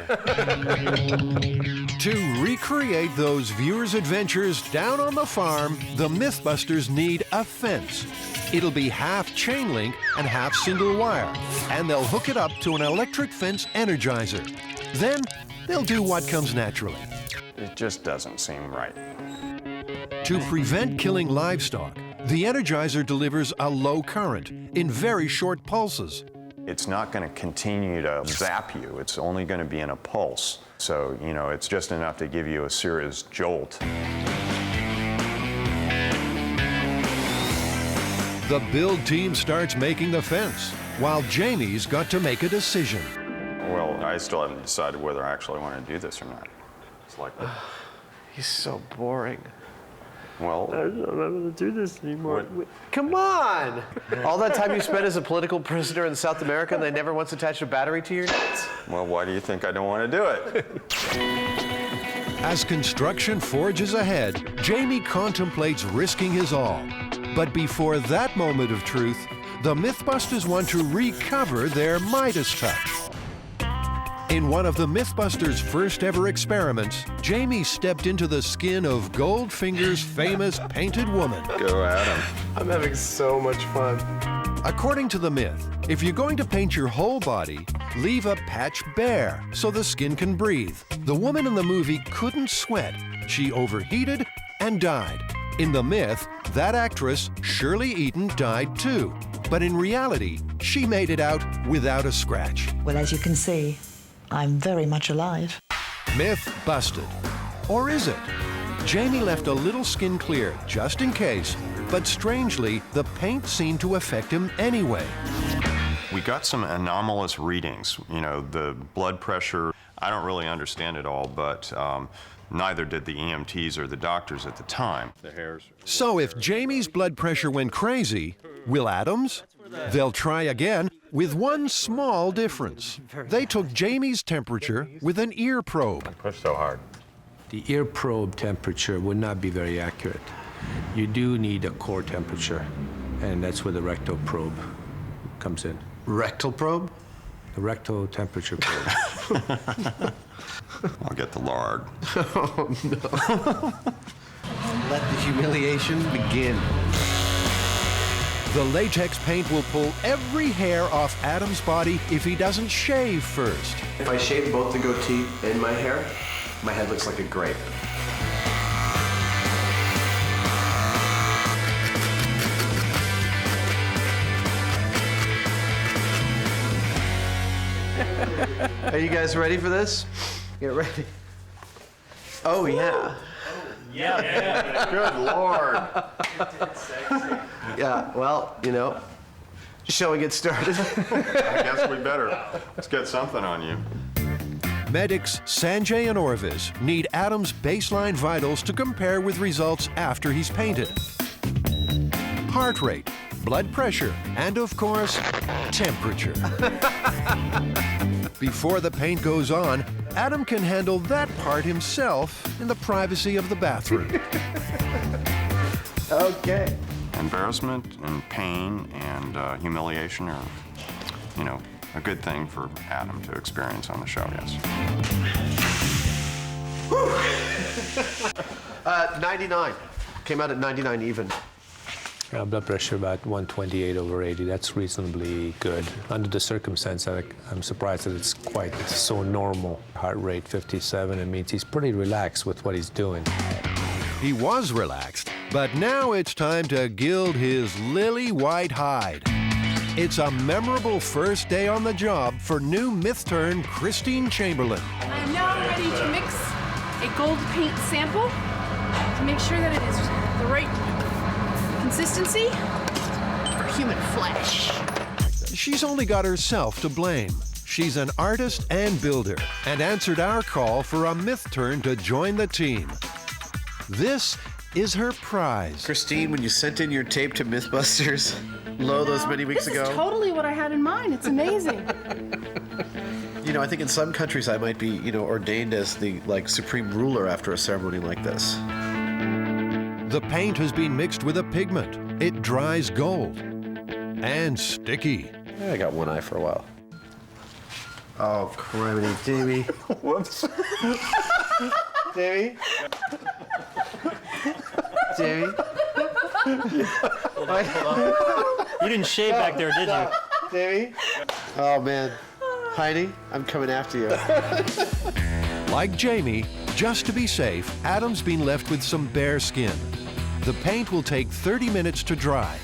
be good. To recreate those viewers' adventures down on the farm, the Mythbusters need a fence. It'll be half chain link and half single wire, and they'll hook it up to an electric fence energizer. Then they'll do what comes naturally. It just doesn't seem right. To prevent killing livestock, the energizer delivers a low current in very short pulses. It's not going to continue to zap you. It's only going to be in a pulse. So, you know, it's just enough to give you a serious jolt. The build team starts making the fence, while Jamie's got to make a decision. Well, I still haven't decided whether I actually want to do this or not. It's like that. He's so boring. Well, I don't want to do this anymore. Come on! All that time you spent as a political prisoner in South America and they never once attached a battery to your nuts? Well, why do you think I don't want to do it? As construction forges ahead, Jamie contemplates risking his all. But before that moment of truth, the Mythbusters want to recover their Midas touch. In one of the Mythbusters' first ever experiments, Jamie stepped into the skin of Goldfinger's famous painted woman. Go Adam. I'm having so much fun. According to the myth, if you're going to paint your whole body, leave a patch bare so the skin can breathe. The woman in the movie couldn't sweat. She overheated and died. In the myth, that actress, Shirley Eaton, died too. But in reality, she made it out without a scratch. Well, as you can see, I'm very much alive. Myth busted. Or is it? Jamie left a little skin clear, just in case, but strangely, the paint seemed to affect him anyway. We got some anomalous readings. You know, the blood pressure, I don't really understand it all, but neither did the EMTs or the doctors at the time. The hairs. So if Jamie's blood pressure went crazy, will Adam's? They'll try again with one small difference. They took Jamie's temperature with an ear probe. Push so hard. The ear probe temperature would not be very accurate. You do need a core temperature, and that's where the rectal probe comes in. Rectal probe? The rectal temperature probe. I'll get the lard. Oh, no. Let the humiliation begin. The latex paint will pull every hair off Adam's body if he doesn't shave first. If I shave both the goatee and my hair, my head looks like a grape. Are you guys ready for this? Get ready. Oh, yeah. Yeah. Good Lord. Yeah, well, you know, shall we get started? I guess we better. Let's get something on you. Medics Sanjay and Orvis need Adam's baseline vitals to compare with results after he's painted. Heart rate, blood pressure, and of course, temperature. Before the paint goes on, Adam can handle that part himself in the privacy of the bathroom. Okay. Embarrassment and pain and humiliation are, you know, a good thing for Adam to experience on the show, yes. 99. Came out at 99 even. Blood pressure about 128/80. That's reasonably good. Under the circumstance, I'm surprised that it's quite so normal. Heart rate 57. It means he's pretty relaxed with what he's doing. He was relaxed, but now it's time to gild his lily white hide. It's a memorable first day on the job for new Myth-tern Christine Chamberlain. I am now ready to mix a gold paint sample to make sure that it is the right consistency for human flesh. She's only got herself to blame. She's an artist and builder and answered our call for a Myth-tern to join the team. This is her prize. Christine, when you sent in your tape to Mythbusters, those many weeks ago. This is totally what I had in mind. It's amazing. You know, I think in some countries I might be, you know, ordained as the, supreme ruler after a ceremony like this. The paint has been mixed with a pigment. It dries gold. And sticky. I got one eye for a while. Oh, criminy, Jamie. Whoops. Jamie? Jamie? You didn't shave back there, did you? Jamie? Oh, man. Heidi, I'm coming after you. Like Jamie, just to be safe, Adam's been left with some bare skin. The paint will take 30 minutes to dry.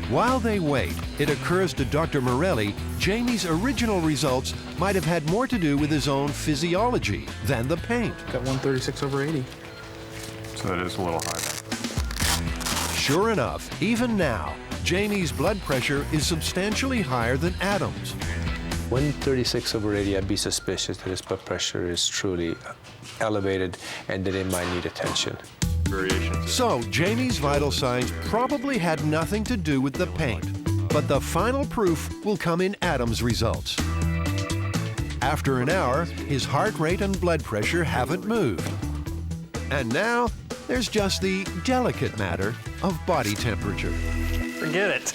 While they wait, it occurs to Dr. Morelli, Jamie's original results might have had more to do with his own physiology than the paint. Got 136/80. So that is a little high. Sure enough, even now, Jamie's blood pressure is substantially higher than Adam's. 136/80, I'd be suspicious that his blood pressure is truly elevated and that it might need attention. So, Jamie's vital signs probably had nothing to do with the paint, but the final proof will come in Adam's results. After an hour, his heart rate and blood pressure haven't moved. And now, there's just the delicate matter of body temperature. Forget it.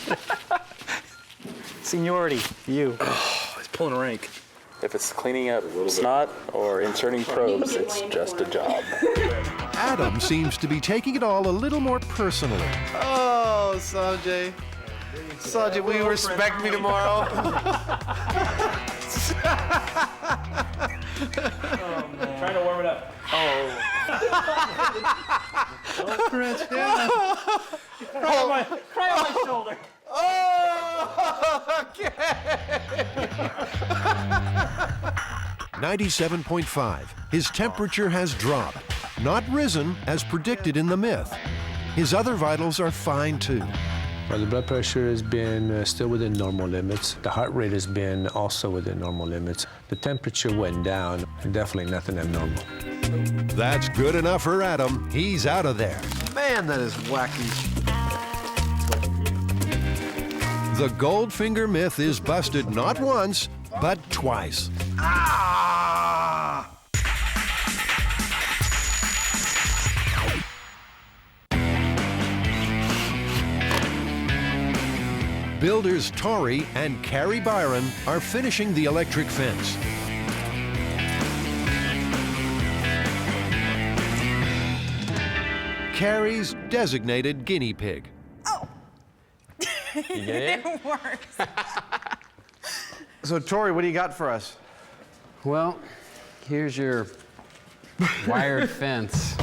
Seniority, you. Oh, he's pulling rank. If it's cleaning up snot or inserting probes, it's just a job. Adam seems to be taking it all a little more personally. Oh, Sanjay. Sanjay, will you respect me tomorrow? Trying to warm it up. Oh. Chris, Cry on my shoulder. Oh, okay. 97.5. His temperature has dropped, not risen as predicted in the myth. His other vitals are fine too. Well, the blood pressure has been still within normal limits. The heart rate has been also within normal limits. The temperature went down, definitely nothing abnormal. That's good enough for Adam. He's out of there. Man, that is wacky. The Goldfinger myth is busted not once, but twice. Ah! Builders Tori and Carrie Byron are finishing the electric fence. Carrie's designated guinea pig. You get it? Worse. So, Tori, what do you got for us? Well, here's your wired fence.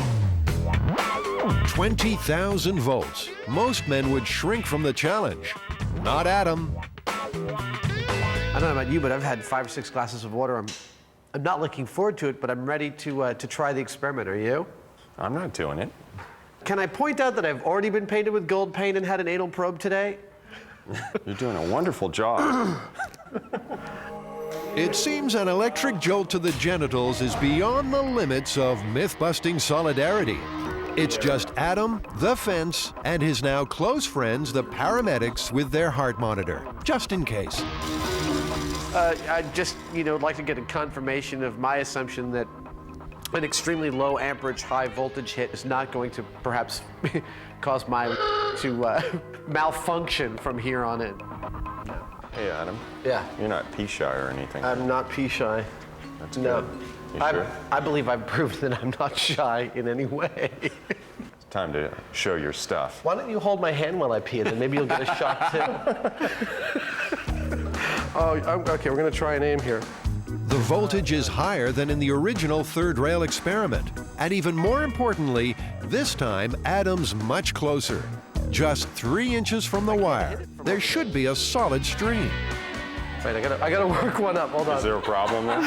20,000 volts. Most men would shrink from the challenge. Not Adam. I don't know about you, but I've had 5 or 6 glasses of water. I'm not looking forward to it, but I'm ready to try the experiment. Are you? I'm not doing it. Can I point out that I've already been painted with gold paint and had an anal probe today? You're doing a wonderful job. It seems an electric jolt to the genitals is beyond the limits of myth-busting solidarity. It's just Adam, the fence, and his now close friends, the paramedics, with their heart monitor, just in case. I'd just, like to get a confirmation of my assumption that an extremely low amperage, high voltage hit is not going to perhaps cause my to malfunction from here on in. Hey, Adam. Yeah. You're not pee shy or anything. I'm not pee shy. That's no. good. You sure? I believe I've proven that I'm not shy in any way. It's time to show your stuff. Why don't you hold my hand while I pee, and then maybe you'll get a shot too. Oh, okay, we're gonna try and aim here. The voltage is higher than in the original third rail experiment. And even more importantly, this time, Adam's much closer. Just 3 inches from the wire. There should be a solid stream. Wait, I gotta work one up, hold on. Is there a problem there?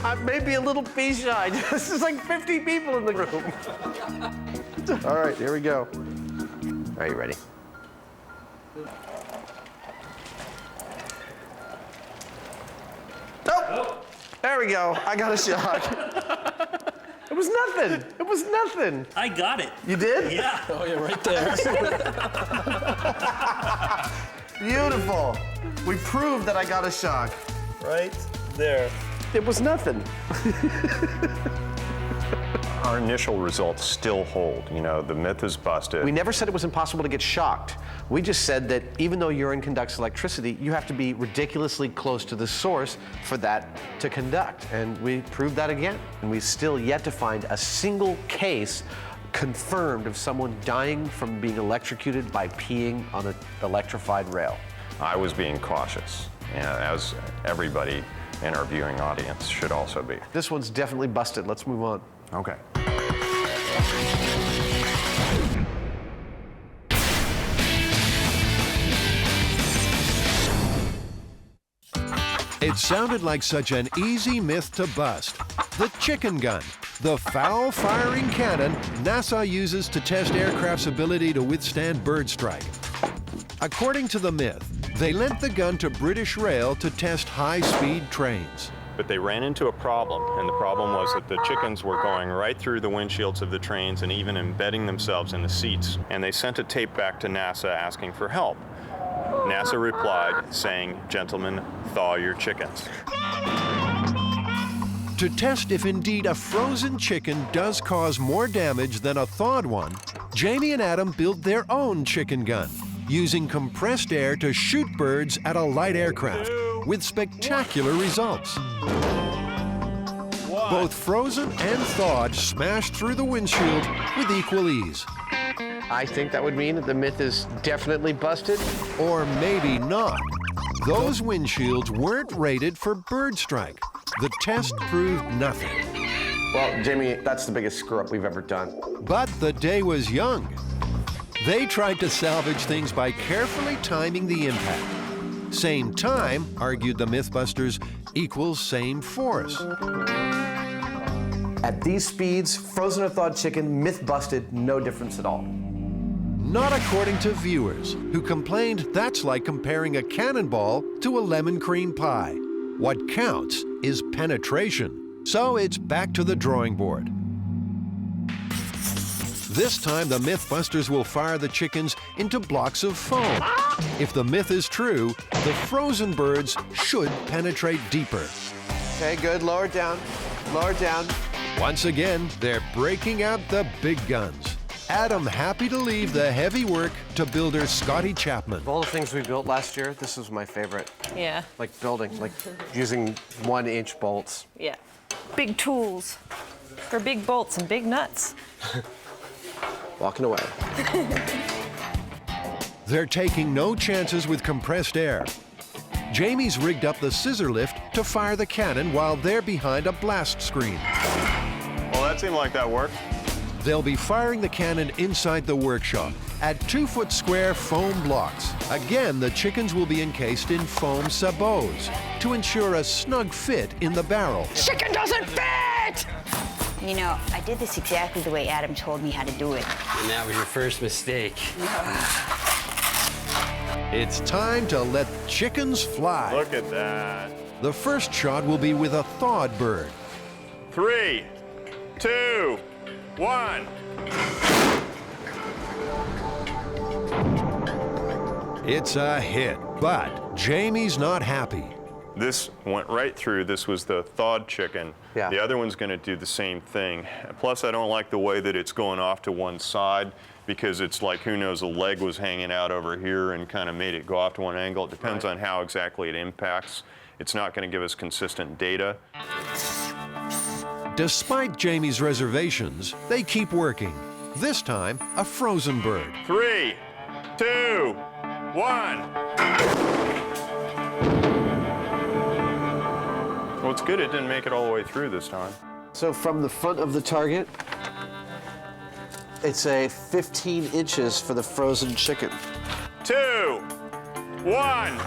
I may be a little pee shy. There's like 50 people in the room. All right, here we go. Are you ready? Nope. There we go. I got a shot. It was nothing. It was nothing. I got it. You did? Yeah. Oh, yeah, right there. Beautiful. We proved that I got a shock. Right there. It was nothing. Our initial results still hold. The myth is busted. We never said it was impossible to get shocked. We just said that even though urine conducts electricity, you have to be ridiculously close to the source for that to conduct. And we proved that again. And we've still yet to find a single case confirmed of someone dying from being electrocuted by peeing on an electrified rail. I was being cautious, as everybody in our viewing audience should also be. This one's definitely busted. Let's move on. Okay. It sounded like such an easy myth to bust. The chicken gun, the foul-firing cannon NASA uses to test aircraft's ability to withstand bird strike. According to the myth, they lent the gun to British Rail to test high-speed trains. But they ran into a problem, and the problem was that the chickens were going right through the windshields of the trains and even embedding themselves in the seats. And they sent a tape back to NASA asking for help. NASA replied, saying, "Gentlemen, thaw your chickens." To test if indeed a frozen chicken does cause more damage than a thawed one, Jamie and Adam built their own chicken gun, using compressed air to shoot birds at a light aircraft, with spectacular results. Both frozen and thawed smashed through the windshield with equal ease. I think that would mean that the myth is definitely busted. Or maybe not. Those windshields weren't rated for bird strike. The test proved nothing. Well, Jamie, that's the biggest screw-up we've ever done. But the day was young. They tried to salvage things by carefully timing the impact. Same time, argued the Mythbusters, equals same force. At these speeds, frozen or thawed chicken, myth busted, no difference at all. Not according to viewers, who complained that's like comparing a cannonball to a lemon cream pie. What counts is penetration. So it's back to the drawing board. This time, the Mythbusters will fire the chickens into blocks of foam. If the myth is true, the frozen birds should penetrate deeper. Okay, good. Lower it down. Lower it down. Once again, they're breaking out the big guns. Adam happy to leave the heavy work to builder Scotty Chapman. Of all the things we built last year, this was my favorite. Yeah. Like building, like using 1-inch bolts. Yeah. Big tools for big bolts and big nuts. Walking away. They're taking no chances with compressed air. Jamie's rigged up the scissor lift to fire the cannon while they're behind a blast screen. Well, that seemed like that worked. They'll be firing the cannon inside the workshop at 2-foot square foam blocks. Again, the chickens will be encased in foam sabots to ensure a snug fit in the barrel. Chicken doesn't fit! I did this exactly the way Adam told me how to do it. And that was your first mistake. It's time to let chickens fly. Look at that. The first shot will be with a thawed bird. 3, 2, 1. It's a hit, but Jamie's not happy. This went right through. This was the thawed chicken. Yeah. The other one's going to do the same thing. Plus, I don't like the way that it's going off to one side, because it's like, who knows, a leg was hanging out over here and kind of made it go off to one angle. It depends on how exactly it impacts. It's not going to give us consistent data. Despite Jamie's reservations, they keep working. This time, a frozen bird. 3, 2, 1. Well, it's good it didn't make it all the way through this time. So from the front of the target, it's a 15 inches for the frozen chicken. 2, 1.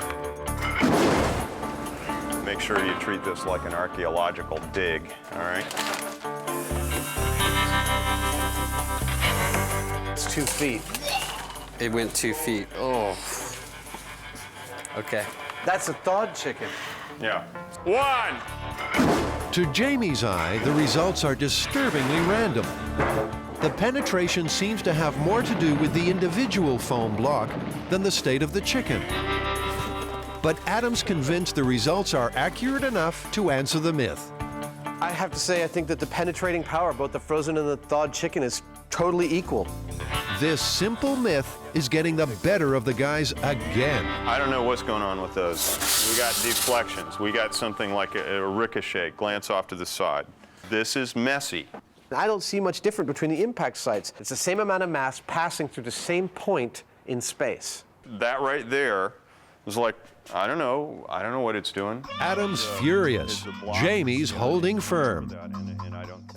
Make sure you treat this like an archaeological dig, all right? It's 2 feet. It went 2 feet. Oh. Okay. That's a thawed chicken. Yeah. 1. To Jamie's eye, the results are disturbingly random. The penetration seems to have more to do with the individual foam block than the state of the chicken. But Adam's convinced the results are accurate enough to answer the myth. I have to say, I think that the penetrating power of both the frozen and the thawed chicken is totally equal. This simple myth is getting the better of the guys again. I don't know what's going on with those. We got deflections. We got something like a ricochet, glance off to the side. This is messy. I don't see much different between the impact sites. It's the same amount of mass passing through the same point in space. That right there was like, I don't know what it's doing. Adam's furious. Jamie's holding firm.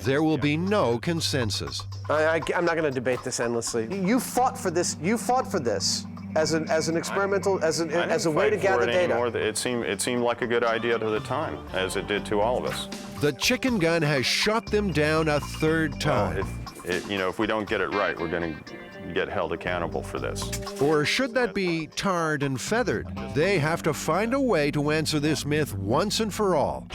There will be no consensus. I'm not going to debate this endlessly. You fought for this. You fought for this as an experimental, as a way to gather data. It seemed like a good idea to the time, as it did to all of us. The chicken gun has shot them down a third time. If we don't get it right, we're going to get held accountable for this. Or should that be tarred and feathered? They have to find a way to answer this myth once and for all.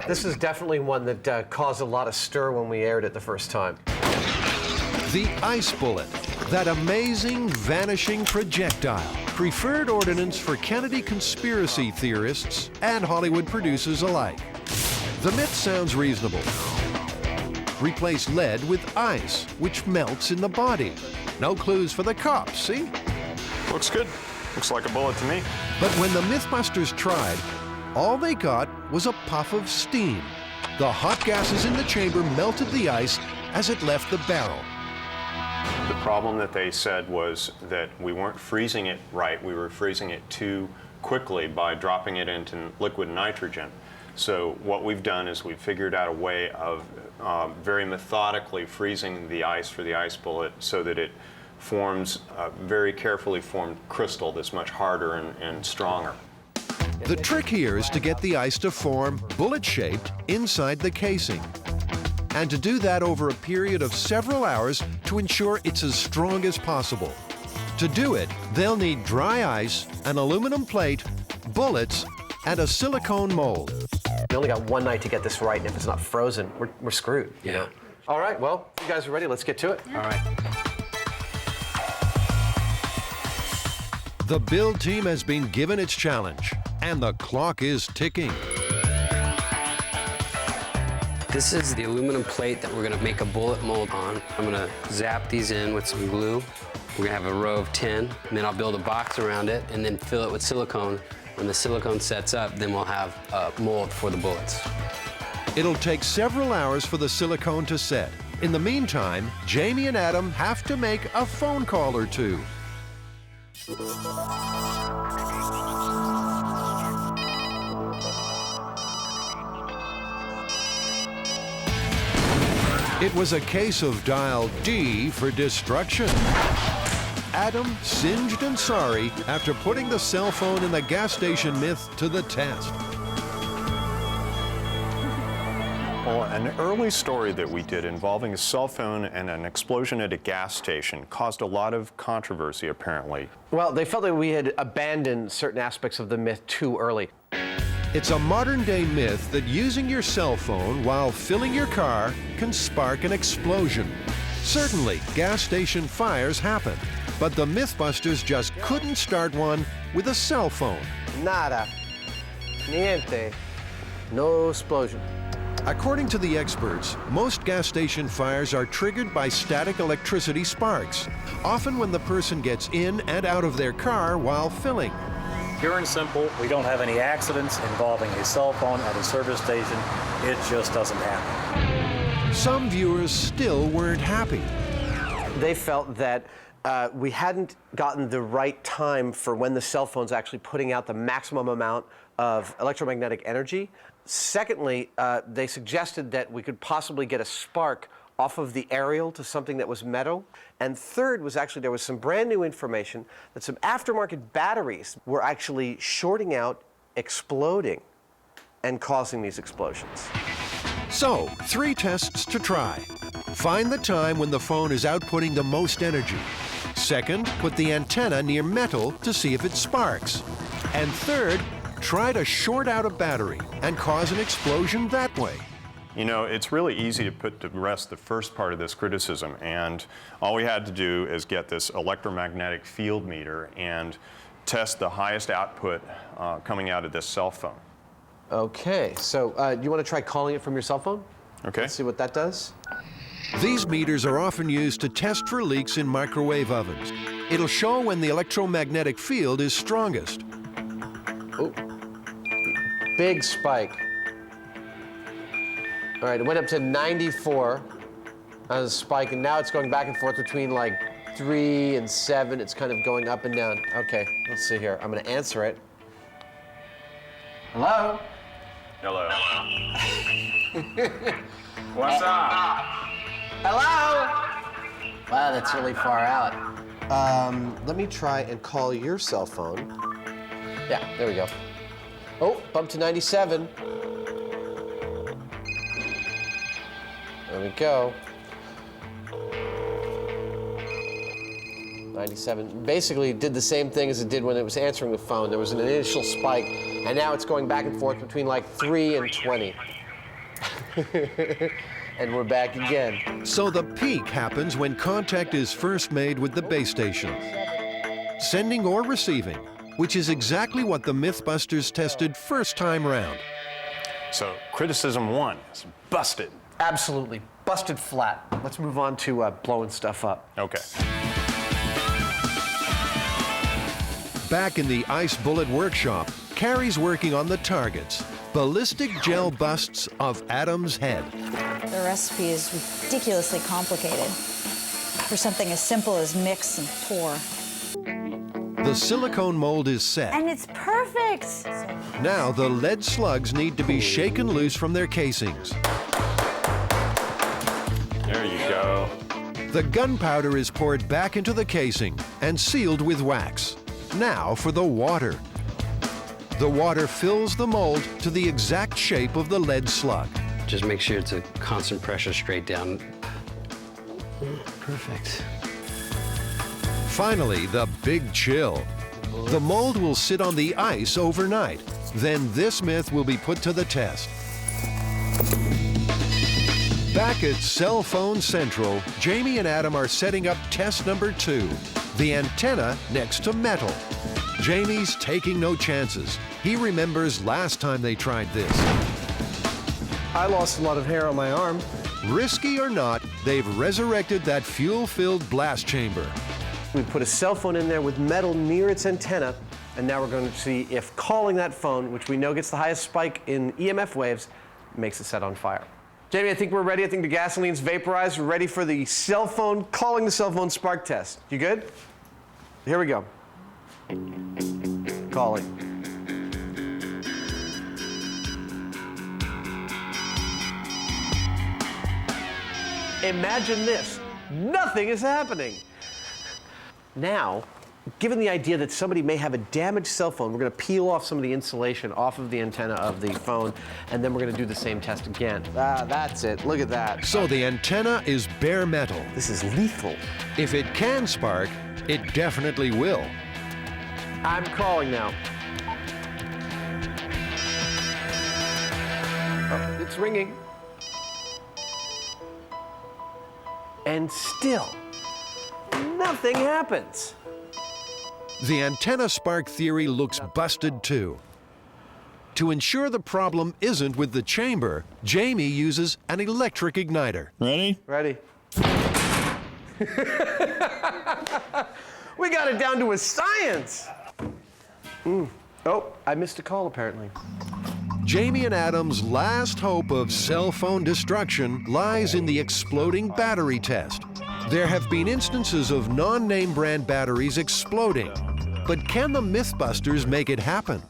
This is definitely one that caused a lot of stir when we aired it the first time. The ice bullet, that amazing vanishing projectile. Preferred ordnance for Kennedy conspiracy theorists and Hollywood producers alike. The myth sounds reasonable. Replace lead with ice, which melts in the body. No clues for the cops, see? Looks good. Looks like a bullet to me. But when the Mythbusters tried, all they got was a puff of steam. The hot gases in the chamber melted the ice as it left the barrel. The problem that they said was that we weren't freezing it right. We were freezing it too quickly by dropping it into liquid nitrogen. So what we've done is we've figured out a way of very methodically freezing the ice for the ice bullet so that it forms a very carefully formed crystal that's much harder and stronger. The trick here is to get the ice to form bullet-shaped inside the casing. And to do that over a period of several hours to ensure it's as strong as possible. To do it, they'll need dry ice, an aluminum plate, bullets, and a silicone mold. We only got one night to get this right, and if it's not frozen, we're screwed. You know? All right, well, if you guys are ready, let's get to it. All right. The build team has been given its challenge, and the clock is ticking. This is the aluminum plate that we're gonna make a bullet mold on. I'm gonna zap these in with some glue. We're gonna have a row of 10, and then I'll build a box around it and then fill it with silicone. When the silicone sets up, then we'll have a mold for the bullets. It'll take several hours for the silicone to set. In the meantime, Jamie and Adam have to make a phone call or two. It was a case of dial D for destruction. Adam singed and sorry after putting the cell phone in the gas station myth to the test. Well, an early story that we did involving a cell phone and an explosion at a gas station caused a lot of controversy, apparently. Well, they felt that we had abandoned certain aspects of the myth too early. It's a modern-day myth that using your cell phone while filling your car can spark an explosion. Certainly, gas station fires happen, but the Mythbusters just couldn't start one with a cell phone. Nada. Niente. No explosion. According to the experts, most gas station fires are triggered by static electricity sparks, often when the person gets in and out of their car while filling. Pure and simple, we don't have any accidents involving a cell phone at a service station. It just doesn't happen. Some viewers still weren't happy. They felt that we hadn't gotten the right time for when the cell phone's actually putting out the maximum amount of electromagnetic energy. Secondly, they suggested that we could possibly get a spark off of the aerial to something that was metal. And third was actually there was some brand new information that some aftermarket batteries were actually shorting out, exploding, and causing these explosions. So, 3 tests to try. Find the time when the phone is outputting the most energy. Second, put the antenna near metal to see if it sparks. And third, try to short out a battery and cause an explosion that way. You know, it's really easy to put to rest the first part of this criticism, and all we had to do is get this electromagnetic field meter and test the highest output coming out of this cell phone. Okay, so you want to try calling it from your cell phone? Okay. Let's see what that does. These meters are often used to test for leaks in microwave ovens. It'll show when the electromagnetic field is strongest. Oh, big spike. All right, it went up to 94 as a spike, and now it's going back and forth between like 3 and 7. It's kind of going up and down. Okay, let's see here. I'm going to answer it. Hello? Hello. What's up? Hello? Wow, that's really far out. Let me try and call your cell phone. Yeah, there we go. Oh, bump to 97. There we go. 97. Basically did the same thing as it did when it was answering the phone. There was an initial spike, and now it's going back and forth between like 3 and 20. And we're back again. So the peak happens when contact is first made with the base station, sending or receiving, which is exactly what the Mythbusters tested first time round. So criticism 1 is busted. Absolutely, busted flat. Let's move on to blowing stuff up. Okay. Back in the Ice Bullet workshop, Carrie's working on the targets, ballistic gel busts of Adam's head. The recipe is ridiculously complicated for something as simple as mix and pour. The silicone mold is set. And it's perfect! Now the lead slugs need to be shaken loose from their casings. There you go. The gunpowder is poured back into the casing and sealed with wax. Now for the water. The water fills the mold to the exact shape of the lead slug. Just make sure it's a constant pressure straight down. Perfect. Finally, the big chill. The mold will sit on the ice overnight. Then this myth will be put to the test. Back at Cell Phone Central, Jamie and Adam are setting up test number 2, the antenna next to metal. Jamie's taking no chances. He remembers last time they tried this. I lost a lot of hair on my arm. Risky or not, they've resurrected that fuel-filled blast chamber. We put a cell phone in there with metal near its antenna, and now we're going to see if calling that phone, which we know gets the highest spike in EMF waves, makes it set on fire. Jamie, I think we're ready. I think the gasoline's vaporized. We're ready for the cell phone, calling the cell phone spark test. You good? Here we go. Calling. Imagine this. Nothing is happening. Now, given the idea that somebody may have a damaged cell phone, we're going to peel off some of the insulation off of the antenna of the phone, and then we're going to do the same test again. That's it. Look at that. So the antenna is bare metal. This is lethal. If it can spark, it definitely will. I'm calling now. Oh, it's ringing. And still, nothing happens. The antenna spark theory looks busted too. To ensure the problem isn't with the chamber, Jamie uses an electric igniter. Ready? Ready. We got it down to a science. Oh, I missed a call apparently. Jamie and Adam's last hope of cell phone destruction lies in the exploding battery test. There have been instances of non-name brand batteries exploding, but can the Mythbusters make it happen?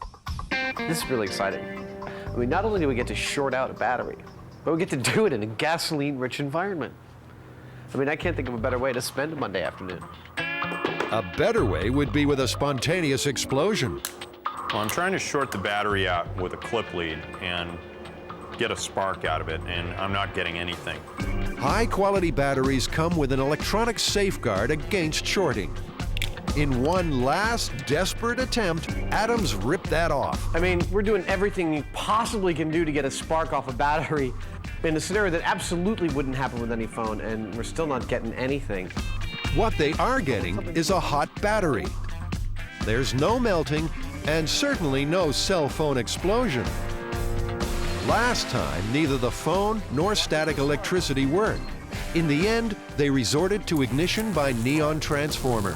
This is really exciting. I mean, not only do we get to short out a battery, but we get to do it in a gasoline-rich environment. I mean, I can't think of a better way to spend a Monday afternoon. A better way would be with a spontaneous explosion. Well, I'm trying to short the battery out with a clip lead and get a spark out of it, and I'm not getting anything. High-quality batteries come with an electronic safeguard against shorting. In one last desperate attempt, Adams ripped that off. I mean, we're doing everything you possibly can do to get a spark off a battery in a scenario that absolutely wouldn't happen with any phone, and we're still not getting anything. What they are getting is a hot battery. There's no melting, and certainly no cell phone explosion. Last time, neither the phone nor static electricity worked. In the end, they resorted to ignition by neon transformer.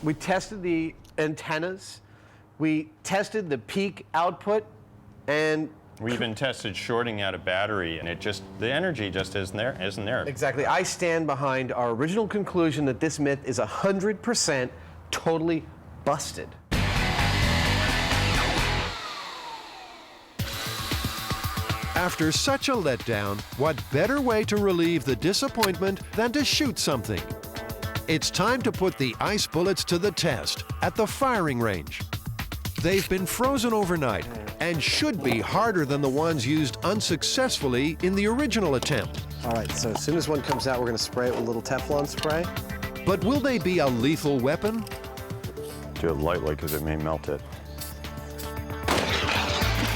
We tested the antennas, we tested the peak output, and we even tested shorting out a battery, and the energy just isn't there. Exactly. I stand behind our original conclusion that this myth is 100% totally busted. After such a letdown, what better way to relieve the disappointment than to shoot something? It's time to put the ice bullets to the test at the firing range. They've been frozen overnight and should be harder than the ones used unsuccessfully in the original attempt. All right, so as soon as one comes out, we're going to spray it with a little Teflon spray. But will they be a lethal weapon? Do it lightly because it may melt it.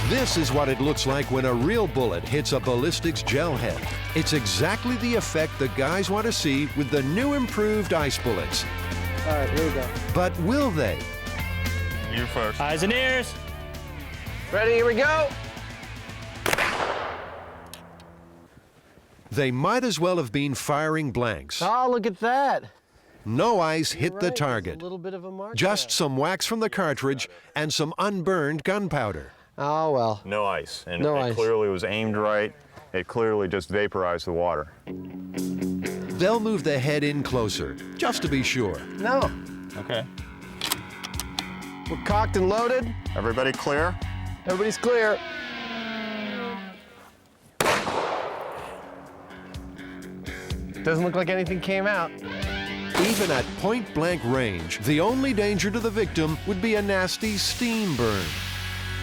This is what it looks like when a real bullet hits a ballistics gel head. It's exactly the effect the guys want to see with the new improved ice bullets. All right, here we go. But will they? You first. Eyes and ears. Ready, here we go. They might as well have been firing blanks. Oh, look at that. No ice hit the target. A little bit of a mark. Just some wax from the cartridge and some unburned gunpowder. Oh, well. No ice. And No it ice. clearly was aimed right. It clearly just vaporized the water. They'll move the head in closer, just to be sure. No. Okay. We're cocked and loaded. Everybody clear? Everybody's clear. Doesn't look like anything came out. Even at point-blank range, the only danger to the victim would be a nasty steam burn.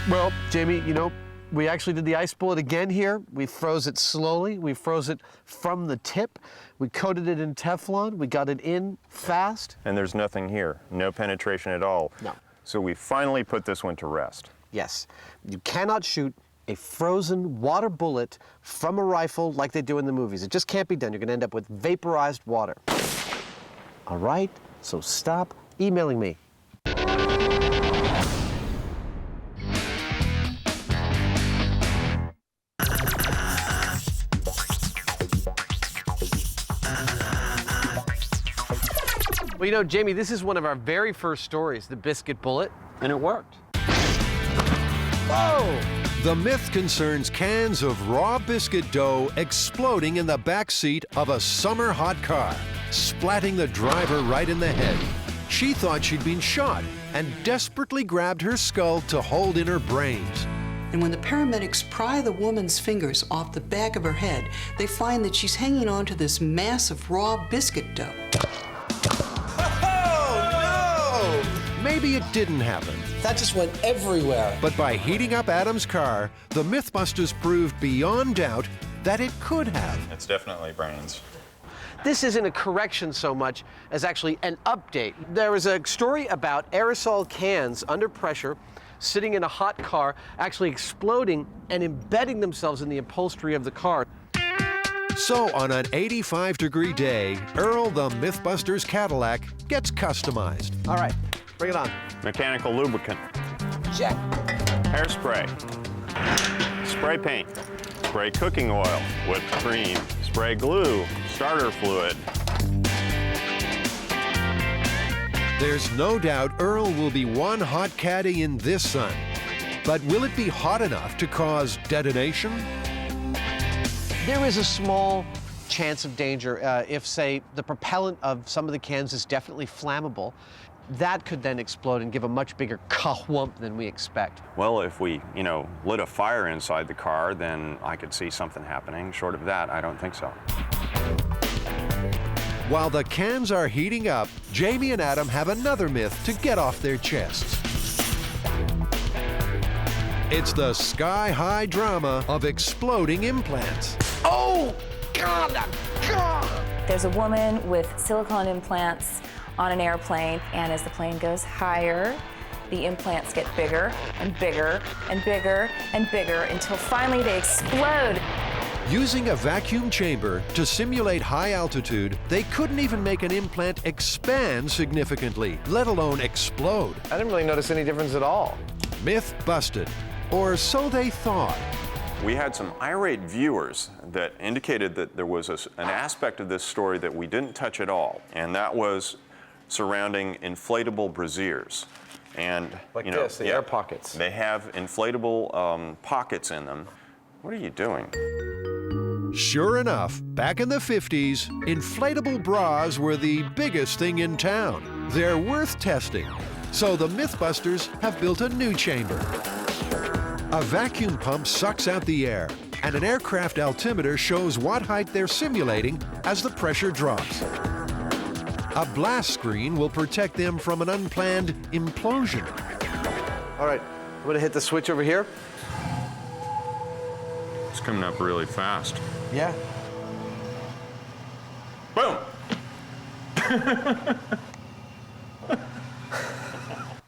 Well, Jamie, you know, we actually did the ice bullet again here. We froze it slowly. We froze it from the tip. We coated it in Teflon. We got it in fast. And there's nothing here. No penetration at all. No. So we finally put this one to rest. Yes. You cannot shoot a frozen water bullet from a rifle like they do in the movies. It just can't be done. You're going to end up with vaporized water. All right? So stop emailing me. Well, you know, Jamie, this is one of our very first stories, the biscuit bullet, and it worked. Whoa! The myth concerns cans of raw biscuit dough exploding in the back seat of a summer hot car, splatting the driver right in the head. She thought she'd been shot and desperately grabbed her skull to hold in her brains. And when the paramedics pry the woman's fingers off the back of her head, they find that she's hanging on to this mass of raw biscuit dough. Oh, no! Maybe it didn't happen. That just went everywhere. But by heating up Adam's car, the Mythbusters proved beyond doubt that it could have. It's definitely brains. This isn't a correction so much as actually an update. There was a story about aerosol cans under pressure sitting in a hot car, actually exploding and embedding themselves in the upholstery of the car. So on an 85-degree day, Earl the Mythbusters Cadillac gets customized. All right, bring it on. Mechanical lubricant. Check. Hairspray. Spray paint. Spray cooking oil. Whipped cream. Spray glue. Starter fluid. There's no doubt Earl will be one hot caddy in this sun. But will it be hot enough to cause detonation? There is a small chance of danger if, say, the propellant of some of the cans is definitely flammable. That could then explode and give a much bigger kahwump than we expect. Well, if we, lit a fire inside the car, then I could see something happening. Short of that, I don't think so. While the cans are heating up, Jamie and Adam have another myth to get off their chests. It's the sky-high drama of exploding implants. Oh, God! There's a woman with silicone implants on an airplane, and as the plane goes higher, the implants get bigger and bigger and bigger and bigger until finally they explode. Using a vacuum chamber to simulate high altitude, they couldn't even make an implant expand significantly, let alone explode. I didn't really notice any difference at all. Myth busted, or so they thought. We had some irate viewers that indicated that there was an aspect of this story that we didn't touch at all, and that was surrounding inflatable brassieres. And like this, the air pockets. They have inflatable pockets in them. What are you doing? Sure enough, back in the 50s, inflatable bras were the biggest thing in town. They're worth testing. So the Mythbusters have built a new chamber. A vacuum pump sucks out the air, and an aircraft altimeter shows what height they're simulating as the pressure drops. A blast screen will protect them from an unplanned implosion. All right, I'm gonna hit the switch over here. It's coming up really fast. Yeah. Boom!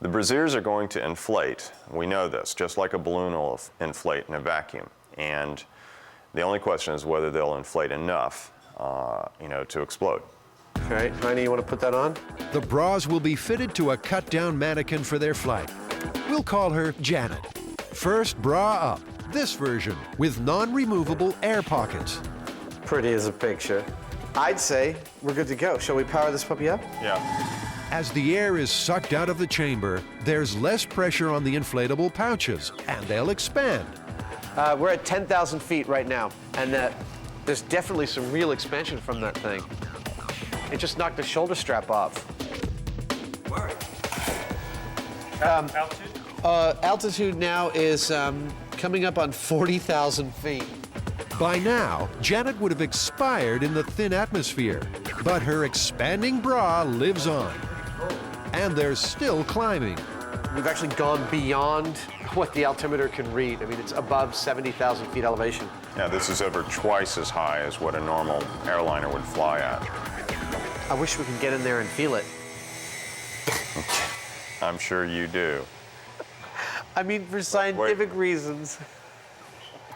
The brassieres are going to inflate. We know this, just like a balloon will inflate in a vacuum. And the only question is whether they'll inflate enough, to explode. All right, Heine, you want to put that on? The bras will be fitted to a cut-down mannequin for their flight. We'll call her Janet. First bra up, this version, with non-removable air pockets. Pretty as a picture. I'd say we're good to go. Shall we power this puppy up? Yeah. As the air is sucked out of the chamber, there's less pressure on the inflatable pouches, and they'll expand. We're at 10,000 feet right now, and there's definitely some real expansion from that thing. It just knocked the shoulder strap off. Altitude? Altitude now is coming up on 40,000 feet. By now, Janet would have expired in the thin atmosphere, but her expanding bra lives on. And they're still climbing. We've actually gone beyond what the altimeter can read. I mean, it's above 70,000 feet elevation. Yeah, this is over twice as high as what a normal airliner would fly at. I wish we could get in there and feel it. I'm sure you do. I mean, for scientific reasons.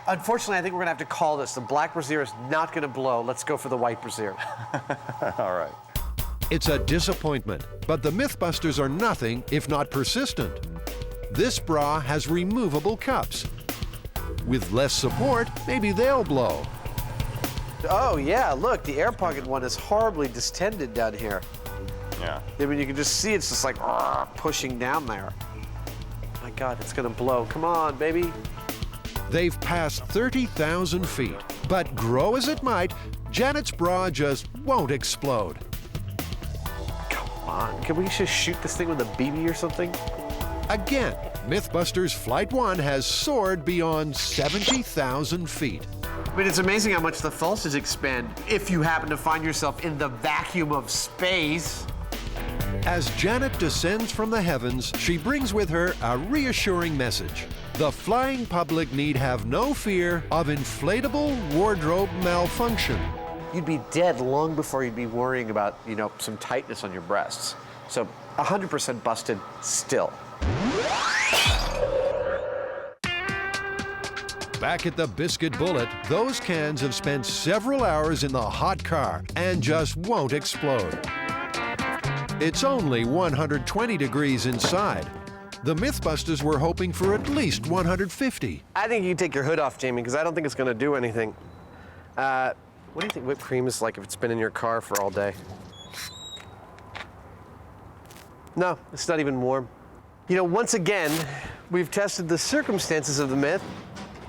Unfortunately, I think we're gonna have to call this. The black brassiere is not gonna blow. Let's go for the white brassiere. All right. It's a disappointment, but the Mythbusters are nothing if not persistent. This bra has removable cups. With less support, maybe they'll blow. Oh yeah, look, the air pocket one is horribly distended down here. Yeah. I mean, you can just see it's just like pushing down there. My God, it's gonna blow. Come on, baby. They've passed 30,000 feet, but grow as it might, Janet's bra just won't explode. Come on, can we just shoot this thing with a BB or something? Again, Mythbusters Flight 1 has soared beyond 70,000 feet. I mean, it's amazing how much the pulses expand if you happen to find yourself in the vacuum of space. As Janet descends from the heavens, she brings with her a reassuring message. The flying public need have no fear of inflatable wardrobe malfunction. You'd be dead long before you'd be worrying about, you know, some tightness on your breasts. So 100% busted still. Back at the Biscuit Bullet, those cans have spent several hours in the hot car and just won't explode. It's only 120 degrees inside. The Mythbusters were hoping for at least 150. I think you can take your hood off, Jamie, because I don't think it's going to do anything. What do you think whipped cream is like if it's been in your car for all day? No, it's not even warm. You know, once again, we've tested the circumstances of the myth,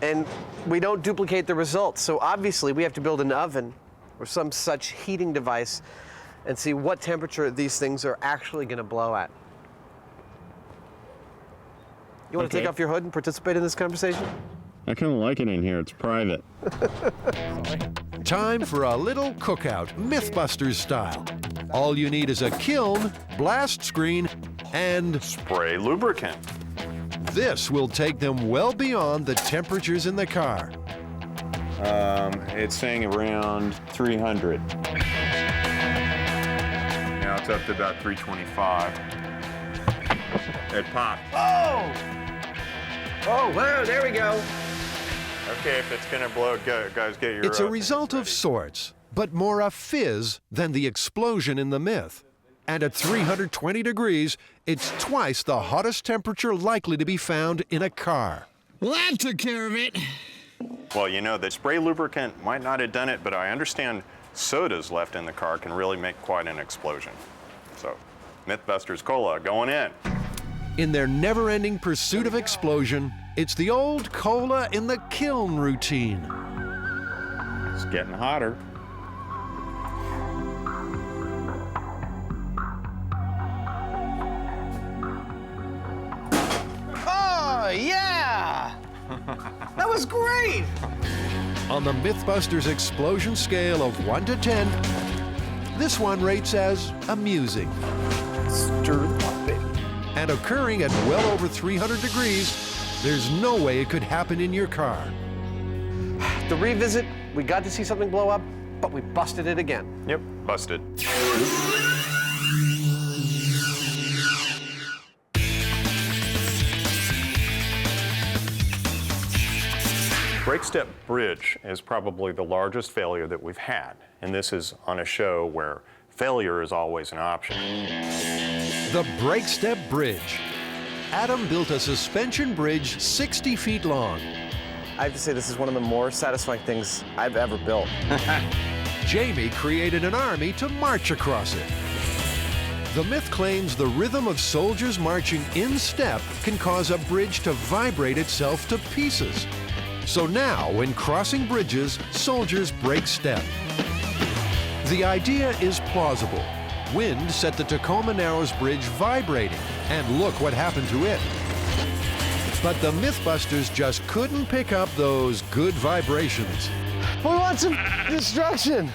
and we don't duplicate the results. So obviously, we have to build an oven or some such heating device and see what temperature these things are actually going to blow at. You want to take off your hood and participate in this conversation? I kind of like it in here. It's private. Time for a little cookout, Mythbusters style. All you need is a kiln, blast screen, and spray lubricant. This will take them well beyond the temperatures in the car. It's saying around 300. Now it's up to about 325. It popped. Oh! Oh, wow, there we go. Okay, if it's gonna blow, guys, get your... It's a result of sorts, but more a fizz than the explosion in the myth. And at 320 degrees, it's twice the hottest temperature likely to be found in a car. Well, that took care of it. Well, you know, the spray lubricant might not have done it, but I understand sodas left in the car can really make quite an explosion. So, Mythbusters Cola going in. In their never-ending pursuit of explosion, it's the old cola in the kiln routine. It's getting hotter. Oh, yeah! That was great! On the Mythbusters explosion scale of 1 to 10, this one rates as amusing. Stir the pot, baby. And occurring at well over 300 degrees, there's no way it could happen in your car. The revisit, we got to see something blow up, but we busted it again. Yep, busted. Breakstep Bridge is probably the largest failure that we've had, and this is on a show where failure is always an option. The Breakstep Bridge. Adam built a suspension bridge 60 feet long. I have to say, this is one of the more satisfying things I've ever built. Jamie created an army to march across it. The myth claims the rhythm of soldiers marching in step can cause a bridge to vibrate itself to pieces. So now, when crossing bridges, soldiers break step. The idea is plausible. Wind set the Tacoma Narrows Bridge vibrating, and look what happened to it. But the Mythbusters just couldn't pick up those good vibrations. We want some destruction.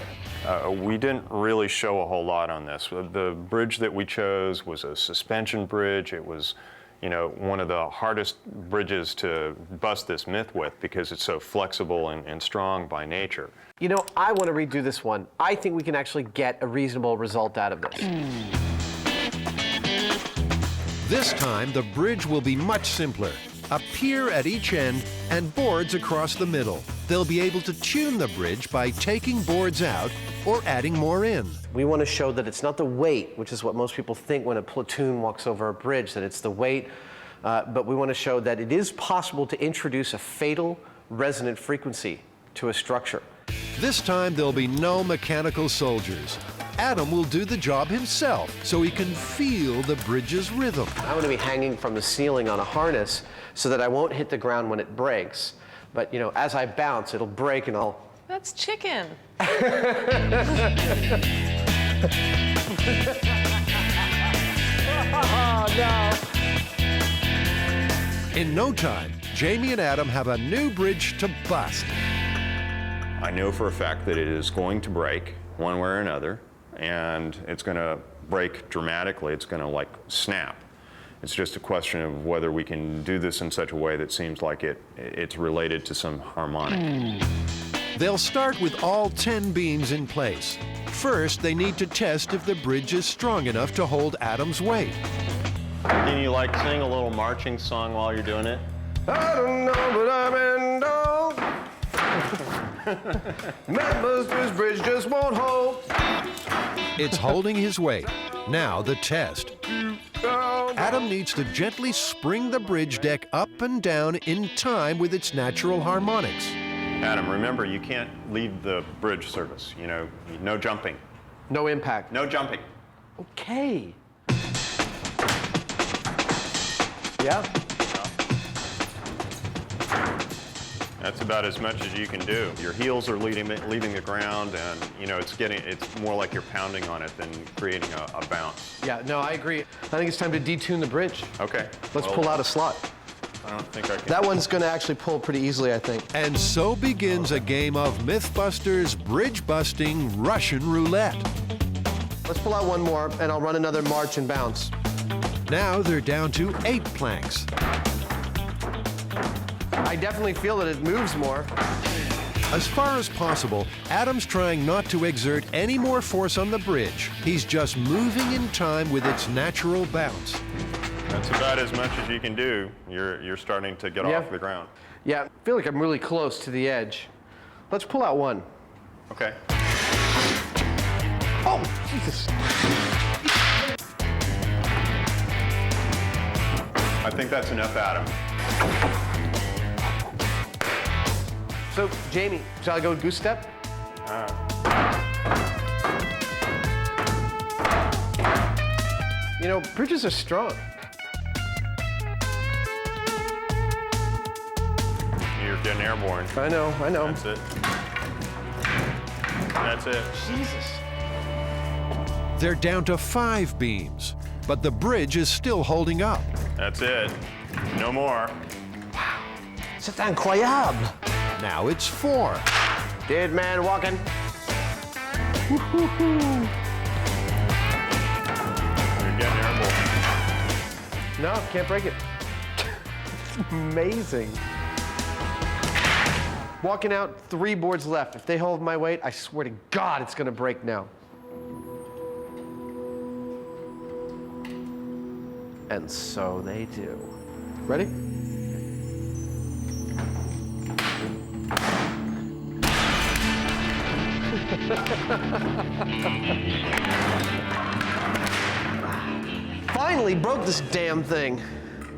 We didn't really show a whole lot on this. The bridge that we chose was a suspension bridge. It was, you know, one of the hardest bridges to bust this myth with because it's so flexible and strong by nature. You know, I want to redo this one. I think we can actually get a reasonable result out of this. This time, the bridge will be much simpler. A pier at each end and boards across the middle. They'll be able to tune the bridge by taking boards out or adding more in. We want to show that it's not the weight, which is what most people think when a platoon walks over a bridge, that it's the weight, but we want to show that it is possible to introduce a fatal resonant frequency to a structure. This time, there'll be no mechanical soldiers. Adam will do the job himself so he can feel the bridge's rhythm. I'm going to be hanging from the ceiling on a harness so that I won't hit the ground when it breaks. But, you know, as I bounce, it'll break and I'll... That's chicken. Oh, no. In no time, Jamie and Adam have a new bridge to bust. I know for a fact that it is going to break one way or another, and it's going to break dramatically. It's going to like snap. It's just a question of whether we can do this in such a way that seems like it's related to some harmonic. They'll start with all 10 beams in place. First, they need to test if the bridge is strong enough to hold Adam's weight. Can you like sing a little marching song while you're doing it? I don't know, but I'm in dog. Mythbusters bridge just won't hold. It's holding his weight. Now the test. Adam needs to gently spring the bridge deck up and down in time with its natural harmonics. Adam, remember, you can't leave the bridge surface. You know, no jumping. No impact. No jumping. Okay. Yeah. That's about as much as you can do. Your heels are leaving the ground, and you know it's more like you're pounding on it than creating a bounce. Yeah, no, I agree. I think it's time to detune the bridge. Okay. Let's pull out a slot. I don't think I can. That one's going to actually pull pretty easily, I think. And so begins a game of Mythbusters bridge-busting Russian roulette. Let's pull out one more, and I'll run another march and bounce. Now they're down to 8 planks. I definitely feel that it moves more. As far as possible, Adam's trying not to exert any more force on the bridge. He's just moving in time with its natural bounce. That's about as much as you can do. You're starting to get off the ground. Yeah, I feel like I'm really close to the edge. Let's pull out one. Okay. Oh, Jesus. I think that's enough, Adam. So, Jamie, shall I go goose step? You know, bridges are strong. You're getting airborne. I know. That's it. That's it. Jesus. They're down to 5 beams, but the bridge is still holding up. That's it. No more. Wow. C'est incroyable. Now it's 4. Dead man walking. You're getting airborne. No, can't break it. It's amazing. Walking out, 3 boards left. If they hold my weight, I swear to God, it's gonna break now. And so they do. Ready? Finally broke this damn thing.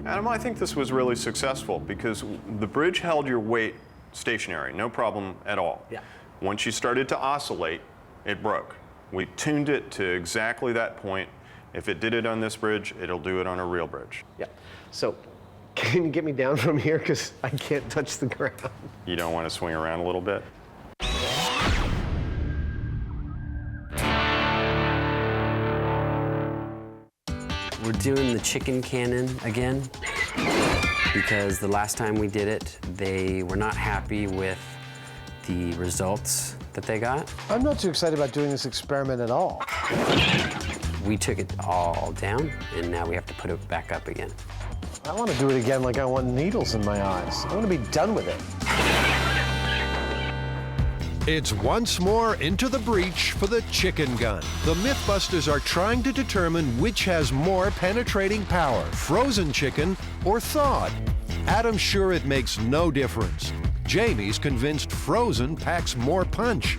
Adam, I think this was really successful because the bridge held your weight stationary, no problem at all. Yeah. Once you started to oscillate, it broke. We tuned it to exactly that point. If it did it on this bridge, it'll do it on a real bridge. Yeah. So, can you get me down from here? Because I can't touch the ground. You don't want to swing around a little bit? We're doing the chicken cannon again because the last time we did it, they were not happy with the results that they got. I'm not too excited about doing this experiment at all. We took it all down, and now we have to put it back up again. I want to do it again like I want needles in my eyes. I want to be done with it. It's once more into the breach for the chicken gun. The Mythbusters are trying to determine which has more penetrating power, frozen chicken or thawed. Adam's sure it makes no difference. Jamie's convinced frozen packs more punch.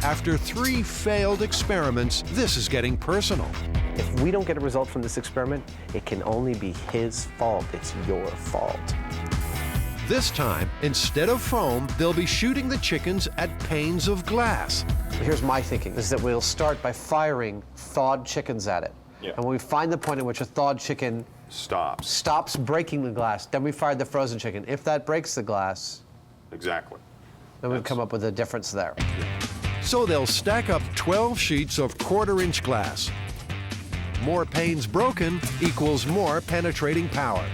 After 3 failed experiments, this is getting personal. If we don't get a result from this experiment, it can only be his fault. It's your fault. This time, instead of foam, they'll be shooting the chickens at panes of glass. Here's my thinking, is that we'll start by firing thawed chickens at it. Yeah. And when we find the point at which a thawed chicken stops breaking the glass, then we fire the frozen chicken. If that breaks the glass, exactly, then we've come up with a difference there. So they'll stack up 12 sheets of 1/4-inch glass. More panes broken equals more penetrating power.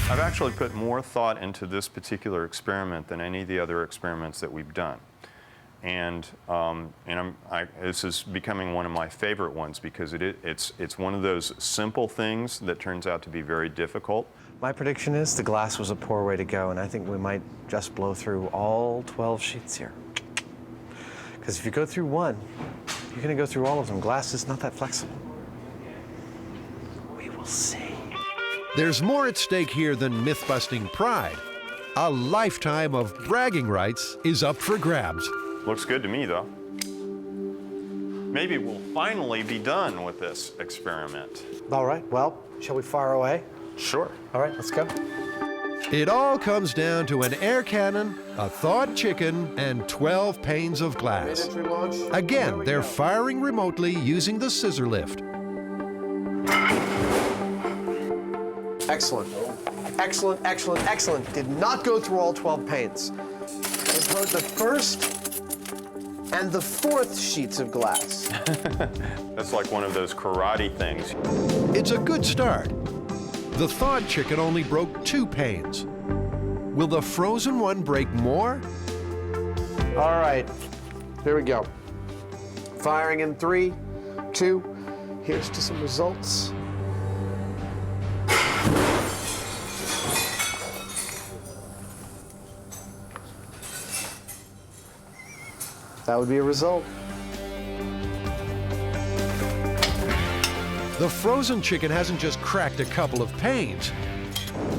I've actually put more thought into this particular experiment than any of the other experiments that we've done. And this is becoming one of my favorite ones because it's one of those simple things that turns out to be very difficult. My prediction is the glass was a poor way to go, and I think we might just blow through all 12 sheets here. Because if you go through one, you're going to go through all of them. Glass is not that flexible. We will see. There's more at stake here than myth-busting pride. A lifetime of bragging rights is up for grabs. Looks good to me, though. Maybe we'll finally be done with this experiment. All right, well, shall we fire away? Sure. All right, let's go. It all comes down to an air cannon, a thawed chicken, and 12 panes of glass. Again, they're firing remotely using the scissor lift. Excellent. Excellent, excellent, excellent. Did not go through all 12 panes. It broke the first and the fourth sheets of glass. That's like one of those karate things. It's a good start. The thawed chicken only broke 2 panes. Will the frozen one break more? All right, here we go. Firing in 3, 2, here's to some results. That would be a result. The frozen chicken hasn't just cracked a couple of panes.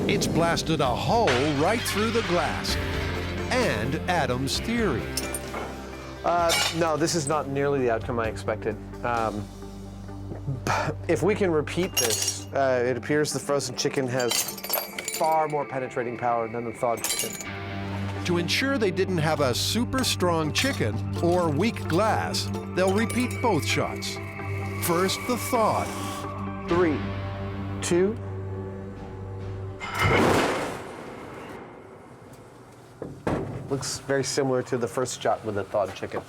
It's blasted a hole right through the glass. And Adam's theory. No, this is not nearly the outcome I expected. If we can repeat this, it appears the frozen chicken has far more penetrating power than the thawed chicken. To ensure they didn't have a super strong chicken or weak glass, they'll repeat both shots. First, the thawed. 3, 2. Looks very similar to the first shot with the thawed chicken.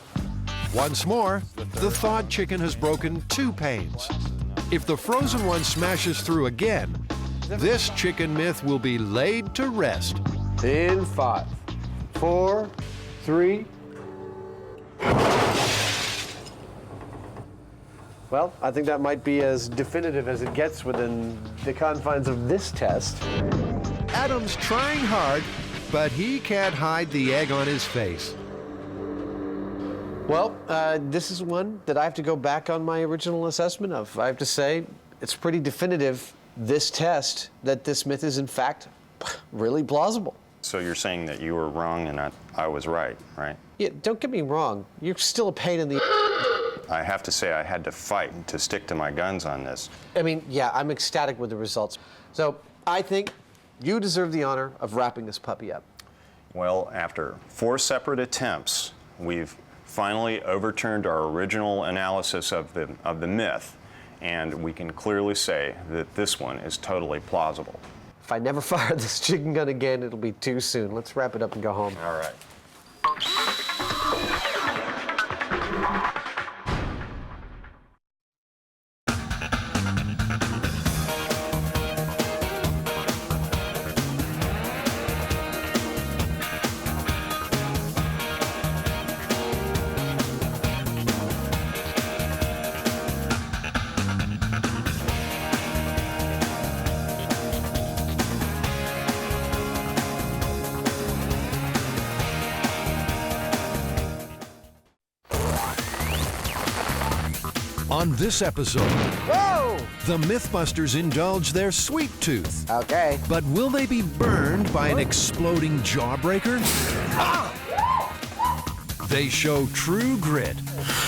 Once more, the thawed chicken has broken 2 panes. If the frozen one smashes through again, this chicken myth will be laid to rest. In 5, 4, 3. Well, I think that might be as definitive as it gets within the confines of this test. Adam's trying hard, but he can't hide the egg on his face. Well, this is one that I have to go back on my original assessment of. I have to say, it's pretty definitive, this test, that this myth is in fact really plausible. So you're saying that you were wrong and I was right, right? Yeah, don't get me wrong. You're still a pain in the... I have to say I had to fight to stick to my guns on this. I mean, yeah, I'm ecstatic with the results. So I think you deserve the honor of wrapping this puppy up. Well, after 4 separate attempts, we've finally overturned our original analysis of the myth, and we can clearly say that this one is totally plausible. If I never fire this chicken gun again, it'll be too soon. Let's wrap it up and go home. All right. On this episode, whoa! The Mythbusters indulge their sweet tooth. Okay. But will they be burned by an exploding Jawbreaker? Ah! They show true grit.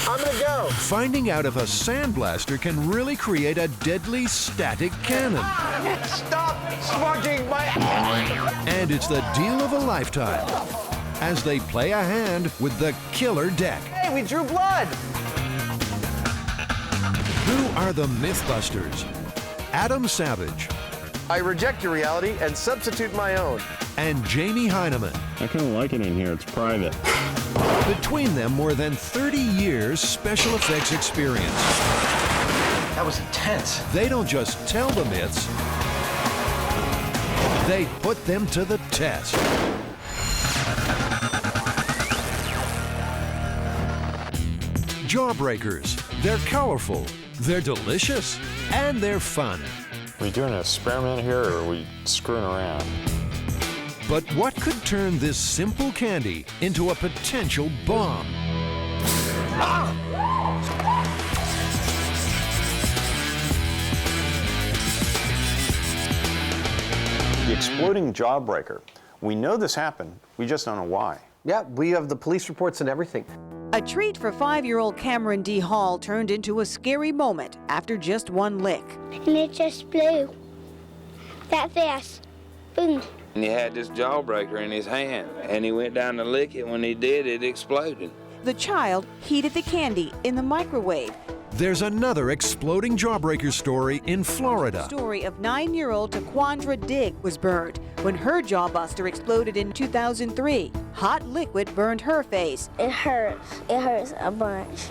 I'm gonna go. Finding out if a sandblaster can really create a deadly static cannon. Stop smudging my... And it's the deal of a lifetime as they play a hand with the killer deck. Hey, we drew blood! Who are the Mythbusters? Adam Savage. I reject your reality and substitute my own. And Jamie Heineman. I kind of like it in here. It's private. Between them, more than 30 years special effects experience. That was intense. They don't just tell the myths, They put them to the test. Jawbreakers. They're colorful, they're delicious, and they're fun. Are we doing an experiment here, or are we screwing around? But what could turn this simple candy into a potential bomb? The exploding Jawbreaker. We know this happened, we just don't know why. Yeah, we have the police reports and everything. A treat for 5-year-old Cameron D. Hall turned into a scary moment after just one lick. And it just blew. That fast. Boom. And he had this Jawbreaker in his hand, and he went down to lick it. When he did, it exploded. The child heated the candy in the microwave. There's another exploding Jawbreaker story in Florida. The story of 9-year-old Taquandra Digg was burned when her Jawbuster exploded in 2003. Hot liquid burned her face. It hurts. It hurts a bunch.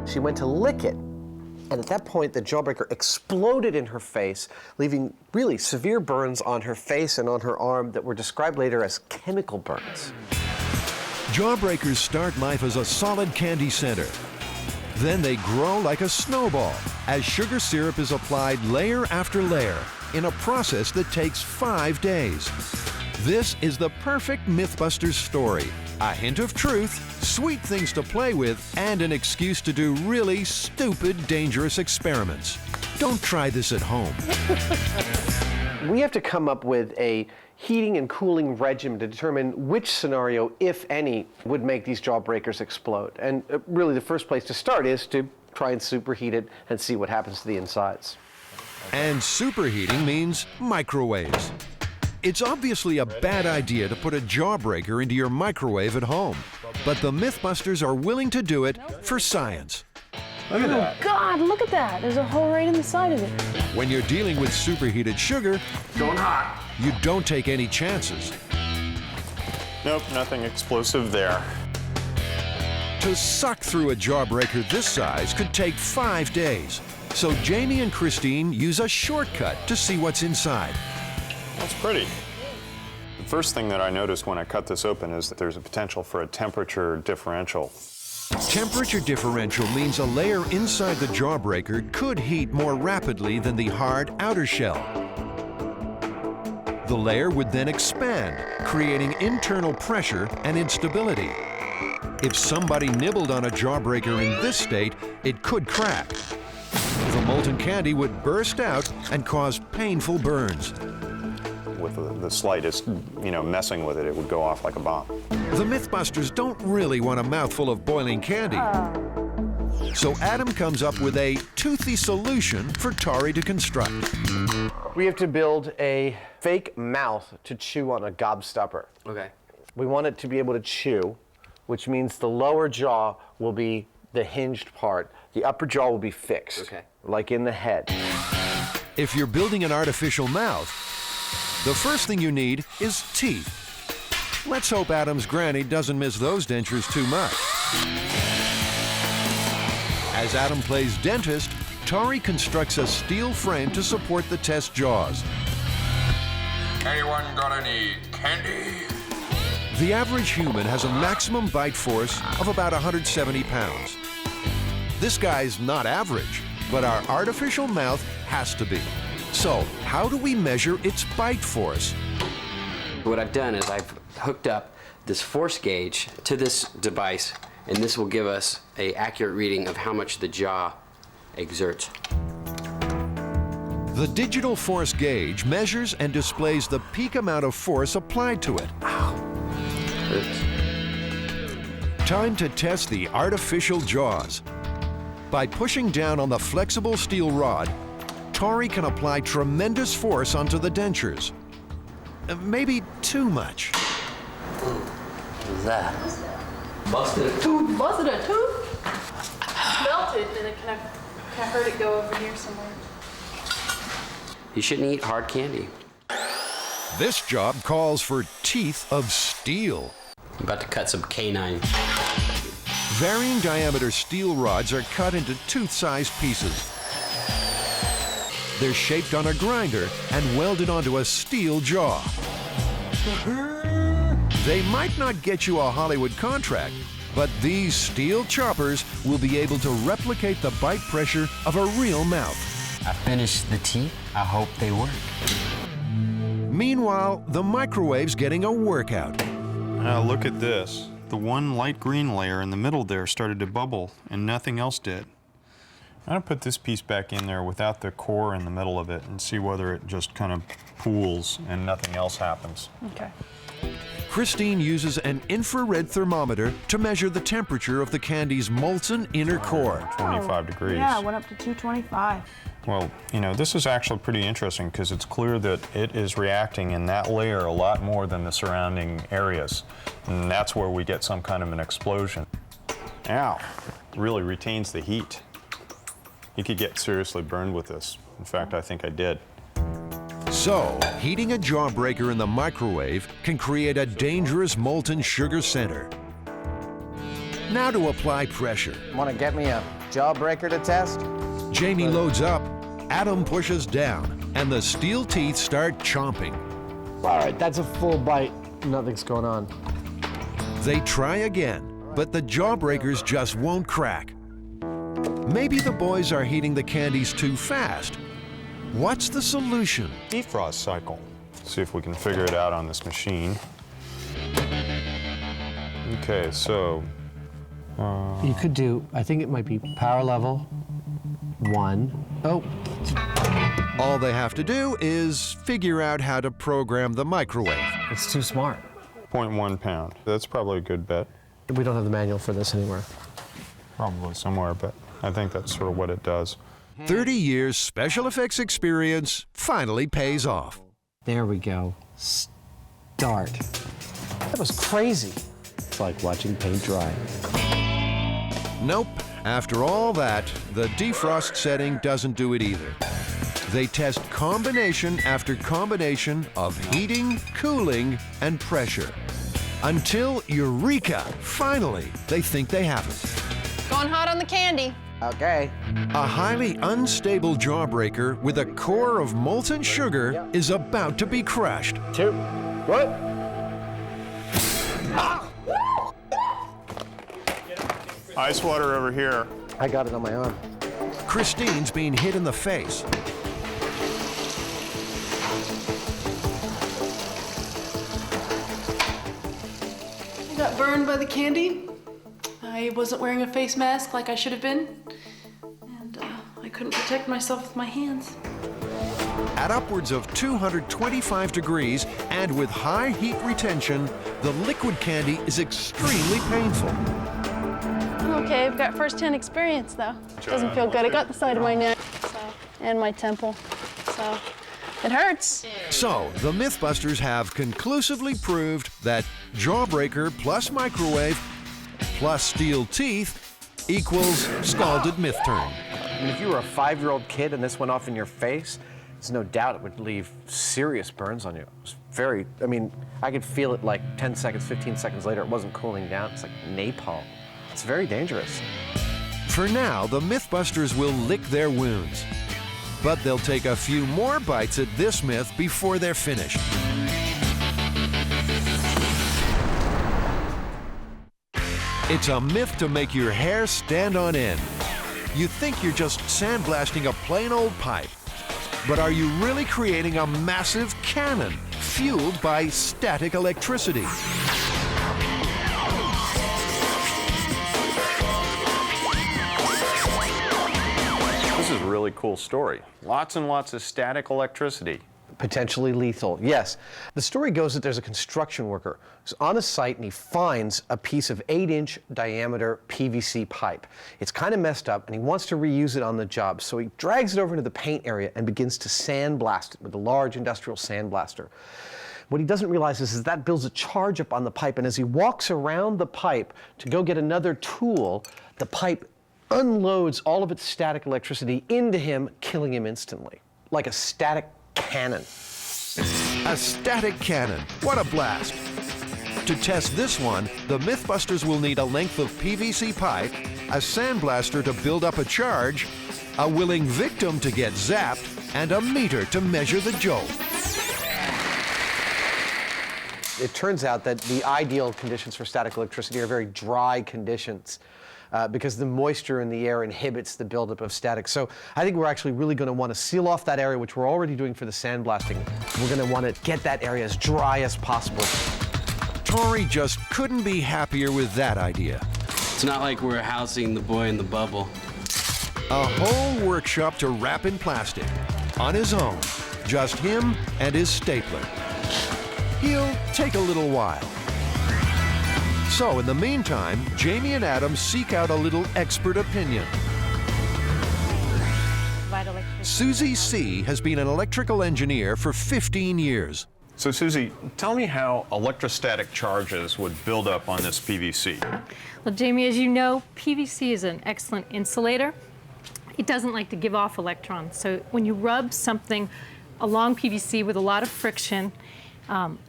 She went to lick it, and at that point, the Jawbreaker exploded in her face, leaving really severe burns on her face and on her arm that were described later as chemical burns. Jawbreakers start life as a solid candy center. Then they grow like a snowball as sugar syrup is applied layer after layer in a process that takes 5 days. This is the perfect Mythbusters story. A hint of truth, sweet things to play with, and an excuse to do really stupid, dangerous experiments. Don't try this at home. We have to come up with a heating and cooling regimen to determine which scenario, if any, would make these Jawbreakers explode. And really the first place to start is to try and superheat it and see what happens to the insides. And superheating means microwaves. It's obviously a bad idea to put a Jawbreaker into your microwave at home, but the Mythbusters are willing to do it for science. Look at that. God, look at that. There's a hole right in the side of it. When you're dealing with superheated sugar, going hot. You don't take any chances. Nope, nothing explosive there. To suck through a Jawbreaker this size could take 5 days. So Jamie and Christine use a shortcut to see what's inside. That's pretty. The first thing that I noticed when I cut this open is that there's a potential for a temperature differential. Temperature differential means a layer inside the Jawbreaker could heat more rapidly than the hard outer shell. The layer would then expand, creating internal pressure and instability. If somebody nibbled on a Jawbreaker in this state, it could crack. The molten candy would burst out and cause painful burns. With the slightest, messing with it, it would go off like a bomb. The Mythbusters don't really want a mouthful of boiling candy. So Adam comes up with a toothy solution for Tari to construct. We have to build a fake mouth to chew on a gobstopper. Okay. We want it to be able to chew, which means the lower jaw will be the hinged part. The upper jaw will be fixed, okay, like in the head. If you're building an artificial mouth, the first thing you need is teeth. Let's hope Adam's granny doesn't miss those dentures too much. As Adam plays dentist, Tari constructs a steel frame to support the test jaws. Anyone got any candy? The average human has a maximum bite force of about 170 pounds. This guy's not average, but our artificial mouth has to be. So, how do we measure its bite force? What I've done is I've hooked up this force gauge to this device, and this will give us an accurate reading of how much the jaw exerts. The digital force gauge measures and displays the peak amount of force applied to it. Time to test the artificial jaws. By pushing down on the flexible steel rod, Tari can apply tremendous force onto the dentures. Maybe too much. What is that? Busted a tooth. Busted a tooth? Melted, and I heard it go over here somewhere. You shouldn't eat hard candy. This job calls for teeth of steel. I'm about to cut some canine. Varying diameter steel rods are cut into tooth-sized pieces. They're shaped on a grinder and welded onto a steel jaw. They might not get you a Hollywood contract, but these steel choppers will be able to replicate the bite pressure of a real mouth. I finished the teeth. I hope they work. Meanwhile, the microwave's getting a workout. Now look at this. The one light green layer in the middle there started to bubble, and nothing else did. I'm gonna put this piece back in there without the core in the middle of it and see whether it just kind of pools and nothing else happens. Okay. Christine uses an infrared thermometer to measure the temperature of the candy's molten inner core. 25 degrees. Yeah, I went up to 225. Well, you know, this is actually pretty interesting because it's clear that it is reacting in that layer a lot more than the surrounding areas. And that's where we get some kind of an explosion. Ow, really retains the heat. You could get seriously burned with this. In fact, I think I did. So, heating a Jawbreaker in the microwave can create a dangerous molten sugar center. Now to apply pressure. Want to get me a Jawbreaker to test? Jamie loads up, Adam pushes down, and the steel teeth start chomping. All right, that's a full bite. Nothing's going on. They try again, but the Jawbreakers just won't crack. Maybe the boys are heating the candies too fast. What's the solution? Defrost cycle. See if we can figure it out on this machine. Okay, so... You could do, I think it might be power level 1. Oh. All they have to do is figure out how to program the microwave. It's too smart. 0.1 pound. That's probably a good bet. We don't have the manual for this anywhere. Probably somewhere, but I think that's sort of what it does. 30 years special effects experience finally pays off. There we go. Start. That was crazy. It's like watching paint dry. Nope. After all that, the defrost setting doesn't do it either. They test combination after combination of heating, cooling, and pressure. Until, eureka, finally, they think they have it. Going hot on the candy. Okay. A highly unstable Jawbreaker with a core of molten sugar is about to be crushed. 2. What? Ah! Ice water over here. I got it on my arm. Christine's being hit in the face. I got burned by the candy. I wasn't wearing a face mask like I should have been. And I couldn't protect myself with my hands. At upwards of 225 degrees and with high heat retention, the liquid candy is extremely painful. Okay, I've got first-hand experience though. Doesn't feel good. I got the side of my neck and my temple, so it hurts. So, the Mythbusters have conclusively proved that Jawbreaker plus microwave plus steel teeth equals scalded myth turn. And if you were a 5-year-old kid and this went off in your face, there's no doubt it would leave serious burns on you. It was very, I mean, I could feel it like 10 seconds, 15 seconds later. It wasn't cooling down. It's like napalm. It's very dangerous. For now, the Mythbusters will lick their wounds. But they'll take a few more bites at this myth before they're finished. It's a myth to make your hair stand on end. You think you're just sandblasting a plain old pipe. But are you really creating a massive cannon fueled by static electricity? This is a really cool story. Lots and lots of static electricity. Potentially lethal, yes. The story goes that there's a construction worker who's on a site and he finds a piece of 8-inch diameter PVC pipe. It's kind of messed up and he wants to reuse it on the job, so he drags it over into the paint area and begins to sandblast it with a large industrial sandblaster. What he doesn't realize is that builds a charge up on the pipe, and as he walks around the pipe to go get another tool, the pipe unloads all of its static electricity into him, killing him instantly, like a static cannon. A static cannon. What a blast. To test this one, the Mythbusters will need a length of PVC pipe, a sandblaster to build up a charge, a willing victim to get zapped, and a meter to measure the jolt. It turns out that the ideal conditions for static electricity are very dry conditions because the moisture in the air inhibits the buildup of static. So I think we're actually really going to want to seal off that area, which we're already doing for the sandblasting. We're going to want to get that area as dry as possible. Tori just couldn't be happier with that idea. It's not like we're housing the boy in the bubble. A whole workshop to wrap in plastic on his own. Just him and his stapler. He'll take a little while. So in the meantime, Jamie and Adam seek out a little expert opinion. Susie C. has been an electrical engineer for 15 years. So Susie, tell me how electrostatic charges would build up on this PVC. Well, Jamie, as you know, PVC is an excellent insulator. It doesn't like to give off electrons. So when you rub something along PVC with a lot of friction,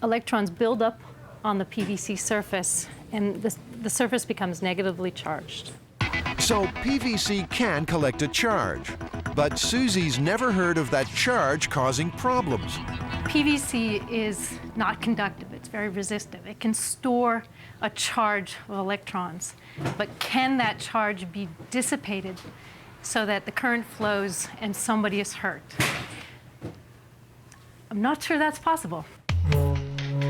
electrons build up on the PVC surface, and the surface becomes negatively charged. So PVC can collect a charge, but Susie's never heard of that charge causing problems. PVC is not conductive, it's very resistive. It can store a charge of electrons, but can that charge be dissipated so that the current flows and somebody is hurt? I'm not sure that's possible.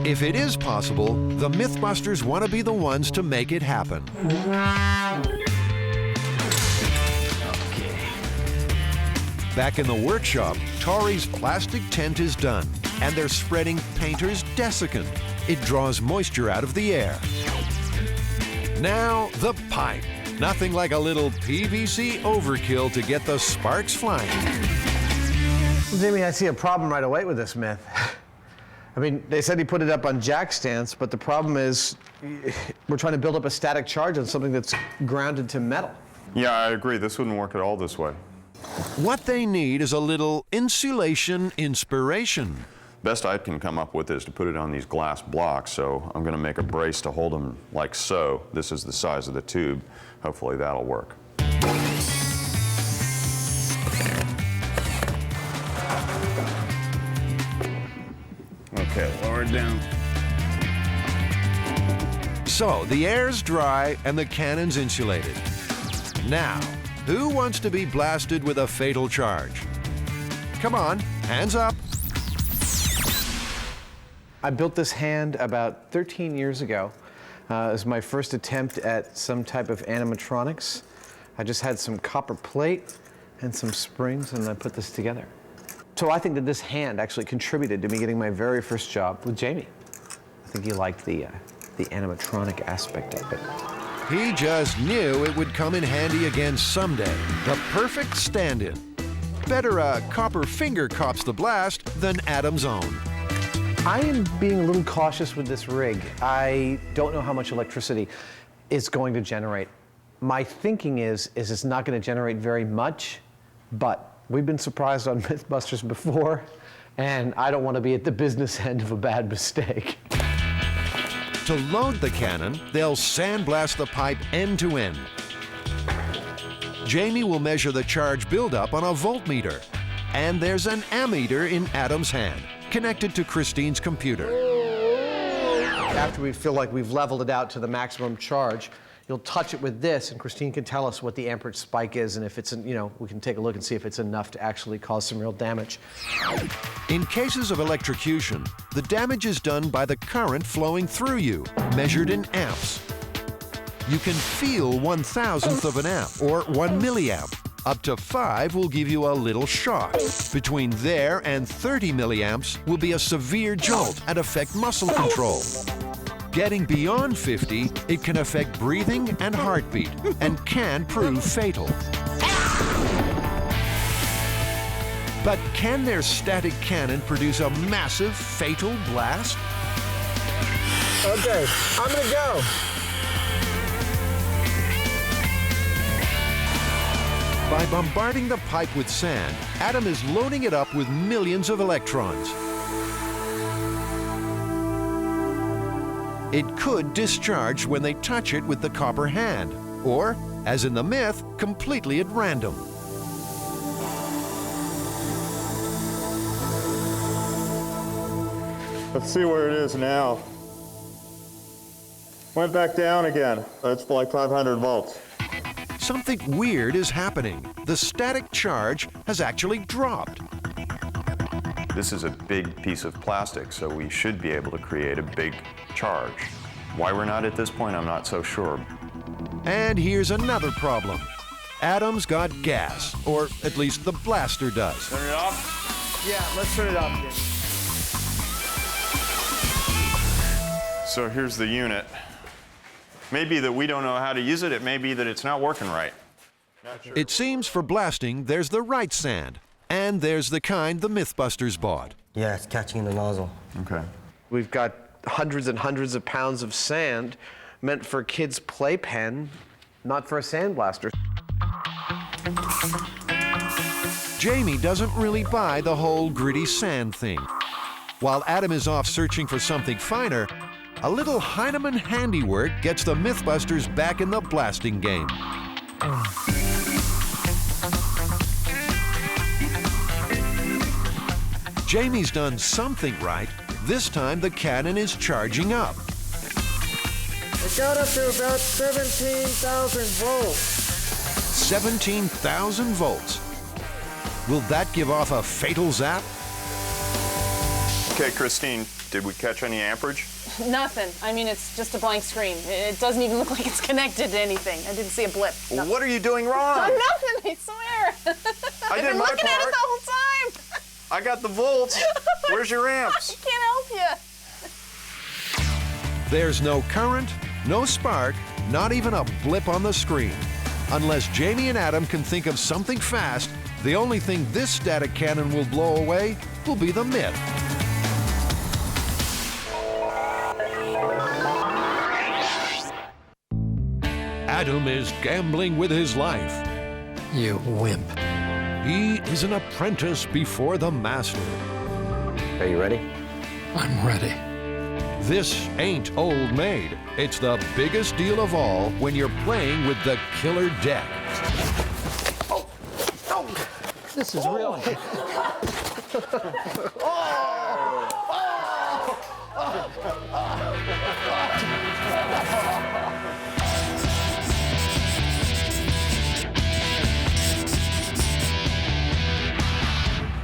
If it is possible, the Mythbusters want to be the ones to make it happen. Back in the workshop, Tori's plastic tent is done, and they're spreading painter's desiccant. It draws moisture out of the air. Now, the pipe. Nothing like a little PVC overkill to get the sparks flying. Jamie, I see a problem right away with this myth. I mean, they said he put it up on jack stands, but the problem is we're trying to build up a static charge on something that's grounded to metal. Yeah, I agree. This wouldn't work at all this way. What they need is a little insulation inspiration. Best I can come up with is to put it on these glass blocks, so I'm going to make a brace to hold them like so. This is the size of the tube. Hopefully that'll work. Okay, lower it down. So the air's dry and the cannon's insulated. Now, who wants to be blasted with a fatal charge? Come on, hands up. I built this hand about 13 years ago. It was my first attempt at some type of animatronics. I just had some copper plate and some springs, and I put this together. So I think that this hand actually contributed to me getting my very first job with Jamie. I think he liked the animatronic aspect of it. He just knew it would come in handy again someday. The perfect stand-in. Better a copper finger cops the blast than Adam's own. I am being a little cautious with this rig. I don't know how much electricity it's going to generate. My thinking is it's not going to generate very much, but we've been surprised on Mythbusters before, and I don't want to be at the business end of a bad mistake. To load the cannon, they'll sandblast the pipe end to end. Jamie will measure the charge buildup on a voltmeter, and there's an ammeter in Adam's hand, connected to Christine's computer. After we feel like we've leveled it out to the maximum charge, you'll touch it with this, and Christine can tell us what the amperage spike is, and if it's, we can take a look and see if it's enough to actually cause some real damage. In cases of electrocution, the damage is done by the current flowing through you, measured in amps. You can feel 1/1000th of an amp, or 1 milliamp. Up to 5 will give you a little shock. Between there and 30 milliamps will be a severe jolt and affect muscle control. Getting beyond 50, it can affect breathing and heartbeat, and can prove fatal. But can their static cannon produce a massive, fatal blast? Okay, I'm gonna go. By bombarding the pipe with sand, Adam is loading it up with millions of electrons. It could discharge when they touch it with the copper hand, or, as in the myth, completely at random. Let's see where it is now. Went back down again. That's like 500 volts. Something weird is happening. The static charge has actually dropped. This is a big piece of plastic, so we should be able to create a big charge. Why we're not at this point, I'm not so sure. And here's another problem. Adam's got gas, or at least the blaster does. Turn it off? Yeah, let's turn it off again. So here's the unit. Maybe that we don't know how to use it. It may be that it's not working right. It seems for blasting, there's the right sand, and there's the kind the Mythbusters bought. Yeah, it's catching in the nozzle. Okay. We've got hundreds and hundreds of pounds of sand meant for a kid's playpen, not for a sandblaster. Jamie doesn't really buy the whole gritty sand thing. While Adam is off searching for something finer, a little Heinemann handiwork gets the Mythbusters back in the blasting game. Jamie's done something right. This time the cannon is charging up. It got up to about 17,000 volts. 17,000 volts. Will that give off a fatal zap? Okay, Christine, did we catch any amperage? Nothing. I mean, it's just a blank screen. It doesn't even look like it's connected to anything. I didn't see a blip. Well, what are you doing wrong? Nothing, I swear. I did I've been my looking at it part. the whole time. I got the volts. Where's your amps? I can't help you. There's no current, no spark, not even a blip on the screen. Unless Jamie and Adam can think of something fast, the only thing this static cannon will blow away will be the myth. Adam is gambling with his life. You wimp. He is an apprentice before the master. Are you ready? I'm ready. This ain't old maid. It's the biggest deal of all when you're playing with the killer deck. This is real.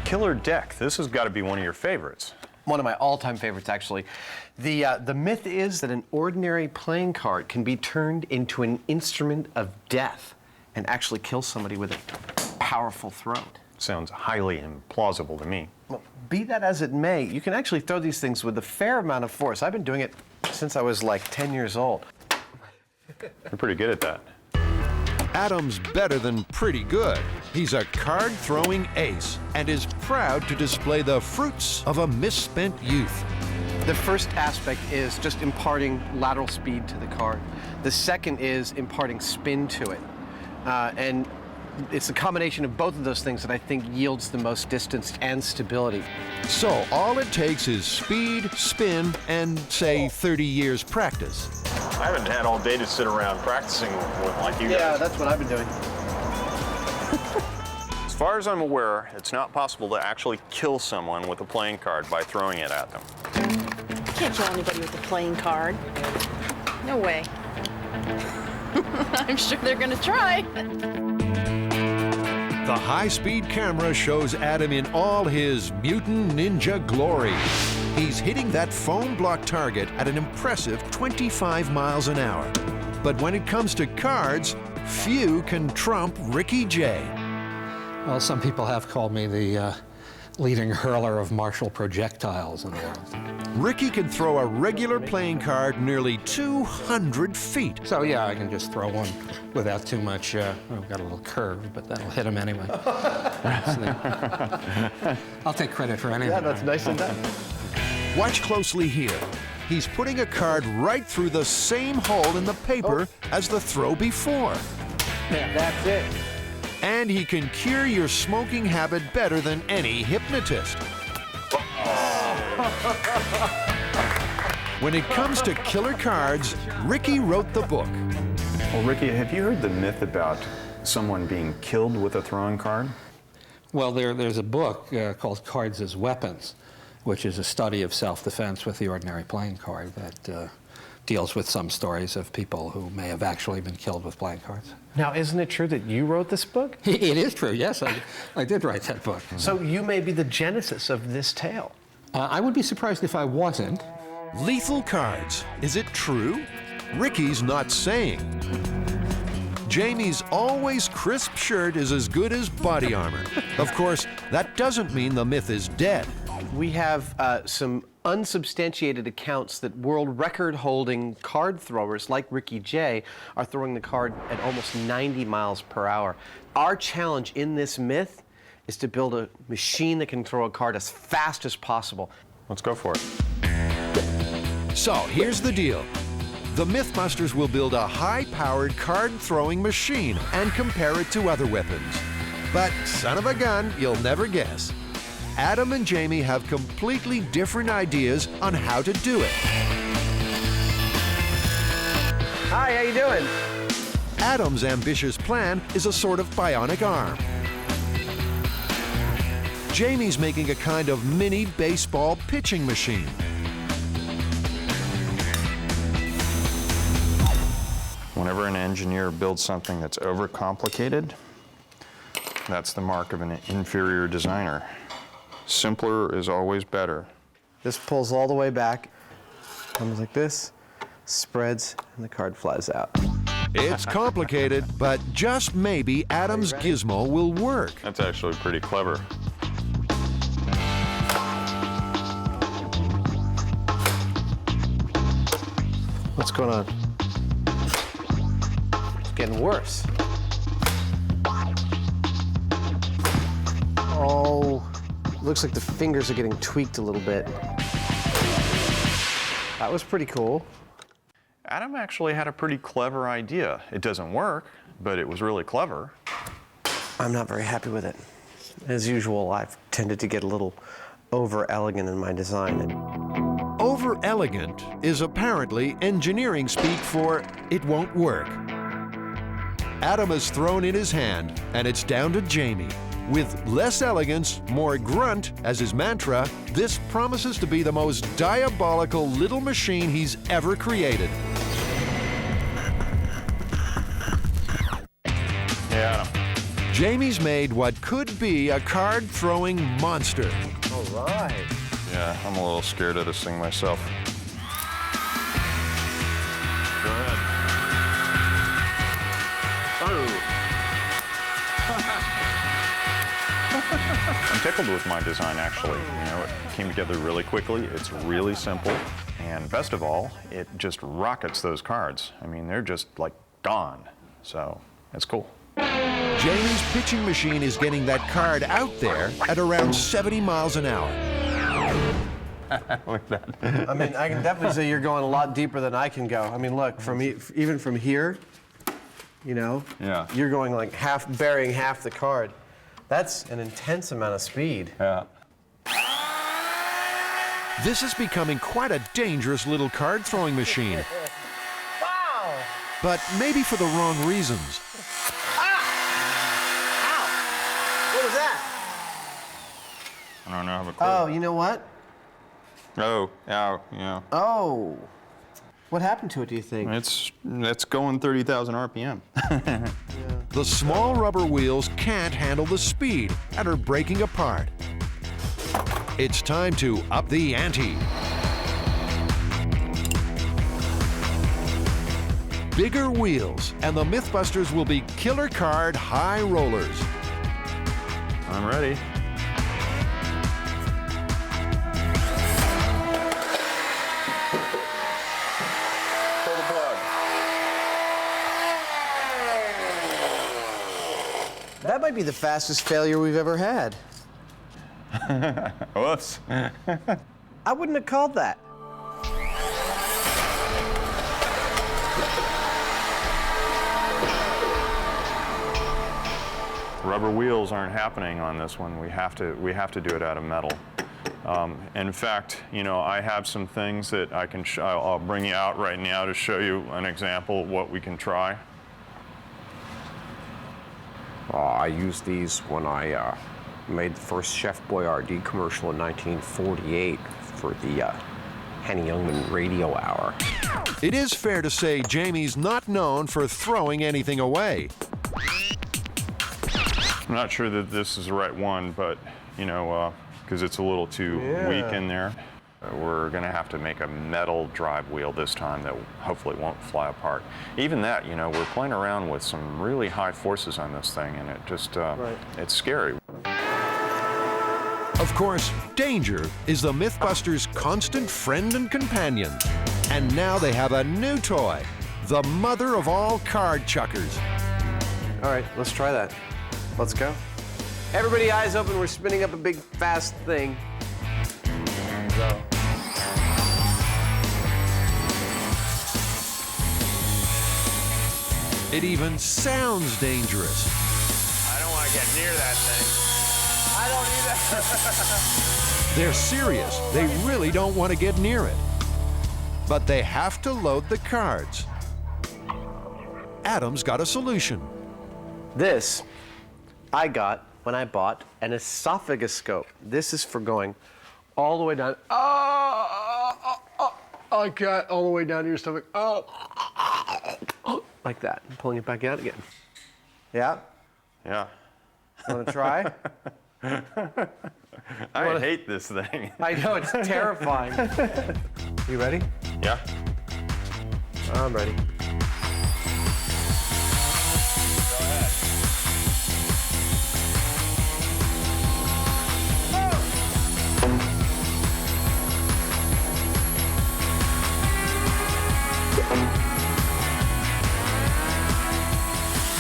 Killer deck. This has got to be one of your favorites. One of my all-time favorites, actually. The myth is that an ordinary playing card can be turned into an instrument of death and actually kill somebody with a powerful throw. Sounds highly implausible to me. Well, be that as it may, you can actually throw these things with a fair amount of force. I've been doing it since I was like 10 years old. You're pretty good at that. Adam's better than pretty good. He's a card-throwing ace and is proud to display the fruits of a misspent youth. The first aspect is just imparting lateral speed to the card. The second is imparting spin to it. And it's a combination of both of those things that I think yields the most distance and stability. So all it takes is speed, spin, and say 30 years practice. I haven't had all day to sit around practicing with like you guys. Yeah, that's what I've been doing. As far as I'm aware, it's not possible to actually kill someone with a playing card by throwing it at them. You can't kill anybody with a playing card. No way. I'm sure they're gonna try. The high-speed camera shows Adam in all his mutant ninja glory. He's hitting that foam block target at an impressive 25 miles an hour. But when it comes to cards, few can trump Ricky J. Well, some people have called me the leading hurler of martial projectiles in the world. Ricky can throw a regular playing card nearly 200 feet. So yeah, I can just throw one without too much, I've got a little curve, but that'll hit him anyway. I'll take credit for anything. Yeah, that's nice and done. Watch closely here. He's putting a card right through the same hole in the paper as the throw before. Yeah, that's it. And he can cure your smoking habit better than any hypnotist. When it comes to killer cards, Ricky wrote the book. Well, Ricky, have you heard the myth about someone being killed with a throwing card? Well, there's a book called Cards as Weapons, which is a study of self-defense with the ordinary playing card that deals with some stories of people who may have actually been killed with playing cards. Now, isn't it true that you wrote this book? It is true, yes. I did write that book. So you may be the genesis of this tale. I would be surprised if I wasn't. Lethal cards. Is it true? Ricky's not saying. Jamie's always crisp shirt is as good as body armor. Of course, that doesn't mean the myth is dead. We have some unsubstantiated accounts that world record-holding card throwers like Ricky Jay are throwing the card at almost 90 miles per hour. Our challenge in this myth is to build a machine that can throw a card as fast as possible. Let's go for it. So here's the deal. The Mythbusters will build a high-powered card-throwing machine and compare it to other weapons. But son of a gun, you'll never guess. Adam and Jamie have completely different ideas on how to do it. Hi, how you doing? Adam's ambitious plan is a sort of bionic arm. Jamie's making a kind of mini baseball pitching machine. Whenever an engineer builds something that's overcomplicated, that's the mark of an inferior designer. Simpler is always better. This pulls all the way back, comes like this, spreads, and the card flies out. It's complicated, but just maybe Adam's gizmo will work. That's actually pretty clever. What's going on? It's getting worse. Oh, looks like the fingers are getting tweaked a little bit. That was pretty cool. Adam actually had a pretty clever idea. It doesn't work, but it was really clever. I'm not very happy with it. As usual, I've tended to get a little over-elegant in my design. Over-elegant is apparently engineering speak for it won't work. Adam has thrown in his hand, and it's down to Jamie. With less elegance, more grunt as his mantra, this promises to be the most diabolical little machine he's ever created. Yeah, Adam. Jamie's made what could be a card-throwing monster. All right. Yeah, I'm a little scared of this thing myself. Go ahead. I'm tickled with my design, actually. You know, it came together really quickly. It's really simple. And best of all, it just rockets those cards. I mean, they're just like gone. So it's cool. Jamie's pitching machine is getting that card out there at around 70 miles an hour. Look at that. I mean, I can definitely say you're going a lot deeper than I can go. I mean, look, even from here, you know, yeah, you're going like burying half the card. That's an intense amount of speed. Yeah. This is becoming quite a dangerous little card-throwing machine. Wow! But maybe for the wrong reasons. What was that? I don't know. I have a clue. Oh, you know what? Oh, ow, yeah. Oh. What happened to it, do you think? It's going 30,000 RPM. Yeah. The small rubber wheels can't handle the speed and are breaking apart. It's time to up the ante. Bigger wheels, and the Mythbusters will be killer card high rollers. I'm ready. Pull the plug. That might be the fastest failure we've ever had. Whoops. I wouldn't have called that. Rubber wheels aren't happening on this one. We have to do it out of metal. In fact, you know, I have some things that I can I'll bring you out right now to show you an example of what we can try. I use these when I Made the first Chef Boyardee commercial in 1948 for the Henny Youngman Radio Hour. It is fair to say Jamie's not known for throwing anything away. I'm not sure that this is the right one, but, you know, because it's a little too weak in there. We're going to have to make a metal drive wheel this time that hopefully won't fly apart. Even that, you know, we're playing around with some really high forces on this thing, and it just, it's scary. Of course, danger is the Mythbusters' constant friend and companion. And now they have a new toy, the mother of all card chuckers. All right, let's try that. Let's go. Everybody eyes open, we're spinning up a big, fast thing. Go. It even sounds dangerous. I don't want to get near that thing. I don't either. They're serious. They really don't want to get near it. But they have to load the cards. Adam's got a solution. This I got when I bought an esophagoscope. This is for going all the way down. I got all the way down to your stomach. Like that. I'm pulling it back out again. Yeah? Yeah. Want to try? I hate this thing. I know, it's terrifying. You ready? Yeah. I'm ready.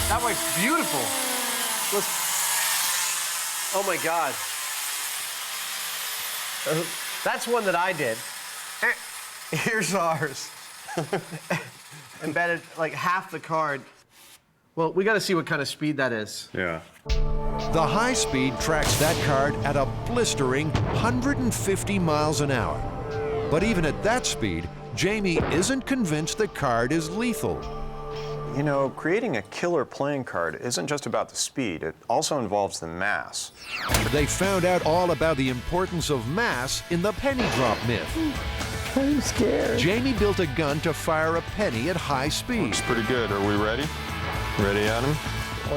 That went beautiful. Oh my God. That's one that I did. Here's ours. Embedded like half the card. Well, we got to see what kind of speed that is. Yeah. The high speed tracks that card at a blistering 150 miles an hour. But even at that speed, Jamie isn't convinced the card is lethal. You know, creating a killer playing card isn't just about the speed, it also involves the mass. They found out all about the importance of mass in the penny drop myth. I'm scared. Jamie built a gun to fire a penny at high speed. Looks pretty good. Are we ready? Ready, Adam?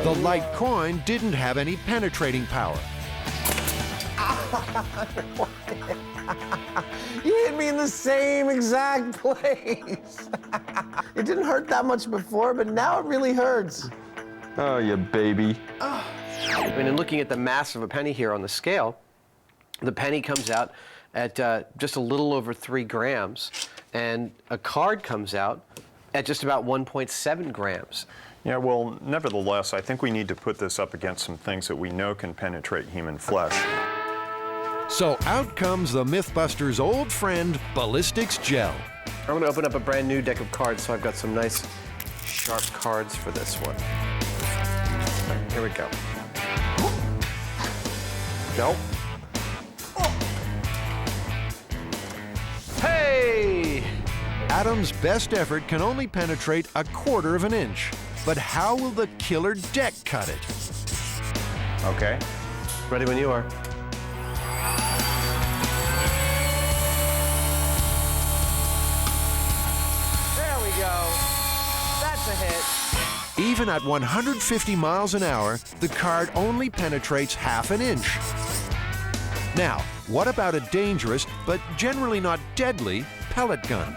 The light coin didn't have any penetrating power. You hit me in the same exact place. It didn't hurt that much before, but now it really hurts. Oh, you baby. I mean, in looking at the mass of a penny here on the scale, the penny comes out at just a little over 3 grams, and a card comes out at just about 1.7 grams. Yeah, well, nevertheless, I think we need to put this up against some things that we know can penetrate human flesh. So out comes the Mythbusters' old friend, ballistics gel. I'm going to open up a brand new deck of cards, so I've got some nice sharp cards for this one. Right, here we go. Nope. Hey! Adam's best effort can only penetrate 1/4 of an inch. But how will the killer deck cut it? Okay. Ready when you are. There we go. That's a hit. Even at 150 miles an hour, the card only penetrates 1/2 inch. Now, what about a dangerous, but generally not deadly, pellet gun?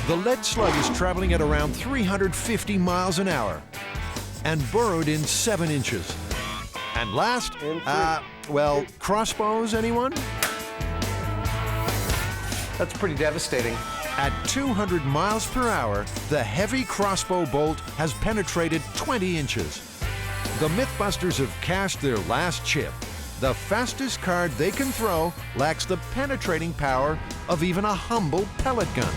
The lead slug is traveling at around 350 miles an hour and burrowed in 7 inches. And last, well, crossbows, anyone? That's pretty devastating. At 200 miles per hour, the heavy crossbow bolt has penetrated 20 inches. The Mythbusters have cashed their last chip. The fastest card they can throw lacks the penetrating power of even a humble pellet gun.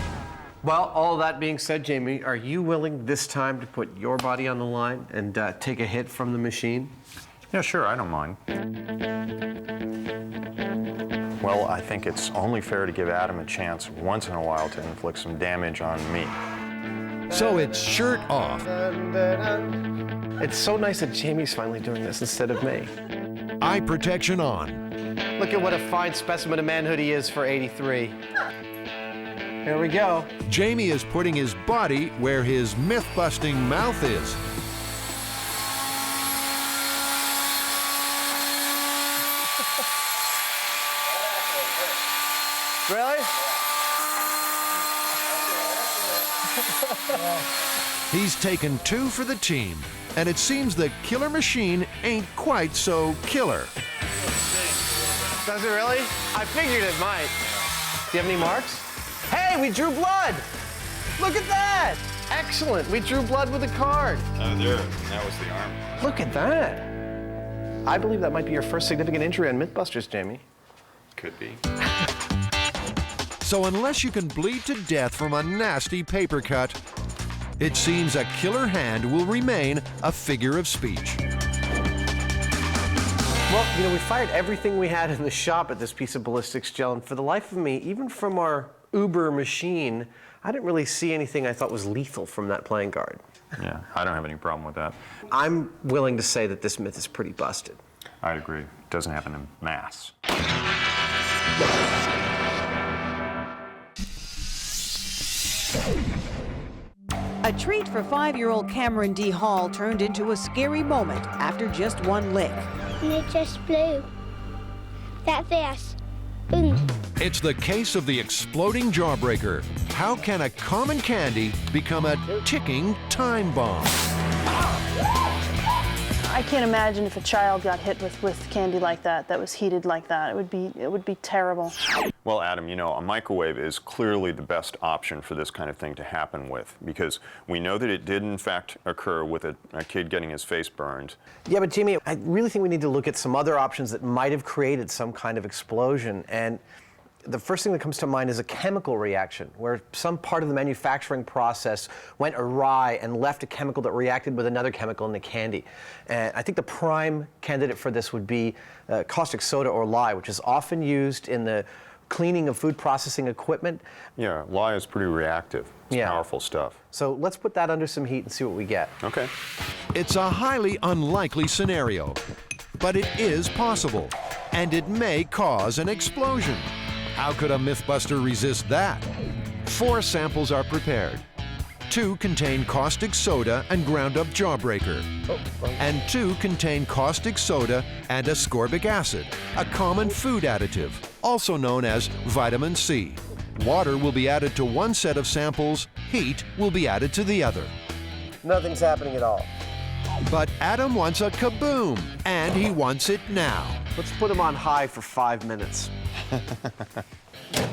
Well, all that being said, Jamie, are you willing this time to put your body on the line and take a hit from the machine? Yeah, sure, I don't mind. Well, I think it's only fair to give Adam a chance once in a while to inflict some damage on me. So it's shirt off, It's so nice that Jamie's finally doing this instead of me. Eye protection on. Look at what a fine specimen of manhood he is for 83. Here we go. Jamie is putting his body where his myth-busting mouth is. Really? He's taken 2 for the team, and it seems the killer machine ain't quite so killer. Does it really? I figured it might. Do you have any marks? Hey, we drew blood! Look at that! Excellent, we drew blood with a card. Oh, there, that was the arm. Look at that. I believe that might be your first significant injury on Mythbusters, Jamie. Could be. So unless you can bleed to death from a nasty paper cut, it seems a killer hand will remain a figure of speech. Well, you know, we fired everything we had in the shop at this piece of ballistics gel, and for the life of me, even from our Uber machine, I didn't really see anything I thought was lethal from that playing card. Yeah, I don't have any problem with that. I'm willing to say that this myth is pretty busted. I'd agree. It doesn't happen in mass. A treat for 5-year-old Cameron D. Hall turned into a scary moment after just one lick. And it just blew. That fast. Boom. It's the case of the exploding Jawbreaker. How can a common candy become a ticking time bomb? I can't imagine if a child got hit with candy like that was heated like that. It would be terrible. Well, Adam, you know, a microwave is clearly the best option for this kind of thing to happen with, because we know that it did in fact occur with a kid getting his face burned. Yeah, but Jamie, I really think we need to look at some other options that might have created some kind of explosion. And the first thing that comes to mind is a chemical reaction, where some part of the manufacturing process went awry and left a chemical that reacted with another chemical in the candy. And I think the prime candidate for this would be caustic soda or lye, which is often used in the cleaning of food processing equipment. Yeah, lye is pretty reactive. It's powerful stuff. So let's put that under some heat and see what we get. Okay. It's a highly unlikely scenario, but it is possible, and it may cause an explosion. How could a Mythbuster resist that? 4 samples are prepared. 2 contain caustic soda and ground-up Jawbreaker. And 2 contain caustic soda and ascorbic acid, a common food additive, also known as vitamin C. Water will be added to one set of samples, heat will be added to the other. Nothing's happening at all. But Adam wants a kaboom, and he wants it now. Let's put him on high for 5 minutes.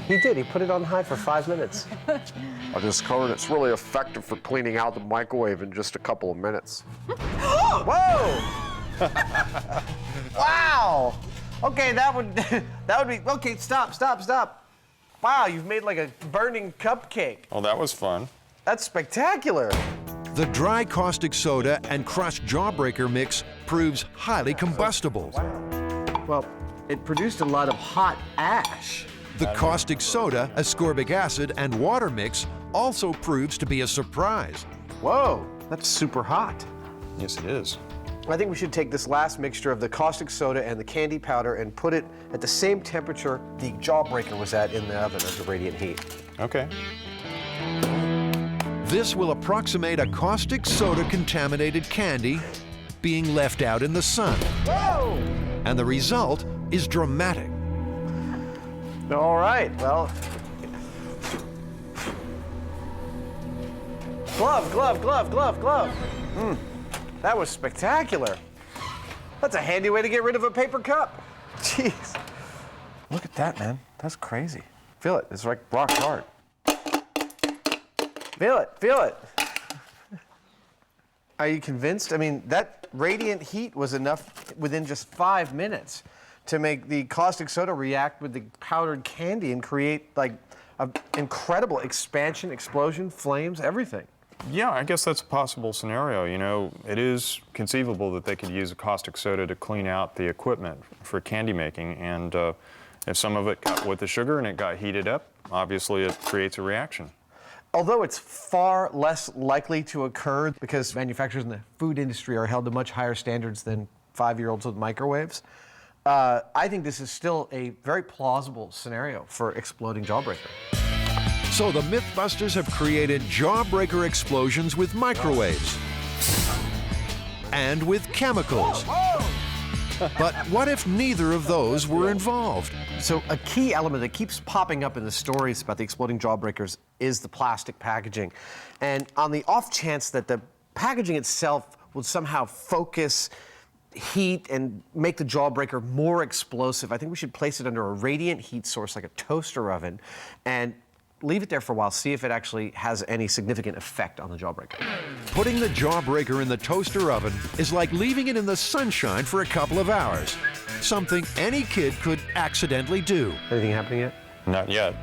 He did. He put it on high for 5 minutes. I discovered it's really effective for cleaning out the microwave in just a couple of minutes. Whoa! Wow! Okay, that would be, okay, stop. Wow, you've made like a burning cupcake. Oh, that was fun. That's spectacular. The dry caustic soda and crushed Jawbreaker mix proves highly combustible. Well, it produced a lot of hot ash. The caustic soda, ascorbic acid, and water mix also proves to be a surprise. Whoa, that's super hot. Yes, it is. I think we should take this last mixture of the caustic soda and the candy powder and put it at the same temperature the Jawbreaker was at in the oven at the radiant heat. Okay. This will approximate a caustic soda contaminated candy being left out in the sun. Whoa! And the result is dramatic. All right, well. Glove. That was spectacular. That's a handy way to get rid of a paper cup. Jeez. Look at that, man. That's crazy. Feel it. It's like rock hard. Feel it. Are you convinced? I mean, that radiant heat was enough within just 5 minutes to make the caustic soda react with the powdered candy and create like an incredible expansion, explosion, flames, everything. Yeah, I guess that's a possible scenario. You know, it is conceivable that they could use a caustic soda to clean out the equipment for candy making, and if some of it got with the sugar and it got heated up, obviously it creates a reaction. Although it's far less likely to occur because manufacturers in the food industry are held to much higher standards than 5-year-olds with microwaves, I think this is still a very plausible scenario for exploding Jawbreaker. So the Mythbusters have created Jawbreaker explosions with microwaves and with chemicals. But what if neither of those were involved? So a key element that keeps popping up in the stories about the exploding Jawbreakers is the plastic packaging. And on the off chance that the packaging itself will somehow focus heat and make the Jawbreaker more explosive, I think we should place it under a radiant heat source like a toaster oven and leave it there for a while, see if it actually has any significant effect on the Jawbreaker. Putting the Jawbreaker in the toaster oven is like leaving it in the sunshine for a couple of hours. Something any kid could accidentally do. Anything happening yet? Not yet.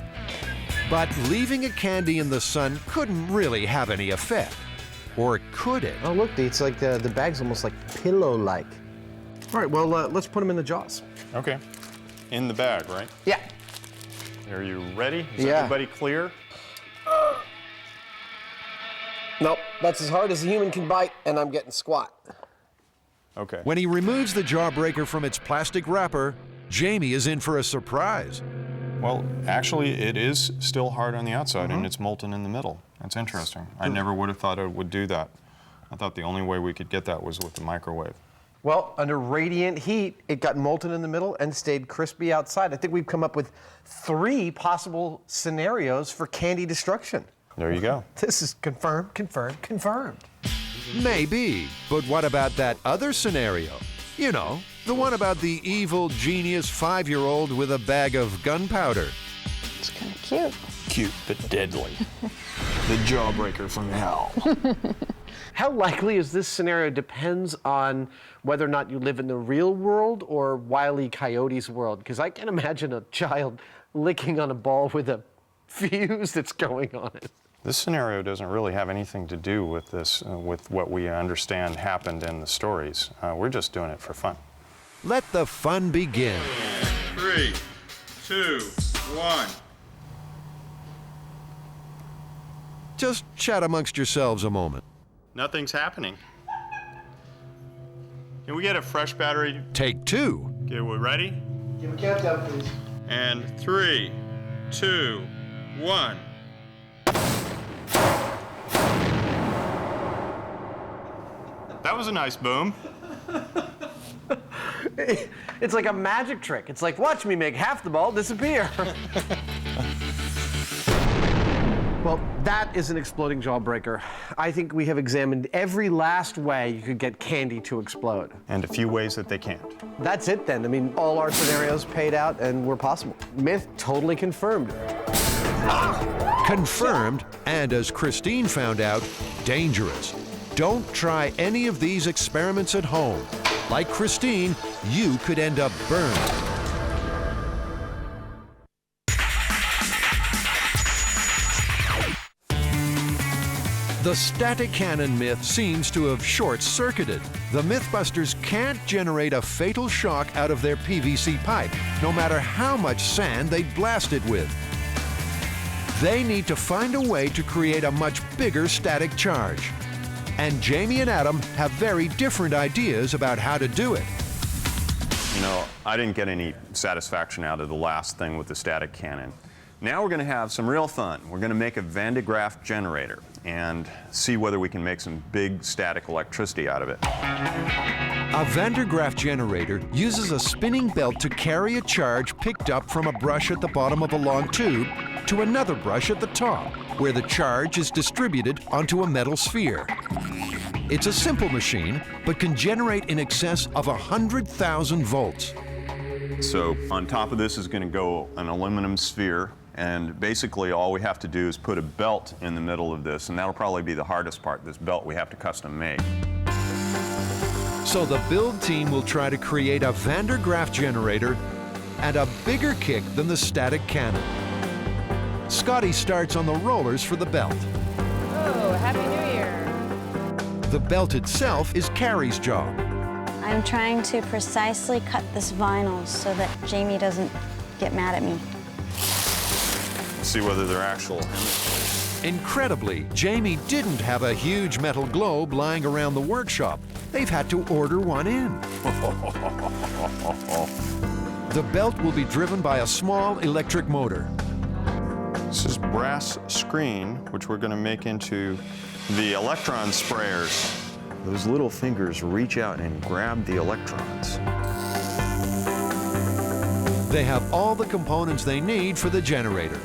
But leaving a candy in the sun couldn't really have any effect. Or could it? Oh, look, it's like the bag's almost like pillow-like. All right, well, let's put them in the jaws. Okay. In the bag, right? Yeah. Are you ready? Is Yeah. everybody clear? Nope, that's as hard as a human can bite, and I'm getting squat. Okay. When he removes the Jawbreaker from its plastic wrapper, Jamie is in for a surprise. Well, actually, it is still hard on the outside, and it's molten in the middle. That's interesting. I never would have thought it would do that. I thought the only way we could get that was with the microwave. Well, under radiant heat, it got molten in the middle and stayed crispy outside. I think we've come up with 3 possible scenarios for candy destruction. There you go. This is confirmed, confirmed, confirmed. Maybe, but what about that other scenario? You know, the one about the evil genius 5-year-old with a bag of gunpowder. It's kind of cute. Cute, but deadly. The Jawbreaker from hell. How likely is this scenario depends on whether or not you live in the real world or Wile E. Coyote's world. Because I can imagine a child licking on a ball with a fuse that's going on it. This scenario doesn't really have anything to do with this, with what we understand happened in the stories. We're just doing it for fun. Let the fun begin. 3, 2, 1. Just chat amongst yourselves a moment. Nothing's happening. Can we get a fresh battery? Take 2. Okay, we're ready? Give a countdown, please. And 3, 2, 1. That was a nice boom. It's like a magic trick. It's like, watch me make half the ball disappear. Well, that is an exploding Jawbreaker. I think we have examined every last way you could get candy to explode. And a few ways that they can't. That's it then. I mean, all our scenarios paid out and were possible. Myth totally confirmed. Confirmed, and as Christine found out, dangerous. Don't try any of these experiments at home. Like Christine, you could end up burned. The static cannon myth seems to have short-circuited. The Mythbusters can't generate a fatal shock out of their PVC pipe, no matter how much sand they blast it with. They need to find a way to create a much bigger static charge. And Jamie and Adam have very different ideas about how to do it. You know, I didn't get any satisfaction out of the last thing with the static cannon. Now we're going to have some real fun. We're going to make a Van de Graaff generator and see whether we can make some big static electricity out of it. A Van de Graaff generator uses a spinning belt to carry a charge picked up from a brush at the bottom of a long tube to another brush at the top, where the charge is distributed onto a metal sphere. It's a simple machine, but can generate in excess of 100,000 volts. So on top of this is going to go an aluminum sphere, and basically all we have to do is put a belt in the middle of this, and that'll probably be the hardest part. This belt we have to custom make. So the build team will try to create a Van de Graaff generator and a bigger kick than the static cannon. Scotty starts on the rollers for the belt. Oh, Happy New Year. The belt itself is Carrie's job. I'm trying to precisely cut this vinyl so that Jamie doesn't get mad at me. See whether they're actual. Incredibly, Jamie didn't have a huge metal globe lying around the workshop. They've had to order one in. The belt will be driven by a small electric motor. This is brass screen, which we're going to make into the electron sprayers. Those little fingers reach out and grab the electrons. They have all the components they need for the generator.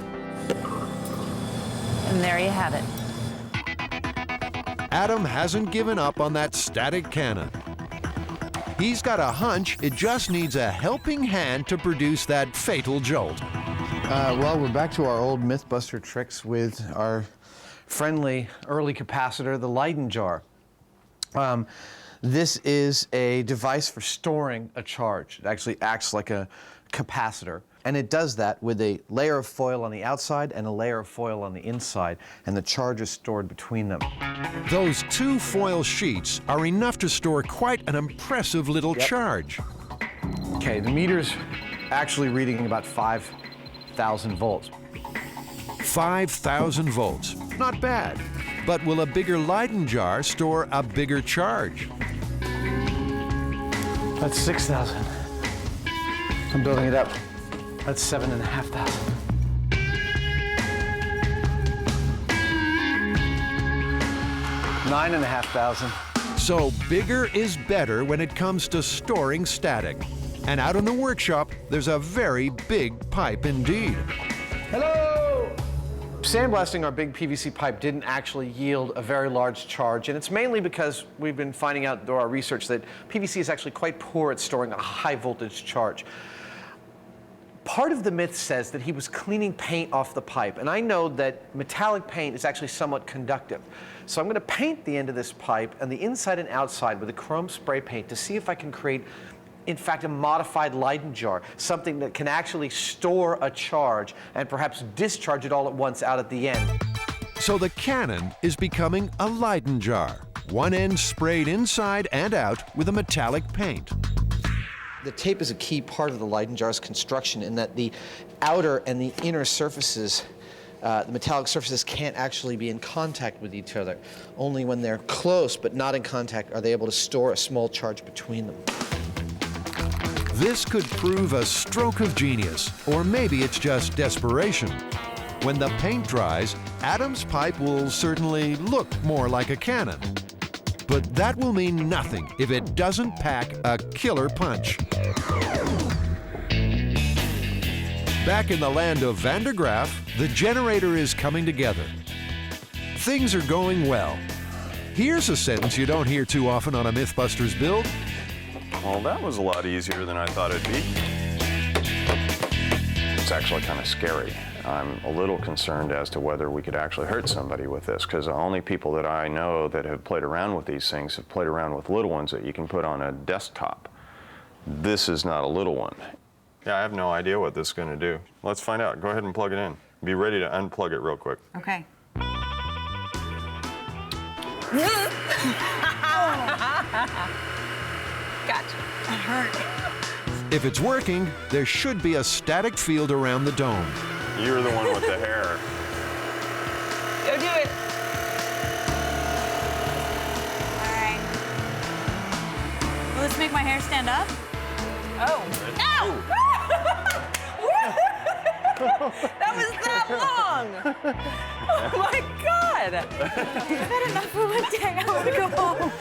And there you have it. Adam hasn't given up on that static cannon. He's got a hunch it just needs a helping hand to produce that fatal jolt. Well, we're back to our old Mythbuster tricks with our friendly early capacitor, the Leyden jar. This is a device for storing a charge. It actually acts like a capacitor. And it does that with a layer of foil on the outside and a layer of foil on the inside, and the charge is stored between them. Those two foil sheets are enough to store quite an impressive little charge. Okay, the meter's actually reading about 5,000 volts. 5,000 volts. Not bad. But will a bigger Leyden jar store a bigger charge? That's 6,000. I'm building it up. That's 7,500. 9,500. So bigger is better when it comes to storing static. And out in the workshop, there's a very big pipe indeed. Hello! Sandblasting our big PVC pipe didn't actually yield a very large charge, and it's mainly because we've been finding out through our research that PVC is actually quite poor at storing a high voltage charge. Part of the myth says that he was cleaning paint off the pipe, and I know that metallic paint is actually somewhat conductive. So I'm going to paint the end of this pipe and the inside and outside with a chrome spray paint to see if I can create, in fact, a modified Leyden jar, something that can actually store a charge and perhaps discharge it all at once out at the end. So the cannon is becoming a Leyden jar, one end sprayed inside and out with a metallic paint. The tape is a key part of the Leyden jar's construction in that the outer and the inner surfaces, the metallic surfaces, can't actually be in contact with each other. Only when they're close but not in contact are they able to store a small charge between them. This could prove a stroke of genius, or maybe it's just desperation. When the paint dries, Adam's pipe will certainly look more like a cannon. But that will mean nothing if it doesn't pack a killer punch. Back in the land of Van der Graaf, the generator is coming together. Things are going well. Here's a sentence you don't hear too often on a Mythbusters build. Well, that was a lot easier than I thought it'd be. It's actually kind of scary. I'm a little concerned as to whether we could actually hurt somebody with this, because the only people that I know that have played around with these things have played around with little ones that you can put on a desktop. This is not a little one. Yeah, I have no idea what this is going to do. Let's find out. Go ahead and plug it in. Be ready to unplug it real quick. Okay. Gotcha. That hurt. If it's working, there should be a static field around the dome. You're the one with the hair. Go do it. All right. Will this make my hair stand up? Oh. No! That was that long! Oh my God! I've had enough for one day. I want to go home.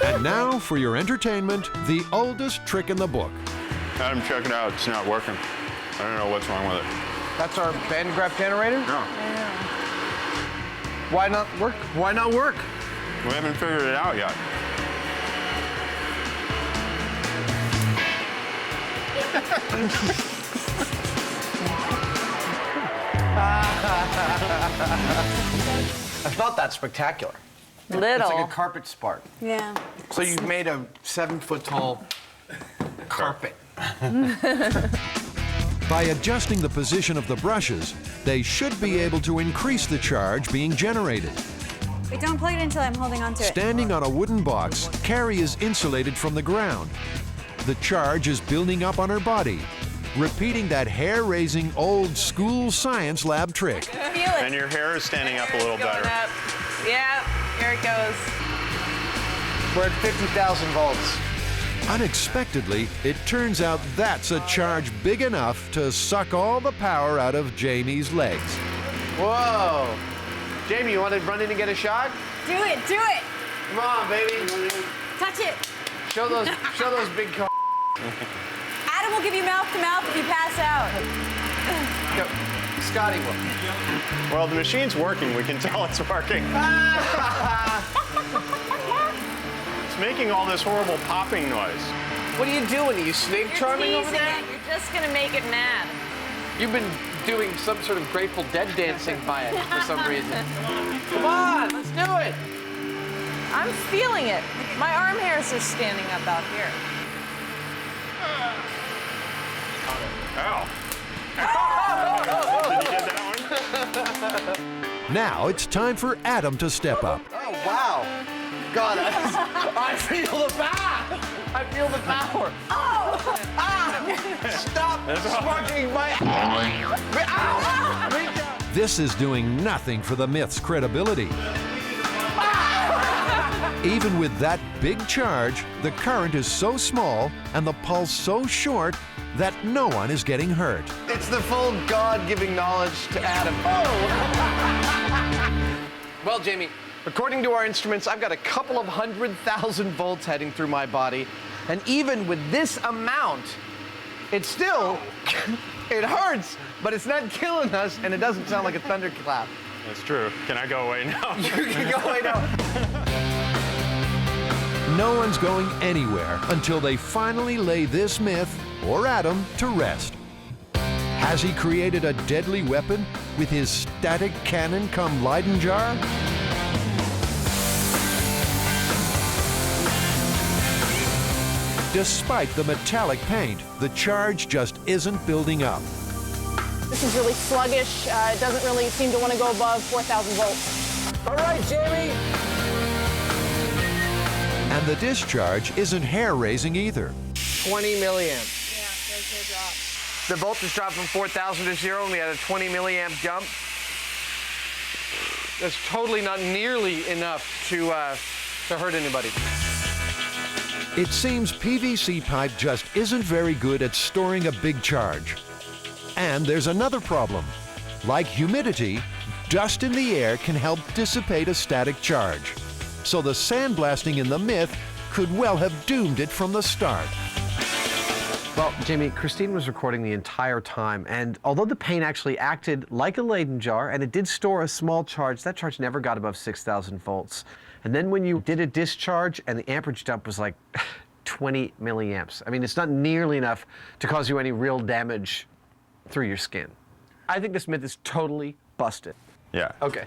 And now, for your entertainment, the oldest trick in the book. Adam, check it out. It's not working. I don't know what's wrong with it. That's our Van der Graaf generator? No. Why not work? Why not work? We haven't figured it out yet. That's not that spectacular. Little. It's like a carpet spark. Yeah. So you've made a 7-foot-tall carpet. By adjusting the position of the brushes, they should be able to increase the charge being generated. Wait, don't plug it until I'm holding on to it. Standing on a wooden box, Carrie is insulated from the ground. The charge is building up on her body. repeating that hair-raising old school science lab trick. Feel it. And your hair is standing up a little Going better. up. Yeah, here it goes. We're at 50,000 volts. Unexpectedly, it turns out that's a charge big enough to suck all the power out of Jamie's legs. Whoa. Jamie, you want to run in and get a shot? Do it, do it. Come on, baby. Touch it. Show those big cars. Adam will give you mouth to mouth if you pass out. Go. Scotty will. Well, the machine's working. We can tell it's working. It's making all this horrible popping noise. What are you doing? Are you snake charming over there? You're just gonna make it mad. You've been doing some sort of Grateful Dead dancing by it for some reason. Come on, let's do it. I'm feeling it. My arm hairs are standing up out here. Ow. Did you get that one? Now it's time for Adam to step up. Oh, wow. God, I feel the power. I feel the power. Oh! Ah! Stop sparking my... Ow! This is doing nothing for the myth's credibility. Even with that big charge, the current is so small and the pulse so short that no one is getting hurt. It's the full God-giving knowledge to Adam. Oh! Well, Jamie, according to our instruments, I've got a couple of 100,000 volts heading through my body. And even with this amount, it still, it hurts, but it's not killing us, and it doesn't sound like a thunderclap. That's true. Can I go away now? You can go away now. No one's going anywhere until they finally lay this myth, or Adam, to rest. Has he created a deadly weapon with his static cannon come Leyden jar? Despite the metallic paint, the charge just isn't building up. This is really sluggish. It doesn't really seem to want to go above 4,000 volts. All right, Jamie. And the discharge isn't hair-raising either. 20 milliamps. The voltage dropped from 4,000 to 0, and we had a 20 milliamp jump. That's totally not nearly enough to hurt anybody. It seems PVC pipe just isn't very good at storing a big charge. And there's another problem. Like humidity, dust in the air can help dissipate a static charge. So the sandblasting in the myth could well have doomed it from the start. Well, Jamie, Christine was recording the entire time, and although the paint actually acted like a Leyden jar and it did store a small charge, that charge never got above 6,000 volts. And then when you did a discharge and the amperage dump was like 20 milliamps. I mean, it's not nearly enough to cause you any real damage through your skin. I think this myth is totally busted. Yeah. Okay.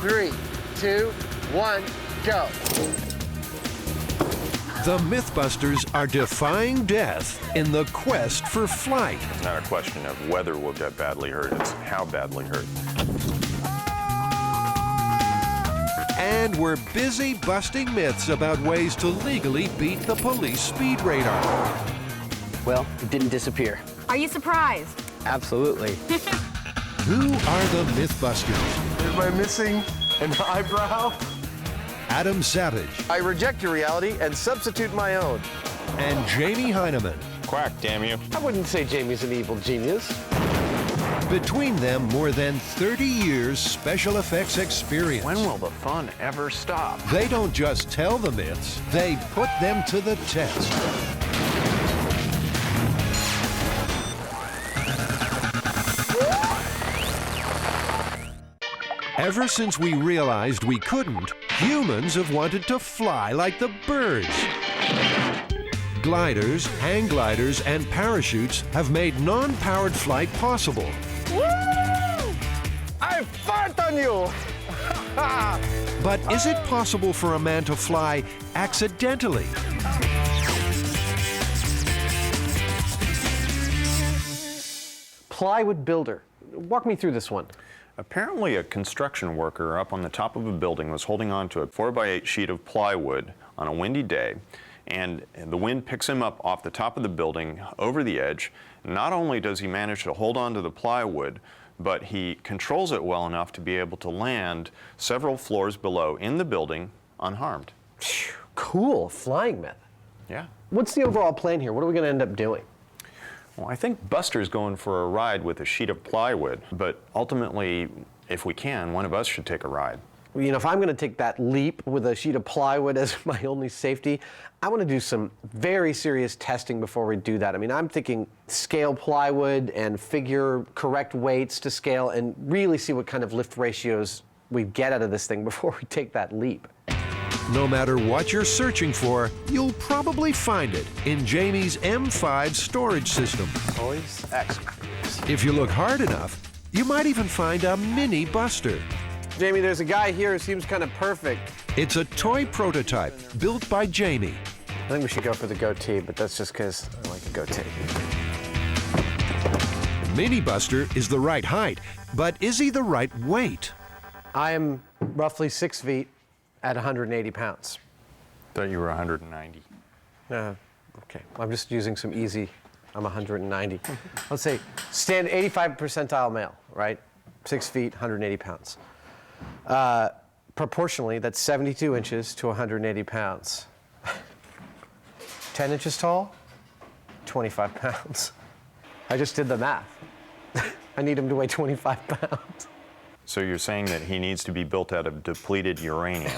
Three, two, one, go. The Mythbusters are defying death in the quest for flight. It's not a question of whether we'll get badly hurt, it's how badly hurt. And we're busy busting myths about ways to legally beat the police speed radar. Well, it didn't disappear. Are you surprised? Absolutely. Who are the Mythbusters? Am I missing an eyebrow? Adam Savage. I reject your reality and substitute my own. And Jamie Heineman. Quack, damn you. I wouldn't say Jamie's an evil genius. Between them, more than 30 years special effects experience. When will the fun ever stop? They don't just tell the myths, they put them to the test. Ever since we realized we couldn't, Humans have wanted to fly like the birds. Gliders, hang gliders, and parachutes have made non-powered flight possible. Woo! I fart on you! But is it possible for a man to fly accidentally? Plywood builder. Walk me through this one. Apparently a construction worker up on the top of a building was holding on to a 4x8 sheet of plywood on a windy day, and the wind picks him up off the top of the building over the edge. Not only does he manage to hold on to the plywood, but he controls it well enough to be able to land several floors below in the building unharmed. Cool, flying myth. Yeah. What's the overall plan here? What are we going to end up doing? Well, I think Buster's going for a ride with a sheet of plywood, but ultimately, if we can, one of us should take a ride. You know, if I'm going to take that leap with a sheet of plywood as my only safety, I want to do some very serious testing before we do that. I mean, I'm thinking scale plywood and figure correct weights to scale and really see what kind of lift ratios we get out of this thing before we take that leap. No matter what you're searching for, you'll probably find it in Jamie's M5 storage system. Toys, excavator. If you look hard enough, you might even find a mini Buster. Jamie, there's a guy here who seems kind of perfect. It's a toy prototype built by Jamie. I think we should go for the goatee, but that's just because I like a goatee. Mini Buster is the right height, but is he the right weight? I am roughly 6 feet at 180 pounds. Thought you were 190. Okay, I'm just using some easy, I'm 190. Let's say, stand 85th percentile male, right? 6 feet, 180 pounds. Proportionally, that's 72 inches to 180 pounds. 10 inches tall, 25 pounds. I just did the math. I need him to weigh 25 pounds. So you're saying that he needs to be built out of depleted uranium?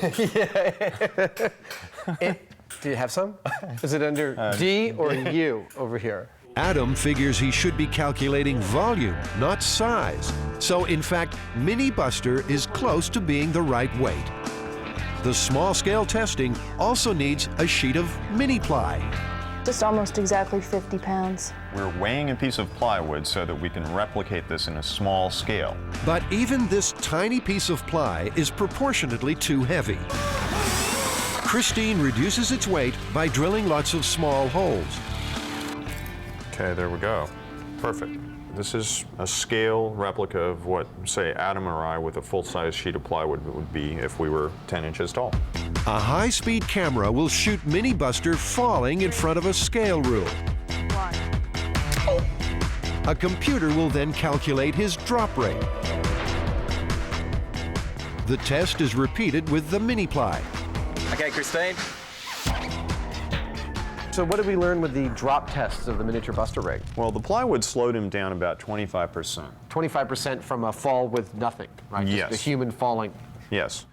Yeah. Do you have some? Is it under D or U over here? Adam figures he should be calculating volume, not size. So in fact, Mini Buster is close to being the right weight. The small-scale testing also needs a sheet of mini ply. Just almost exactly 50 pounds. We're weighing a piece of plywood so that we can replicate this in a small scale. But even this tiny piece of ply is proportionately too heavy. Christine reduces its weight by drilling lots of small holes. Okay, there we go. Perfect. This is a scale replica of what, say, Adam or I with a full-size sheet of plywood would be if we were 10 inches tall. A high-speed camera will shoot Mini Buster falling in front of a scale rule. A computer will then calculate his drop rate. The test is repeated with the mini ply. Okay, Christine. So what did we learn with the drop tests of the miniature Buster rig? Well, the plywood slowed him down about 25%. 25% from a fall with nothing, right? Yes. Just the human falling. Yes.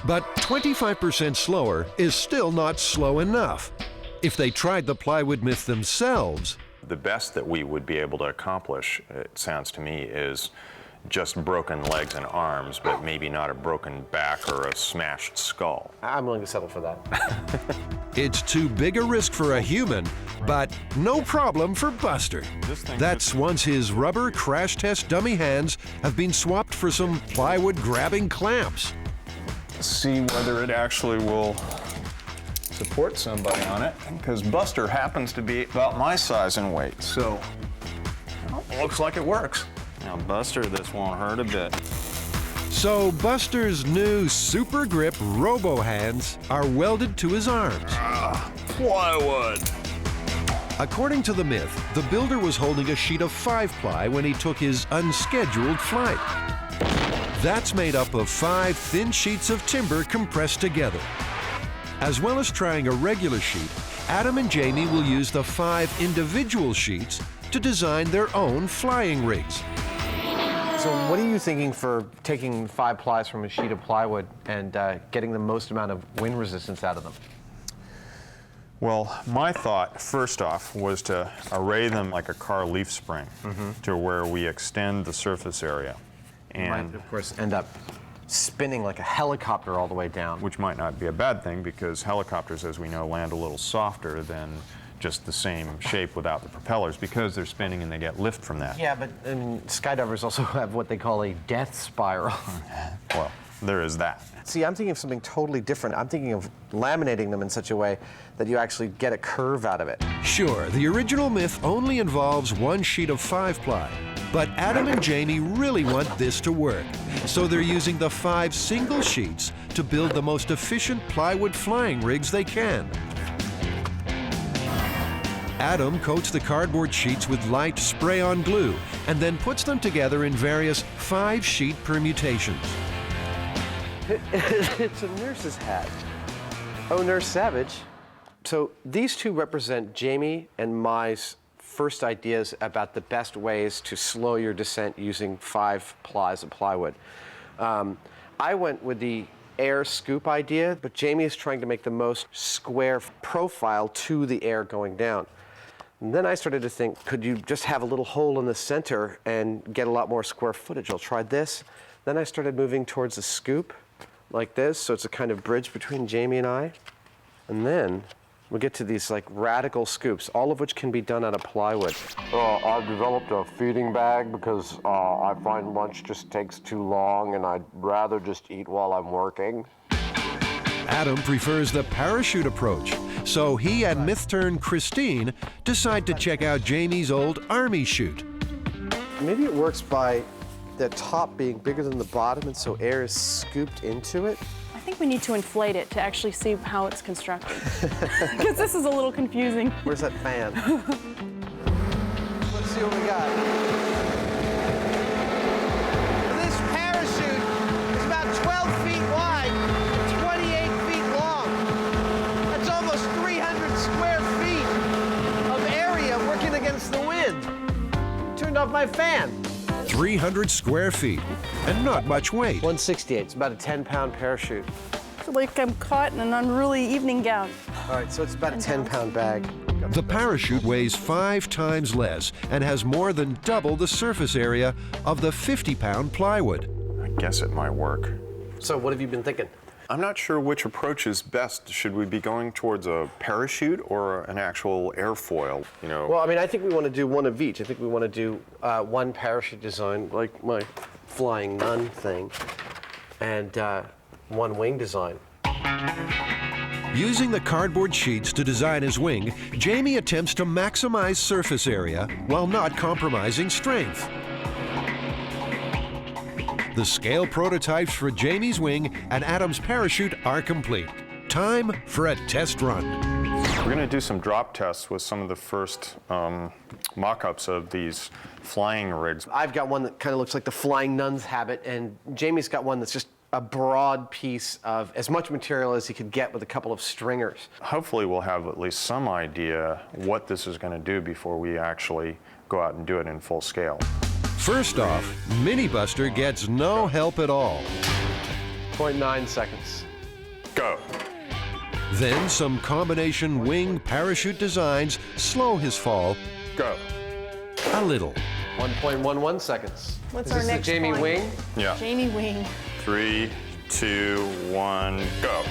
But 25% slower is still not slow enough. If they tried the plywood myth themselves, the best that we would be able to accomplish, it sounds to me, is just broken legs and arms, but maybe not a broken back or a smashed skull. I'm willing to settle for that. It's too big a risk for a human, but no problem for Buster. That's once his rubber crash test dummy hands have been swapped for some plywood grabbing clamps. See whether it actually will support somebody on it, because Buster happens to be about my size and weight, so looks like it works. Now, Buster, this won't hurt a bit. So Buster's new super grip robo hands are welded to his arms. Plywood. According to the myth, the builder was holding a sheet of 5-ply when he took his unscheduled flight. That's made up of 5 thin sheets of timber compressed together. As well as trying a regular sheet, Adam and Jamie will use the 5 individual sheets to design their own flying rigs. So what are you thinking for taking 5 plies from a sheet of plywood and getting the most amount of wind resistance out of them? Well, my thought, first off, was to array them like a car leaf spring to where we extend the surface area. And might, of course, end up spinning like a helicopter all the way down. Which might not be a bad thing, because helicopters, as we know, land a little softer than just the same shape without the propellers, because they're spinning and they get lift from that. Yeah, but skydivers also have what they call a death spiral. Well, there is that. See, I'm thinking of something totally different. I'm thinking of laminating them in such a way that you actually get a curve out of it. Sure, the original myth only involves one sheet of 5-ply, but Adam and Jamie really want this to work. So they're using the 5 single sheets to build the most efficient plywood flying rigs they can. Adam coats the cardboard sheets with light spray-on glue and then puts them together in various 5-sheet permutations. It's a nurse's hat. Oh, Nurse Savage. So these two represent Jamie and my first ideas about the best ways to slow your descent using 5 plies of plywood. I went with the air scoop idea, but Jamie is trying to make the most square profile to the air going down. And then I started to think, could you just have a little hole in the center and get a lot more square footage? I'll try this. Then I started moving towards the scoop, like this, so it's a kind of bridge between Jamie and I. And then we get to these like radical scoops, all of which can be done out of plywood. I've developed a feeding bag because I find lunch just takes too long and I'd rather just eat while I'm working. Adam prefers the parachute approach, so he and Myth-tern Christine decide to check out Jamie's old army chute. Maybe it works by the top being bigger than the bottom, and so air is scooped into it. I think we need to inflate it to actually see how it's constructed. Because this is a little confusing. Where's that fan? Let's see what we got. This parachute is about 12 feet wide, 28 feet long. That's almost 300 square feet of area working against the wind. Turned off my fan. 300 square feet, and not much weight. 168, it's about a 10-pound parachute. I feel like I'm caught in an unruly evening gown. All right, so it's about a 10-pound bag. The parachute weighs 5 times less and has more than double the surface area of the 50-pound plywood. I guess it might work. So what have you been thinking? I'm not sure which approach is best. Should we be going towards a parachute or an actual airfoil? You know. Well, I mean, I think we want to do one of each. I think we want to do one parachute design, like my flying nun thing, and one wing design. Using the cardboard sheets to design his wing, Jamie attempts to maximize surface area while not compromising strength. The scale prototypes for Jamie's wing and Adam's parachute are complete. Time for a test run. We're going to do some drop tests with some of the first mock-ups of these flying rigs. I've got one that kind of looks like the flying nun's habit, and Jamie's got one that's just a broad piece of as much material as he could get with a couple of stringers. Hopefully we'll have at least some idea what this is going to do before we actually go out and do it in full scale. First off, Mythbusters gets no help at all. 0.9 seconds. Go. Then some combination wing parachute designs slow his fall. Go. A little. 1.11 seconds. What's Is our this next the Jamie one? wing? Yeah. Jamie wing. 3, 2, 1, go.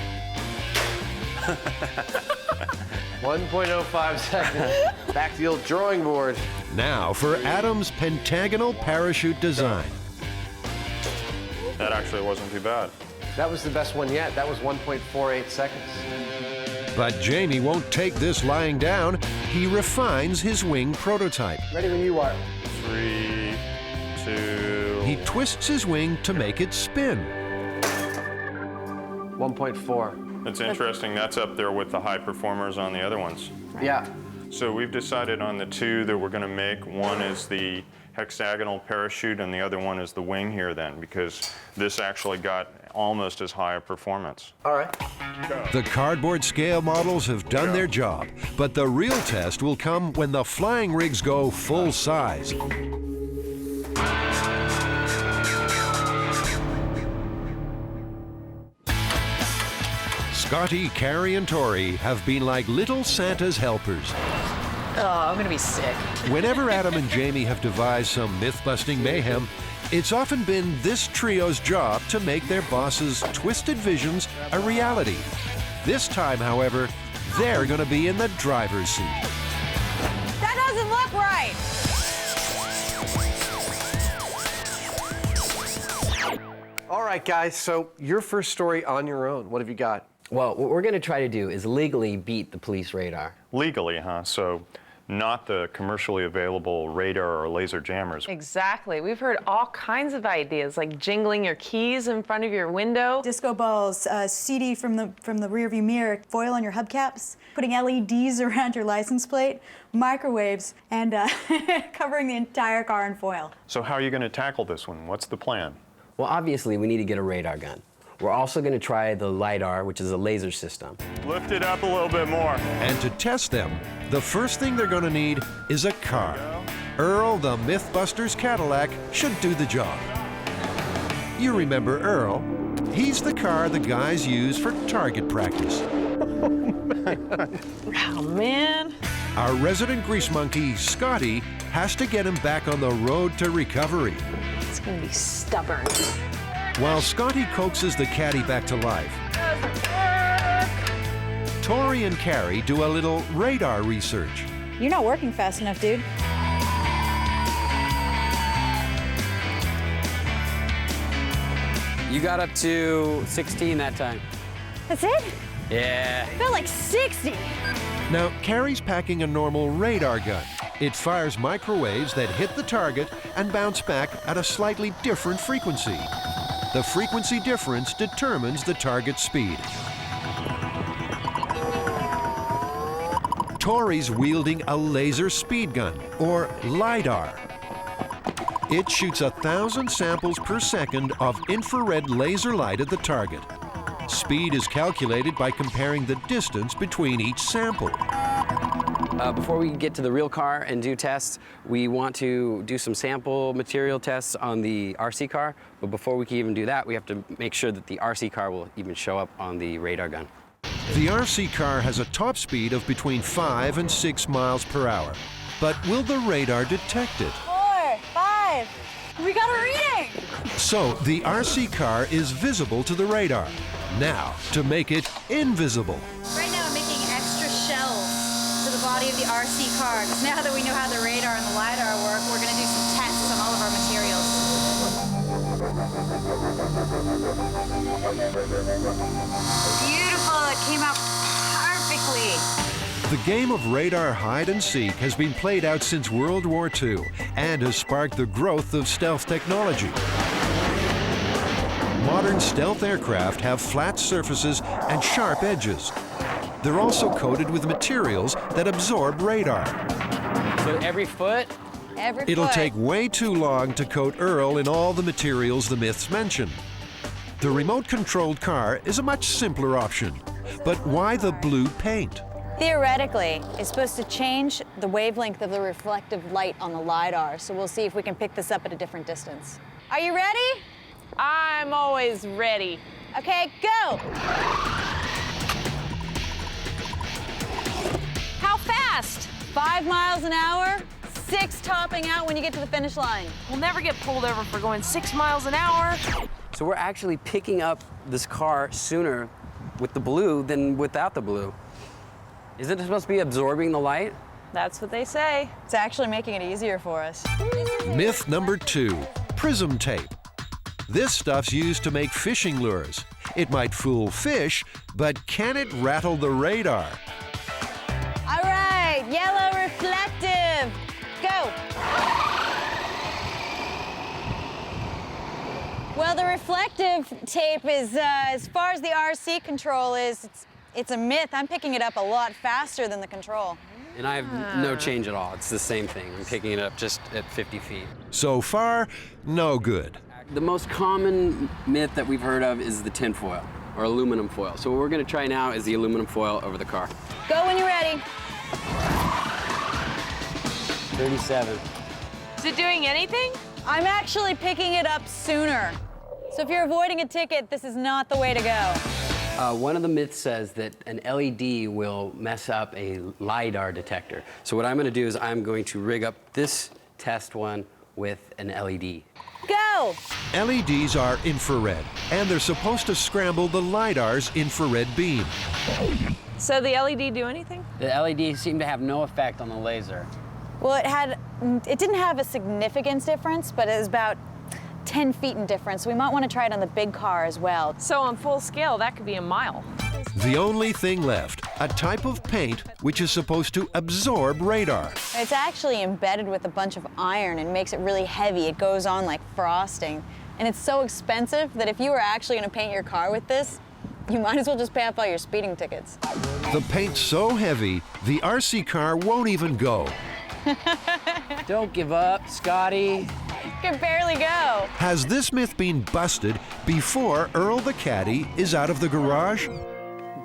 1.05 seconds. Back to the old drawing board. Now for Adam's pentagonal parachute design. That actually wasn't too bad. That was the best one yet. That was 1.48 seconds. But Jamie won't take this lying down. He refines his wing prototype. Ready when you are. 3, 2... He twists his wing to make it spin. 1.4. It's interesting. That's up there with the high performers on the other ones. Yeah. So we've decided on the two that we're going to make. One is the hexagonal parachute and the other one is the wing here then, because this actually got almost as high a performance. All right. The cardboard scale models have done their job, but the real test will come when the flying rigs go full size. Scotty, Carrie, and Tori have been like little Santa's helpers. Oh, I'm gonna be sick. Whenever Adam and Jamie have devised some myth-busting mayhem, it's often been this trio's job to make their boss's twisted visions a reality. This time, however, they're going to be in the driver's seat. That doesn't look right. All right, guys, so your first story on your own. What have you got? Well, what we're going to try to do is legally beat the police radar. Legally, huh? So not the commercially available radar or laser jammers. Exactly. We've heard all kinds of ideas, like jingling your keys in front of your window. Disco balls, CD from the rearview mirror, foil on your hubcaps, putting LEDs around your license plate, microwaves, and covering the entire car in foil. So how are you going to tackle this one? What's the plan? Well, obviously, we need to get a radar gun. We're also going to try the LiDAR, which is a laser system. Lift it up a little bit more. And to test them, the first thing they're going to need is a car. Earl, the Mythbusters Cadillac, should do the job. You remember Earl. He's the car the guys use for target practice. Oh, man. Our resident grease monkey, Scotty, has to get him back on the road to recovery. It's going to be stubborn. While Scotty coaxes the caddy back to life, Tori and Carrie do a little radar research. You're not working fast enough, dude. You got up to 16 that time. That's it? Yeah. I felt like 60. Now, Carrie's packing a normal radar gun. It fires microwaves that hit the target and bounce back at a slightly different frequency. The frequency difference determines the target speed. Tori's wielding a laser speed gun, or LiDAR. It shoots 1,000 samples per second of infrared laser light at the target. Speed is calculated by comparing the distance between each sample. Before we get to the real car and do tests, we want to do some sample material tests on the RC car. But before we can even do that, we have to make sure that the RC car will even show up on the radar gun. The RC car has a top speed of between 5 and 6 miles per hour. But will the radar detect it? 4, 5. We got a reading. So the RC car is visible to the radar. Now, to make it invisible. Right now, I'm making extra shells to the body of the RC car. Because now that we know how the radar and the LiDAR work, we're going to do some tests on all of our materials. Beautiful. It came out perfectly. The game of radar hide and seek has been played out since World War II and has sparked the growth of stealth technology. Modern stealth aircraft have flat surfaces and sharp edges. They're also coated with materials that absorb radar. So every foot? It'll take way too long to coat Earl in all the materials the myths mention. The remote-controlled car is a much simpler option. But why the blue paint? Theoretically, it's supposed to change the wavelength of the reflective light on the LiDAR. So we'll see if we can pick this up at a different distance. Are you ready? I'm always ready. Okay, go! How fast? 5 miles an hour, 6 topping out when you get to the finish line. We'll never get pulled over for going 6 miles an hour. So we're actually picking up this car sooner with the blue than without the blue. Isn't it supposed to be absorbing the light? That's what they say. It's actually making it easier for us. Myth number 2, prism tape. This stuff's used to make fishing lures. It might fool fish, but can it rattle the radar? All right, yellow reflective, go. Well, the reflective tape is, as far as the RC control is, it's a myth. I'm picking it up a lot faster than the control. And I have no change at all. It's the same thing. I'm picking it up just at 50 feet. So far, no good. The most common myth that we've heard of is the tin foil or aluminum foil. So what we're going to try now is the aluminum foil over the car. Go when you're ready. 37. Is it doing anything? I'm actually picking it up sooner. So if you're avoiding a ticket, this is not the way to go. One of the myths says that an LED will mess up a LiDAR detector. So what I'm going to do is I'm going to rig up this test one with an LED. Go! LEDs are infrared, and they're supposed to scramble the LiDAR's infrared beam. So the LED do anything? The LED seemed to have no effect on the laser. Well, it didn't have a significance difference, but it was about 10 feet in difference. So we might want to try it on the big car as well. So on full scale, that could be a mile. The only thing left, a type of paint which is supposed to absorb radar. It's actually embedded with a bunch of iron and makes it really heavy. It goes on like frosting. And it's so expensive that if you were actually going to paint your car with this, you might as well just pay off all your speeding tickets. The paint's so heavy, the RC car won't even go. Don't give up, Scotty. Can barely go. Has this myth been busted before Earl the Caddy is out of the garage?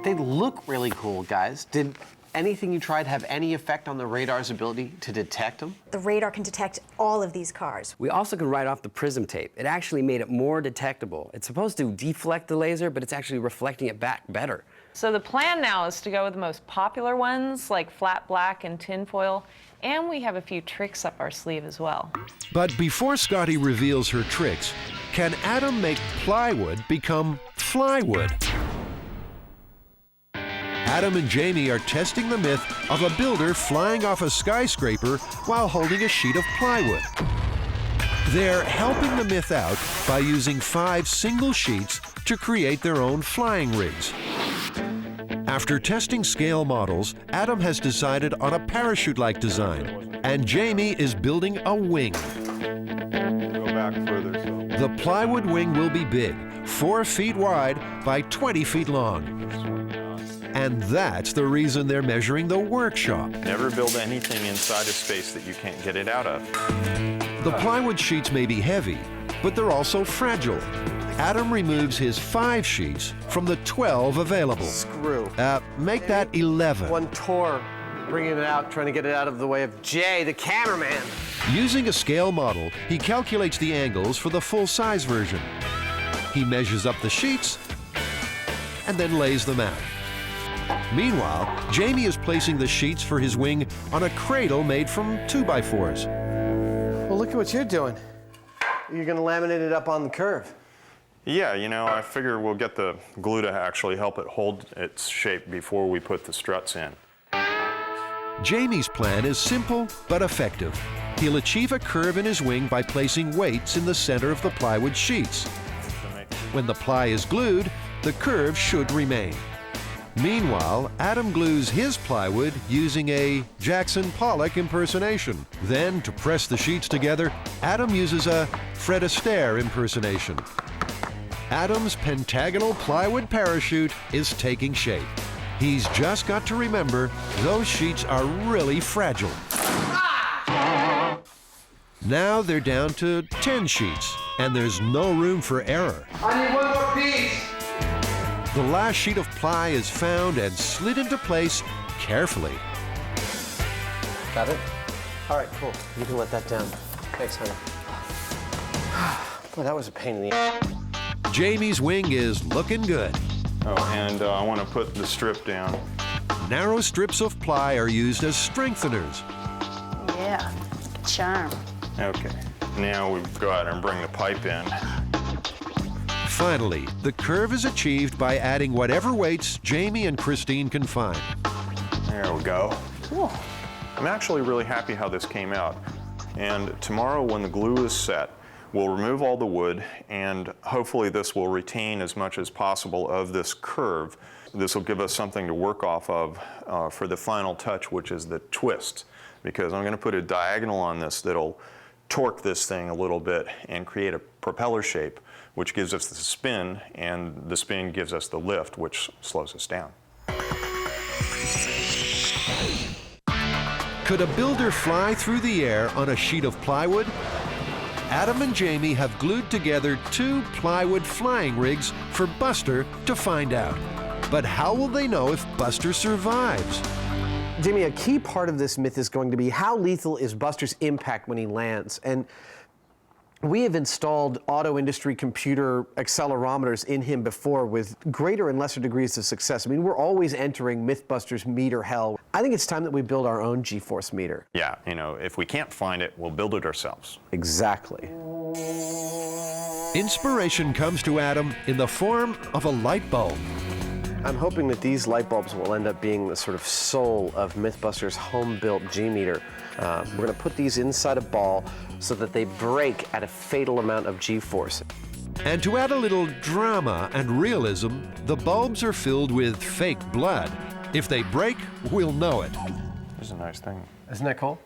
They look really cool, guys. Did anything you tried have any effect on the radar's ability to detect them? The radar can detect all of these cars. We also could write off the prism tape. It actually made it more detectable. It's supposed to deflect the laser, but it's actually reflecting it back better. So the plan now is to go with the most popular ones, like flat black and tinfoil, and we have a few tricks up our sleeve as well. But before Scotty reveals her tricks, can Adam make plywood become flywood? Adam and Jamie are testing the myth of a builder flying off a skyscraper while holding a sheet of plywood. They're helping the myth out by using 5 single sheets to create their own flying rigs. After testing scale models, Adam has decided on a parachute-like design, and Jamie is building a wing. Go back further. So. The plywood wing will be big, 4 feet wide by 20 feet long. And that's the reason they're measuring the workshop. Never build anything inside a space that you can't get it out of. The plywood sheets may be heavy, but they're also fragile. Adam removes his 5 sheets from the 12 available. Screw. Make that 11. One tore, bringing it out, trying to get it out of the way of Jay, the cameraman. Using a scale model, he calculates the angles for the full-size version. He measures up the sheets and then lays them out. Meanwhile, Jamie is placing the sheets for his wing on a cradle made from 2x4s. Well, look at what you're doing. You're going to laminate it up on the curve. Yeah, you know, I figure we'll get the glue to actually help it hold its shape before we put the struts in. Jamie's plan is simple but effective. He'll achieve a curve in his wing by placing weights in the center of the plywood sheets. When the ply is glued, the curve should remain. Meanwhile, Adam glues his plywood using a Jackson Pollock impersonation. Then, to press the sheets together, Adam uses a Fred Astaire impersonation. Adam's pentagonal plywood parachute is taking shape. He's just got to remember those sheets are really fragile. Now they're down to 10 sheets, and there's no room for error. I need one more piece. The last sheet of ply is found and slid into place carefully. Got it? All right, cool. You can let that down. Thanks, honey. Boy, that was a pain in the ass. Jamie's wing is looking good. Oh, and I want to put the strip down. Narrow strips of ply are used as strengtheners. Yeah, charm. Okay, now we go out and bring the pipe in. Finally, the curve is achieved by adding whatever weights Jamie and Christine can find. There we go. Cool. I'm actually really happy how this came out. And tomorrow when the glue is set, we'll remove all the wood, and hopefully this will retain as much as possible of this curve. This will give us something to work off of for the final touch, which is the twist. Because I'm going to put a diagonal on this that'll torque this thing a little bit and create a propeller shape, which gives us the spin, and the spin gives us the lift, which slows us down. Could a builder fly through the air on a sheet of plywood? Adam and Jamie have glued together 2 plywood flying rigs for Buster to find out. But how will they know if Buster survives? Jamie, a key part of this myth is going to be how lethal is Buster's impact when he lands. And We have installed auto industry computer accelerometers in him before with greater and lesser degrees of success. I mean, we're always entering Mythbusters meter hell. I think it's time that we build our own G-force meter. Yeah, you know, if we can't find it, we'll build it ourselves. Exactly. Inspiration comes to Adam in the form of a light bulb. I'm hoping that these light bulbs will end up being the sort of soul of Mythbusters' home-built G-meter. We're going to put these inside a ball so that they break at a fatal amount of G-force. And to add a little drama and realism, the bulbs are filled with fake blood. If they break, we'll know it. This is a nice thing. Isn't that cool?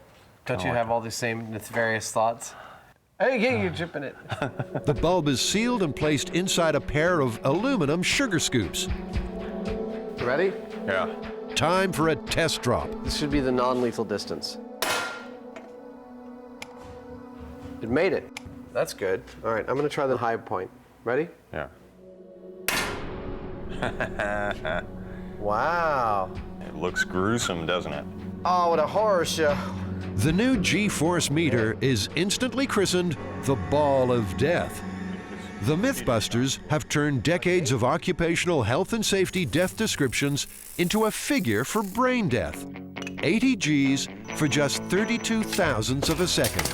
Don't you like have all the same nefarious thoughts? Hey, yeah, you're dripping it. The bulb is sealed and placed inside a pair of aluminum sugar scoops. Ready? Yeah. Time for a test drop. This should be the non-lethal distance. It made it. That's good. All right, I'm going to try the high point. Ready? Yeah. Wow. It looks gruesome, doesn't it? Oh, what a horror show. The new G-force meter is instantly christened the Ball of Death. The Mythbusters have turned decades of occupational health and safety death descriptions into a figure for brain death. 80 Gs for just 32 thousandths of a second.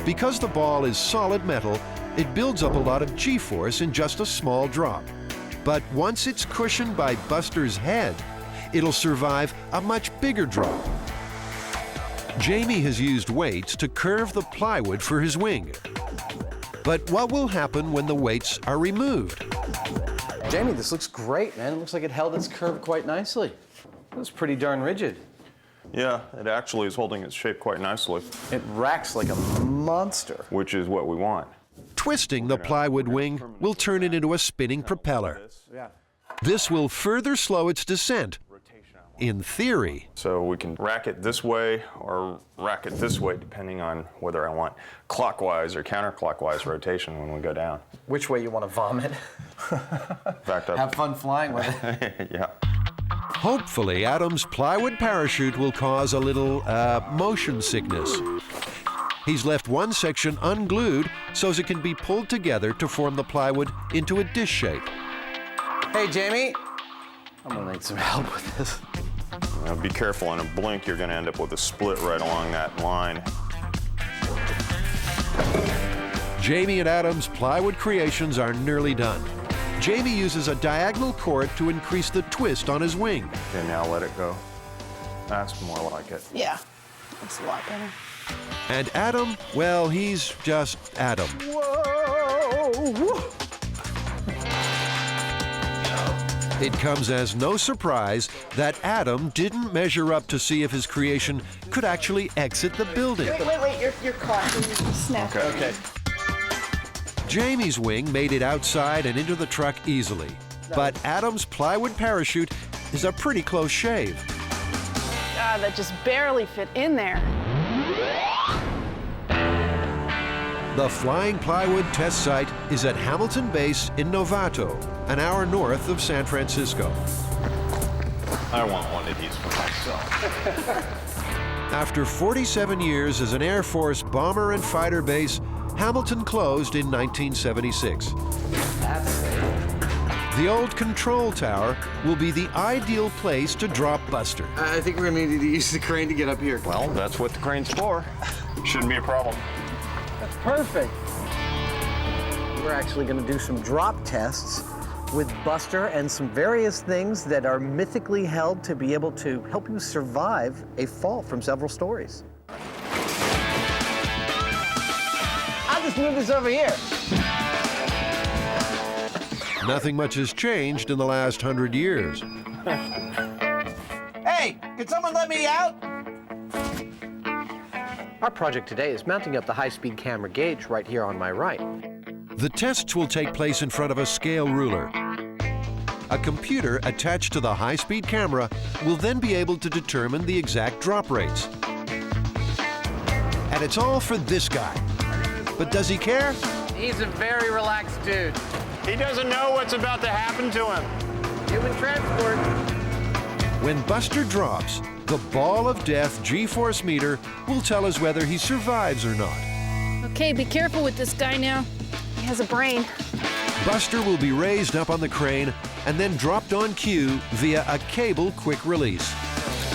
Because the ball is solid metal, it builds up a lot of G-force in just a small drop. But once it's cushioned by Buster's head, it'll survive a much bigger drop. Jamie has used weights to curve the plywood for his wing. But what will happen when the weights are removed? Jamie, this looks great, man. It looks like it held its curve quite nicely. It was pretty darn rigid. Yeah, it actually is holding its shape quite nicely. It racks like a monster. Which is what we want. Twisting the plywood wing will turn it into a spinning propeller. This will further slow its descent, in theory. So we can rack it this way or rack it this way, depending on whether I want clockwise or counterclockwise rotation when we go down. Which way you want to vomit? In fact, have fun flying with it. Yeah. Hopefully, Adam's plywood parachute will cause a little motion sickness. He's left one section unglued so as it can be pulled together to form the plywood into a dish shape. Hey, Jamie. I'm gonna need some help with this. Now be careful, in a blink you're gonna end up with a split right along that line. Jamie and Adam's plywood creations are nearly done. Jamie uses a diagonal cord to increase the twist on his wing. Okay, now let it go. That's more like it. Yeah, that's a lot better. And Adam, well, he's just Adam. Whoa! It comes as no surprise that Adam didn't measure up to see if his creation could actually exit the building. Wait, you're caught. Snap. Okay. Jamie's wing made it outside and into the truck easily. But Adam's plywood parachute is a pretty close shave. God, that just barely fit in there. The Flying Plywood test site is at Hamilton Base in Novato, an hour north of San Francisco. I want one of these for myself. After 47 years as an Air Force bomber and fighter base, Hamilton closed in 1976. The old control tower will be the ideal place to drop Buster. I think we're gonna need to use the crane to get up here. Well, that's what the crane's for. Shouldn't be a problem. That's perfect. We're actually gonna do some drop tests with Buster and some various things that are mythically held to be able to help you survive a fall from several stories. I'll just move this over here. Nothing much has changed in the last 100 years. Hey, can someone let me out? Our project today is mounting up the high-speed camera gauge right here on my right. The tests will take place in front of a scale ruler. A computer attached to the high-speed camera will then be able to determine the exact drop rates. And it's all for this guy. But does he care? He's a very relaxed dude. He doesn't know what's about to happen to him. Human transport. When Buster drops, the Ball of Death G-force meter will tell us whether he survives or not. Okay, be careful with this guy now. He has a brain. Buster will be raised up on the crane and then dropped on cue via a cable quick release.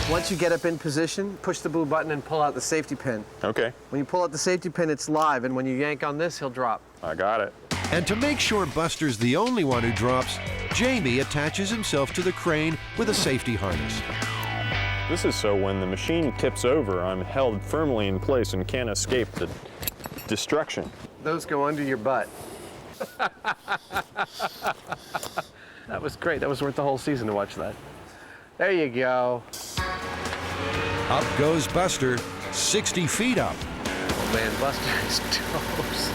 Once you get up in position, push the blue button and pull out the safety pin. Okay. When you pull out the safety pin, it's live, and when you yank on this, he'll drop. I got it. And to make sure Buster's the only one who drops, Jamie attaches himself to the crane with a safety harness. This is so when the machine tips over, I'm held firmly in place and can't escape the destruction. Those go under your butt. That was great. That was worth the whole season to watch that. There you go. Up goes Buster, 60 feet up. Oh man, Buster is toast.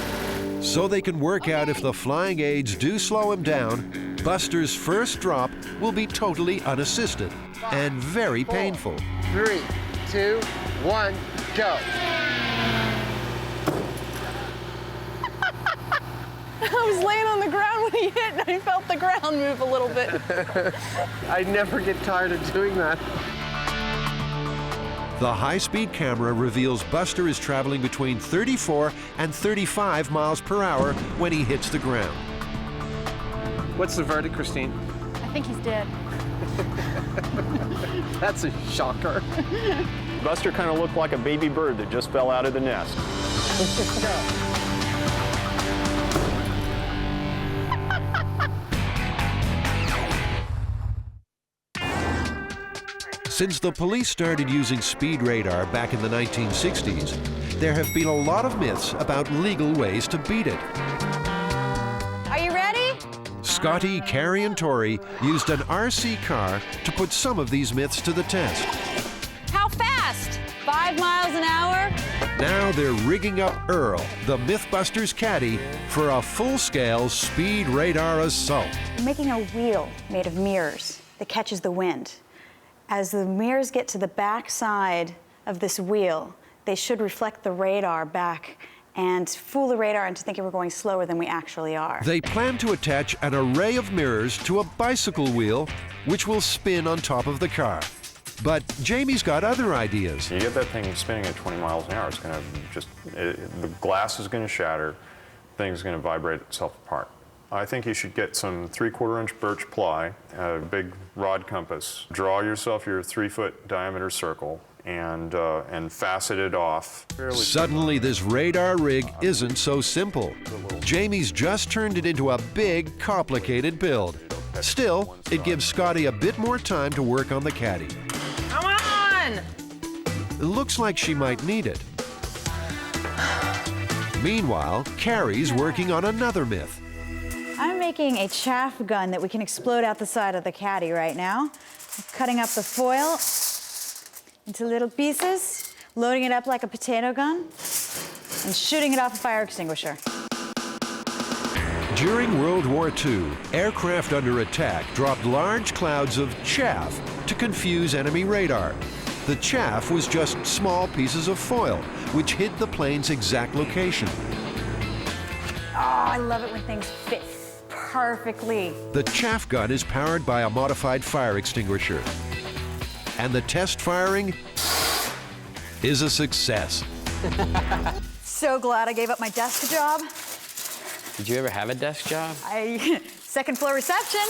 So they can work out if the flying aids do slow him down, Buster's first drop will be totally unassisted and very painful. 3, 2, 1, go. I was laying on the ground when he hit, and I felt the ground move a little bit. I never get tired of doing that. The high-speed camera reveals Buster is traveling between 34 and 35 miles per hour when he hits the ground. What's the verdict, Christine? I think he's dead. That's a shocker. Buster kind of looked like a baby bird that just fell out of the nest. Since the police started using speed radar back in the 1960s, there have been a lot of myths about legal ways to beat it. Are you ready? Scotty, Carrie, and Tori used an RC car to put some of these myths to the test. How fast? 5 miles an hour? Now they're rigging up Earl, the Mythbusters caddy, for a full-scale speed radar assault. We're making a wheel made of mirrors that catches the wind. As the mirrors get to the back side of this wheel, they should reflect the radar back and fool the radar into thinking we're going slower than we actually are. They plan to attach an array of mirrors to a bicycle wheel, which will spin on top of the car. But Jamie's got other ideas. You get that thing spinning at 20 miles an hour, it's going to just, the glass is going to shatter, the thing's going to vibrate itself apart. I think you should get some 3/4-inch birch ply, a big rod compass. Draw yourself your 3-foot diameter circle and facet it off. Suddenly, this radar rig isn't so simple. Jamie's just turned it into a big, complicated build. Still, it gives Scotty a bit more time to work on the caddy. Come on! It looks like she might need it. Meanwhile, Carrie's working on another myth. I'm making a chaff gun that we can explode out the side of the caddy right now. I'm cutting up the foil into little pieces, loading it up like a potato gun, and shooting it off a fire extinguisher. During World War II, aircraft under attack dropped large clouds of chaff to confuse enemy radar. The chaff was just small pieces of foil, which hid the plane's exact location. Oh, I love it when things fit perfectly. The chaff gun is powered by a modified fire extinguisher. And the test firing is a success. So glad I gave up my desk job. Did you ever have a desk job? Second floor reception.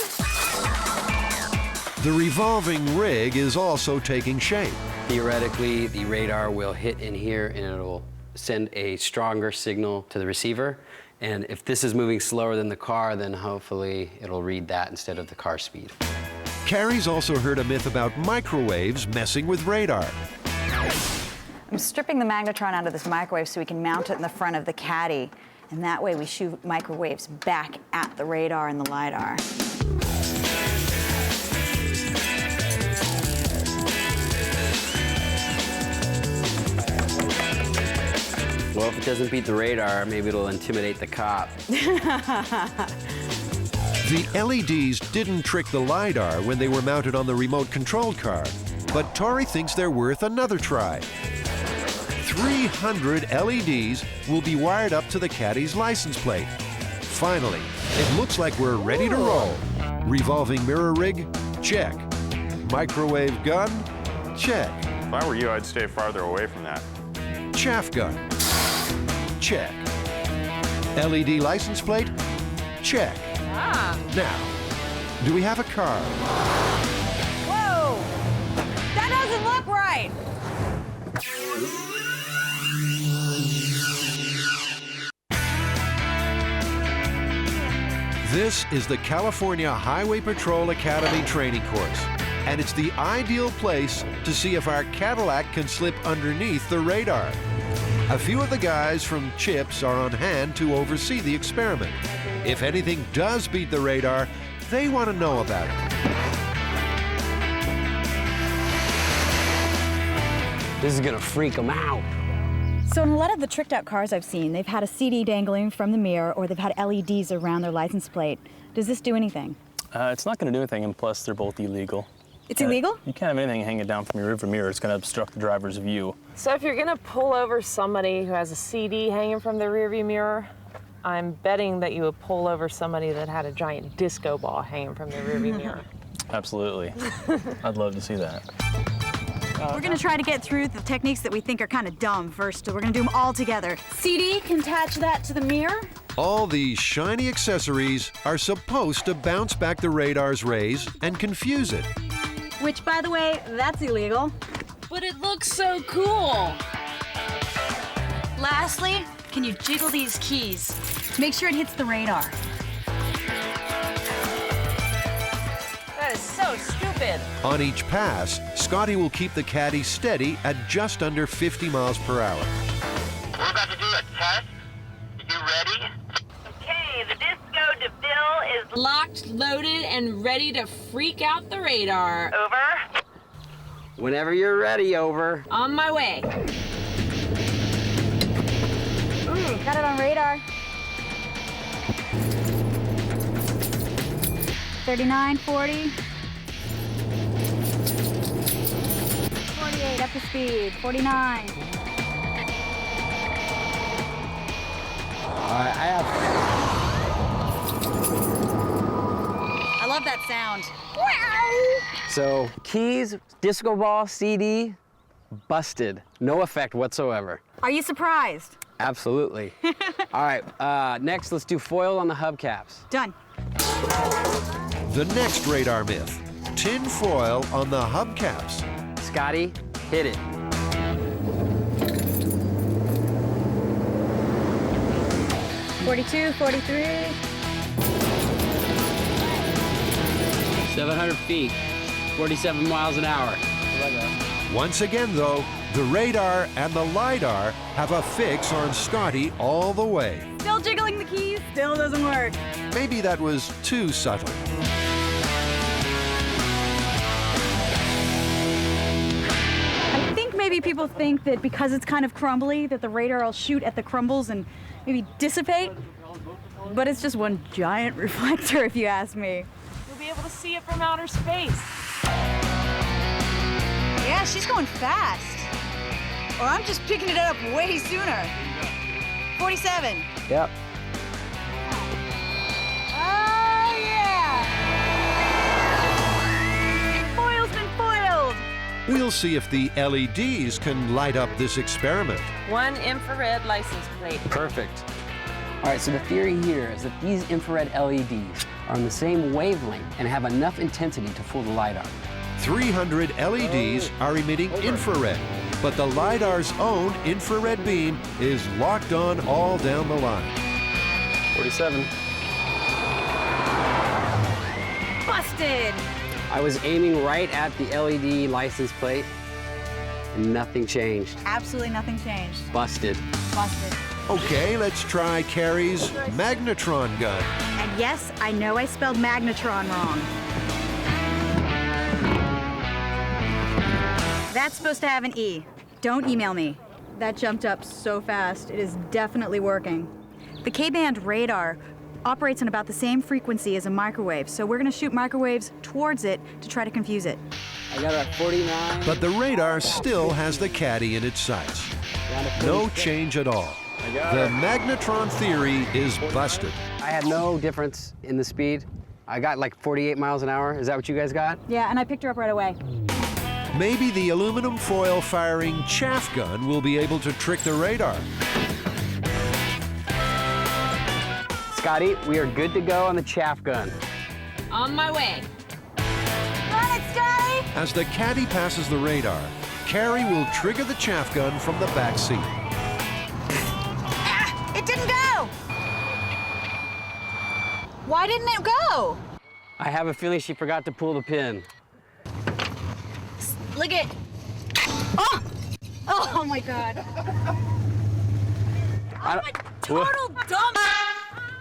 The revolving rig is also taking shape. Theoretically, the radar will hit in here and it'll send a stronger signal to the receiver. And if this is moving slower than the car, then hopefully it'll read that instead of the car speed. Carrie's also heard a myth about microwaves messing with radar. I'm stripping the magnetron out of this microwave so we can mount it in the front of the caddy. And that way we shoot microwaves back at the radar and the LiDAR. Well, if it doesn't beat the radar, maybe it'll intimidate the cop. The LEDs didn't trick the LiDAR when they were mounted on the remote-controlled car, but Tori thinks they're worth another try. 300 LEDs will be wired up to the caddy's license plate. Finally, it looks like we're ready to roll. Revolving mirror rig? Check. Microwave gun? Check. If I were you, I'd stay farther away from that. Chaff gun? Check. LED license plate? Check. Now, do we have a car? Whoa! That doesn't look right! This is the California Highway Patrol Academy training course, and it's the ideal place to see if our Cadillac can slip underneath the radar. A few of the guys from CHIPS are on hand to oversee the experiment. If anything does beat the radar, they want to know about it. This is gonna freak them out. So in a lot of the tricked out cars I've seen, they've had a CD dangling from the mirror or they've had LEDs around their license plate. Does this do anything? It's not going to do anything, and plus they're both illegal. It's illegal? You can't have anything hanging down from your rearview mirror. It's going to obstruct the driver's view. So if you're gonna pull over somebody who has a CD hanging from their rearview mirror, I'm betting that you would pull over somebody that had a giant disco ball hanging from their rearview mirror. Absolutely. I'd love to see that. We're gonna try to get through the techniques that we think are kind of dumb first, so we're gonna do them all together. CD, can attach that to the mirror. All these shiny accessories are supposed to bounce back the radar's rays and confuse it. Which, by the way, that's illegal. But it looks so cool. Lastly, can you jiggle these keys? Make sure it hits the radar. That is so stupid. On each pass, Scotty will keep the caddy steady at just under 50 miles per hour. We're about to do a test. You ready? Okay, the Disco DeVille is locked, loaded, and ready to freak out the radar. Over. Whenever you're ready, over. On my way. Ooh, got it on radar. 39, 40. 48, up to speed. 49. All right, I love that sound. So keys, disco ball, CD, busted. No effect whatsoever. Are you surprised? Absolutely. All right, next let's do foil on the hubcaps. Done. The next radar myth, tin foil on the hubcaps. Scotty, hit it. $42, $43. 700 feet, 47 miles an hour. Once again, though, the radar and the LiDAR have a fix on Scotty all the way. Still jiggling the keys, still doesn't work. Maybe that was too subtle. I think maybe people think that because it's kind of crumbly, that the radar will shoot at the crumbles and maybe dissipate. But it's just one giant reflector, if you ask me. You'll be able to see it from outer space. Yeah, she's going fast. Or I'm just picking it up way sooner. 47. Yep. Oh, yeah! Foil's been foiled! We'll see if the LEDs can light up this experiment. One infrared license plate. Perfect. All right, so the theory here is that these infrared LEDs are on the same wavelength and have enough intensity to fool the LiDAR. 300 LEDs are emitting infrared, but the LiDAR's own infrared beam is locked on all down the line. 47. Busted! I was aiming right at the LED license plate, and nothing changed. Absolutely nothing changed. Busted. Busted. Okay, let's try Carrie's magnetron gun. And yes, I know I spelled magnetron wrong. That's supposed to have an E. Don't email me. That jumped up so fast. It is definitely working. The K-band radar operates on about the same frequency as a microwave, so we're gonna shoot microwaves towards it to try to confuse it. I got it at 49. But the radar still has the caddy in its sights. No change at all. The magnetron theory is busted. I had no difference in the speed. I got like 48 miles an hour. Is that what you guys got? Yeah, and I picked her up right away. Maybe the aluminum foil firing chaff gun will be able to trick the radar. Scotty, we are good to go on the chaff gun. On my way. Run it, Scotty! As the caddy passes the radar, Carrie will trigger the chaff gun from the back seat. Ah, it didn't go! Why didn't it go? I have a feeling she forgot to pull the pin. Look at... Oh! Oh my God. I'm a total dumb...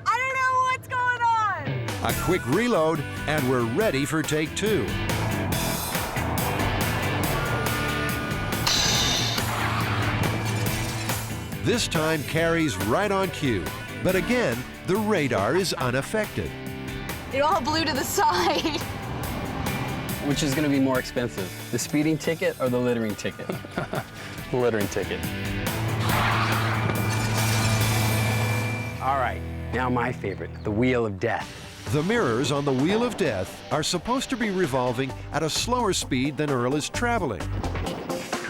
I don't know what's going on. A quick reload, and we're ready for take 2. This time, Carrie's right on cue. But again, the radar is unaffected. It all blew to the side. Which is going to be more expensive, the speeding ticket or the littering ticket? The littering ticket. All right, now my favorite, the Wheel of Death. The mirrors on the Wheel of Death are supposed to be revolving at a slower speed than Earl is traveling.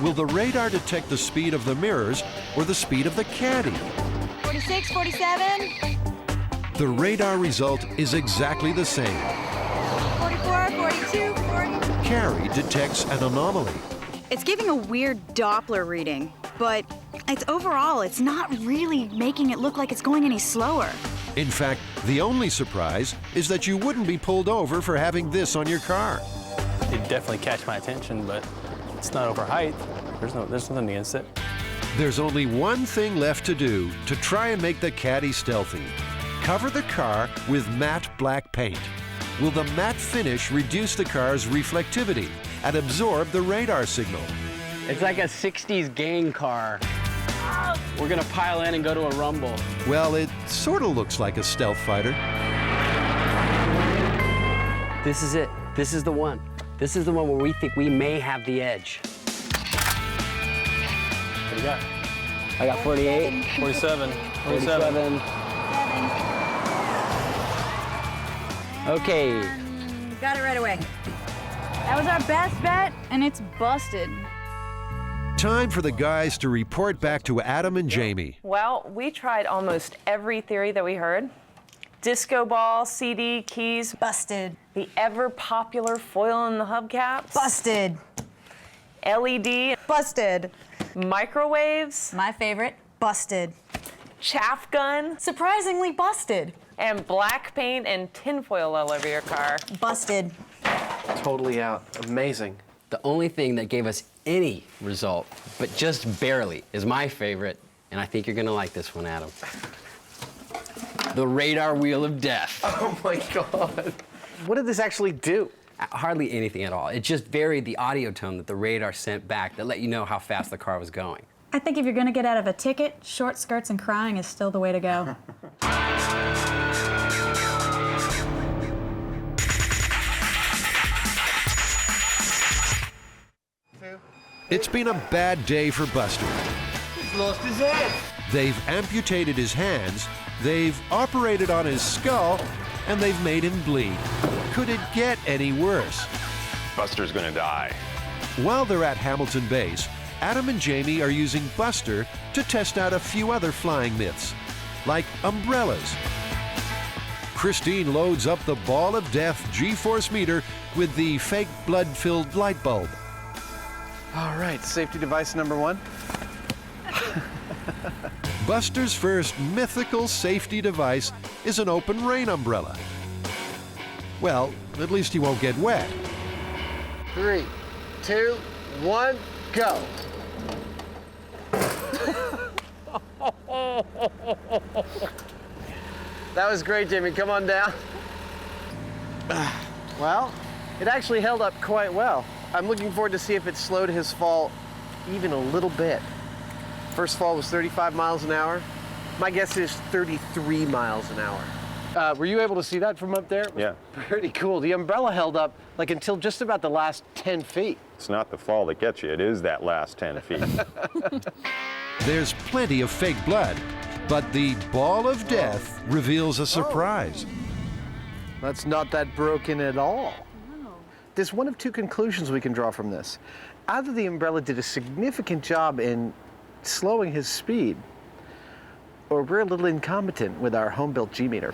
Will the radar detect the speed of the mirrors or the speed of the caddy? 46, 47. The radar result is exactly the same. 44, 42, 40. Carrie detects an anomaly. It's giving a weird Doppler reading, but overall, it's not really making it look like it's going any slower. In fact, the only surprise is that you wouldn't be pulled over for having this on your car. It definitely catch my attention, but it's not over height. There's nothing against it. There's only one thing left to do to try and make the caddy stealthy. Cover the car with matte black paint. Will the matte finish reduce the car's reflectivity and absorb the radar signal? It's like a 60s gang car. We're gonna pile in and go to a rumble. Well, it sort of looks like a stealth fighter. This is it. This is the one. This is the one where we think we may have the edge. What do you got? I got 48. 47. 47. Okay. Got it right away. That was our best bet, and it's busted. Time for the guys to report back to Adam and Jamie. Well, we tried almost every theory that we heard. Disco ball, CD, keys. Busted. The ever popular foil in the hubcaps. Busted. LED. Busted. Microwaves. My favorite. Busted. Chaff gun. Surprisingly busted. And black paint and tinfoil all over your car. Busted. Totally out. Amazing. The only thing that gave us any result, but just barely, is my favorite, and I think you're gonna like this one, Adam. The radar Wheel of Death. Oh my God. What did this actually do? Hardly anything at all. It just varied the audio tone that the radar sent back that let you know how fast the car was going. I think if you're gonna get out of a ticket, short skirts and crying is still the way to go. It's been a bad day for Buster. He's lost his head. They've amputated his hands, they've operated on his skull, and they've made him bleed. Could it get any worse? Buster's gonna die. While they're at Hamilton Base, Adam and Jamie are using Buster to test out a few other flying myths, like umbrellas. Christine loads up the Ball of Death G-force meter with the fake blood-filled light bulb. All right, safety device number 1. Buster's first mythical safety device is an open rain umbrella. Well, at least he won't get wet. 3, 2, 1, go. That was great, Jimmy. Come on down. Well, it actually held up quite well. I'm looking forward to see if it slowed his fall even a little bit. First fall was 35 miles an hour. My guess is 33 miles an hour. Were you able to see that from up there? Yeah. Pretty cool. The umbrella held up like until just about the last 10 feet. It's not the fall that gets you, it is that last 10 feet. There's plenty of fake blood, but the Ball of Death reveals a surprise. That's not that broken at all. There's one of two conclusions we can draw from this. Either the umbrella did a significant job in slowing his speed, or we're a little incompetent with our home-built G-meter.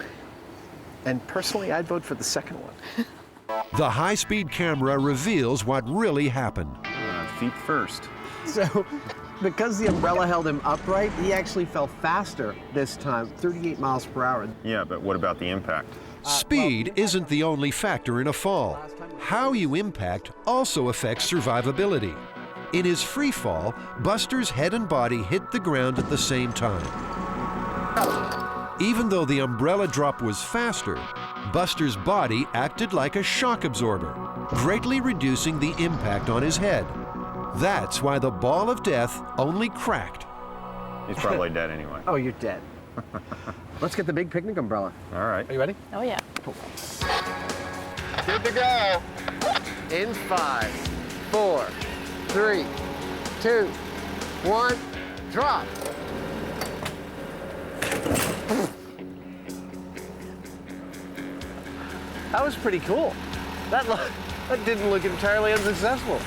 And personally, I'd vote for the second one. The high-speed camera reveals what really happened. Feet first. So, because the umbrella held him upright, he actually fell faster this time, 38 miles per hour. Yeah, but what about the impact? Speed isn't the only factor in a fall. How you impact also affects survivability. In his free fall, Buster's head and body hit the ground at the same time. Even though the umbrella drop was faster, Buster's body acted like a shock absorber, greatly reducing the impact on his head. That's why the ball of death only cracked. He's probably dead anyway. Oh, you're dead. Let's get the big picnic umbrella. All right. Are you ready? Oh, yeah. Good to go. In 5, 4, 3, 2, 1, drop. That was pretty cool. That didn't look entirely unsuccessful.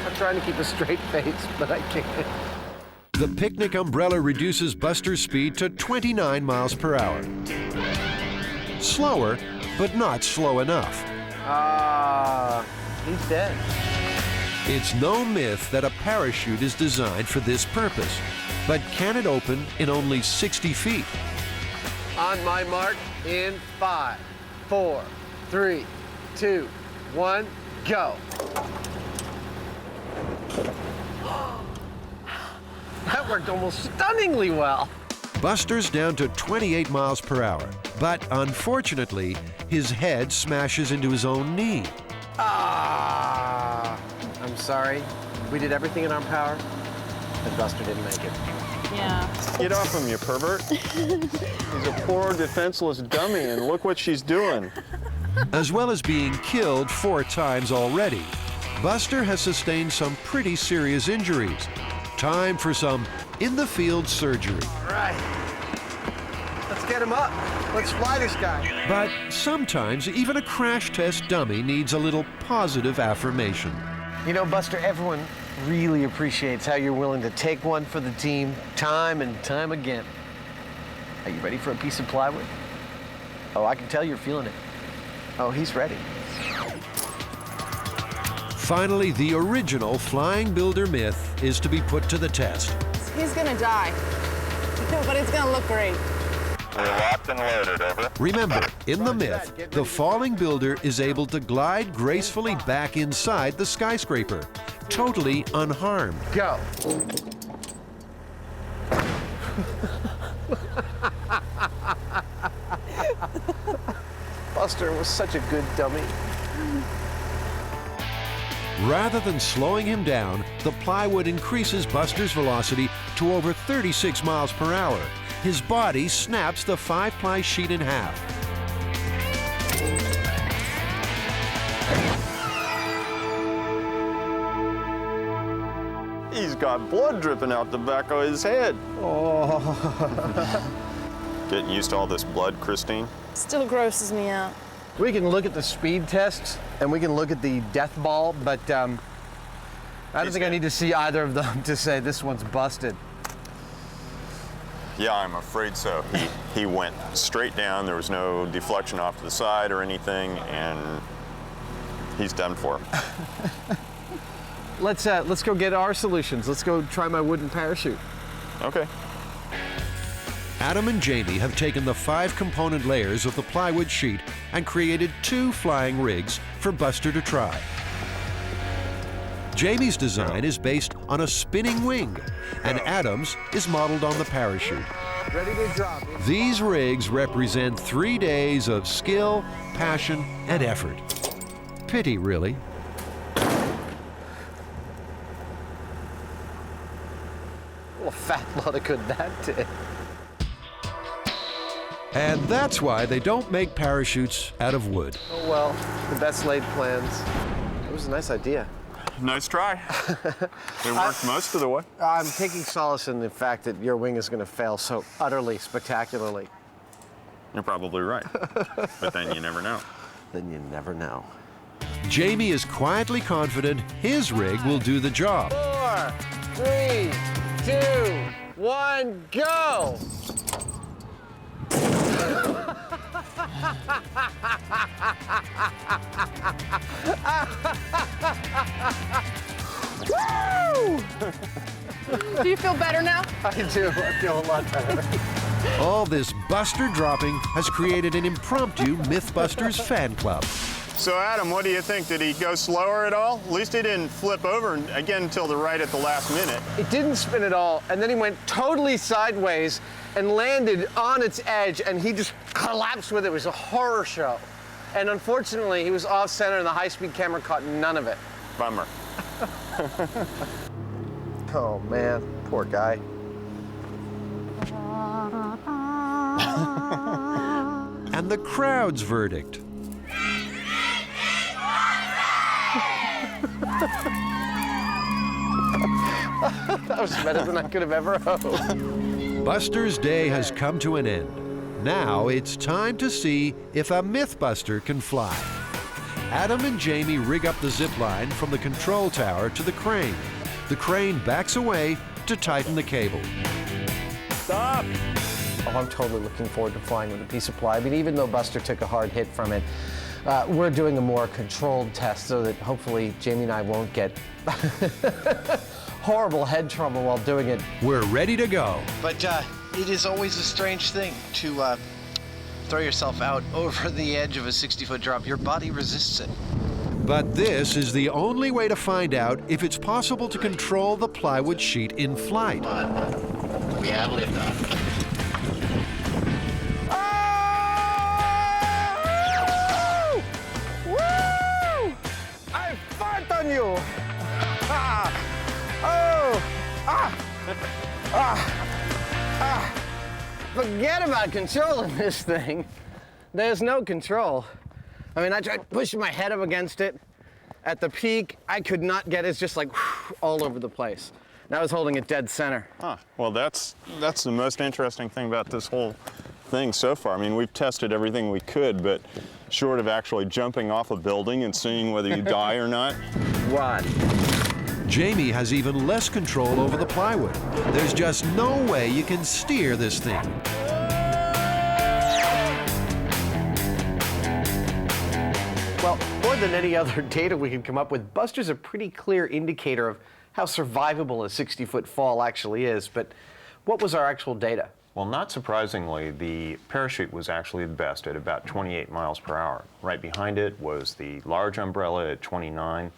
I'm trying to keep a straight face, but I can't. The picnic umbrella reduces Buster's speed to 29 miles per hour. Slower, but not slow enough. He's dead. It's no myth that a parachute is designed for this purpose, but can it open in only 60 feet? On my mark, in 5, 4, 3, 2, 1, go. That worked almost stunningly well. Buster's down to 28 miles per hour, but unfortunately, his head smashes into his own knee. I'm sorry. We did everything in our power, and Buster didn't make it. Yeah. Get off him, you pervert. He's a poor, defenseless dummy, and look what she's doing. As well as being killed 4 times already, Buster has sustained some pretty serious injuries. Time for some in-the-field surgery. All right. Let's get him up. Let's fly this guy. But sometimes even a crash test dummy needs a little positive affirmation. You know, Buster, everyone really appreciates how you're willing to take one for the team time and time again. Are you ready for a piece of plywood? Oh, I can tell you're feeling it. Oh, he's ready. Finally, the original flying builder myth is to be put to the test. He's gonna die, but it's gonna look great. We're locked and loaded, over. Remember, in the myth, the falling builder is able to glide gracefully back inside the skyscraper, totally unharmed. Go. Buster was such a good dummy. Rather than slowing him down, the plywood increases Buster's velocity to over 36 miles per hour. His body snaps the 5-ply sheet in half. He's got blood dripping out the back of his head. Oh. Getting used to all this blood, Christine? Still grosses me out. We can look at the speed tests and we can look at the death ball, but I don't think I need to see either of them to say this one's busted. Yeah, I'm afraid so. He went straight down. There was no deflection off to the side or anything, and he's done for. Let's go get our solutions. Let's go try my wooden parachute. Okay. Adam and Jamie have taken the 5-component layers of the plywood sheet and created 2 flying rigs for Buster to try. Jamie's design is based on a spinning wing, and Adam's is modeled on the parachute. Ready to drop. These rigs represent 3 days of skill, passion, and effort. Pity, really. Well, fat lot of good that did. And that's why they don't make parachutes out of wood. Oh well, the best laid plans. It was a nice idea. Nice try. It worked most of the way. I'm taking solace in the fact that your wing is going to fail so utterly spectacularly. You're probably right. But then you never know. Then you never know. Jamie is quietly confident his rig will do the job. 4, 3, 2, 1, go! Woo! Do you feel better now? I do. I feel a lot better. All this buster dropping has created an impromptu Mythbusters fan club. So Adam, what do you think? Did he go slower at all? At least he didn't flip over again until the right at the last minute. It didn't spin at all, and then he went totally sideways and landed on its edge, and he just collapsed with it. It was a horror show. And unfortunately, he was off center, and the high-speed camera caught none of it. Bummer. Oh man, poor guy. And the crowd's verdict. That was better than I could have ever hoped. Buster's day has come to an end. Now it's time to see if a Mythbuster can fly. Adam and Jamie rig up the zip line from the control tower to the crane. The crane backs away to tighten the cable. Stop! Oh, I'm totally looking forward to flying with a piece of ply. I mean, even though Buster took a hard hit from it, we're doing a more controlled test so that hopefully Jamie and I won't get horrible head trouble while doing it. We're ready to go. But it is always a strange thing to throw yourself out over the edge of a 60-foot drop. Your body resists it. But this is the only way to find out if it's possible to control the plywood sheet in flight. We have liftoff. On you! Forget about controlling this thing. There's no control. I mean, I tried pushing my head up against it. At the peak, I could not get it. It's just like all over the place. And I was holding it dead center. Huh. Well, that's the most interesting thing about this whole thing so far. I mean, we've tested everything we could, but short of actually jumping off a building and seeing whether you die or not. What? Jamie has even less control over the plywood. There's just no way you can steer this thing. Well, more than any other data we can come up with, Buster's a pretty clear indicator of how survivable a 60-foot fall actually is. But what was our actual data? Well, not surprisingly, the parachute was actually the best at about 28 miles per hour. Right behind it was the large umbrella at 29.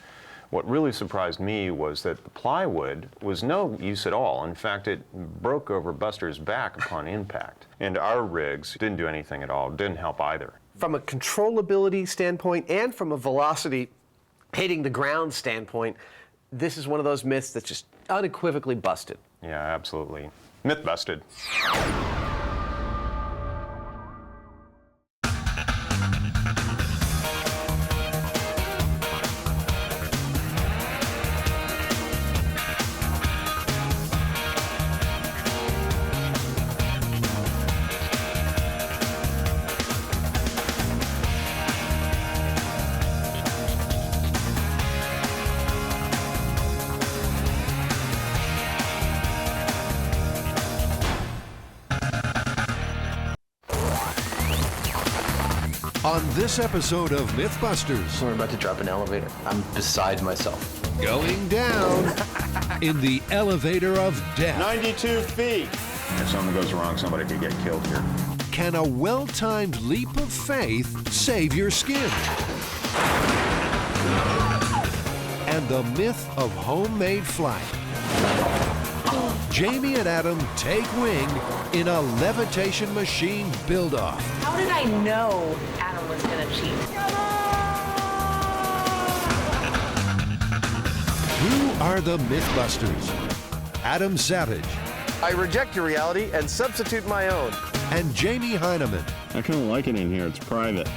What really surprised me was that the plywood was no use at all. In fact, it broke over Buster's back upon impact. And our rigs didn't do anything at all, didn't help either. From a controllability standpoint and from a velocity hitting the ground standpoint, this is one of those myths that's just unequivocally busted. Yeah, absolutely. Myth busted. On this episode of Mythbusters, we're about to drop an elevator. I'm beside myself. Going down in the elevator of death. 92 feet. If something goes wrong, somebody could get killed here. Can a well-timed leap of faith save your skin? And the myth of homemade flight. Jamie and Adam take wing in a levitation machine build-off. How did I know Adam was going to cheat? Who are the Mythbusters? Adam Savage. I reject your reality and substitute my own. And Jamie Heineman. I kind of like it in here. It's private.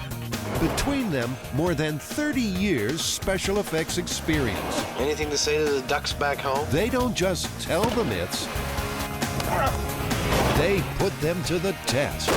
Between them, more than 30 years special effects experience. Anything to say to the ducks back home? They don't just tell the myths, they put them to the test.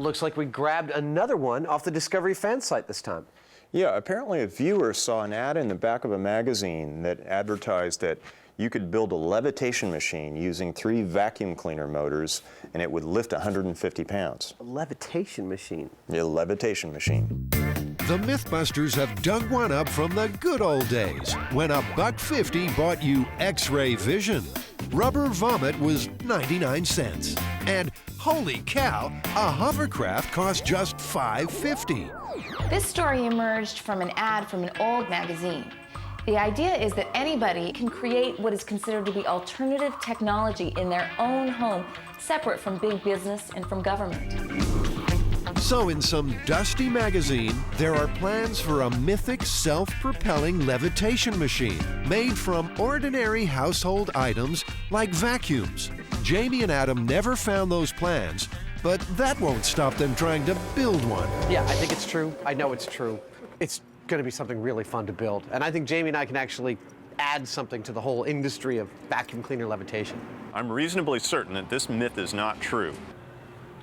looks like we grabbed another one off the Discovery fan site this time. Yeah, apparently a viewer saw an ad in the back of a magazine that advertised that you could build a levitation machine using 3 vacuum cleaner motors, and it would lift 150 pounds. A levitation machine? Yeah, a levitation machine. The Mythbusters have dug one up from the good old days when $1.50 bought you X-ray vision. Rubber vomit was 99 cents. And holy cow, a hovercraft cost just $5.50. This story emerged from an ad from an old magazine. The idea is that anybody can create what is considered to be alternative technology in their own home, separate from big business and from government. So in some dusty magazine, there are plans for a mythic self-propelling levitation machine made from ordinary household items like vacuums. Jamie and Adam never found those plans, but that won't stop them trying to build one. Yeah, I think it's true. I know it's true. It's going to be something really fun to build. And I think Jamie and I can actually add something to the whole industry of vacuum cleaner levitation. I'm reasonably certain that this myth is not true.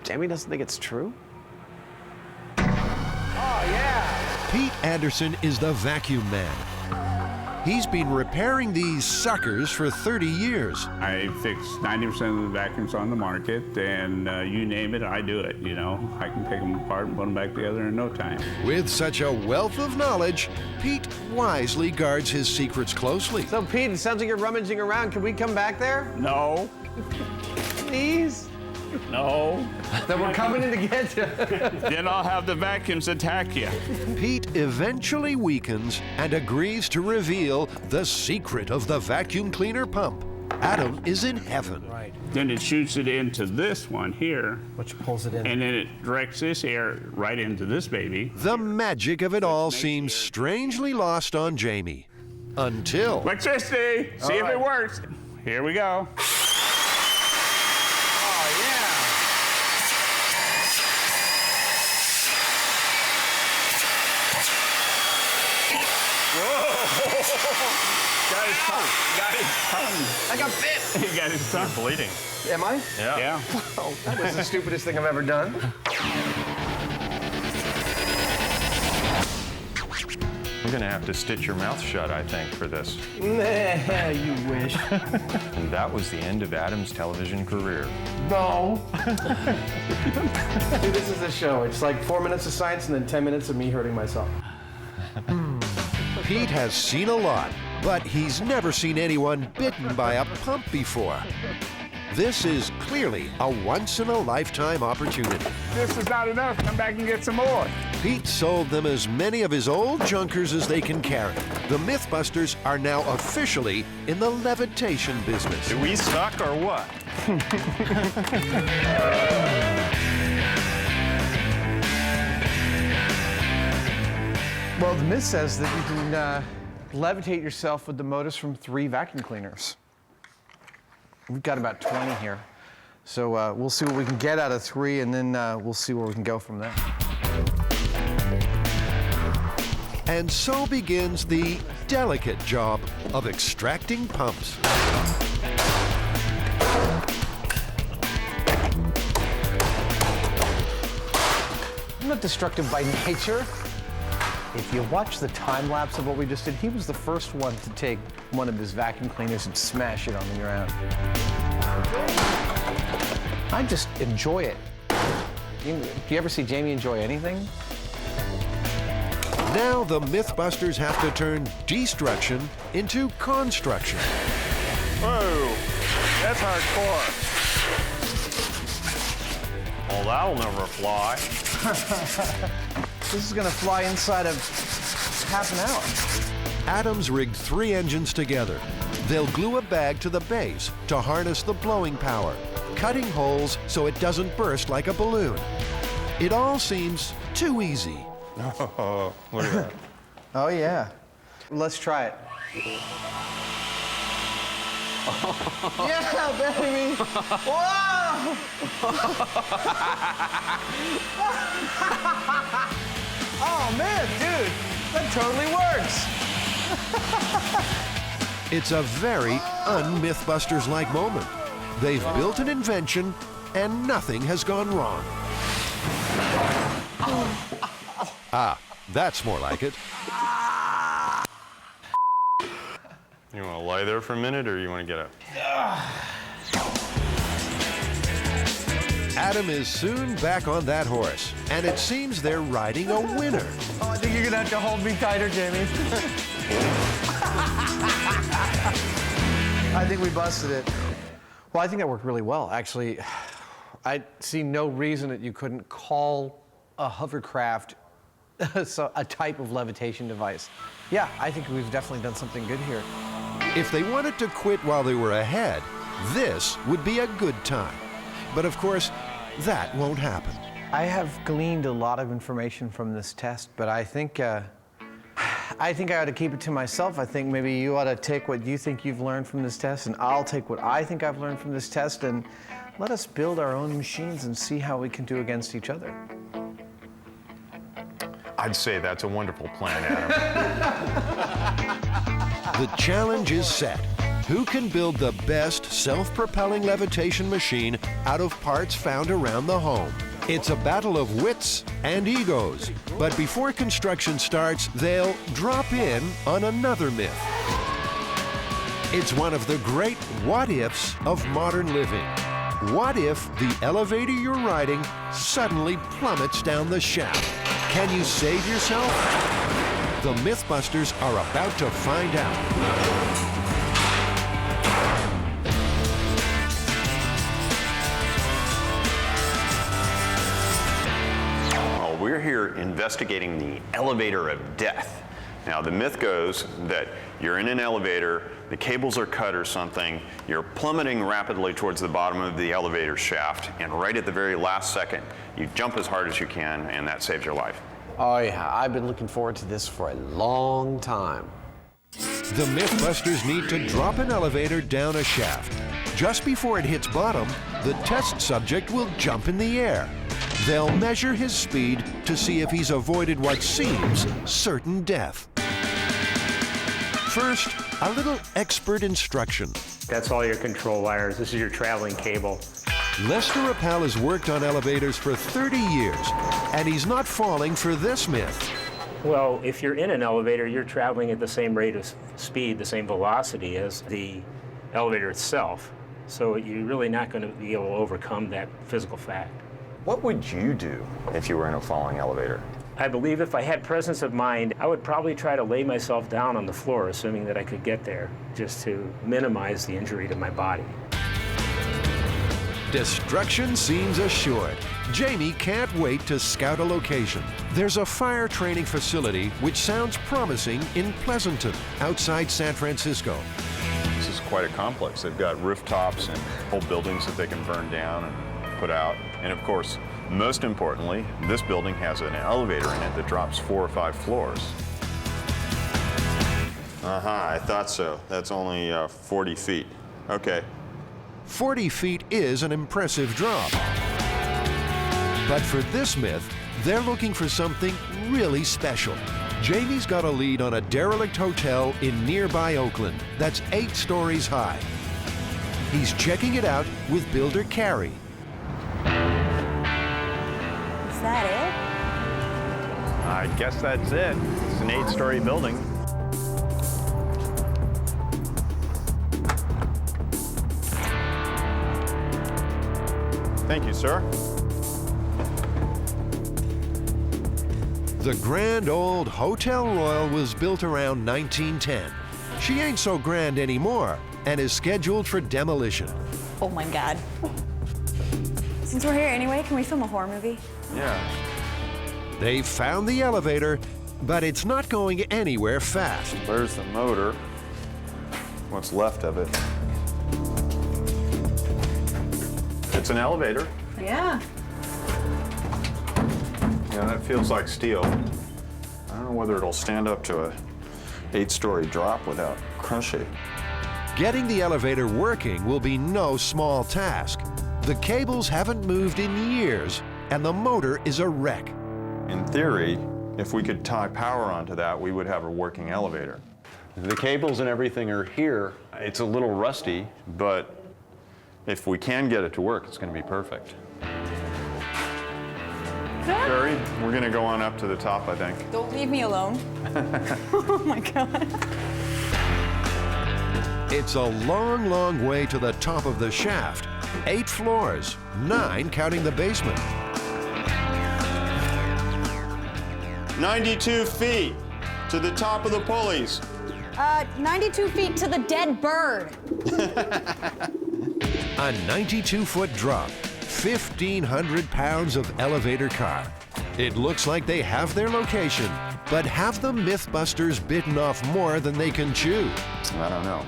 Jamie doesn't think it's true? Oh, yeah! Pete Anderson is the vacuum man. He's been repairing these suckers for 30 years. I fix 90% of the vacuums on the market, and you name it, I do it, you know. I can take them apart and put them back together in no time. With such a wealth of knowledge, Pete wisely guards his secrets closely. So, Pete, it sounds like you're rummaging around. Can we come back there? No. Please? No. Then we're coming in to get you. Then I'll have the vacuums attack you. Pete eventually weakens and agrees to reveal the secret of the vacuum cleaner pump. Adam is in heaven. Right. Then it shoots it into this one here. Which pulls it in. And then it directs this air right into this baby. The magic of it all seems strangely lost on Jamie. Until... Electricity! See if it works. Here we go. Got his tongue. Got his tongue. I got bit. He got his tongue. You're bleeding. Am I? Yeah. Yeah. Oh, that was the stupidest thing I've ever done. You're gonna have to stitch your mouth shut, I think, for this. Nah, you wish. And that was the end of Adam's television career. No. Dude, this is a show. It's like 4 minutes of science and then 10 minutes of me hurting myself. Pete has seen a lot, but he's never seen anyone bitten by a pump before. This is clearly a once-in-a-lifetime opportunity. This is not enough. Come back and get some more. Pete sold them as many of his old junkers as they can carry. The Mythbusters are now officially in the levitation business. Do we suck or what? Well, the myth says that you can levitate yourself with the motors from 3 vacuum cleaners. We've got about 20 here. So we'll see what we can get out of 3, and then we'll see where we can go from there. And so begins the delicate job of extracting pumps. I'm not destructive by nature. If you watch the time lapse of what we just did, he was the first one to take one of his vacuum cleaners and smash it on the ground. I just enjoy it. Do you ever see Jamie enjoy anything? Now the Mythbusters have to turn destruction into construction. Whoa, that's hardcore. Well, that'll never fly. This is gonna fly inside of half an hour. Adam's rigged 3 engines together. They'll glue a bag to the base to harness the blowing power, cutting holes so it doesn't burst like a balloon. It all seems too easy. Oh, look at that. Oh, yeah. Let's try it. Yeah, baby! Whoa! Oh, man, dude, that totally works. It's a very un-Mythbusters-like moment. They've built an invention, and nothing has gone wrong. Ah, that's more like it. You want to lie there for a minute, or you want to get up? Adam is soon back on that horse, and it seems they're riding a winner. Oh, I think you're gonna have to hold me tighter, Jamie. I think we busted it. Well, I think that worked really well. Actually, I see no reason that you couldn't call a hovercraft a type of levitation device. Yeah, I think we've definitely done something good here. If they wanted to quit while they were ahead, this would be a good time. But of course, that won't happen. I have gleaned a lot of information from this test, but I think I ought to keep it to myself. I think maybe you ought to take what you think you've learned from this test, and I'll take what I think I've learned from this test, and let us build our own machines and see how we can do against each other. I'd say that's a wonderful plan, Adam. The challenge is set. Who can build the best self-propelling levitation machine out of parts found around the home? It's a battle of wits and egos. But before construction starts, they'll drop in on another myth. It's one of the great what-ifs of modern living. What if the elevator you're riding suddenly plummets down the shaft? Can you save yourself? The Mythbusters are about to find out. We're here investigating the elevator of death. Now, the myth goes that you're in an elevator, the cables are cut or something, you're plummeting rapidly towards the bottom of the elevator shaft, and right at the very last second, you jump as hard as you can, and that saves your life. Oh yeah, I've been looking forward to this for a long time. The Mythbusters need to drop an elevator down a shaft. Just before it hits bottom, the test subject will jump in the air. They'll measure his speed to see if he's avoided what seems certain death. First, a little expert instruction. That's all your control wires. This is your traveling cable. Lester Rappel has worked on elevators for 30 years, and he's not falling for this myth. Well, if you're in an elevator, you're traveling at the same rate of speed, the same velocity as the elevator itself. So you're really not going to be able to overcome that physical fact. What would you do if you were in a falling elevator? I believe if I had presence of mind, I would probably try to lay myself down on the floor, assuming that I could get there, just to minimize the injury to my body. Destruction seems assured. Jamie can't wait to scout a location. There's a fire training facility which sounds promising in Pleasanton, outside San Francisco. This is quite a complex. They've got rooftops and whole buildings that they can burn down and put out. And of course, most importantly, this building has an elevator in it that drops 4 or 5 floors. I thought so. That's only 40 feet. Okay. 40 feet is an impressive drop. But for this myth, they're looking for something really special. Jamie's got a lead on a derelict hotel in nearby Oakland that's 8 stories high. He's checking it out with builder Carrie. Is that it? I guess that's it. It's an 8-story building. Thank you, sir. The grand old Hotel Royal was built around 1910. She ain't so grand anymore and is scheduled for demolition. Oh my God. Since we're here anyway, can we film a horror movie? Yeah. They've found the elevator, but it's not going anywhere fast. There's the motor. What's left of it. It's an elevator. Yeah. Yeah, that feels like steel. I don't know whether it'll stand up to a 8-story drop without crushing. Getting the elevator working will be no small task. The cables haven't moved in years, and the motor is a wreck. In theory, if we could tie power onto that, we would have a working elevator. The cables and everything are here. It's a little rusty, but if we can get it to work, it's going to be perfect. Barry, we're going to go on up to the top, I think. Don't leave me alone. Oh my God. It's a long, long way to the top of the shaft. 8 floors, 9 counting the basement. 92 feet to the top of the pulleys. 92 feet to the dead bird. A 92-foot drop, 1,500 pounds of elevator car. It looks like they have their location, but have the Mythbusters bitten off more than they can chew? I don't know.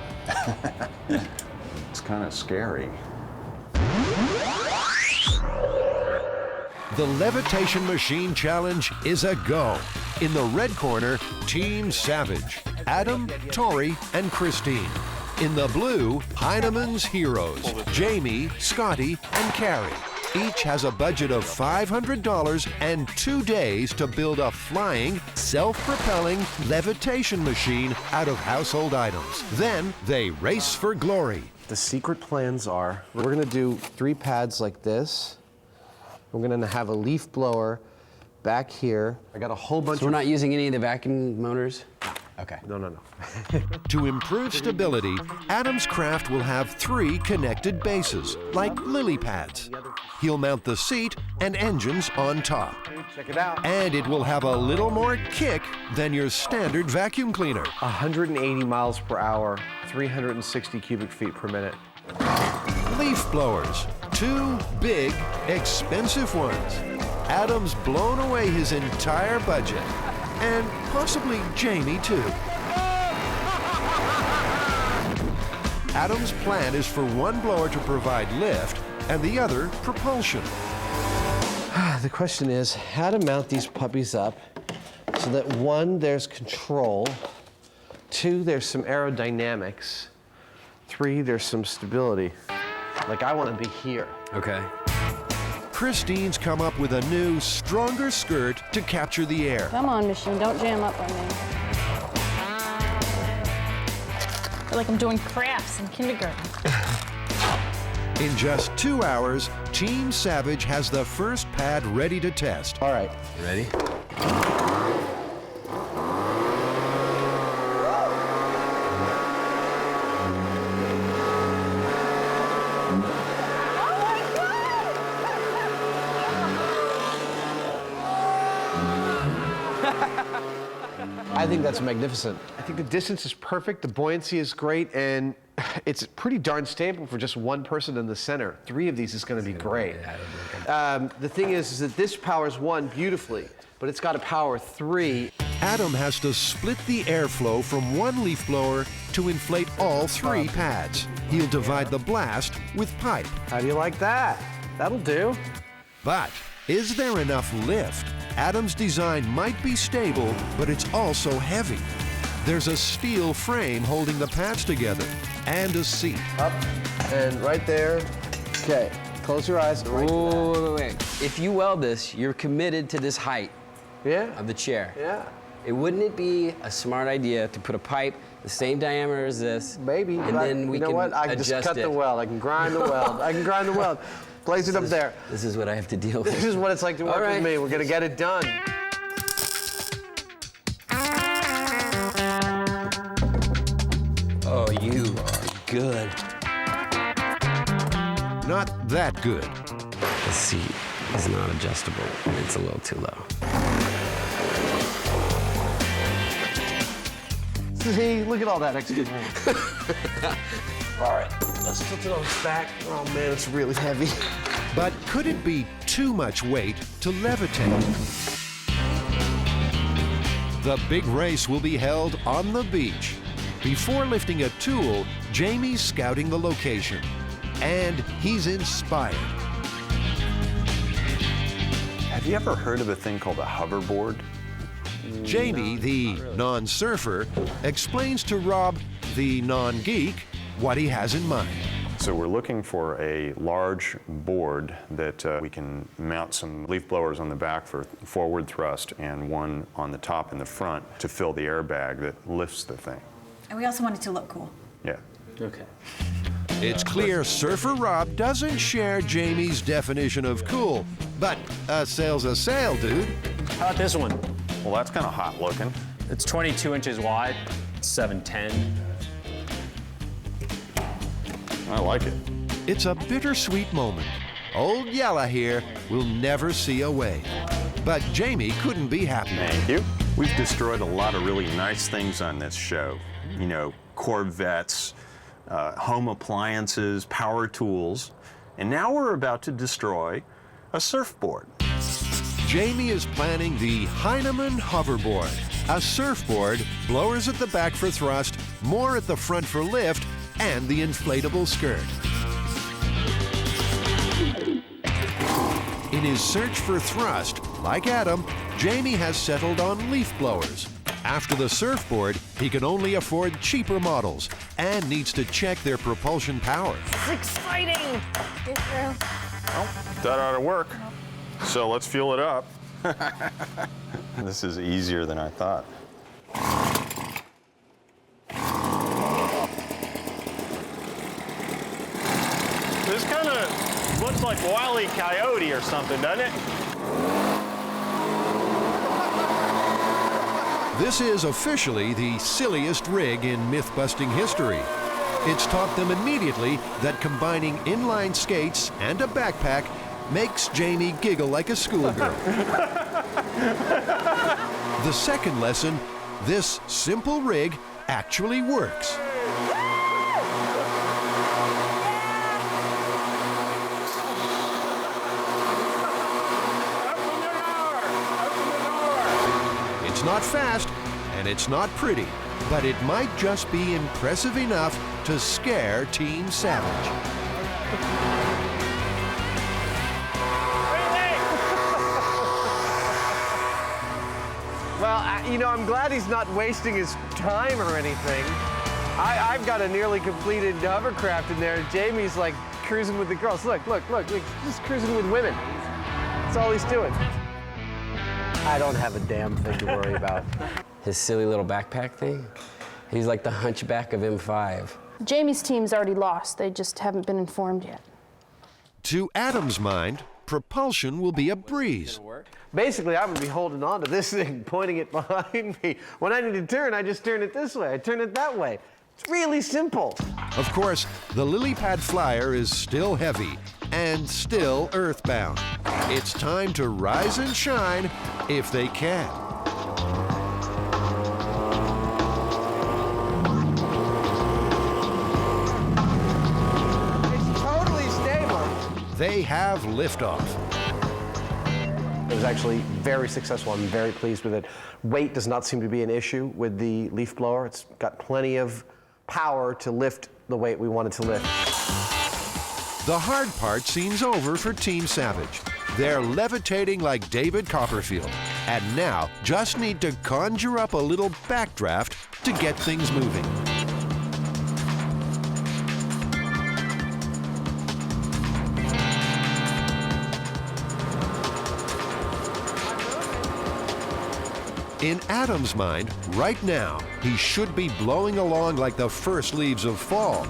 It's kind of scary. The levitation machine challenge is a go. In the red corner, Team Savage, Adam, Tori, and Christine. In the blue, Heinemann's heroes, Jamie, Scotty, and Carrie. Each has a budget of $500 and 2 days to build a flying, self-propelling levitation machine out of household items. Then they race for glory. The secret plans are, we're gonna do 3 pads like this. We're gonna have a leaf blower back here. I got a whole bunch So we're not using any of the vacuum motors? Okay. No. To improve stability, Adam's craft will have 3 connected bases, like lily pads. He'll mount the seat and engines on top. Check it out. And it will have a little more kick than your standard vacuum cleaner. 180 miles per hour, 360 cubic feet per minute. Leaf blowers, 2 big, expensive ones. Adam's blown away his entire budget. And possibly Jamie, too. Adam's plan is for one blower to provide lift and the other propulsion. The question is how to mount these puppies up so that 1, there's control, 2, there's some aerodynamics, 3, there's some stability. Like, I want to be here. Okay. Christine's come up with a new, stronger skirt to capture the air. Come on, machine, don't jam up on me. I feel like I'm doing crafts in kindergarten. In just 2 hours, Team Savage has the first pad ready to test. All right. You ready? I think that's magnificent. I think the distance is perfect, the buoyancy is great, and it's pretty darn stable for just 1 person in the center. 3 of these is going to be great. The thing is that this powers 1 beautifully, but it's got to power 3. Adam has to split the airflow from 1 leaf blower to inflate all 3 pads. He'll divide the blast with pipe. How do you like that? That'll do. But is there enough lift? Adam's design might be stable, but it's also heavy. There's a steel frame holding the pads together and a seat. Up and right there. Okay, close your eyes. Right wait. If you weld this, you're committed to this height of the chair. Yeah. Wouldn't it be a smart idea to put a pipe the same diameter as this? Maybe. And then we you know can what? I can adjust just cut it. the weld. I can grind the weld. I can grind the weld. Place it up there. This is what I have to deal with. This is what it's like to work with me. We're gonna get it done. Oh, you are good. Not that good. The seat is not adjustable, and it's a little too low. See, look at all that extra room. All right, let's tilt it on its back. Oh man, it's really heavy. But could it be too much weight to levitate? The big race will be held on the beach. Before lifting a tool, Jamie's scouting the location. And he's inspired. Have you ever heard of a thing called a hoverboard? Jamie, the non-surfer, explains to Rob, the non-geek, what he has in mind. So we're looking for a large board that we can mount some leaf blowers on the back for forward thrust and 1 on the top and the front to fill the airbag that lifts the thing. And we also want it to look cool. Yeah. Okay. It's clear Surfer Rob doesn't share Jamie's definition of cool, but a sail's a sail, dude. How about this one? Well, that's kind of hot looking. It's 22 inches wide, 7'10". I like it. It's a bittersweet moment. Old Yella here will never see a wave. But Jamie couldn't be happier. Thank you. We've destroyed a lot of really nice things on this show. You know, Corvettes, home appliances, power tools, and now we're about to destroy a surfboard. Jamie is planning the Heinemann hoverboard, a surfboard, blowers at the back for thrust, more at the front for lift, and the inflatable skirt. In his search for thrust, like Adam, Jamie has settled on leaf blowers. After the surfboard, he can only afford cheaper models and needs to check their propulsion power. It's exciting. Get through. Well, that ought to work. So let's fuel it up. This is easier than I thought. This kind of looks like Wile E. Coyote or something, doesn't it? This is officially the silliest rig in myth-busting history. It's taught them immediately that combining inline skates and a backpack makes Jamie giggle like a schoolgirl. The second lesson, this simple rig actually works. It's not fast, and it's not pretty, but it might just be impressive enough to scare Team Savage. Well, you know, I'm glad he's not wasting his time or anything. I've got a nearly completed hovercraft in there. Jamie's like cruising with the girls. Look, he's just cruising with women. That's all he's doing. I don't have a damn thing to worry about. His silly little backpack thing? He's like the hunchback of M5. Jamie's team's already lost. They just haven't been informed yet. To Adam's mind, propulsion will be a breeze. Basically, I would be holding on to this thing, pointing it behind me. When I need to turn, I just turn it this way. I turn it that way. It's really simple. Of course, the lily pad flyer is still heavy and still earthbound. It's time to rise and shine if they can. It's totally stable. They have liftoff. It was actually very successful. I'm very pleased with it. Weight does not seem to be an issue with the leaf blower. It's got plenty of power to lift the weight we wanted to lift. The hard part seems over for Team Savage. They're levitating like David Copperfield, and now just need to conjure up a little backdraft to get things moving. In Adam's mind, right now, he should be blowing along like the first leaves of fall.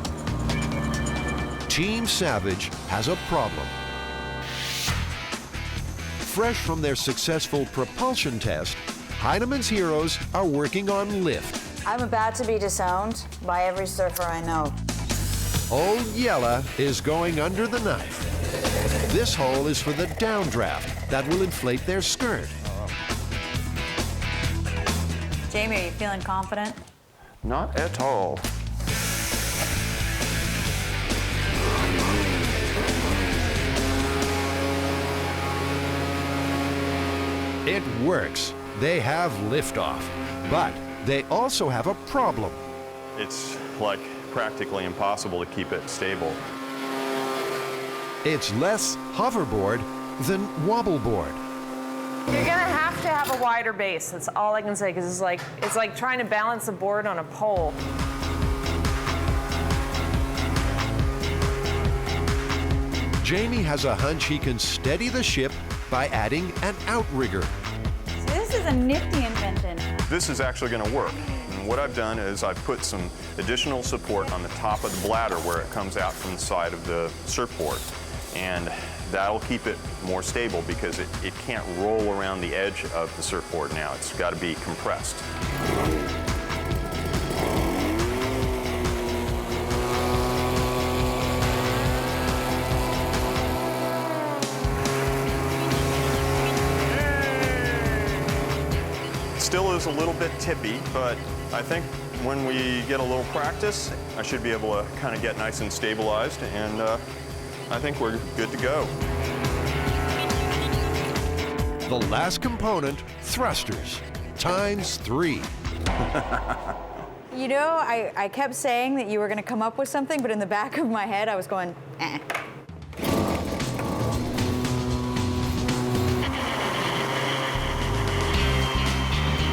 Team Savage has a problem. Fresh from their successful propulsion test, Heinemann's heroes are working on lift. I'm about to be disowned by every surfer I know. Old Yella is going under the knife. This hole is for the downdraft that will inflate their skirt. Jamie, are you feeling confident? Not at all. It works. They have liftoff. But they also have a problem. It's like practically impossible to keep it stable. It's less hoverboard than wobbleboard. You're gonna have to have a wider base. That's all I can say, because it's like trying to balance a board on a pole. Jamie has a hunch he can steady the ship by adding an outrigger. So this is a nifty invention. This is actually going to work. And what I've done is I've put some additional support on the top of the bladder where it comes out from the side of the surfboard. And that'll keep it more stable because it can't roll around the edge of the surfboard now. It's got to be compressed. Still is a little bit tippy, but I think when we get a little practice, I should be able to kind of get nice and stabilized, and I think we're good to go. The last component, thrusters, ×3. You know, I kept saying that you were going to come up with something, but in the back of my head, I was going, eh.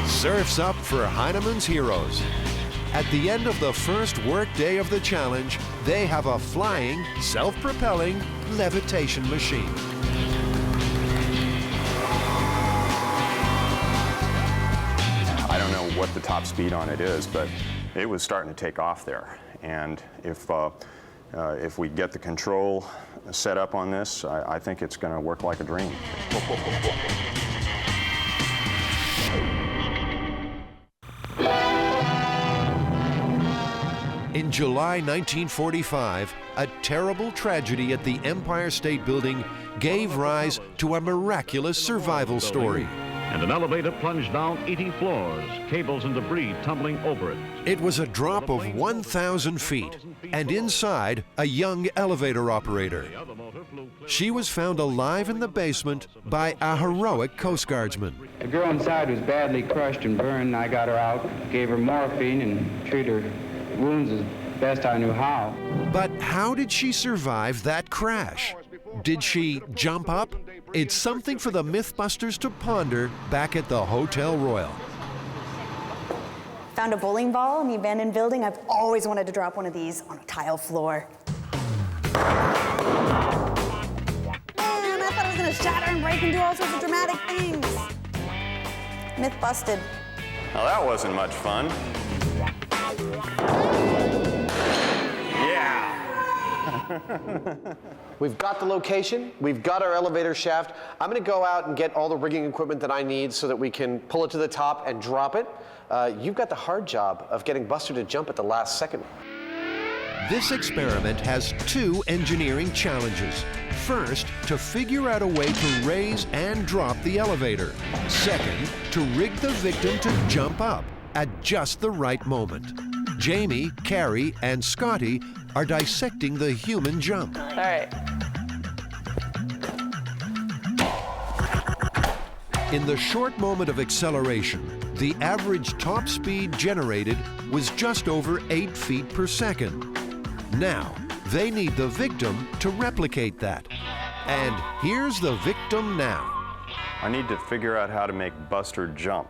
Surf's up for Heineman's heroes. At the end of the first work day of the challenge, they have a flying, self-propelling levitation machine. I don't know what the top speed on it is, but it was starting to take off there. And if we get the control set up on this, I think it's going to work like a dream. In July 1945, a terrible tragedy at the Empire State Building gave rise to a miraculous survival story. And an elevator plunged down 80 floors, cables and debris tumbling over it. It was a drop of 1,000 feet, and inside, a young elevator operator. She was found alive in the basement by a heroic Coast Guardsman. The girl inside was badly crushed and burned. I got her out, gave her morphine, and treated her wounds as best I knew how. But how did she survive that crash? Did she jump up? It's something for the Mythbusters to ponder back at the Hotel Royal. Found a bowling ball in the abandoned building. I've always wanted to drop one of these on a tile floor. Man, I thought it was gonna shatter and break and do all sorts of dramatic things. Myth busted. Now that wasn't much fun. We've got the location, we've got our elevator shaft. I'm gonna go out and get all the rigging equipment that I need so that we can pull it to the top and drop it. You've got the hard job of getting Buster to jump at the last second. This experiment has two engineering challenges. First, to figure out a way to raise and drop the elevator. Second, to rig the victim to jump up at just the right moment. Jamie, Carrie, and Scotty are dissecting the human jump. All right. In the short moment of acceleration, the average top speed generated was just over 8 feet per second. Now, they need the victim to replicate that. And here's the victim now. I need to figure out how to make Buster jump.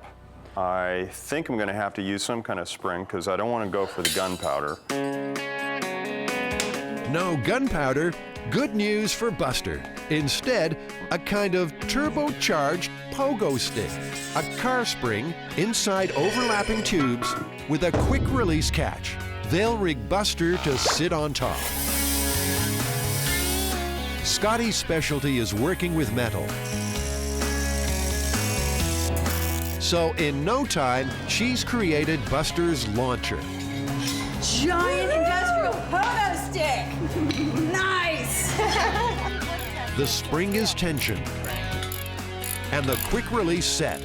I think I'm going to have to use some kind of spring because I don't want to go for the gunpowder. No gunpowder, good news for Buster. Instead, a kind of turbocharged pogo stick, a car spring inside overlapping tubes with a quick release catch. They'll rig Buster to sit on top. Scotty's specialty is working with metal. So in no time, she's created Buster's launcher. Giant industrial pogo stick! Nice! The spring is tensioned, and the quick release set.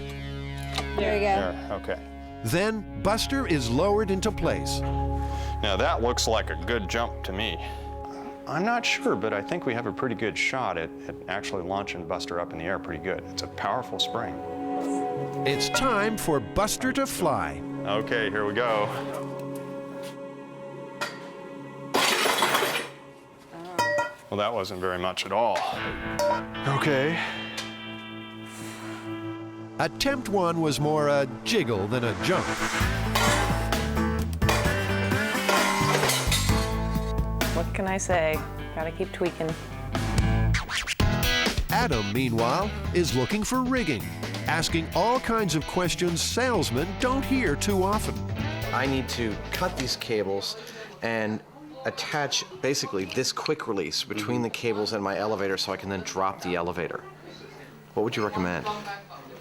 There we go. There, okay. Then Buster is lowered into place. Now that looks like a good jump to me. I'm not sure, but I think we have a pretty good shot at actually launching Buster up in the air pretty good. It's a powerful spring. It's time for Buster to fly. Okay, here we go. Well, that wasn't very much at all. Okay. Attempt one was more a jiggle than a jump. What can I say? Gotta keep tweaking. Adam, meanwhile, is looking for rigging, asking all kinds of questions salesmen don't hear too often. I need to cut these cables and attach basically this quick release between the cables and my elevator so I can then drop the elevator. What would you recommend?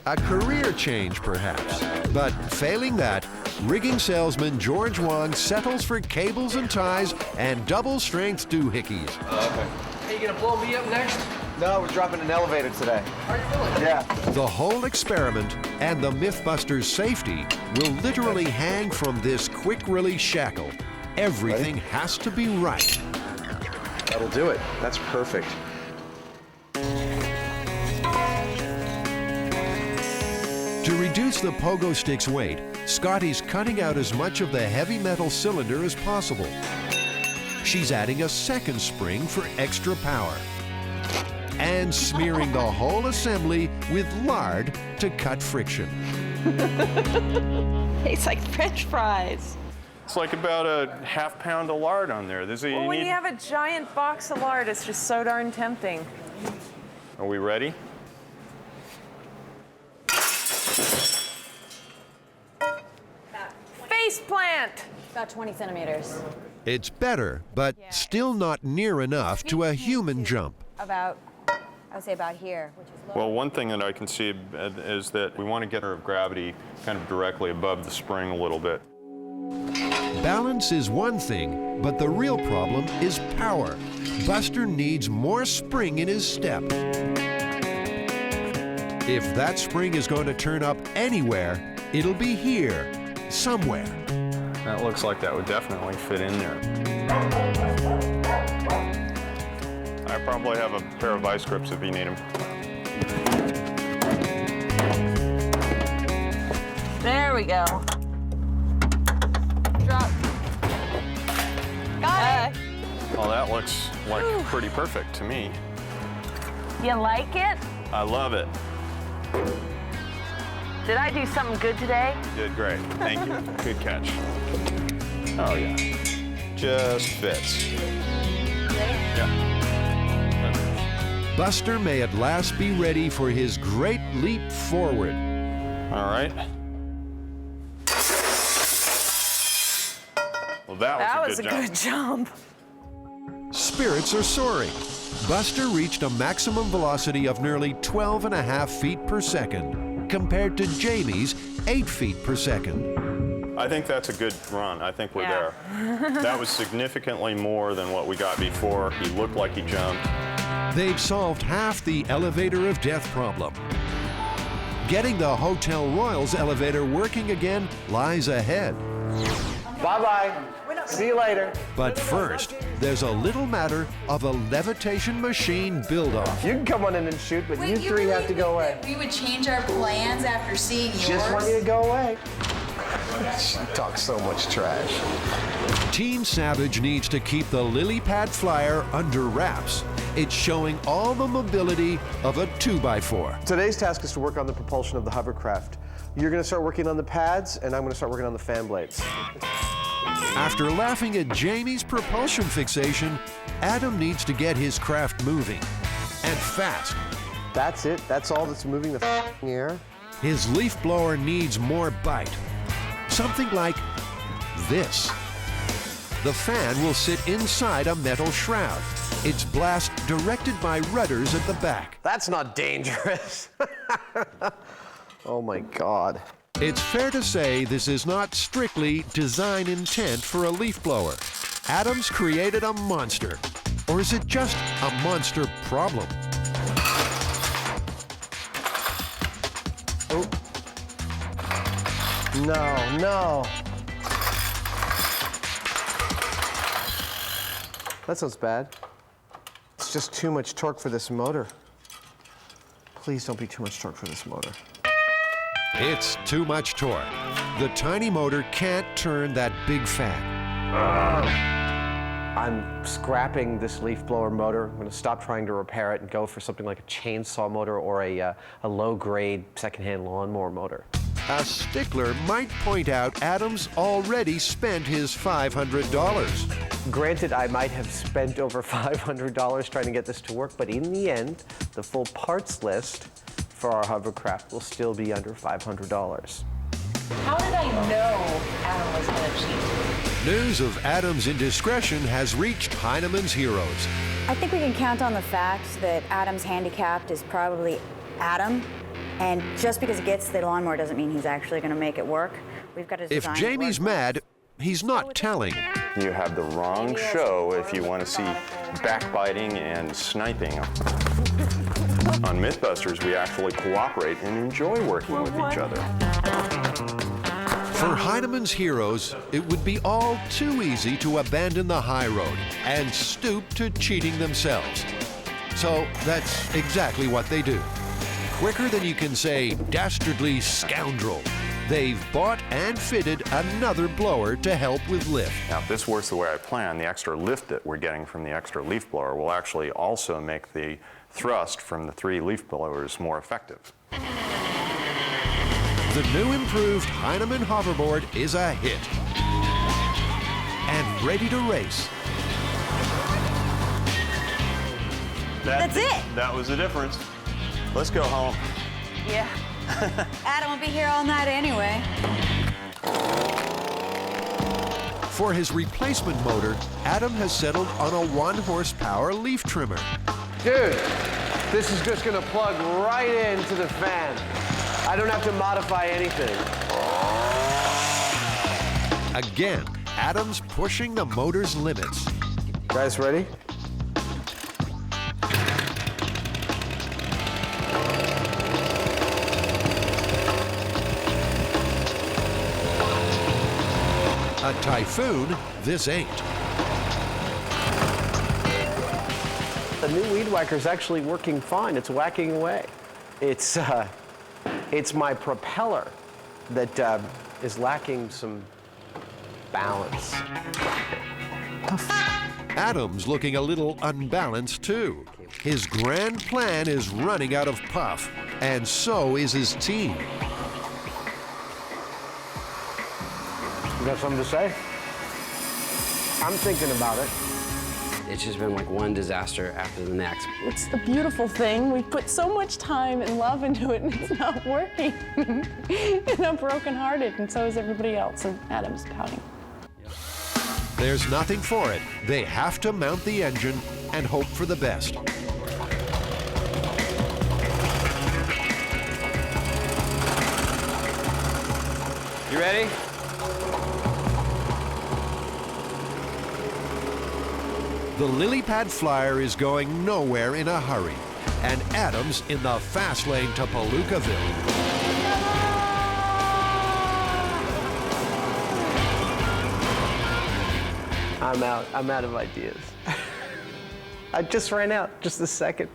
A career change, perhaps. But failing that, rigging salesman George Wong settles for cables and ties and double-strength doohickeys. Okay. Are you gonna blow me up next? No, we're dropping an elevator today. Are you really? Yeah. The whole experiment and the Mythbusters' safety will literally hang from this quick-release shackle. Everything has to be right. That'll do it. That's perfect. To reduce the pogo stick's weight, Scotty's cutting out as much of the heavy metal cylinder as possible. She's adding a second spring for extra power. And smearing the whole assembly with lard to cut friction. Tastes like French fries. It's like about a ½ pound of lard on there. Well, when you have a giant box of lard, it's just so darn tempting. Are we ready? Face plant! About 20 centimeters. It's better, but still not near enough to a human jump. About, I would say about here, which is low. Well, one thing that I can see is that we want to get our gravity kind of directly above the spring a little bit. Balance is one thing, but the real problem is power. Buster needs more spring in his step. If that spring is going to turn up anywhere, it'll be here, somewhere. That looks like that would definitely fit in there. I probably have a pair of vice grips if you need them. There we go. Drop. Got it. Well, that looks like pretty perfect to me. You like it? I love it. Did I do something good today? You did great. Thank you. Good catch. Oh, yeah. Just fits. Yeah. Buster may at last be ready for his great leap forward. All right. Well, that was a good jump. Spirits are soaring. Buster reached a maximum velocity of nearly 12.5 feet per second, compared to Jamie's 8 feet per second. I think that's a good run. I think we're there. That was significantly more than what we got before. He looked like he jumped. They've solved half the elevator of death problem. Getting the Hotel Royals elevator working again lies ahead. Bye-bye. See you later. But first, there's a little matter of a levitation machine build-off. You can come on in and shoot, but you three have to go away. We would change our plans after seeing yours. Just want you to go away. She talks so much trash. Team Savage needs to keep the lily pad flyer under wraps. It's showing all the mobility of a 2x4. Today's task is to work on the propulsion of the hovercraft. You're going to start working on the pads, and I'm going to start working on the fan blades. After laughing at Jamie's propulsion fixation, Adam needs to get his craft moving, and fast. That's it. That's all that's moving the air. His leaf blower needs more bite. Something like this. The fan will sit inside a metal shroud. Its blast directed by rudders at the back. That's not dangerous. Oh my God. It's fair to say this is not strictly design intent for a leaf blower. Adam's created a monster. Or is it just a monster problem? Oh. No. That sounds bad. It's just too much torque for this motor. Please don't be too much torque for this motor. It's too much torque. The tiny motor can't turn that big fan. I'm scrapping this leaf blower motor. I'm going to stop trying to repair it and go for something like a chainsaw motor or a low-grade secondhand lawnmower motor. A stickler might point out Adam's already spent his $500. Granted, I might have spent over $500 trying to get this to work, but in the end, the full parts list for our hovercraft will still be under $500. How did I know Adam was going to cheat. News of Adam's indiscretion has reached Heinemann's heroes. I think we can count on the fact that Adam's handicapped is probably Adam, and just because he gets the lawnmower doesn't mean he's actually going to make it work. We've got to If design Jamie's mad, he's not telling. You have the wrong show if you want to see backbiting and sniping. On Mythbusters, we actually cooperate and enjoy working with each other. For Heinemann's heroes, it would be all too easy to abandon the high road and stoop to cheating themselves. So that's exactly what they do. Quicker than you can say, dastardly scoundrel, they've bought and fitted another blower to help with lift. Now, if this works the way I plan, the extra lift that we're getting from the extra leaf blower will actually also make the thrust from the 3 leaf blowers more effective. The new improved Heinemann hoverboard is a hit and ready to race. That's it. That was the difference. Let's go home. Yeah. Adam will be here all night anyway. For his replacement motor, Adam has settled on a 1-horsepower leaf trimmer. Dude, this is just gonna plug right into the fan. I don't have to modify anything. Again, Adam's pushing the motor's limits. Guys ready? A typhoon, this ain't. The new weed whacker is actually working fine. It's whacking away. It's my propeller that is lacking some balance. Adam's looking a little unbalanced too. His grand plan is running out of puff, and so is his team. You got something to say? I'm thinking about it. It's just been like one disaster after the next. It's the beautiful thing. We put so much time and love into it, and it's not working. And I'm brokenhearted, and so is everybody else, and Adam's pouting. There's nothing for it. They have to mount the engine and hope for the best. You ready? The lily pad flyer is going nowhere in a hurry, and Adam's in the fast lane to Palookaville. I'm out. I'm out of ideas. I just ran out just a second.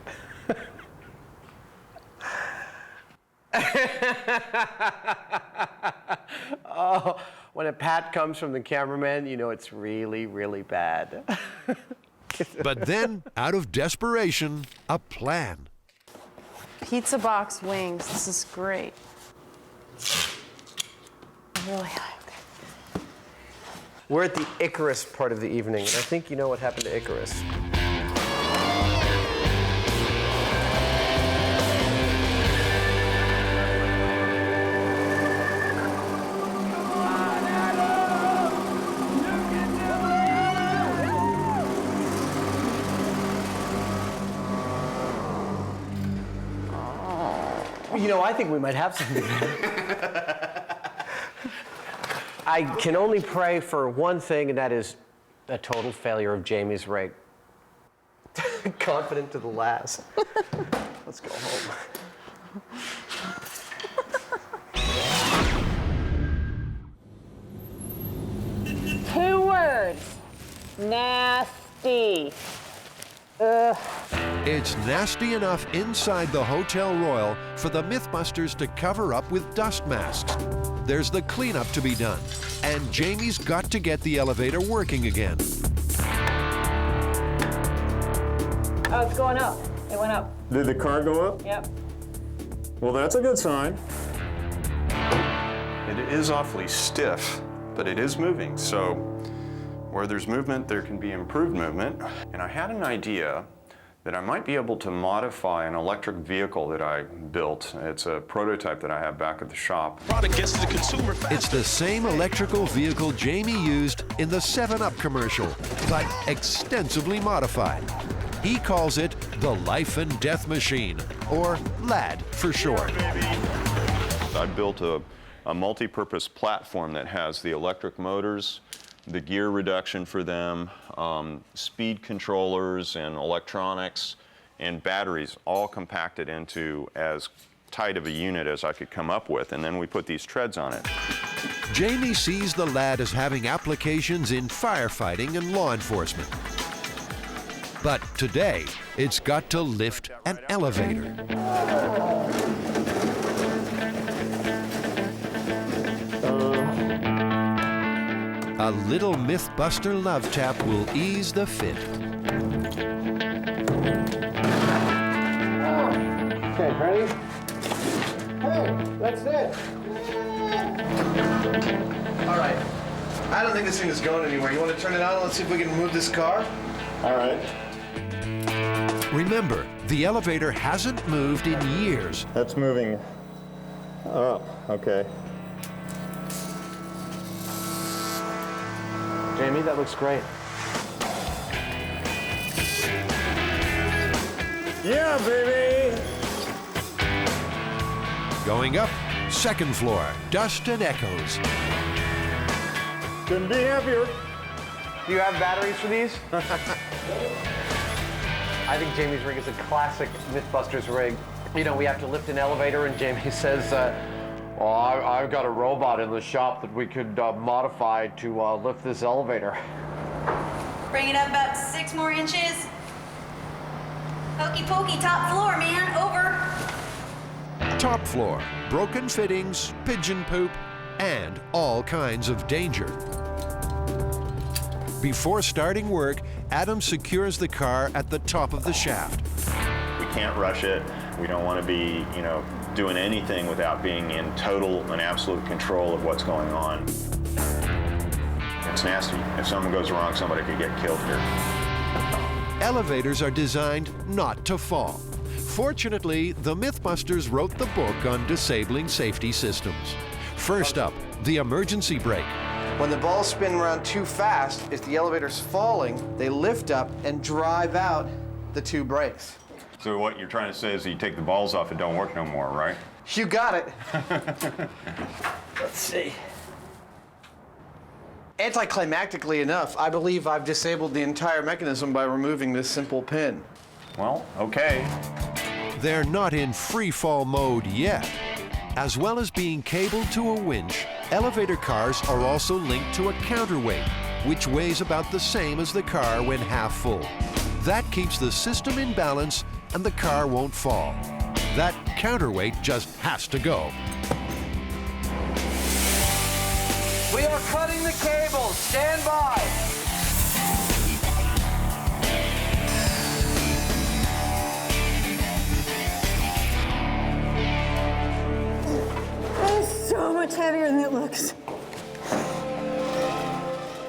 Oh, when a pat comes from the cameraman, you know it's really, really bad. But then, out of desperation, a plan. Pizza box wings. This is great. I'm really high. We're at the Icarus part of the evening, and I think you know what happened to Icarus. You know, I think we might have something. I can only pray for one thing, and that is a total failure of Jamie's rig. Confident to the last. Let's go home. 2 words. Nasty. Ugh. It's nasty enough inside the Hotel Royal for the Mythbusters to cover up with dust masks. There's the cleanup to be done, and Jamie's got to get the elevator working again. Oh, it's going up. It went up. Did the car go up? Yep. Well, that's a good sign. It is awfully stiff, but it is moving. So where there's movement, there can be improved movement. And I had an idea that I might be able to modify an electric vehicle that I built. It's a prototype that I have back at the shop. Product gets to the consumer fast. It's the same electrical vehicle Jamie used in the 7-Up commercial, but extensively modified. He calls it the Life and Death Machine, or LAD for short. I built a multi-purpose platform that has the electric motors, the gear reduction for them, speed controllers and electronics, and batteries all compacted into as tight of a unit as I could come up with, and then we put these treads on it. Jamie sees the LAD as having applications in firefighting and law enforcement. But today, it's got to lift an elevator. A little Mythbuster love tap will ease the fit. Okay, ready? Hey, that's it. All right. I don't think this thing is going anywhere. You want to turn it on? Let's see if we can move this car. All right. Remember, the elevator hasn't moved in years. That's moving up, okay. Jamie, that looks great. Yeah, baby! Going up, 2nd floor, dust and echoes. Couldn't be happier. Do you have batteries for these? I think Jamie's rig is a classic Mythbusters rig. You know, we have to lift an elevator, and Jamie says, well, I've got a robot in the shop that we could modify to lift this elevator. Bring it up about 6 more inches. Hokey pokey, top floor, man, over. Top floor, broken fittings, pigeon poop, and all kinds of danger. Before starting work, Adam secures the car at the top of the shaft. We can't rush it. We don't want to be, doing anything without being in total and absolute control of what's going on. It's nasty. If something goes wrong, somebody could get killed here. Elevators are designed not to fall. Fortunately, the Mythbusters wrote the book on disabling safety systems. First up, the emergency brake. When the balls spin around too fast, if the elevator's falling, they lift up and drive out the 2 brakes. So what you're trying to say is you take the balls off, it don't work no more, right? You got it. Let's see. Anticlimactically enough, I believe I've disabled the entire mechanism by removing this simple pin. Well, okay. They're not in free fall mode yet. As well as being cabled to a winch, elevator cars are also linked to a counterweight, which weighs about the same as the car when half full. That keeps the system in balance and the car won't fall. That counterweight just has to go. We are cutting the cables. Stand by. That is so much heavier than it looks.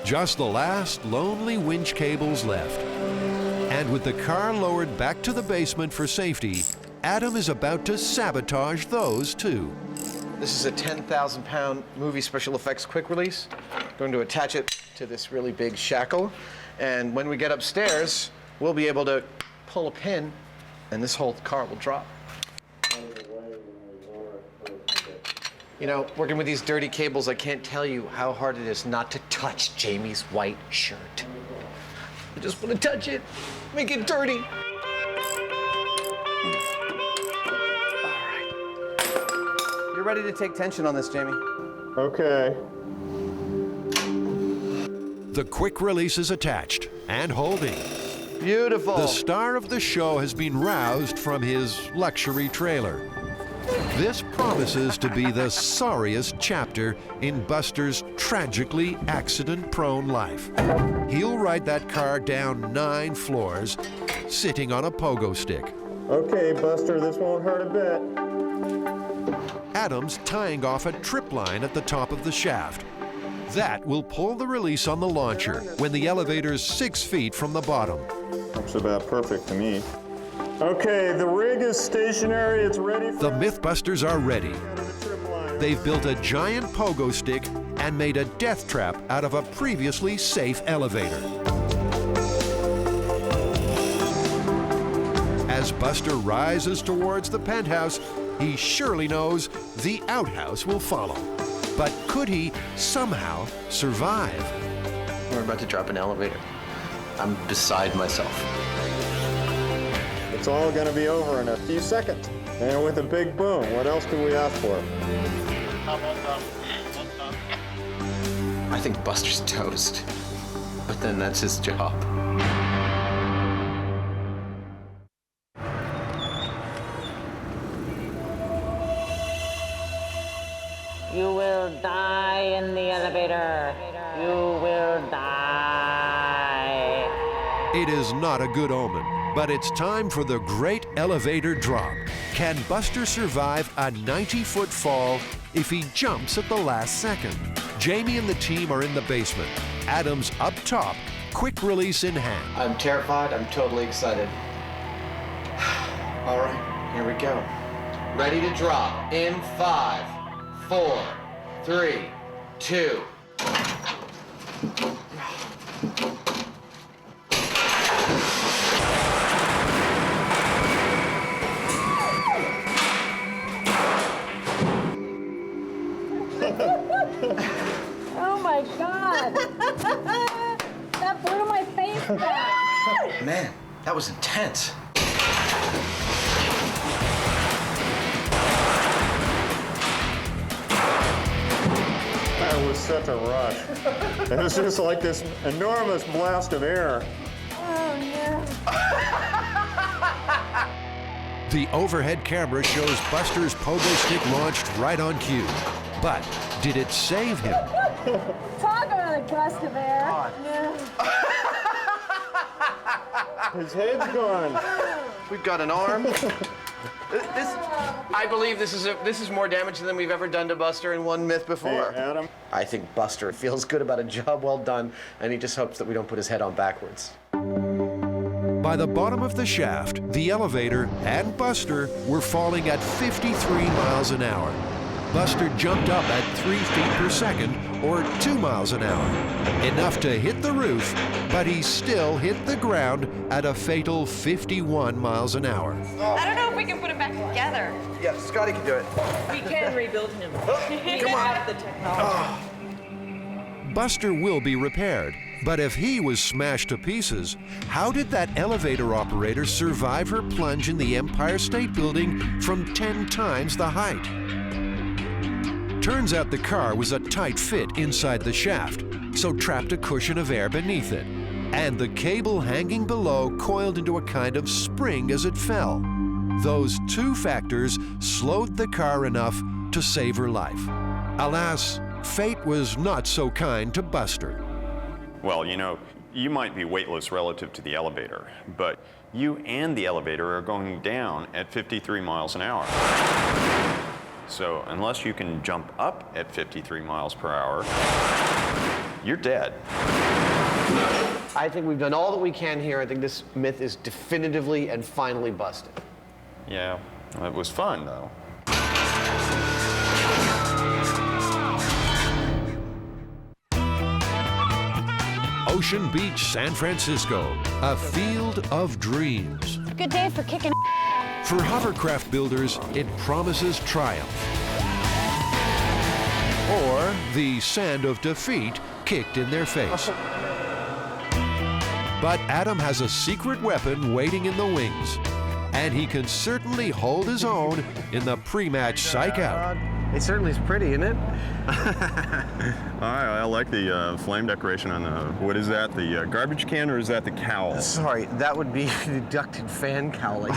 Just the last lonely winch cables left. And with the car lowered back to the basement for safety, Adam is about to sabotage those too. This is a 10,000-pound movie special effects quick release. Going to attach it to this really big shackle. And when we get upstairs, we'll be able to pull a pin and this whole car will drop. You know, working with these dirty cables, I can't tell you how hard it is not to touch Jamie's white shirt. I just want to touch it, make it dirty. All right. You're ready to take tension on this, Jamie. Okay. The quick release is attached and holding. Beautiful. The star of the show has been roused from his luxury trailer. This promises to be the sorriest chapter in Buster's tragically accident-prone life. He'll ride that car down 9 floors, sitting on a pogo stick. Okay, Buster, this won't hurt a bit. Adam's tying off a trip line at the top of the shaft. That will pull the release on the launcher when the elevator's 6 feet from the bottom. Looks about perfect to me. Okay, the rig is stationary. It's ready for... The Mythbusters are ready. They've built a giant pogo stick and made a death trap out of a previously safe elevator. As Buster rises towards the penthouse, he surely knows the outhouse will follow. But could he somehow survive? We're about to drop an elevator. I'm beside myself. It's all going to be over in a few seconds. And with a big boom, what else can we ask for? I think Buster's toast, but then that's his job. You will die in the elevator. You will die. It is not a good omen, but it's time for the great elevator drop. Can Buster survive a 90-foot fall if he jumps at the last second? Jamie and the team are in the basement. Adam's up top, quick release in hand. I'm terrified. I'm totally excited. All right, here we go. Ready to drop in 5, 4, 3, 2. Oh my God! That blew my face back. Man, that was intense. That was such a rush. It was just like this enormous blast of air. Oh no. The overhead camera shows Buster's pogo stick launched right on cue. But did it save him? Talk about a gust of air. Yeah. His head's gone. We've got an arm. I believe this is more damage than we've ever done to Buster in one myth before. Hey, Adam. I think Buster feels good about a job well done, and he just hopes that we don't put his head on backwards. By the bottom of the shaft, the elevator and Buster were falling at 53 miles an hour. Buster jumped up at 3 feet per second, or 2 miles an hour. Enough to hit the roof, but he still hit the ground at a fatal 51 miles an hour. I don't know if we can put him back together. Yeah, Scotty can do it. We can rebuild him. We have the technology. Buster will be repaired, but if he was smashed to pieces, how did that elevator operator survive her plunge in the Empire State Building from 10 times the height? Turns out the car was a tight fit inside the shaft, so trapped a cushion of air beneath it. And the cable hanging below coiled into a kind of spring as it fell. Those two factors slowed the car enough to save her life. Alas, fate was not so kind to Buster. Well, you know, you might be weightless relative to the elevator, but you and the elevator are going down at 53 miles an hour. So unless you can jump up at 53 miles per hour, you're dead. I think we've done all that we can here. I think this myth is definitively and finally busted. Yeah, it was fun, though. Ocean Beach, San Francisco, a field of dreams. Good day for kicking. For hovercraft builders, it promises triumph. Or the sand of defeat kicked in their face. But Adam has a secret weapon waiting in the wings, and he can certainly hold his own in the pre-match psych out. It certainly is pretty, isn't it? I like the flame decoration on the, what is that, the garbage can, or is that the cowl? Sorry, that would be the ducted fan cowling.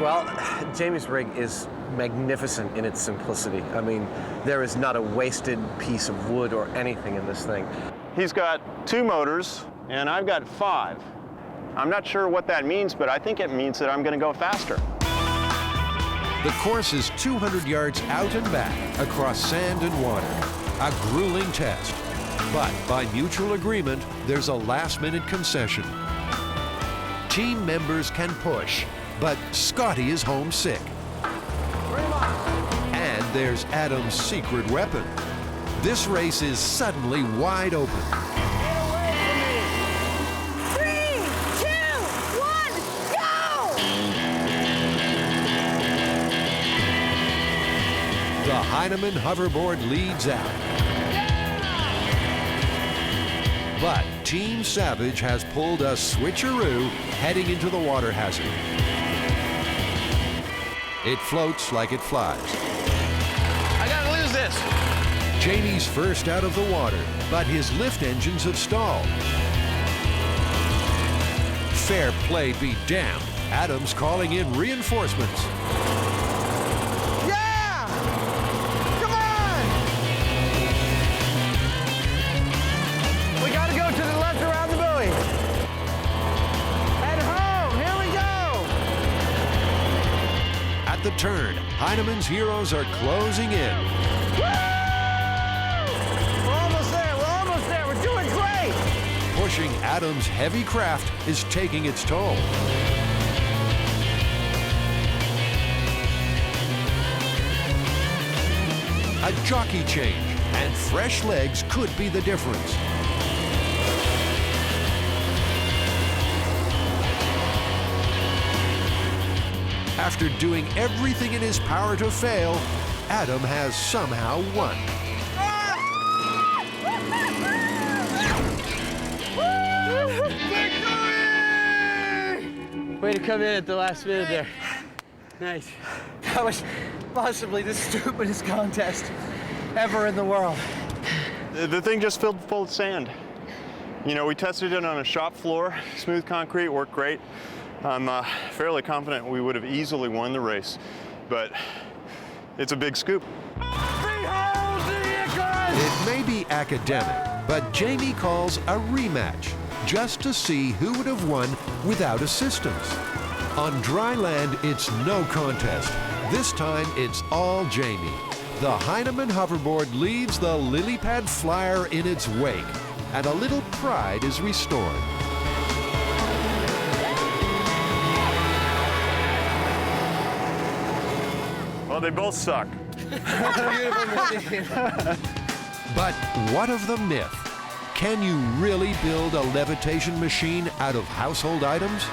Well, Jamie's rig is magnificent in its simplicity. I mean, there is not a wasted piece of wood or anything in this thing. He's got 2 motors, and I've got 5. I'm not sure what that means, but I think it means that I'm going to go faster. The course is 200 yards out and back across sand and water. A grueling test. But by mutual agreement, there's a last-minute concession. Team members can push, but Scotty is homesick. And there's Adam's secret weapon. This race is suddenly wide open. 3, 2, 1, go! The Heinemann hoverboard leads out. But Team Savage has pulled a switcheroo heading into the water hazard. It floats like it flies. I gotta lose this. Jamie's first out of the water, but his lift engines have stalled. Fair play be damned. Adam's calling in reinforcements. Yeah! Come on! We gotta go to the left around the buoy. And home, here we go! At the turn, Heinemann's heroes are closing in. Pushing Adam's heavy craft is taking its toll. A jockey change, and fresh legs could be the difference. After doing everything in his power to fail, Adam has somehow won. Way to come in at the last minute there. Nice. That was possibly the stupidest contest ever in the world. The thing just filled full of sand. You know, we tested it on a shop floor, smooth concrete, worked great. I'm fairly confident we would have easily won the race, but it's a big scoop. It may be academic, but Jamie calls a rematch, just to see who would have won without assistance. On dry land, it's no contest. This time, it's all Jamie. The Heinemann hoverboard leads the lily pad flyer in its wake, and a little pride is restored. Well, they both suck. But what of the myth? Can you really build a levitation machine out of household items?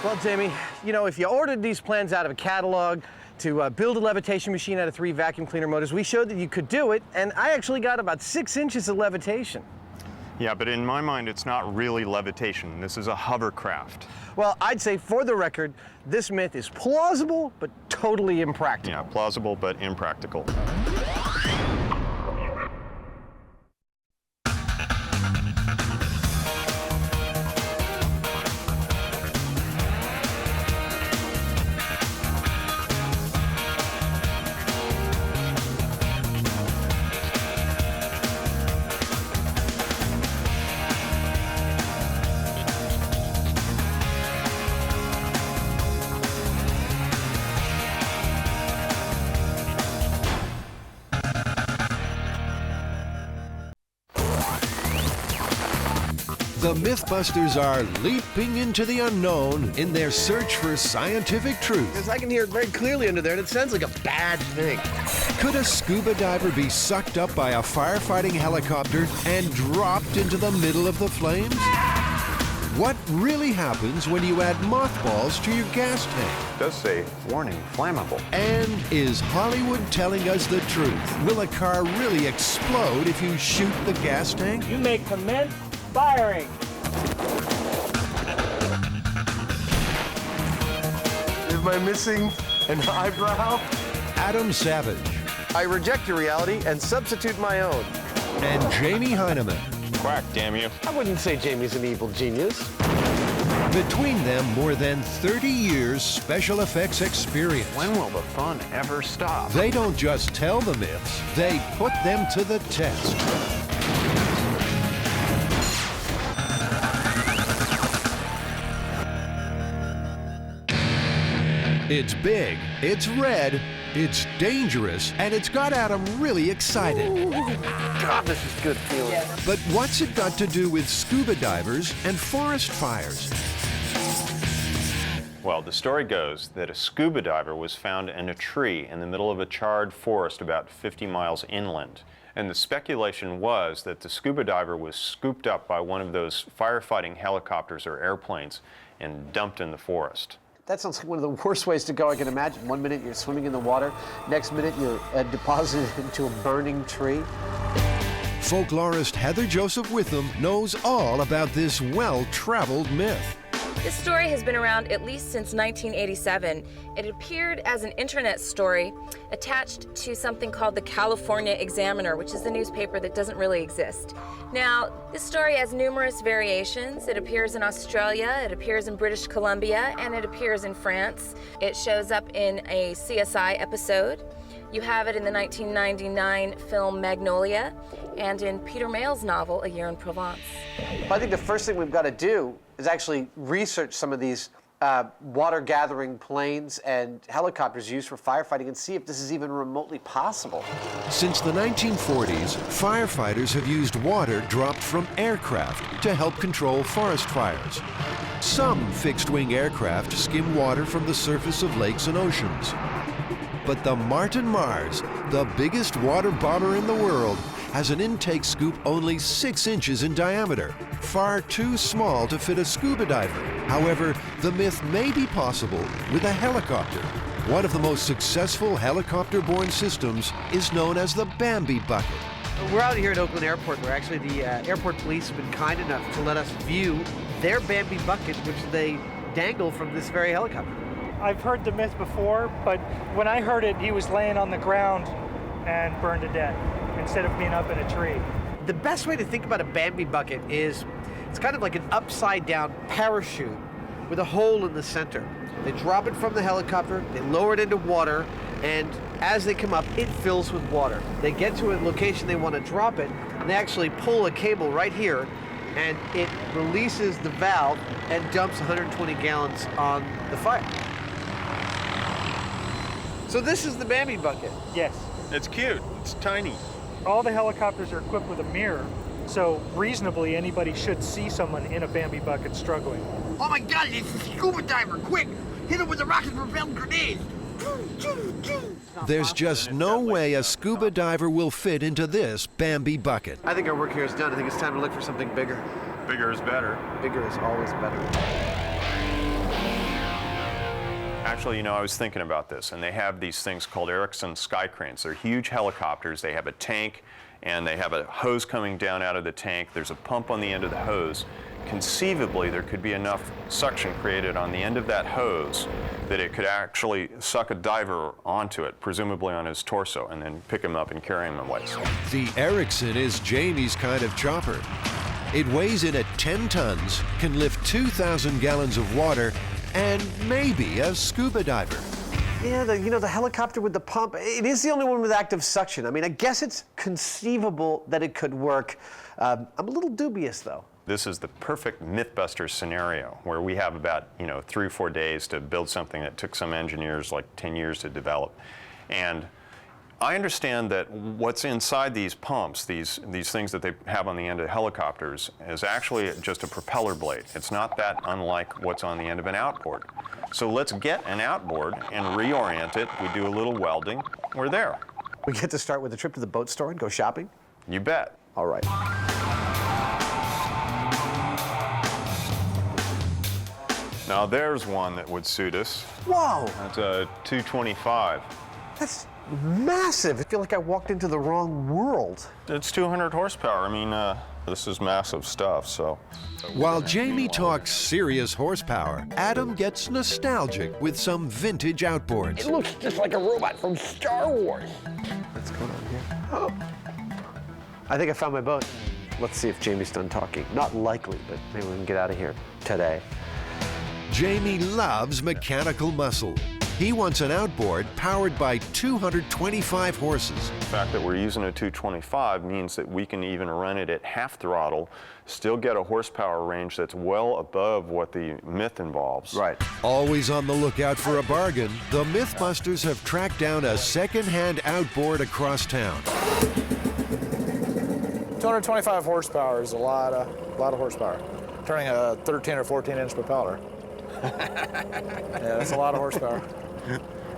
Well, Jamie, you know, if you ordered these plans out of a catalog to build a levitation machine out of 3 vacuum cleaner motors, we showed that you could do it, and I actually got about 6 inches of levitation. Yeah, but in my mind, it's not really levitation. This is a hovercraft. Well, I'd say, for the record, this myth is plausible, but totally impractical. Yeah, plausible, but impractical. The Mythbusters are leaping into the unknown in their search for scientific truth. Because I can hear it very clearly under there, and it sounds like a bad thing. Could a scuba diver be sucked up by a firefighting helicopter and dropped into the middle of the flames? What really happens when you add mothballs to your gas tank? It does say, warning, flammable. And is Hollywood telling us the truth? Will a car really explode if you shoot the gas tank? You may commence firing. Am I missing an eyebrow? Adam Savage. I reject your reality and substitute my own. And Jamie Heinemann. Quack, damn you. I wouldn't say Jamie's an evil genius. Between them, more than 30 years special effects experience. When will the fun ever stop? They don't just tell the myths, they put them to the test. It's big, it's red, It's dangerous, and it's got Adam really excited. God, this is good feeling. But what's it got to do with scuba divers and forest fires? Well, the story goes that a scuba diver was found in a tree in the middle of a charred forest about 50 miles inland. And the speculation was that the scuba diver was scooped up by one of those firefighting helicopters or airplanes and dumped in the forest. That sounds like one of the worst ways to go I can imagine. 1 minute you're swimming in the water, next minute you're deposited into a burning tree. Folklorist Heather Joseph Witham knows all about this well-traveled myth. This story has been around at least since 1987. It appeared as an internet story attached to something called the California Examiner, which is a newspaper that doesn't really exist. Now, this story has numerous variations. It appears in Australia, it appears in British Columbia, and it appears in France. It shows up in a CSI episode. You have it in the 1999 film Magnolia, and in Peter Mail's novel, A Year in Provence. I think the first thing we've got to do is actually research some of these water-gathering planes and helicopters used for firefighting and see if this is even remotely possible. Since the 1940s, firefighters have used water dropped from aircraft to help control forest fires. Some fixed-wing aircraft skim water from the surface of lakes and oceans. But the Martin Mars, the biggest water bomber in the world, has an intake scoop only 6 inches in diameter, far too small to fit a scuba diver. However, the myth may be possible with a helicopter. One of the most successful helicopter-borne systems is known as the Bambi bucket. We're out here at Oakland Airport, where actually the airport police have been kind enough to let us view their Bambi bucket, which they dangle from this very helicopter. I've heard the myth before, but when I heard it, he was laying on the ground and burned to death instead of being up in a tree. The best way to think about a Bambi bucket is it's kind of like an upside-down parachute with a hole in the center. They drop it from the helicopter, they lower it into water, and as they come up, it fills with water. They get to a location they want to drop it, and they actually pull a cable right here, and it releases the valve and dumps 120 gallons on the fire. So this is the Bambi bucket? Yes. It's cute. It's tiny. All the helicopters are equipped with a mirror, so reasonably anybody should see someone in a Bambi bucket struggling. Oh my God, it's a scuba diver! Quick, hit him with a rocket-propelled grenade! There's just no way a scuba diver will fit into this Bambi bucket. I think our work here is done. I think it's time to look for something bigger. Bigger is better. Bigger is always better. Actually, you know, I was thinking about this, and they have these things called Erickson sky cranes. They're huge helicopters. They have a tank, and they have a hose coming down out of the tank. There's a pump on the end of the hose. Conceivably, there could be enough suction created on the end of that hose that it could actually suck a diver onto it, presumably on his torso, and then pick him up and carry him away. The Erickson is Jamie's kind of chopper. It weighs in at 10 tons, can lift 2,000 gallons of water, and maybe a scuba diver. Yeah, the helicopter with the pump, it is the only one with active suction. I mean, I guess it's conceivable that it could work. I'm a little dubious, though. This is the perfect Mythbusters scenario where we have about 3 or 4 days to build something that took some engineers like 10 years to develop. And I understand that what's inside these pumps, these things that they have on the end of helicopters, is actually just a propeller blade. It's not that unlike what's on the end of an outboard. So let's get an outboard and reorient it. We do a little welding. We're there. We get to start with a trip to the boat store and go shopping? You bet. All right. Now there's one that would suit us. Whoa! That's a 225. That's massive. I feel like I walked into the wrong world. It's 200 horsepower. I mean, this is massive stuff, so. While Jamie talks serious horsepower, Adam gets nostalgic with some vintage outboards. It looks just like a robot from Star Wars. What's going on here? Oh. I think I found my boat. Let's see if Jamie's done talking. Not likely, but maybe we can get out of here today. Jamie loves mechanical muscle. He wants an outboard powered by 225 horses. The fact that we're using a 225 means that we can even run it at half throttle, still get a horsepower range that's well above what the Myth involves. Right. Always on the lookout for a bargain, the Mythbusters have tracked down a second-hand outboard across town. 225 horsepower is a lot of horsepower. Turning a 13 or 14-inch propeller. Yeah, that's a lot of horsepower.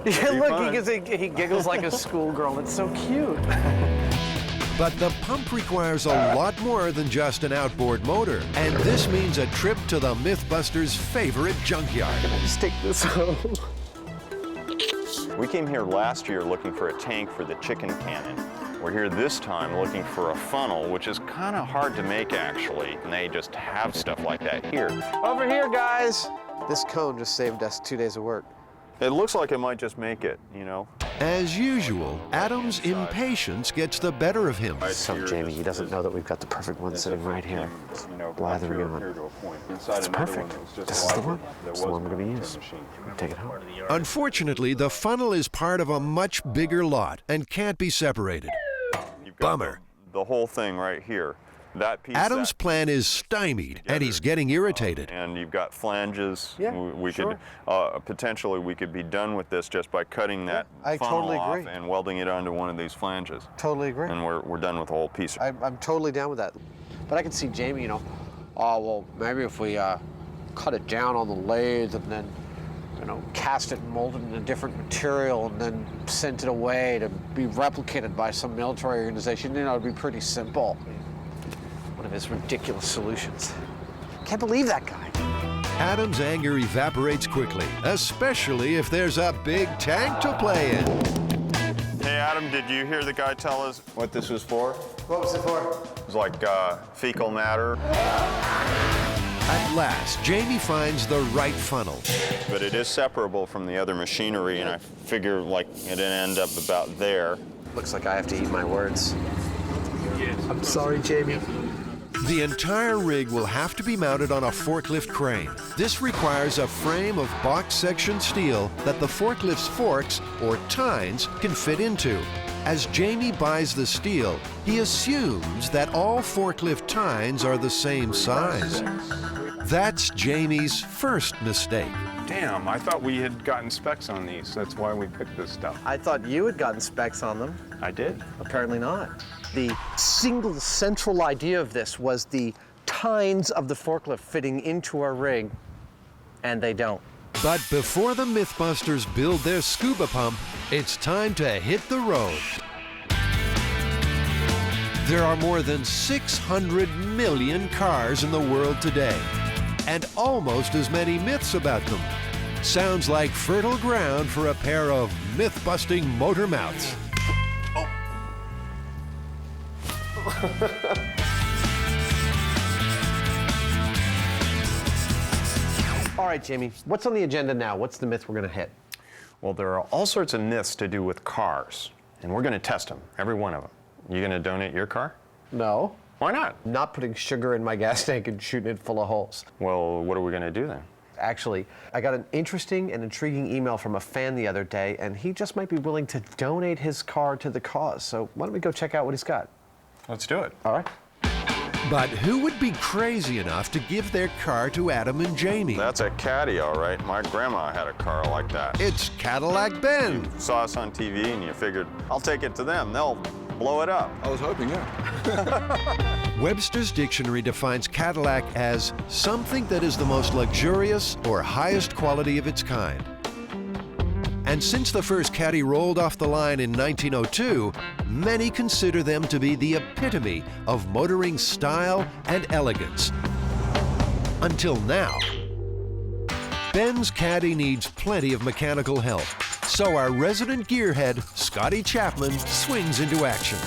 Yeah, look, he giggles like a schoolgirl. It's so cute. But the pump requires a lot more than just an outboard motor. And this means a trip to the Mythbusters' favorite junkyard. Just take this home. We came here last year looking for a tank for the chicken cannon. We're here this time looking for a funnel, which is kind of hard to make, actually. And they just have stuff like that here. Over here, guys. This cone just saved us 2 days of work. It looks like it might just make it, you know. As usual, Adam's impatience gets the better of him. So, Jamie, he doesn't know that we've got the perfect one sitting right here. Blathering on. It's perfect. This is the one. This is the one we're going to use. Take it home. Unfortunately, the funnel is part of a much bigger lot and can't be separated. Bummer. The whole thing right here. That piece. Adam's plan is stymied, and he's getting irritated. And you've got flanges. Yeah, we could potentially we could be done with this just by cutting that funnel off and welding it onto one of these flanges. Totally agree. And we're done with the whole piece. I'm totally down with that. But I can see Jamie, you know, oh well, maybe if we cut it down on the lathe and then, you know, cast it and mold it in a different material and then sent it away to be replicated by some military organization, you know, it'd be pretty simple. One of his ridiculous solutions. Can't believe that guy. Adam's anger evaporates quickly, especially if there's a big tank to play in. Hey, Adam, did you hear the guy tell us what this was for? What was it for? It was like fecal matter. At last, Jamie finds the right funnel. But it is separable from the other machinery, and I figure like it'd end up about there. Looks like I have to eat my words. I'm sorry, Jamie. The entire rig will have to be mounted on a forklift crane. This requires a frame of box section steel that the forklift's forks, or tines, can fit into. As Jamie buys the steel, he assumes that all forklift tines are the same size. That's Jamie's first mistake. Damn, I thought we had gotten specs on these. That's why we picked this stuff. I thought you had gotten specs on them. I did. Apparently not. The single central idea of this was the tines of the forklift fitting into our rig, and they don't. But before the Mythbusters build their scuba pump, it's time to hit the road. There are more than 600 million cars in the world today, and almost as many myths about them. Sounds like fertile ground for a pair of myth-busting motor mouths. All right, Jamie, what's on the agenda now? What's the myth we're going to hit? Well, there are all sorts of myths to do with cars, and we're going to test them, every one of them. You going to donate your car? No. Why not? I'm not putting sugar in my gas tank and shooting it full of holes. Well, what are we going to do then? Actually, I got an interesting and intriguing email from a fan the other day, and he just might be willing to donate his car to the cause. So why don't we go check out what he's got? Let's do it. All right. But who would be crazy enough to give their car to Adam and Jamie? That's a Caddy, all right. My grandma had a car like that. It's Cadillac Ben. You saw us on TV and you figured, I'll take it to them. They'll blow it up. I was hoping, yeah. Webster's dictionary defines Cadillac as something that is the most luxurious or highest quality of its kind. And since the first Caddy rolled off the line in 1902, many consider them to be the epitome of motoring style and elegance. Until now. Ben's Caddy needs plenty of mechanical help, so our resident gearhead, Scotty Chapman, swings into action.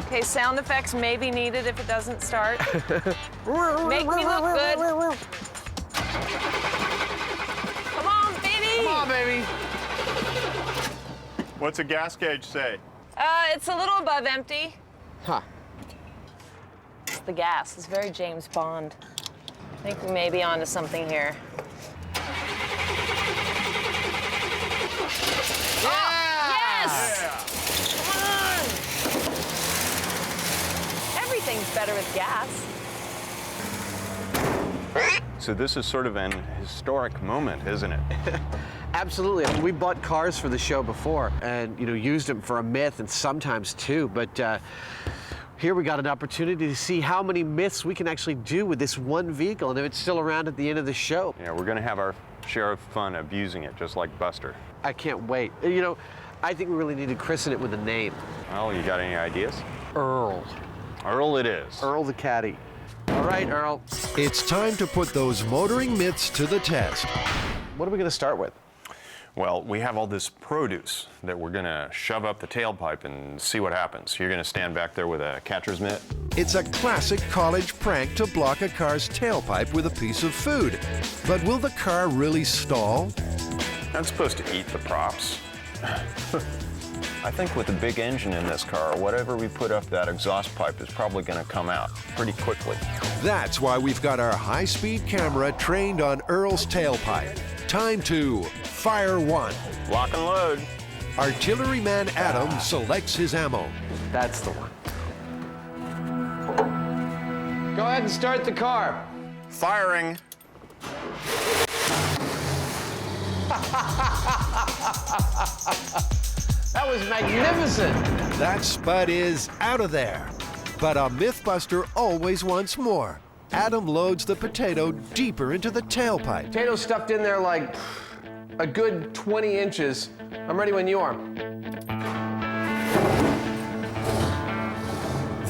Okay, sound effects may be needed if it doesn't start. Make me look good. Come on, baby! Come on, baby! What's a gas gauge say? It's a little above empty. Huh. It's the gas. It's very James Bond. think we may be onto something here. Yes! Come on! Everything's better with gas. So this is sort of an historic moment, isn't it? Absolutely. I mean, we bought cars for the show before and, used them for a myth and sometimes two, but here we got an opportunity to see how many myths we can actually do with this one vehicle and if it's still around at the end of the show. Yeah, we're going to have our share of fun abusing it, just like Buster. I can't wait. I think we really need to christen it with a name. Well, you got any ideas? Earl. Earl it is. Earl the Caddy. All right, Earl. It's time to put those motoring myths to the test. What are we going to start with? Well, we have all this produce that we're going to shove up the tailpipe and see what happens. You're going to stand back there with a catcher's mitt. It's a classic college prank to block a car's tailpipe with a piece of food. But will the car really stall? That's supposed to eat the props. I think with the big engine in this car, whatever we put up that exhaust pipe is probably going to come out pretty quickly. That's why we've got our high-speed camera trained on Earl's tailpipe. Time to fire one. Lock and load. Artilleryman Adam selects his ammo. That's the one. Go ahead and start the car. Firing. That was magnificent. That spud is out of there. But a Mythbuster always wants more. Adam loads the potato deeper into the tailpipe. Potato stuffed in there like a good 20 inches. I'm ready when you are.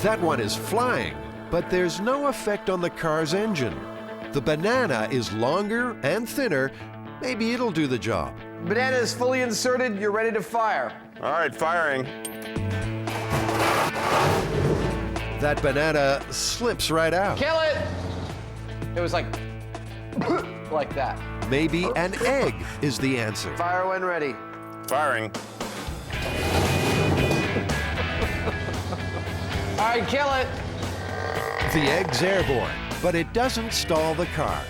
That one is flying, but there's no effect on the car's engine. The banana is longer and thinner. Maybe it'll do the job. Banana is fully inserted. You're ready to fire. All right, firing. That banana slips right out. Kill it! It was like that. Maybe an egg is the answer. Fire when ready. Firing. All right, kill it. The egg's airborne, but it doesn't stall the car.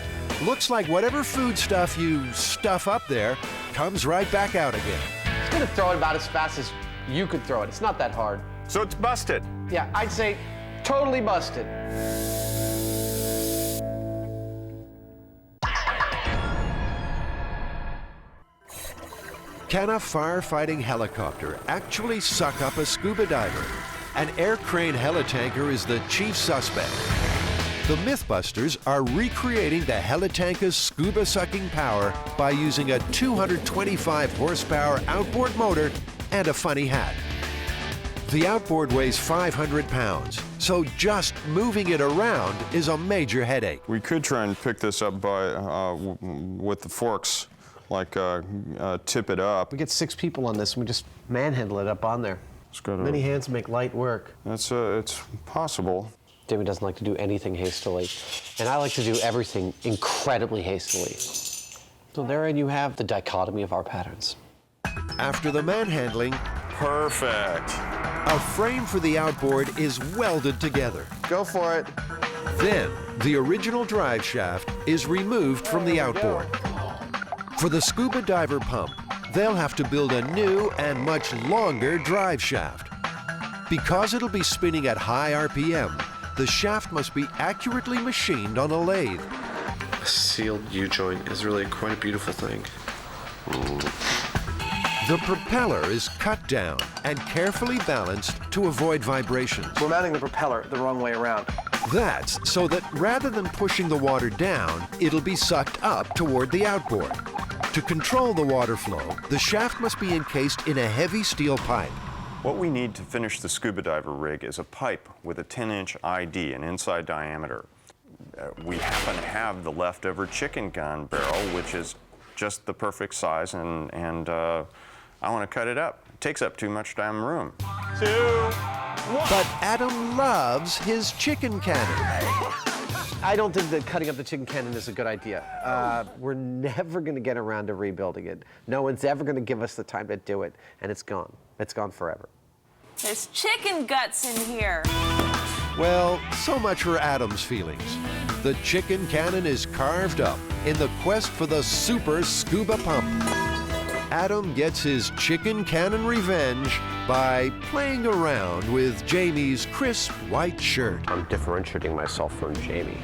Looks like whatever food stuff you stuff up there comes right back out again. It's gonna throw it about as fast as you could throw it. It's not that hard. So it's busted. Yeah, I'd say totally busted. Can a firefighting helicopter actually suck up a scuba diver? An air crane helitanker is the chief suspect. The Mythbusters are recreating the helitanker's scuba sucking power by using a 225 horsepower outboard motor and a funny hat. The outboard weighs 500 pounds, so just moving it around is a major headache. We could try and pick this up by with the forks, like tip it up. We get 6 people on this and we just manhandle it up on there. Many hands make light work. It's possible. Jamie doesn't like to do anything hastily, and I like to do everything incredibly hastily. So therein you have the dichotomy of our patterns. After the manhandling, perfect. A frame for the outboard is welded together. Go for it. Then, the original drive shaft is removed from the outboard. For the scuba diver pump, they'll have to build a new and much longer drive shaft. Because it'll be spinning at high RPM, the shaft must be accurately machined on a lathe. A sealed U-joint is really quite a beautiful thing. The propeller is cut down and carefully balanced to avoid vibrations. We're mounting the propeller the wrong way around. That's so that rather than pushing the water down, it'll be sucked up toward the outboard. To control the water flow, the shaft must be encased in a heavy steel pipe. What we need to finish the scuba diver rig is a pipe with a 10-inch ID, an inside diameter. We happen to have the leftover chicken gun barrel, which is just the perfect size, and I want to cut it up. It takes up too much damn room. 2, 1. But Adam loves his chicken cannon. I don't think that cutting up the chicken cannon is a good idea. We're never going to get around to rebuilding it. No one's ever going to give us the time to do it, and it's gone. It's gone forever. There's chicken guts in here. Well, so much for Adam's feelings. The chicken cannon is carved up in the quest for the super scuba pump. Adam gets his chicken cannon revenge by playing around with Jamie's crisp white shirt. I'm differentiating myself from Jamie.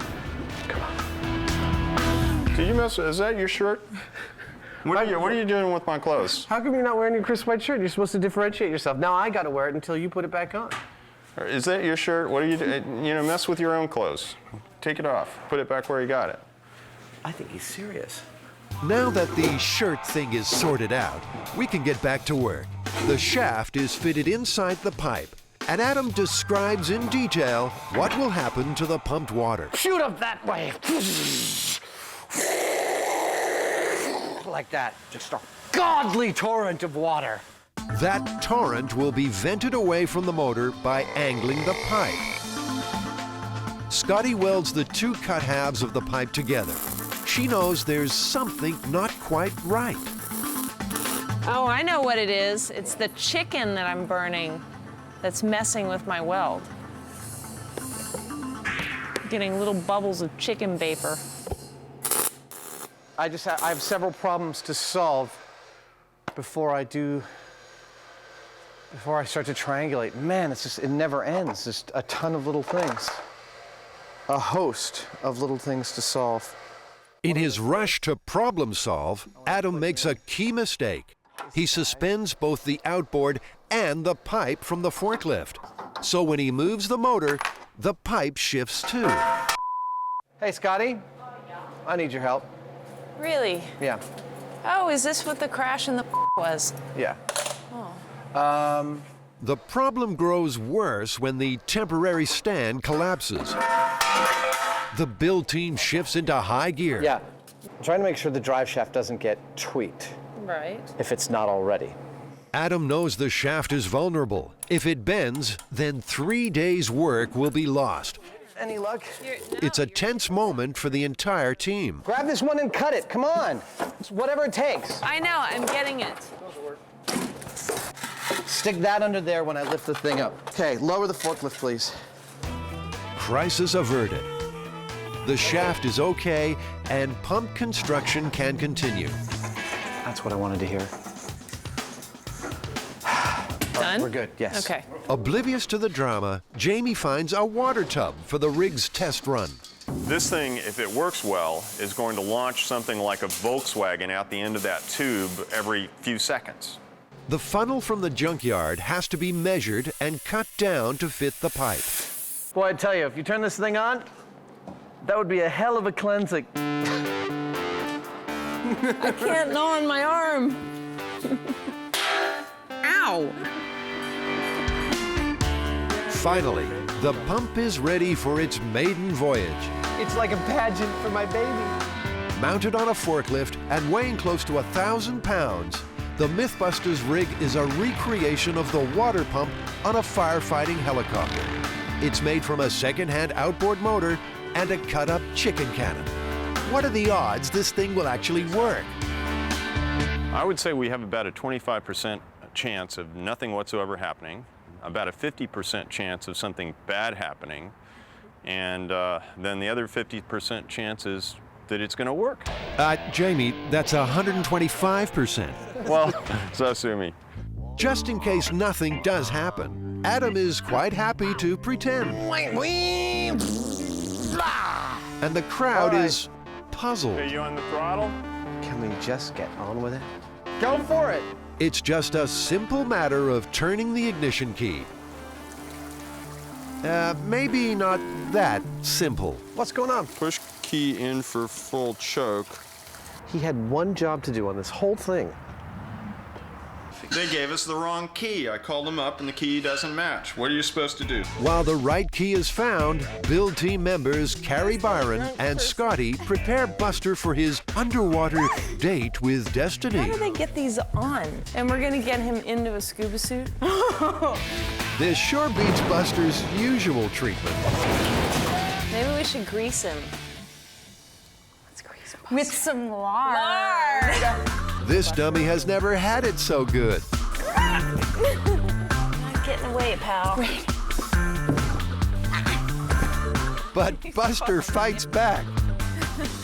Come on. Did you mess? Is that your shirt? What are you doing with my clothes? How come you're not wearing your crisp white shirt? You're supposed to differentiate yourself. Now I got to wear it until you put it back on. Is that your shirt? What are you doing? You know, mess with your own clothes. Take it off. Put it back where you got it. I think he's serious. Now that the shirt thing is sorted out, we can get back to work. The shaft is fitted inside the pipe, and Adam describes in detail what will happen to the pumped water. Shoot up that way. Like that. Just a godly torrent of water. That torrent will be vented away from the motor by angling the pipe. Scotty welds the two cut halves of the pipe together. She knows there's something not quite right. Oh, I know what it is. It's the chicken that I'm burning that's messing with my weld. Getting little bubbles of chicken vapor. I have several problems to solve before I start to triangulate. Man, it never ends. Just a ton of little things. A host of little things to solve. In his rush to problem solve, Adam makes a key mistake. He suspends both the outboard and the pipe from the forklift. So when he moves the motor, the pipe shifts too. Hey, Scotty, I need your help. Really? Yeah. Oh, is this what the crash in the was? Yeah. Oh. The problem grows worse when the temporary stand collapses. The build team shifts into high gear. Yeah. I'm trying to make sure the drive shaft doesn't get tweaked. Right. If it's not already. Adam knows the shaft is vulnerable. If it bends, then 3 days' work will be lost. Any luck? It's a tense moment for the entire team. Grab this one and cut it. Come on. It's whatever it takes. I know. I'm getting it. Stick that under there when I lift the thing up. Okay, lower the forklift, please. Crisis averted. The shaft is okay, and pump construction can continue. That's what I wanted to hear. Done? We're good, yes. Okay. Oblivious to the drama, Jamie finds a water tub for the rig's test run. This thing, if it works well, is going to launch something like a Volkswagen out the end of that tube every few seconds. The funnel from the junkyard has to be measured and cut down to fit the pipe. Boy, I tell you, if you turn this thing on, that would be a hell of a cleansing. I can't gnaw on my arm. Ow! Finally, the pump is ready for its maiden voyage. It's like a pageant for my baby. Mounted on a forklift and weighing close to 1,000 pounds, the Mythbusters rig is a recreation of the water pump on a firefighting helicopter. It's made from a second-hand outboard motor and a cut-up chicken cannon. What are the odds this thing will actually work? I would say we have about a 25% chance of nothing whatsoever happening, about a 50% chance of something bad happening, and then the other 50% chance is that it's going to work. Jamie, that's 125%. Well, so sue me. Just in case nothing does happen, Adam is quite happy to pretend. And the crowd is puzzled. Are you on the throttle? Can we just get on with it? Go for it! It's just a simple matter of turning the ignition key. Maybe not that simple. What's going on? Push key in for full choke. He had one job to do on this whole thing. They gave us the wrong key. I called them up and the key doesn't match. What are you supposed to do? While the right key is found, build team members Carrie Byron and Scotty prepare Buster for his underwater date with destiny. How do they get these on? And we're gonna get him into a scuba suit? This sure beats Buster's usual treatment. Maybe we should grease him. Let's grease him. With some lard. This dummy has never had it so good. Not getting away, pal. But Buster fights back.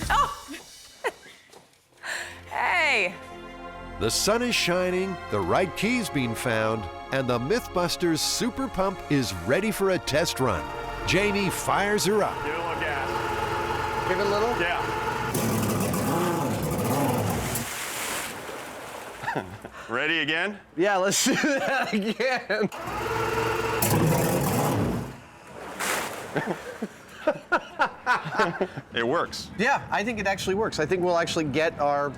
Oh! Hey! The sun is shining, the right key's been found, and the Mythbusters Super Pump is ready for a test run. Jamie fires her up. Give it a little gas. Give it a little? Yeah. Ready again? Yeah, let's do that again. It works. Yeah, I think it actually works. I think we'll actually get our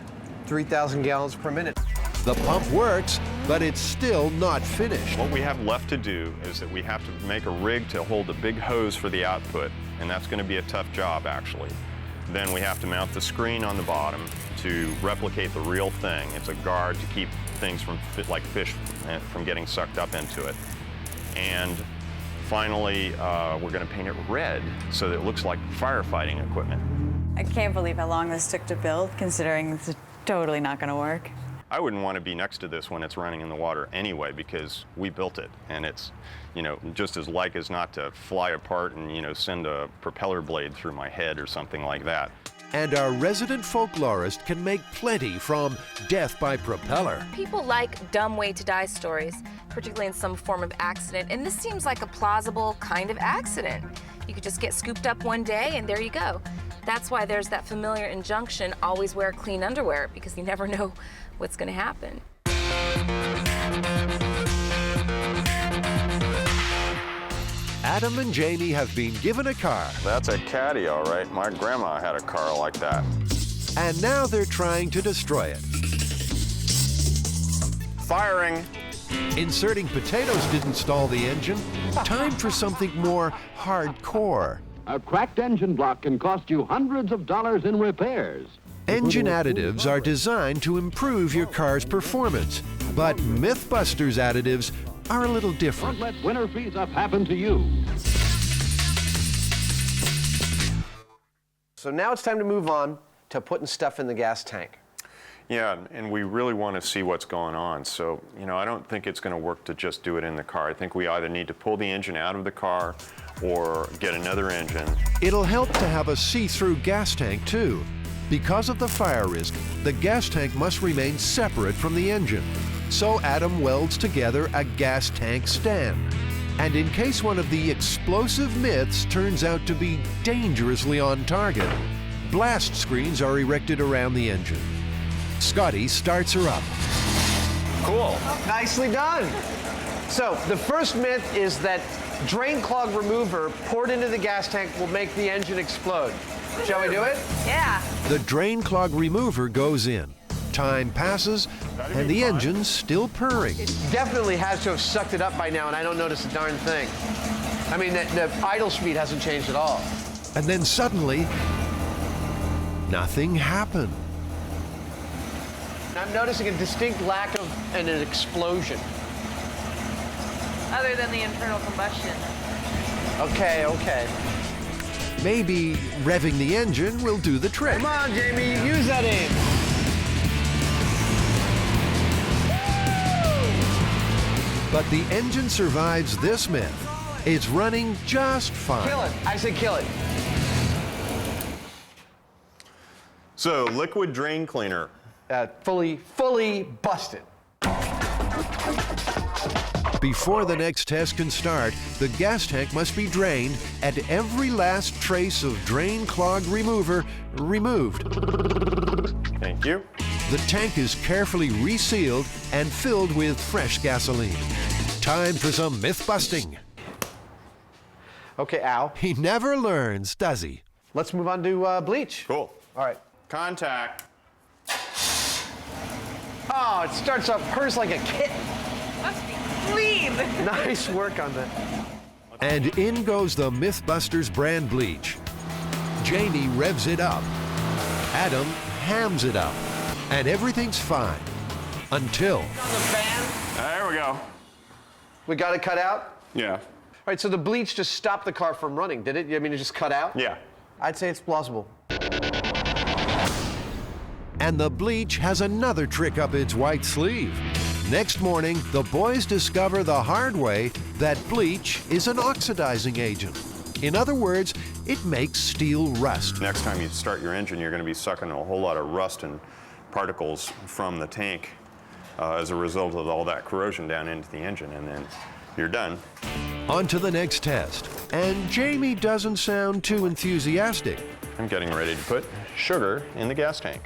3,000 gallons per minute. The pump works, but it's still not finished. What we have left to do is that we have to make a rig to hold a big hose for the output, and that's going to be a tough job, actually. Then we have to mount the screen on the bottom to replicate the real thing. It's a guard to keep things from, like fish, from getting sucked up into it. And finally, we're going to paint it red so that it looks like firefighting equipment. I can't believe how long this took to build, considering this is totally not going to work. I wouldn't want to be next to this when it's running in the water anyway, because we built it, and it's, you know, just as like as not to fly apart and, you know, send a propeller blade through my head or something like that. And our resident folklorist can make plenty from death by propeller. People like dumb way to die stories, particularly in some form of accident, and this seems like a plausible kind of accident. You could just get scooped up one day and there you go. That's why there's that familiar injunction, always wear clean underwear, because you never know what's going to happen. Adam and Jamie have been given a car. That's a caddy, all right. My grandma had a car like that. And now they're trying to destroy it. Firing. Inserting potatoes didn't stall the engine. Time for something more hardcore. A cracked engine block can cost you hundreds of dollars in repairs. Engine additives are designed to improve your car's performance, but Mythbusters additives are a little different. Don't let winter freeze-up happen to you. So now it's time to move on to putting stuff in the gas tank. Yeah, and we really want to see what's going on. So, you know, I don't think it's going to work to just do it in the car. I think we either need to pull the engine out of the car or get another engine. It'll help to have a see-through gas tank, too. Because of the fire risk, the gas tank must remain separate from the engine. So Adam welds together a gas tank stand. And in case one of the explosive myths turns out to be dangerously on target, blast screens are erected around the engine. Scotty starts her up. Cool. Nicely done. So the first myth is that drain clog remover poured into the gas tank will make the engine explode. Shall we do it? Yeah. The drain clog remover goes in. Time passes, and the engine's still purring. It definitely has to have sucked it up by now, and I don't notice a darn thing. I mean, the idle speed hasn't changed at all. And then suddenly, nothing happened. I'm noticing a distinct lack of an explosion. Other than the internal combustion. Okay. Maybe revving the engine will do the trick. Come on, Jamie, use that aim. But the engine survives this myth. It's running just fine. Kill it. I say kill it. So, liquid drain cleaner. Fully busted. Before the next test can start, the gas tank must be drained and every last trace of drain clog remover removed. Thank you. The tank is carefully resealed and filled with fresh gasoline. Time for some myth busting. Okay, Al. He never learns, does he? Let's move on to bleach. Cool. All right. Contact. Oh, it starts up, purrs like a kitten. Must be clean. Nice work on that. And in goes the Mythbusters brand bleach. Jamie revs it up. Adam hams it up. And everything's fine. Until... There we go. We got it cut out? Yeah. All right, so the bleach just stopped the car from running, did it? I mean, it just cut out? Yeah. I'd say it's plausible. And the bleach has another trick up its white sleeve. Next morning, the boys discover the hard way that bleach is an oxidizing agent. In other words, it makes steel rust. Next time you start your engine, you're going to be sucking a whole lot of rust and particles from the tank as a result of all that corrosion down into the engine, and then you're done. On to the next test. And Jamie doesn't sound too enthusiastic. I'm getting ready to put sugar in the gas tank.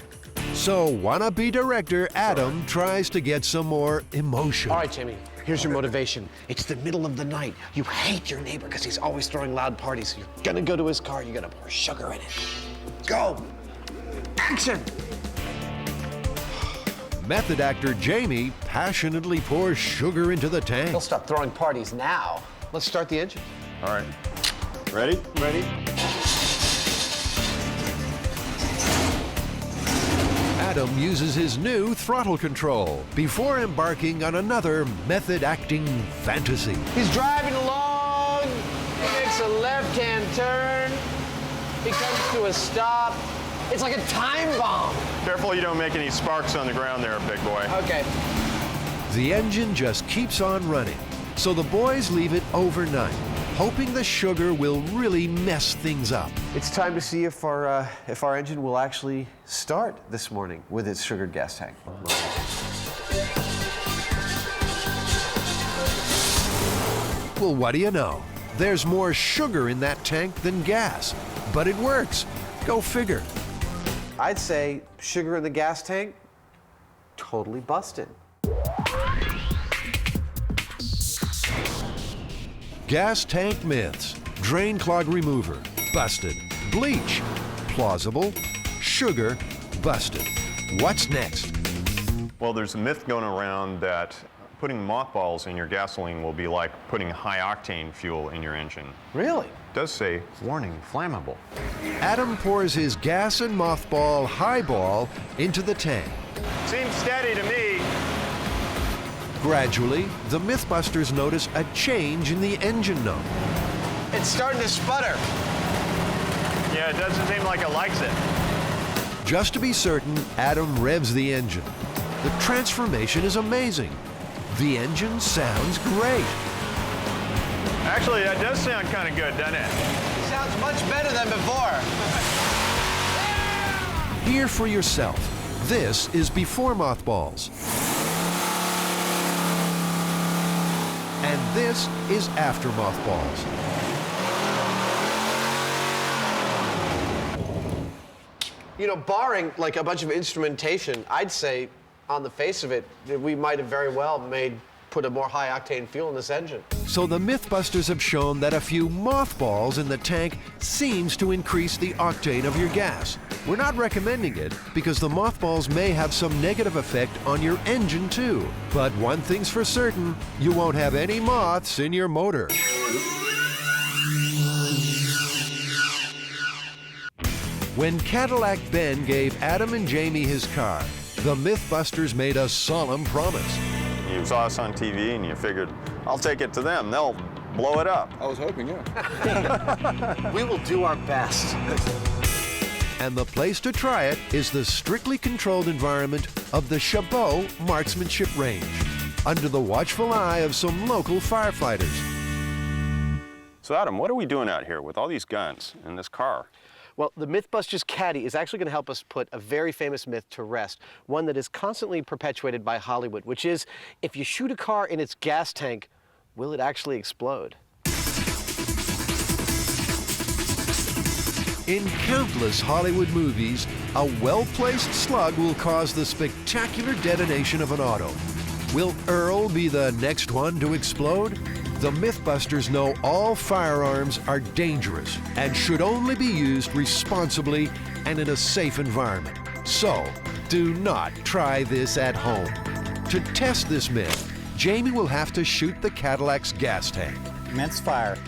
So wannabe director Adam tries to get some more emotion. All right, Jamie, here's your motivation. It's the middle of the night. You hate your neighbor because he's always throwing loud parties. You're gonna go to his car, you're gonna pour sugar in it. Go! Action! Method actor Jamie passionately pours sugar into the tank. He'll stop throwing parties now. Let's start the engine. All right. Ready? Ready? Adam uses his new throttle control before embarking on another method acting fantasy. He's driving along, he makes a left-hand turn, he comes to a stop. It's like a time bomb. Careful you don't make any sparks on the ground there, big boy. Okay. The engine just keeps on running, so the boys leave it overnight, hoping the sugar will really mess things up. It's time to see if our engine will actually start this morning with its sugared gas tank. Well, what do you know? There's more sugar in that tank than gas, but it works. Go figure. I'd say sugar in the gas tank, totally busted. Gas tank myths. Drain clog remover, busted. Bleach, plausible. Sugar, busted. What's next? Well, there's a myth going around that putting mothballs in your gasoline will be like putting high-octane fuel in your engine. Really? It does say, warning, flammable. Adam pours his gas and mothball highball into the tank. Seems steady to me. Gradually, the Mythbusters notice a change in the engine note. It's starting to sputter. Yeah, it doesn't seem like it likes it. Just to be certain, Adam revs the engine. The transformation is amazing. The engine sounds great. Actually, that does sound kind of good, doesn't it? It sounds much better than before. Hear for yourself. This is before mothballs. And this is after mothballs. You know, barring like a bunch of instrumentation, I'd say on the face of it, that we might have very well put a more high-octane fuel in this engine. So the Mythbusters have shown that a few mothballs in the tank seems to increase the octane of your gas. We're not recommending it because the mothballs may have some negative effect on your engine too. But one thing's for certain, you won't have any moths in your motor. When Cadillac Ben gave Adam and Jamie his car, the Mythbusters made a solemn promise. You saw us on TV and you figured, I'll take it to them. They'll blow it up. I was hoping, yeah. We will do our best. And the place to try it is the strictly controlled environment of the Chabot Marksmanship Range, under the watchful eye of some local firefighters. So Adam, what are we doing out here with all these guns in this car? Well, the Mythbusters Caddy is actually going to help us put a very famous myth to rest, one that is constantly perpetuated by Hollywood, which is, if you shoot a car in its gas tank, will it actually explode? In countless Hollywood movies, a well-placed slug will cause the spectacular detonation of an auto. Will Earl be the next one to explode? The Mythbusters know all firearms are dangerous and should only be used responsibly and in a safe environment. So, do not try this at home. To test this myth, Jamie will have to shoot the Cadillac's gas tank. Commence fire.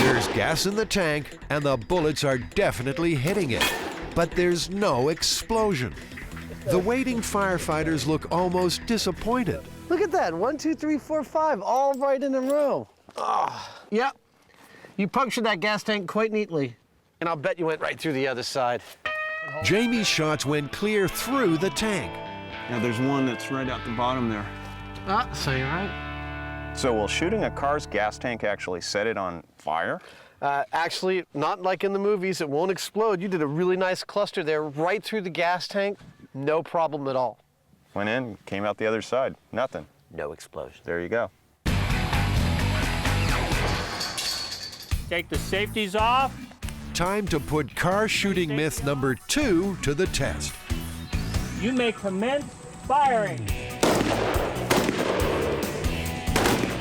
There's gas in the tank, and the bullets are definitely hitting it. But there's no explosion. The waiting firefighters look almost disappointed. Look at that, 1, 2, 3, 4, 5, all right in a row. Yep, you punctured that gas tank quite neatly. And I'll bet you went right through the other side. Jamie's shots went clear through the tank. Yeah, there's one that's right out the bottom there. Ah, so you're right. So will shooting a car's gas tank actually set it on fire? Actually, not like in the movies, it won't explode. You did a really nice cluster there right through the gas tank. No problem at all. Went in, came out the other side. Nothing. No explosion. There you go. Take the safeties off. Time to put car shooting myth number 2 to the test. You may commence firing.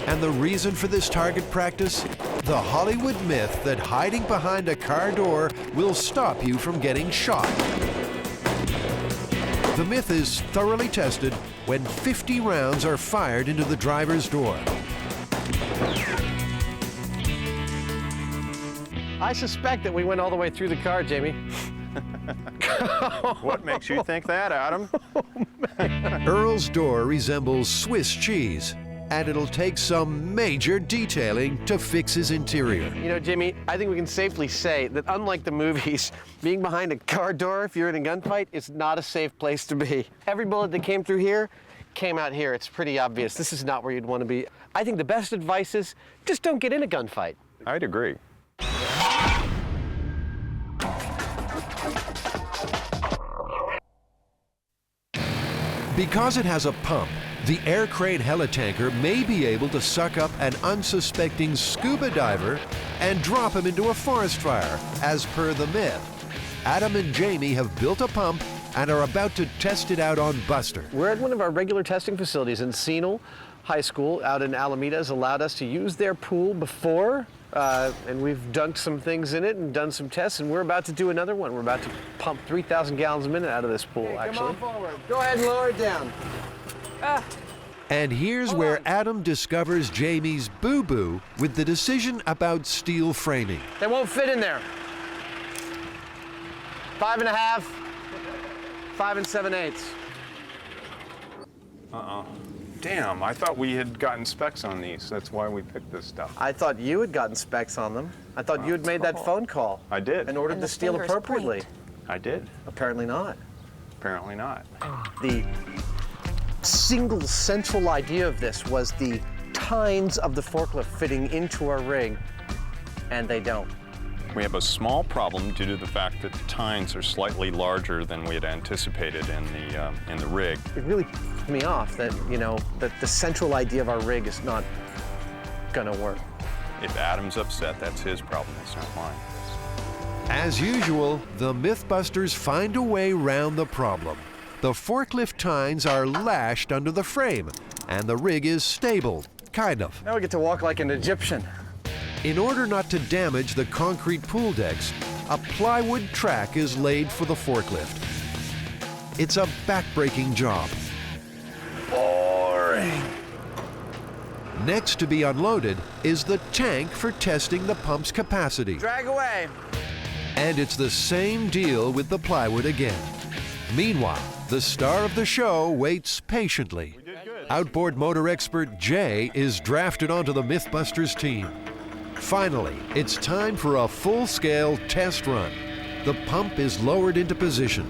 And the reason for this target practice? The Hollywood myth that hiding behind a car door will stop you from getting shot. The myth is thoroughly tested when 50 rounds are fired into the driver's door. I suspect that we went all the way through the car, Jamie. What makes you think that, Adam? Earl's door resembles Swiss cheese, and it'll take some major detailing to fix his interior. You know, Jimmy, I think we can safely say that unlike the movies, being behind a car door if you're in a gunfight is not a safe place to be. Every bullet that came through here came out here. It's pretty obvious. This is not where you'd want to be. I think the best advice is just don't get in a gunfight. I'd agree. Because it has a pump, the air crane helitanker may be able to suck up an unsuspecting scuba diver and drop him into a forest fire, as per the myth. Adam and Jamie have built a pump and are about to test it out on Buster. We're at one of our regular testing facilities in Senal High School out in Alameda has allowed us to use their pool before, and we've dunked some things in it and done some tests, and we're about to do another one. We're about to pump 3,000 gallons a minute out of this pool, actually. Come on forward. Go ahead and lower it down. And here's where Adam discovers Jamie's boo-boo with the decision about steel framing. They won't fit in there. 5.5, 5 7/8. Damn, I thought we had gotten specs on these. That's why we picked this stuff. I thought you had gotten specs on them. I thought you had made that phone call. I did. And ordered the steel appropriately. I did. Apparently not. Apparently not. The single central idea of this was the tines of the forklift fitting into our rig, and they don't. We have a small problem due to the fact that the tines are slightly larger than we had anticipated in the rig. It really pissed me off that, you know, that the central idea of our rig is not gonna work. If Adam's upset, that's his problem, it's not mine. As usual, the Mythbusters find a way round the problem. The forklift tines are lashed under the frame, and the rig is stable, kind of. Now we get to walk like an Egyptian. In order not to damage the concrete pool decks, a plywood track is laid for the forklift. It's a back-breaking job. Boring. Next to be unloaded is the tank for testing the pump's capacity. Drag away. And it's the same deal with the plywood again. Meanwhile, the star of the show waits patiently. Outboard motor expert Jay is drafted onto the Mythbusters team. Finally, it's time for a full-scale test run. The pump is lowered into position.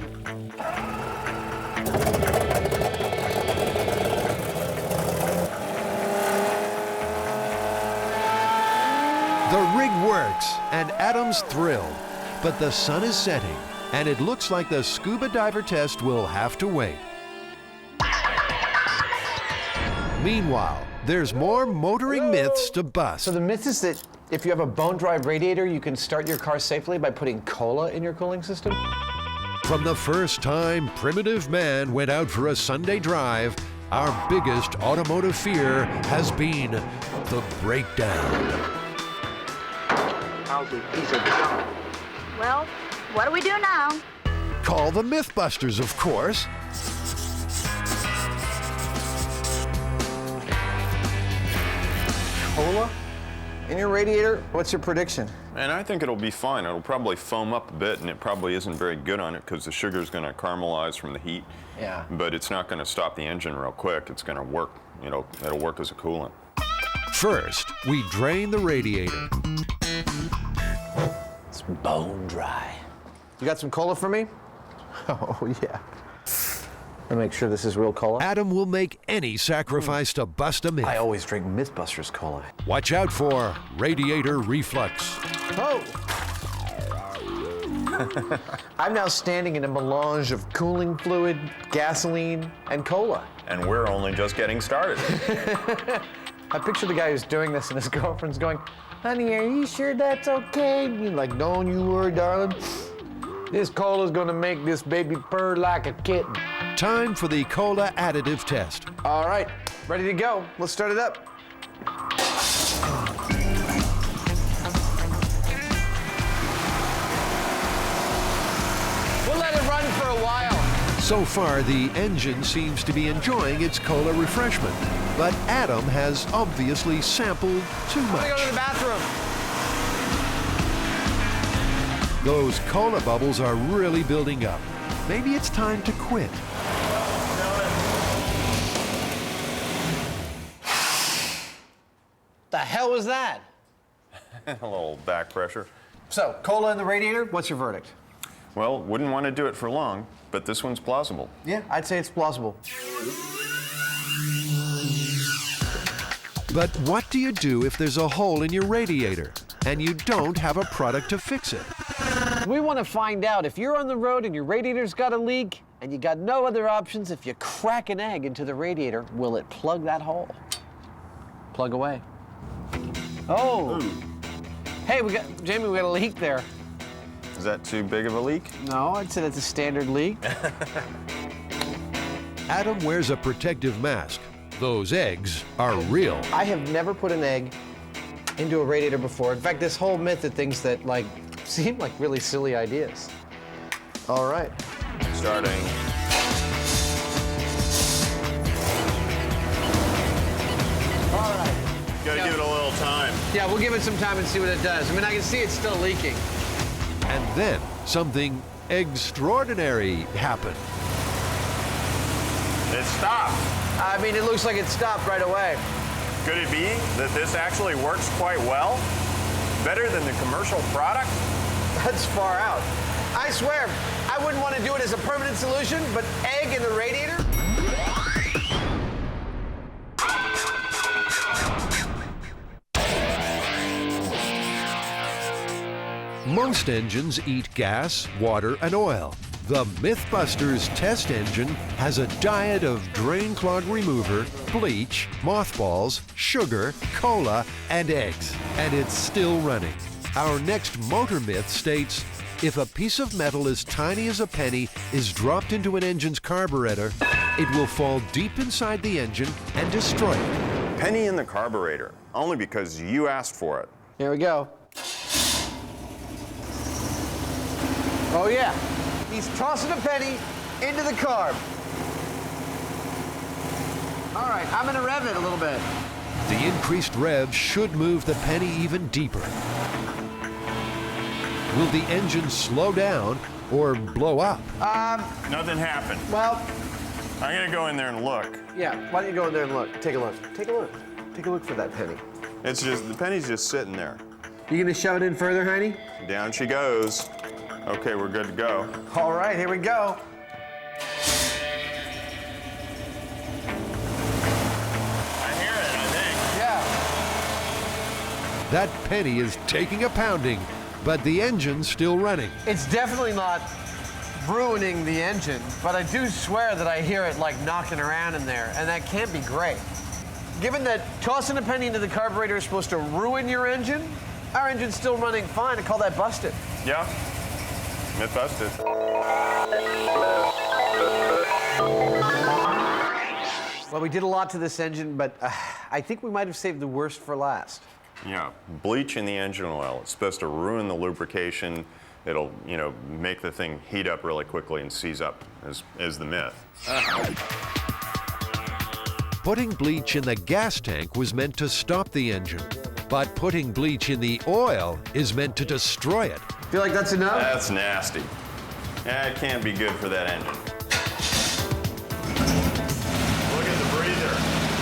The rig works, and Adam's thrilled. But the sun is setting, and it looks like the scuba diver test will have to wait. Meanwhile, there's more motoring myths to bust. So the myth is that if you have a bone dry radiator, you can start your car safely by putting cola in your cooling system? From the first time primitive man went out for a Sunday drive, our biggest automotive fear has been the breakdown. Lousy piece of junk. Well, what do we do now? Call the Mythbusters, of course. Cola in your radiator? What's your prediction? And I think it'll be fine. It'll probably foam up a bit, and it probably isn't very good on it because the sugar's going to caramelize from the heat. Yeah. But it's not going to stop the engine real quick. It's going to work, you know, it'll work as a coolant. First, we drain the radiator. It's bone dry. You got some cola for me? Oh, yeah. And make sure this is real cola. Adam will make any sacrifice to bust a myth. I always drink Mythbusters cola. Watch out for radiator reflux. Oh! I'm now standing in a melange of cooling fluid, gasoline, and cola. And we're only just getting started. I picture the guy who's doing this and his girlfriend's going, honey, are you sure that's okay? And you're like, don't you worry, darling. This cola's gonna make this baby purr like a kitten. Time for the cola additive test. All right, ready to go. Let's start it up. We'll let it run for a while. So far, the engine seems to be enjoying its cola refreshment, but Adam has obviously sampled too I'm gonna go much. to the bathroom. Those cola bubbles are really building up. Maybe it's time to quit. The hell was that? A little back pressure. So, cola in the radiator, what's your verdict? Well, wouldn't want to do it for long, but this one's plausible. Yeah, I'd say it's plausible. But what do you do if there's a hole in your radiator and you don't have a product to fix it? We want to find out if you're on the road and your radiator's got a leak and you got no other options. If you crack an egg into the radiator, will it plug that hole? Plug away. Oh. Hey, Jamie, we got a leak there. Is that too big of a leak? No, I'd say that's a standard leak. Adam wears a protective mask. Those eggs are real. I have never put an egg into a radiator before. In fact, this whole myth of things that seem like really silly ideas. All right. Starting. All right. Gotta give it a little time. Yeah, we'll give it some time and see what it does. I mean, I can see it's still leaking. And then something extraordinary happened. It stopped. I mean, it looks like it stopped right away. Could it be that this actually works quite well? Better than the commercial product? That's far out. I swear, I wouldn't want to do it as a permanent solution, but egg in the radiator? Most engines eat gas, water, and oil. The Mythbusters test engine has a diet of drain clog remover, bleach, mothballs, sugar, cola, and eggs. And it's still running. Our next motor myth states, if a piece of metal as tiny as a penny is dropped into an engine's carburetor, it will fall deep inside the engine and destroy it. Penny in the carburetor, only because you asked for it. Here we go. Oh yeah, he's tossing a penny into the carb. All right, I'm gonna rev it a little bit. The increased rev should move the penny even deeper. Will the engine slow down or blow up? Nothing happened. Well, I'm gonna go in there and look. Yeah, why don't you go in there and look? Take a look. Take a look. Take a look for that penny. It's just, the penny's just sitting there. You gonna shove it in further, honey? Down she goes. Okay, we're good to go. All right, here we go. I hear it, I think. Yeah. That penny is taking a pounding, but the engine's still running. It's definitely not ruining the engine, but I do swear that I hear it like knocking around in there, and that can't be great. Given that tossing a penny into the carburetor is supposed to ruin your engine, our engine's still running fine. I call that busted. Yeah. Mythbusters. Well, we did a lot to this engine, but I think we might have saved the worst for last. Yeah, bleach in the engine oil. It's supposed to ruin the lubrication. It'll, make the thing heat up really quickly and seize up, is the myth. Putting bleach in the gas tank was meant to stop the engine, but putting bleach in the oil is meant to destroy it. Feel like that's enough? That's nasty. That can't be good for that engine. Look at the breather.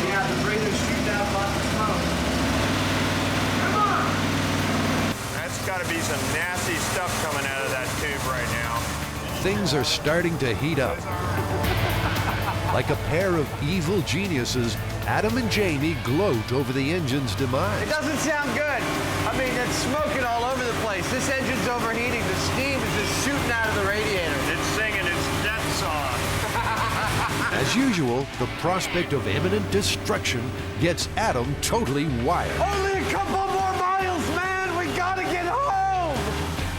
Yeah, the breather's shooting out lots of smoke. Come on! That's got to be some nasty stuff coming out of that tube right now. Things are starting to heat up. Like a pair of evil geniuses, Adam and Jamie gloat over the engine's It demise. doesn't sound good. I mean, it's smoking all over the place. This engine's overheating. The steam is just shooting out of the radiator. It's singing its death song. As usual, the prospect of imminent destruction gets Adam totally wired. Only a couple more miles, man. We gotta get home.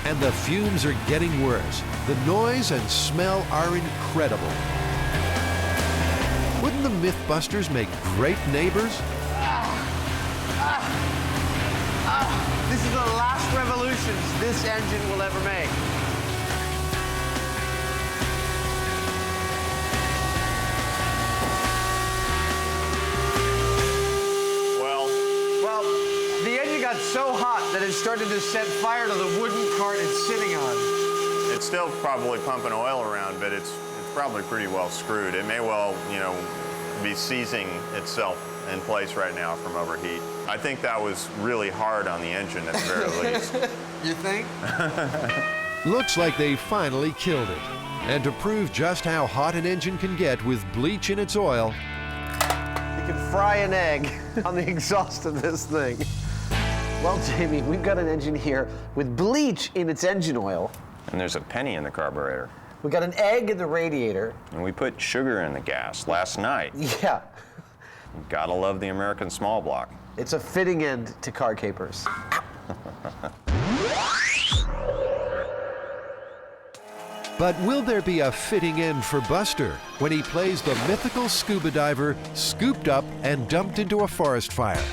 And the fumes are getting worse. The noise and smell are incredible. Wouldn't the Mythbusters make great neighbors? This is the last revolutions this engine will ever make. Well, the engine got so hot that it started to set fire to the wooden cart it's sitting on. It's still probably pumping oil around, but it's probably pretty well screwed. It may well, be seizing itself in place right now from overheat. I think that was really hard on the engine at the very least. You think? Looks like they finally killed it. And to prove just how hot an engine can get with bleach in its oil, You can fry an egg on the exhaust of this thing. Well, Jamie, we've got an engine here with bleach in its engine oil. And there's a penny in the carburetor. We got an egg in the radiator. And we put sugar in the gas last night. Yeah. Gotta love the American small block. It's a fitting end to car capers. but will there be a fitting end for Buster when he plays the mythical scuba diver scooped up and dumped into a forest fire?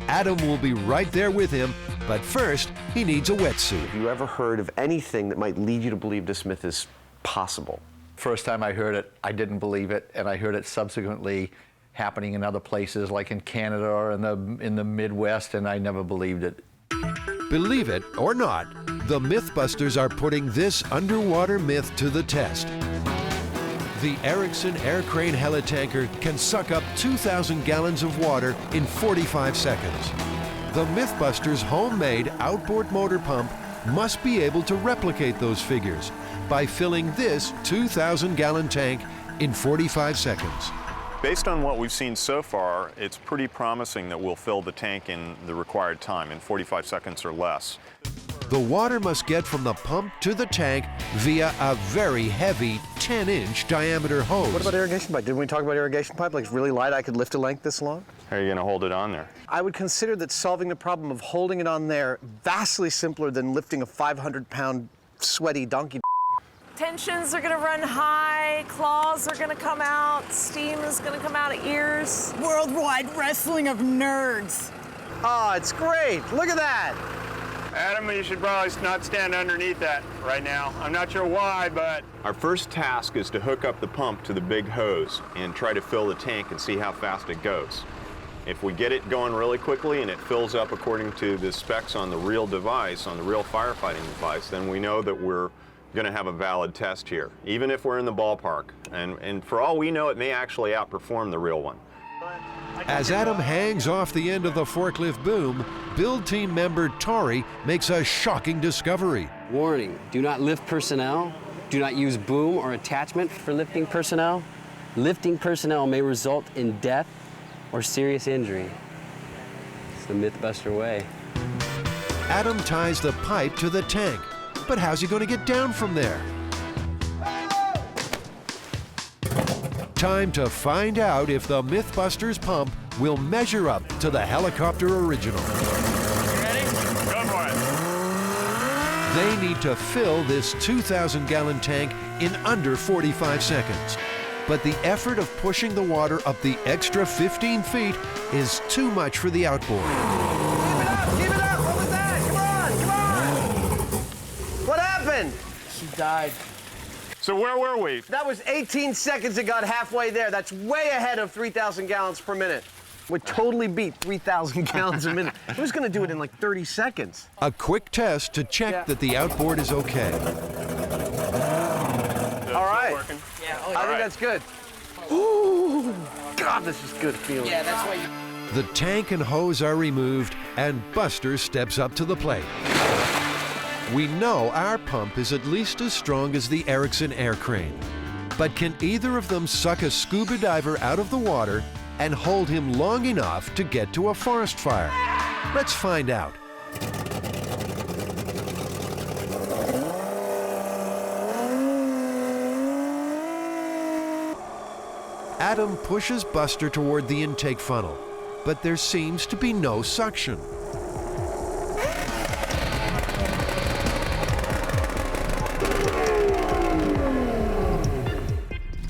Adam will be right there with him, but first he needs a wetsuit. Have you ever heard of anything that might lead you to believe this myth is possible? First time I heard it, I didn't believe it, and I heard it subsequently happening in other places, like in Canada or in the Midwest, and I never believed it. Believe it or not, the Mythbusters are putting this underwater myth to the test. The Erickson air crane helitanker can suck up 2,000 gallons of water in 45 seconds. The Mythbusters' homemade outboard motor pump must be able to replicate those figures by filling this 2,000-gallon tank in 45 seconds. Based on what we've seen so far, it's pretty promising that we'll fill the tank in the required time, in 45 seconds or less. The water must get from the pump to the tank via a very heavy 10-inch diameter hose. What about irrigation pipe? Didn't we talk about irrigation pipe? Like it's really light, I could lift a length this long? How are you going to hold it on there? I would consider that solving the problem of holding it on there vastly simpler than lifting a 500-pound sweaty donkey. Tensions are gonna run high, claws are gonna come out, steam is gonna come out of ears. Worldwide wrestling of nerds. Oh, it's great. Look at that. Adam, you should probably not stand underneath that right now. I'm not sure why, but... Our first task is to hook up the pump to the big hose and try to fill the tank and see how fast it goes. If we get it going really quickly and it fills up according to the specs on the real device, on the real firefighting device, then we know that we're going to have a valid test here, even if we're in the ballpark. And for all we know, it may actually outperform the real one. As Adam hangs off the end of the forklift boom, build team member Tori makes a shocking discovery. Warning, do not lift personnel. Do not use boom or attachment for lifting personnel. Lifting personnel may result in death or serious injury. It's the Mythbuster way. Adam ties the pipe to the tank, but how's he going to get down from there? Time to find out if the Mythbusters pump will measure up to the helicopter original. You ready? Go for it. They need to fill this 2,000-gallon tank in under 45 seconds. But the effort of pushing the water up the extra 15 feet is too much for the outboard. Keep it up! What was that? Come on! What happened? She died. So where were we? That was 18 seconds it got halfway there. That's way ahead of 3,000 gallons per minute. Would totally beat 3,000 gallons a minute. Who's going to do it in like 30 seconds? A quick test to check that the outboard is okay. All right. Yeah, I think that's good. Ooh, God, this is good feeling. Yeah, that's why you... The tank and hose are removed, and Buster steps up to the plate. We know our pump is at least as strong as the Erickson air crane. But can either of them suck a scuba diver out of the water and hold him long enough to get to a forest fire? Let's find out. Adam pushes Buster toward the intake funnel, but there seems to be no suction.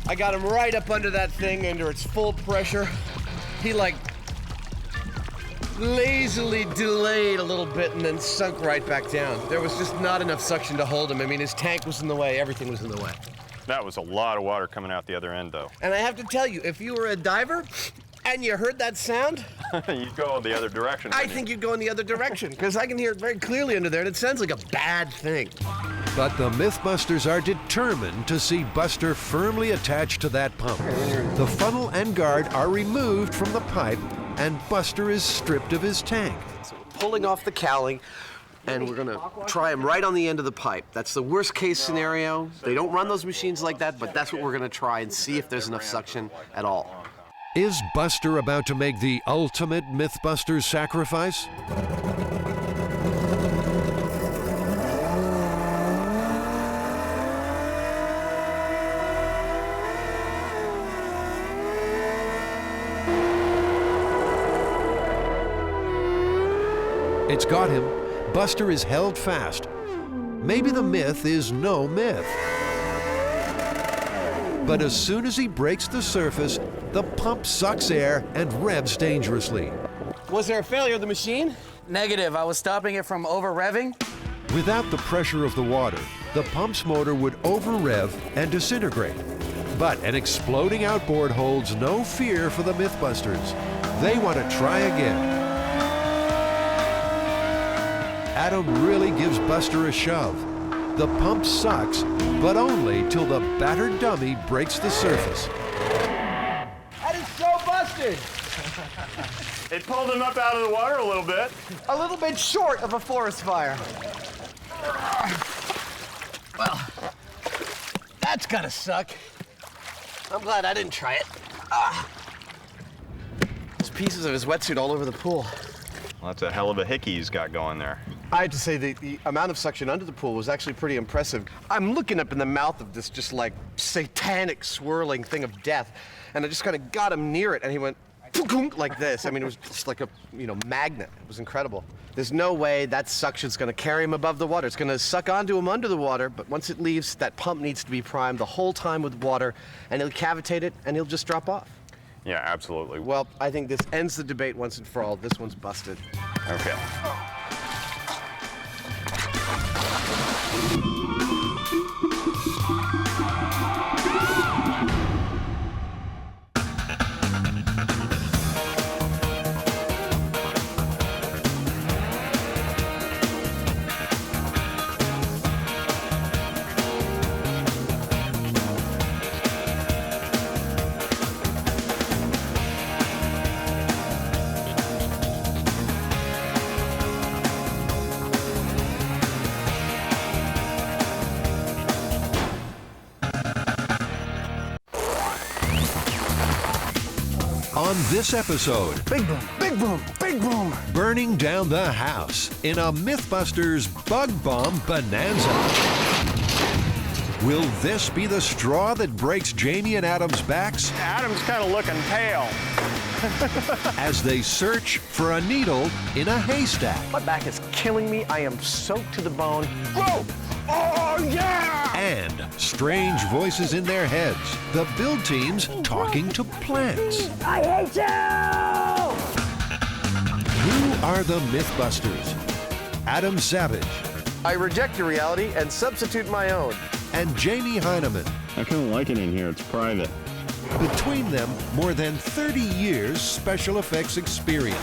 I got him right up under that thing, under its full pressure. He like lazily delayed a little bit and then sunk right back down. There was just not enough suction to hold him. I mean, his tank was in the way, everything was in the way. That was a lot of water coming out the other end, though. And I have to tell you, if you were a diver and you heard that sound, You'd go the other direction. I think you'd go in the other direction, because I can hear it very clearly under there, and it sounds like a bad thing. But the Mythbusters are determined to see Buster firmly attached to that pump. The funnel and guard are removed from the pipe, and Buster is stripped of his tank. So we're pulling off the cowling, and we're gonna try him right on the end of the pipe. That's the worst case scenario. They don't run those machines like that, but that's what we're gonna try and see if there's enough suction at all. Is Buster about to make the ultimate Mythbusters sacrifice? It's got him. Buster is held fast. Maybe the myth is no myth. But as soon as he breaks the surface, the pump sucks air and revs dangerously. Was there a failure of the machine? Negative. I was stopping it from over-revving. Without the pressure of the water, the pump's motor would over-rev and disintegrate. But an exploding outboard holds no fear for the Mythbusters. They want to try again. Adam really gives Buster a shove. The pump sucks, but only till the battered dummy breaks the surface. That is so busted! It pulled him up out of the water a little bit. A little bit short of a forest fire. Well, that's gotta suck. I'm glad I didn't try it. There's pieces of his wetsuit all over the pool. Well, that's a hell of a hickey he's got going there. I have to say the amount of suction under the pool was actually pretty impressive. I'm looking up in the mouth of this just like satanic swirling thing of death, and I just kind of got him near it, and he went like this. I mean, it was just like a magnet. It was incredible. There's no way that suction's going to carry him above the water. It's going to suck onto him under the water, but once it leaves, that pump needs to be primed the whole time with water, and he'll cavitate it, and he'll just drop off. Yeah, absolutely. Well, I think this ends the debate once and for all. This one's busted. Okay. On this episode, big boom, big boom, big boom, burning down the house in a Mythbusters bug bomb bonanza. Will this be the straw that breaks Jamie and Adam's backs? Adam's kind of looking pale. As they search for a needle in a haystack. My back is killing me. I am soaked to the bone. Whoa! Oh, yeah! And strange voices in their heads. The build teams talking to plants. I hate you! Who are the Mythbusters? Adam Savage. I reject your reality and substitute my own. And Jamie Heineman. I kind of like it in here. It's private. Between them, more than 30 years special effects experience.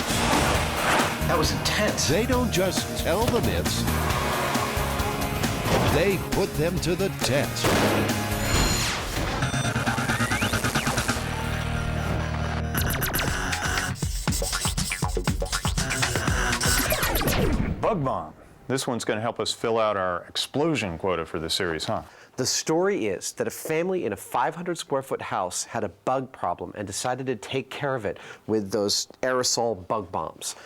That was intense. They don't just tell the myths, they put them to the test. Bug bomb. This one's going to help us fill out our explosion quota for the series, huh? The story is that a family in a 500 square foot house had a bug problem and decided to take care of it with those aerosol bug bombs.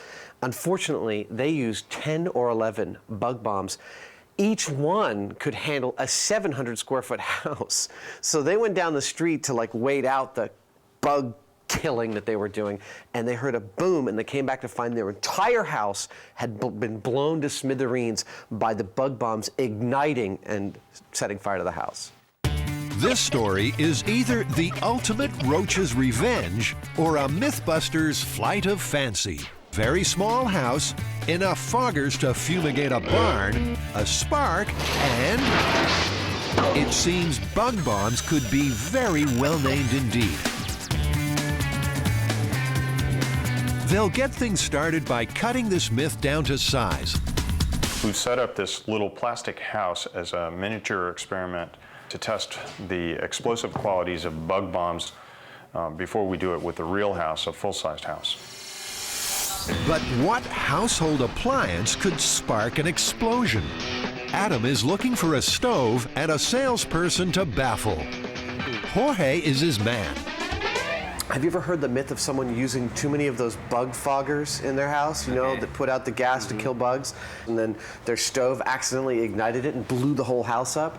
Unfortunately, they used 10 or 11 bug bombs. Each one could handle a 700 square foot house. So they went down the street to like wait out the bug killing that they were doing, and they heard a boom, and they came back to find their entire house had been blown to smithereens by the bug bombs igniting and setting fire to the house. This story is either the ultimate roach's revenge or a Mythbusters flight of fancy. Very small house, enough foggers to fumigate a barn, a spark, and it seems bug bombs could be very well named indeed. They'll get things started by cutting this myth down to size. We've set up this little plastic house as a miniature experiment to test the explosive qualities of bug bombs before we do it with the real house, a full-sized house. But what household appliance could spark an explosion? Adam is looking for a stove and a salesperson to baffle. Jorge is his man. Have you ever heard the myth of someone using too many of those bug foggers in their house, you know, that put out the gas to kill bugs, and then their stove accidentally ignited it and blew the whole house up?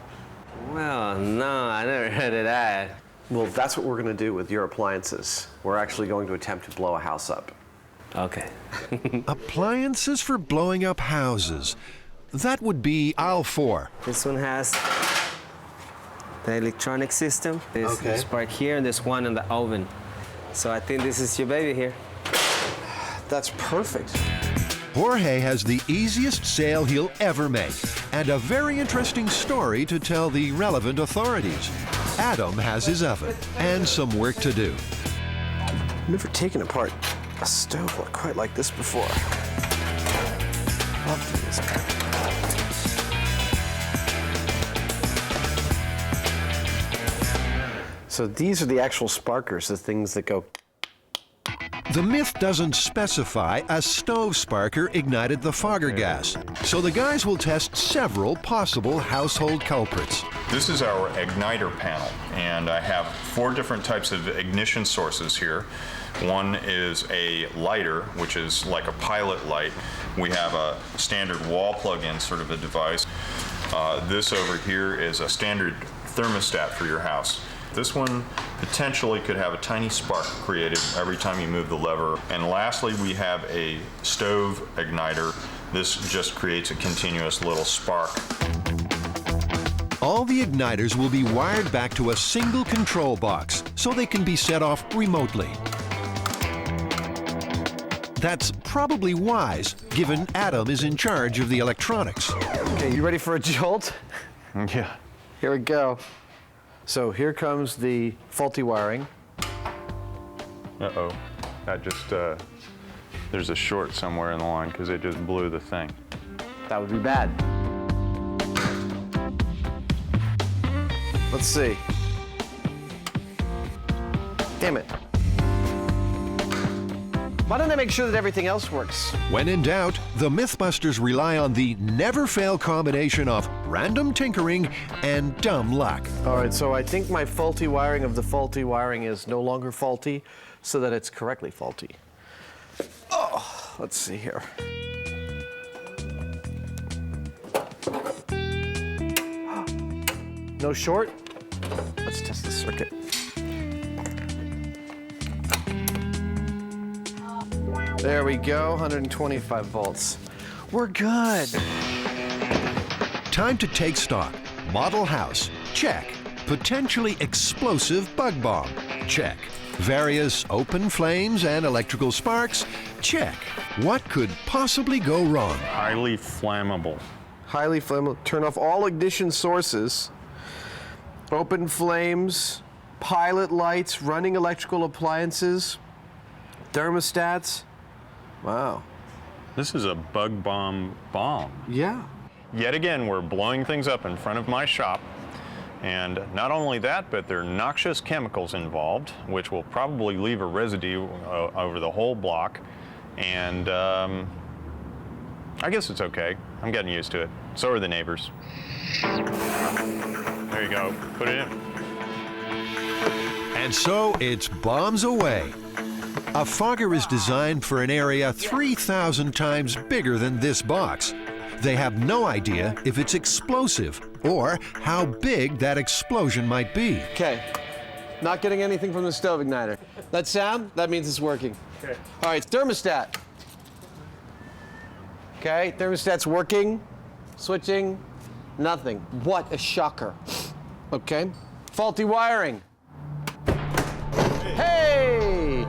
Well, no, I never heard of that. Well, that's what we're going to do with your appliances. We're actually going to attempt to blow a house up. Okay. Appliances for blowing up houses. That would be aisle 4. This one has the electronic system. There's Okay. spark here, and there's one in the oven. So I think this is your baby here. That's perfect. Jorge has the easiest sale he'll ever make and a very interesting story to tell the relevant authorities. Adam has his oven and some work to do. I've never taken apart a stove quite like this before. I'll do this. So these are the actual sparkers, the things that go. The myth doesn't specify a stove sparker ignited the fogger gas, so the guys will test several possible household culprits. This is our igniter panel, and I have 4 different types of ignition sources here. One is a lighter, which is like a pilot light. We have a standard wall plug-in sort of a device. This over here is a standard thermostat for your house. This one potentially could have a tiny spark created every time you move the lever. And lastly, we have a stove igniter. This just creates a continuous little spark. All the igniters will be wired back to a single control box so they can be set off remotely. That's probably wise, given Adam is in charge of the electronics. Okay, you ready for a jolt? Yeah. Here we go. So here comes the faulty wiring. Uh-oh. That just, there's a short somewhere in the line because it just blew the thing. That would be bad. Let's see. Damn it. Why don't I make sure that everything else works? When in doubt, the Mythbusters rely on the never-fail combination of random tinkering and dumb luck. All right, so I think my faulty wiring of the faulty wiring is no longer faulty, so that it's correctly faulty. Oh, let's see here. No short? Let's test the circuit. There we go, 125 volts. We're good. Time to take stock. Model house, check. Potentially explosive bug bomb, check. Various open flames and electrical sparks, check. What could possibly go wrong? Highly flammable. Highly flammable. Turn off all ignition sources. Open flames, pilot lights, running electrical appliances, thermostats. Wow. This is a bug bomb. Yeah. Yet again, we're blowing things up in front of my shop. And not only that, but there are noxious chemicals involved, which will probably leave a residue over the whole block. And I guess it's okay. I'm getting used to it. So are the neighbors. There There you go. Put it in. And so it's bombs away. A fogger is designed for an area 3,000 times bigger than this box. They have no idea if it's explosive or how big that explosion might be. Okay, not getting anything from the stove igniter. That sound, that means it's working. Okay. All right, thermostat. Okay, thermostat's working, switching, nothing. What a shocker. Okay, faulty wiring. Hey!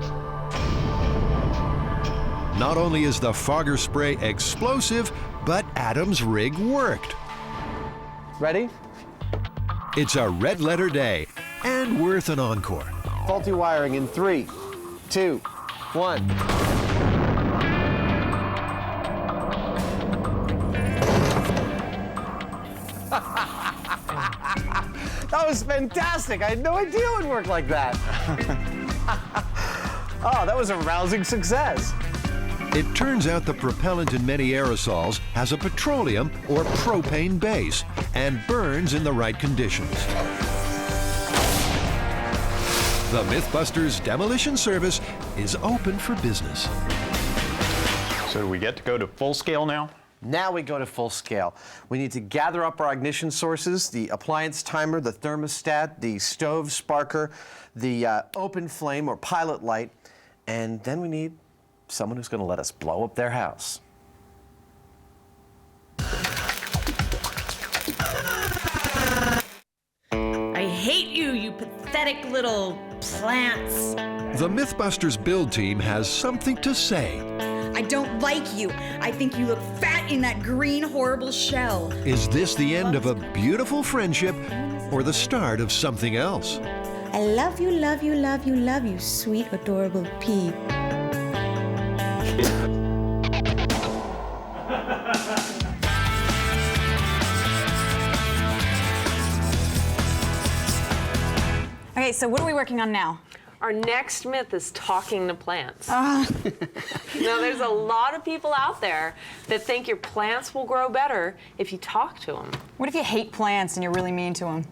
Not only is the fogger spray explosive, but Adam's rig worked. Ready? It's a red letter day and worth an encore. Faulty wiring in 3, 2, 1. That was fantastic. I had no idea it would work like that. Oh, that was a rousing success. It turns out the propellant in many aerosols has a petroleum or propane base and burns in the right conditions. The Mythbusters Demolition Service is open for business. So do we get to go to full scale now? Now we go to full scale. We need to gather up our ignition sources, the appliance timer, the thermostat, the stove sparker, the open flame or pilot light, and then we need someone who's going to let us blow up their house. I hate you, you pathetic little plants. The Mythbusters build team has something to say. I don't like you. I think you look fat in that green, horrible shell. Is this the end of a beautiful friendship or the start of something else? I love you, love you, love you, love you, sweet, adorable pea. Okay, so what are we working on now? Our next myth is talking to plants. Now, there's a lot of people out there that think your plants will grow better if you talk to them. What if you hate plants and you're really mean to them?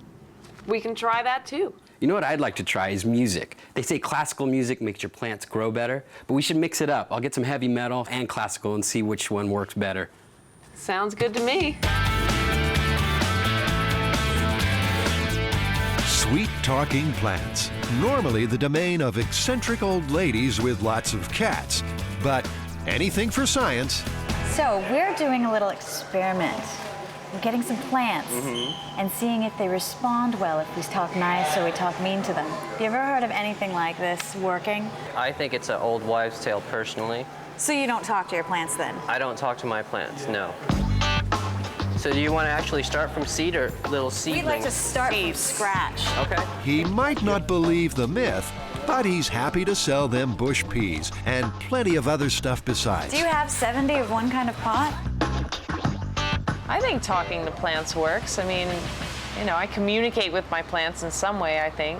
We can try that too. You know what I'd like to try is music. They say classical music makes your plants grow better, but we should mix it up. I'll get some heavy metal and classical and see which one works better. Sounds good to me. Sweet talking plants. Normally the domain of eccentric old ladies with lots of cats. But anything for science. So we're doing a little experiment. We're getting some plants and seeing if they respond well if we talk nice or we talk mean to them. Have you ever heard of anything like this working? I think it's an old wives' tale personally. So you don't talk to your plants then? I don't talk to my plants, no. So do you want to actually start from seed or little seedlings? We'd like to start from scratch. Okay. He might not believe the myth, but he's happy to sell them bush peas and plenty of other stuff besides. Do you have 70 of one kind of pot? I think talking to plants works. I mean, you know, I communicate with my plants in some way, I think,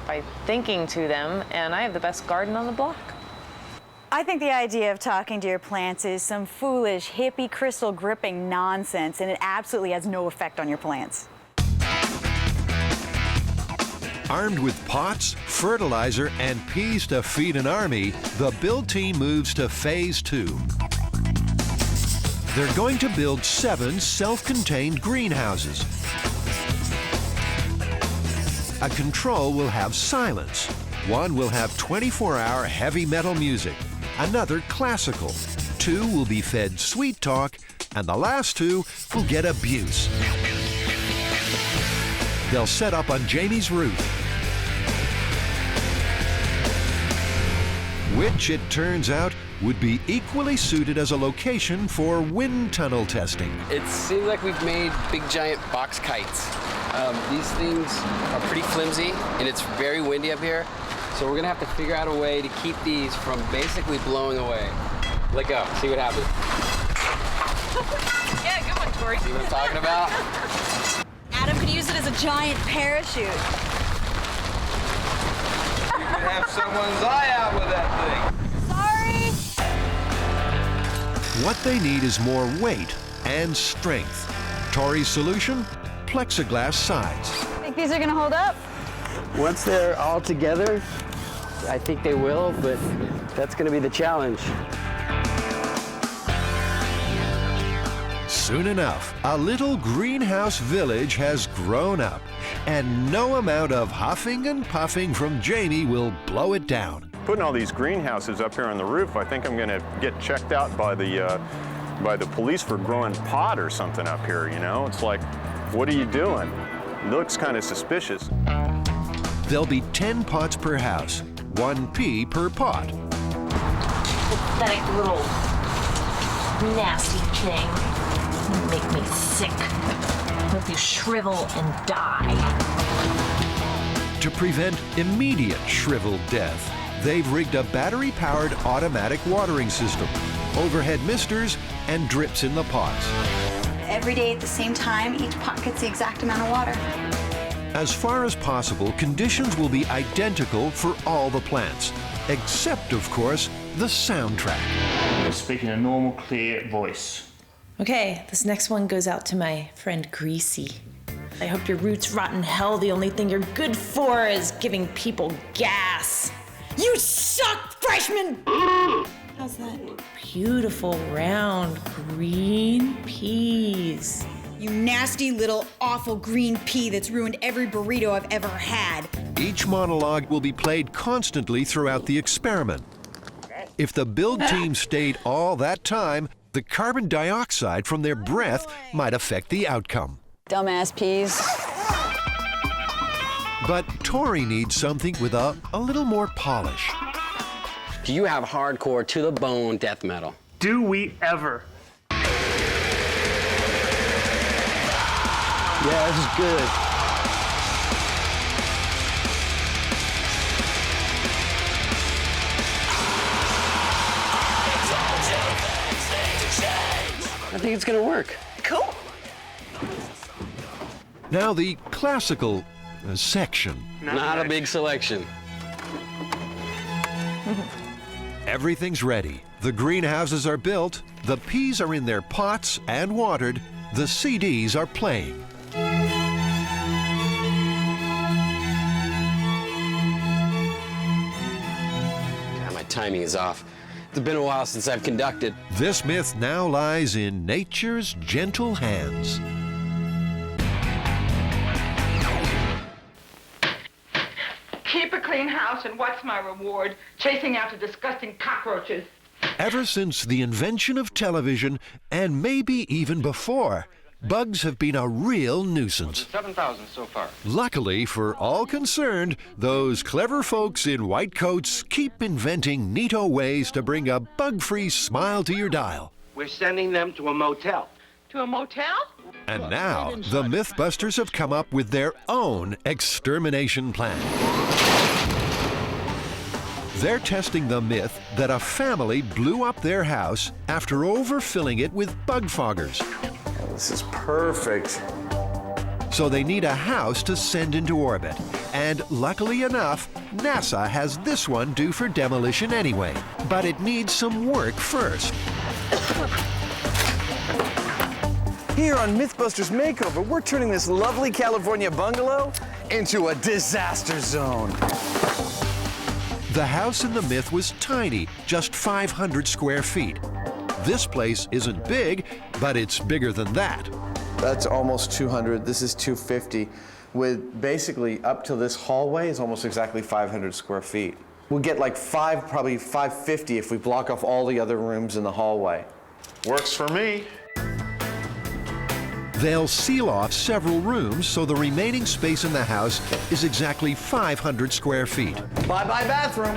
by thinking to them, and I have the best garden on the block. I think the idea of talking to your plants is some foolish, hippie, crystal gripping nonsense, and it absolutely has no effect on your plants. Armed with pots, fertilizer, and peas to feed an army, the build team moves to phase 2. They're going to build 7 self-contained greenhouses. A control will have silence. One will have 24-hour heavy metal music. Another classical. 2 will be fed sweet talk, and the last 2 will get abuse. They'll set up on Jamie's roof, which it turns out would be equally suited as a location for wind tunnel testing. It seems like we've made big giant box kites. These things are pretty flimsy and it's very windy up here. So we're gonna have to figure out a way to keep these from basically blowing away. Let go, see what happens. Yeah, good one, Tori. See what I'm talking about? Adam could use it as a giant parachute. You could have someone's eye out with that thing. Sorry. What they need is more weight and strength. Tori's solution? Plexiglass sides. think these are gonna hold up? Once they're all together, I think they will, but that's gonna be the challenge. Soon enough, a little greenhouse village has grown up, and no amount of huffing and puffing from Jamie will blow it down. Putting all these greenhouses up here on the roof, I think I'm going to get checked out by the police for growing pot or something up here, you know? It's like, what are you doing? It looks kind of suspicious. There'll be 10 pots per house, 1 pea per pot. Pathetic little nasty thing. You make me sick. Hope you shrivel and die. To prevent immediate shriveled death, they've rigged a battery-powered automatic watering system, overhead misters, and drips in the pots. Every day at the same time, each pot gets the exact amount of water. As far as possible, conditions will be identical for all the plants, except, of course, the soundtrack. We're speaking a normal, clear voice. Okay, this next one goes out to my friend Greasy. I hope your roots rot in hell. The only thing you're good for is giving people gas. You suck, freshman! How's that? Beautiful, round, green peas. You nasty little awful green pea that's ruined every burrito I've ever had. Each monologue will be played constantly throughout the experiment. If the build team stayed all that time, the carbon dioxide from their breath might affect the outcome. Dumbass peas. But Tori needs something with a little more polish. Do you have hardcore to the bone death metal? Do we ever? Yeah, this is good. I think it's gonna work. Cool. Now the classical section. Not a big selection. Everything's ready. The greenhouses are built, the peas are in their pots and watered, the CDs are playing. God, my timing is off. It's been a while since I've conducted. This myth now lies in nature's gentle hands. Keep a clean house, and what's my reward? Chasing after disgusting cockroaches. Ever since the invention of television, and maybe even before, bugs have been a real nuisance. 7,000 so far. Luckily for all concerned, those clever folks in white coats keep inventing neato ways to bring a bug-free smile to your dial. We're sending them to a motel. To a motel? And now, the Mythbusters have come up with their own extermination plan. They're testing the myth that a family blew up their house after overfilling it with bug foggers. This is perfect. So they need a house to send into orbit. And luckily enough, NASA has this one due for demolition anyway. But it needs some work first. Here on Mythbusters Makeover, we're turning this lovely California bungalow into a disaster zone. The house in the myth was tiny, just 500 square feet. This place isn't big, but it's bigger than that. That's almost 200. This is 250. With basically up to this hallway is almost exactly 500 square feet. We'll get like probably 550 if we block off all the other rooms in the hallway. Works for me. They'll seal off several rooms, so the remaining space in the house is exactly 500 square feet. Bye-bye bathroom.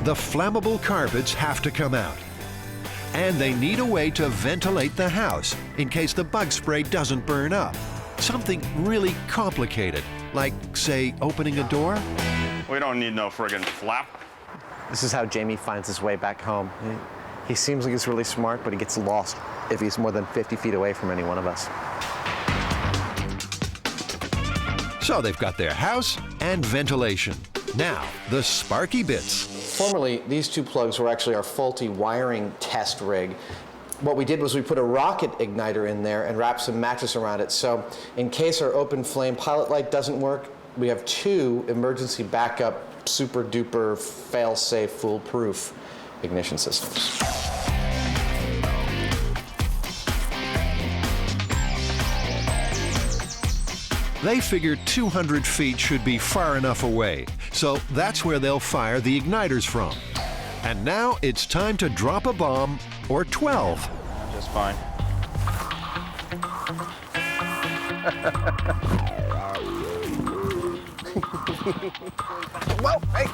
The flammable carpets have to come out. And they need a way to ventilate the house in case the bug spray doesn't burn up. Something really complicated, like, say, opening a door. We don't need no friggin' flap. This is how Jamie finds his way back home. He seems like he's really smart, but he gets lost if he's more than 50 feet away from any one of us. So they've got their house and ventilation. Now, the sparky bits. Formerly, these two plugs were actually our faulty wiring test rig. what we did was we put a rocket igniter in there and wrapped some matches around it. So in case our open flame pilot light doesn't work, we have 2 emergency backup, super duper, fail-safe, foolproof ignition systems. They figured 200 feet should be far enough away, so that's where they'll fire the igniters from. And now it's time to drop a bomb, or 12. Just fine. Whoa, hey!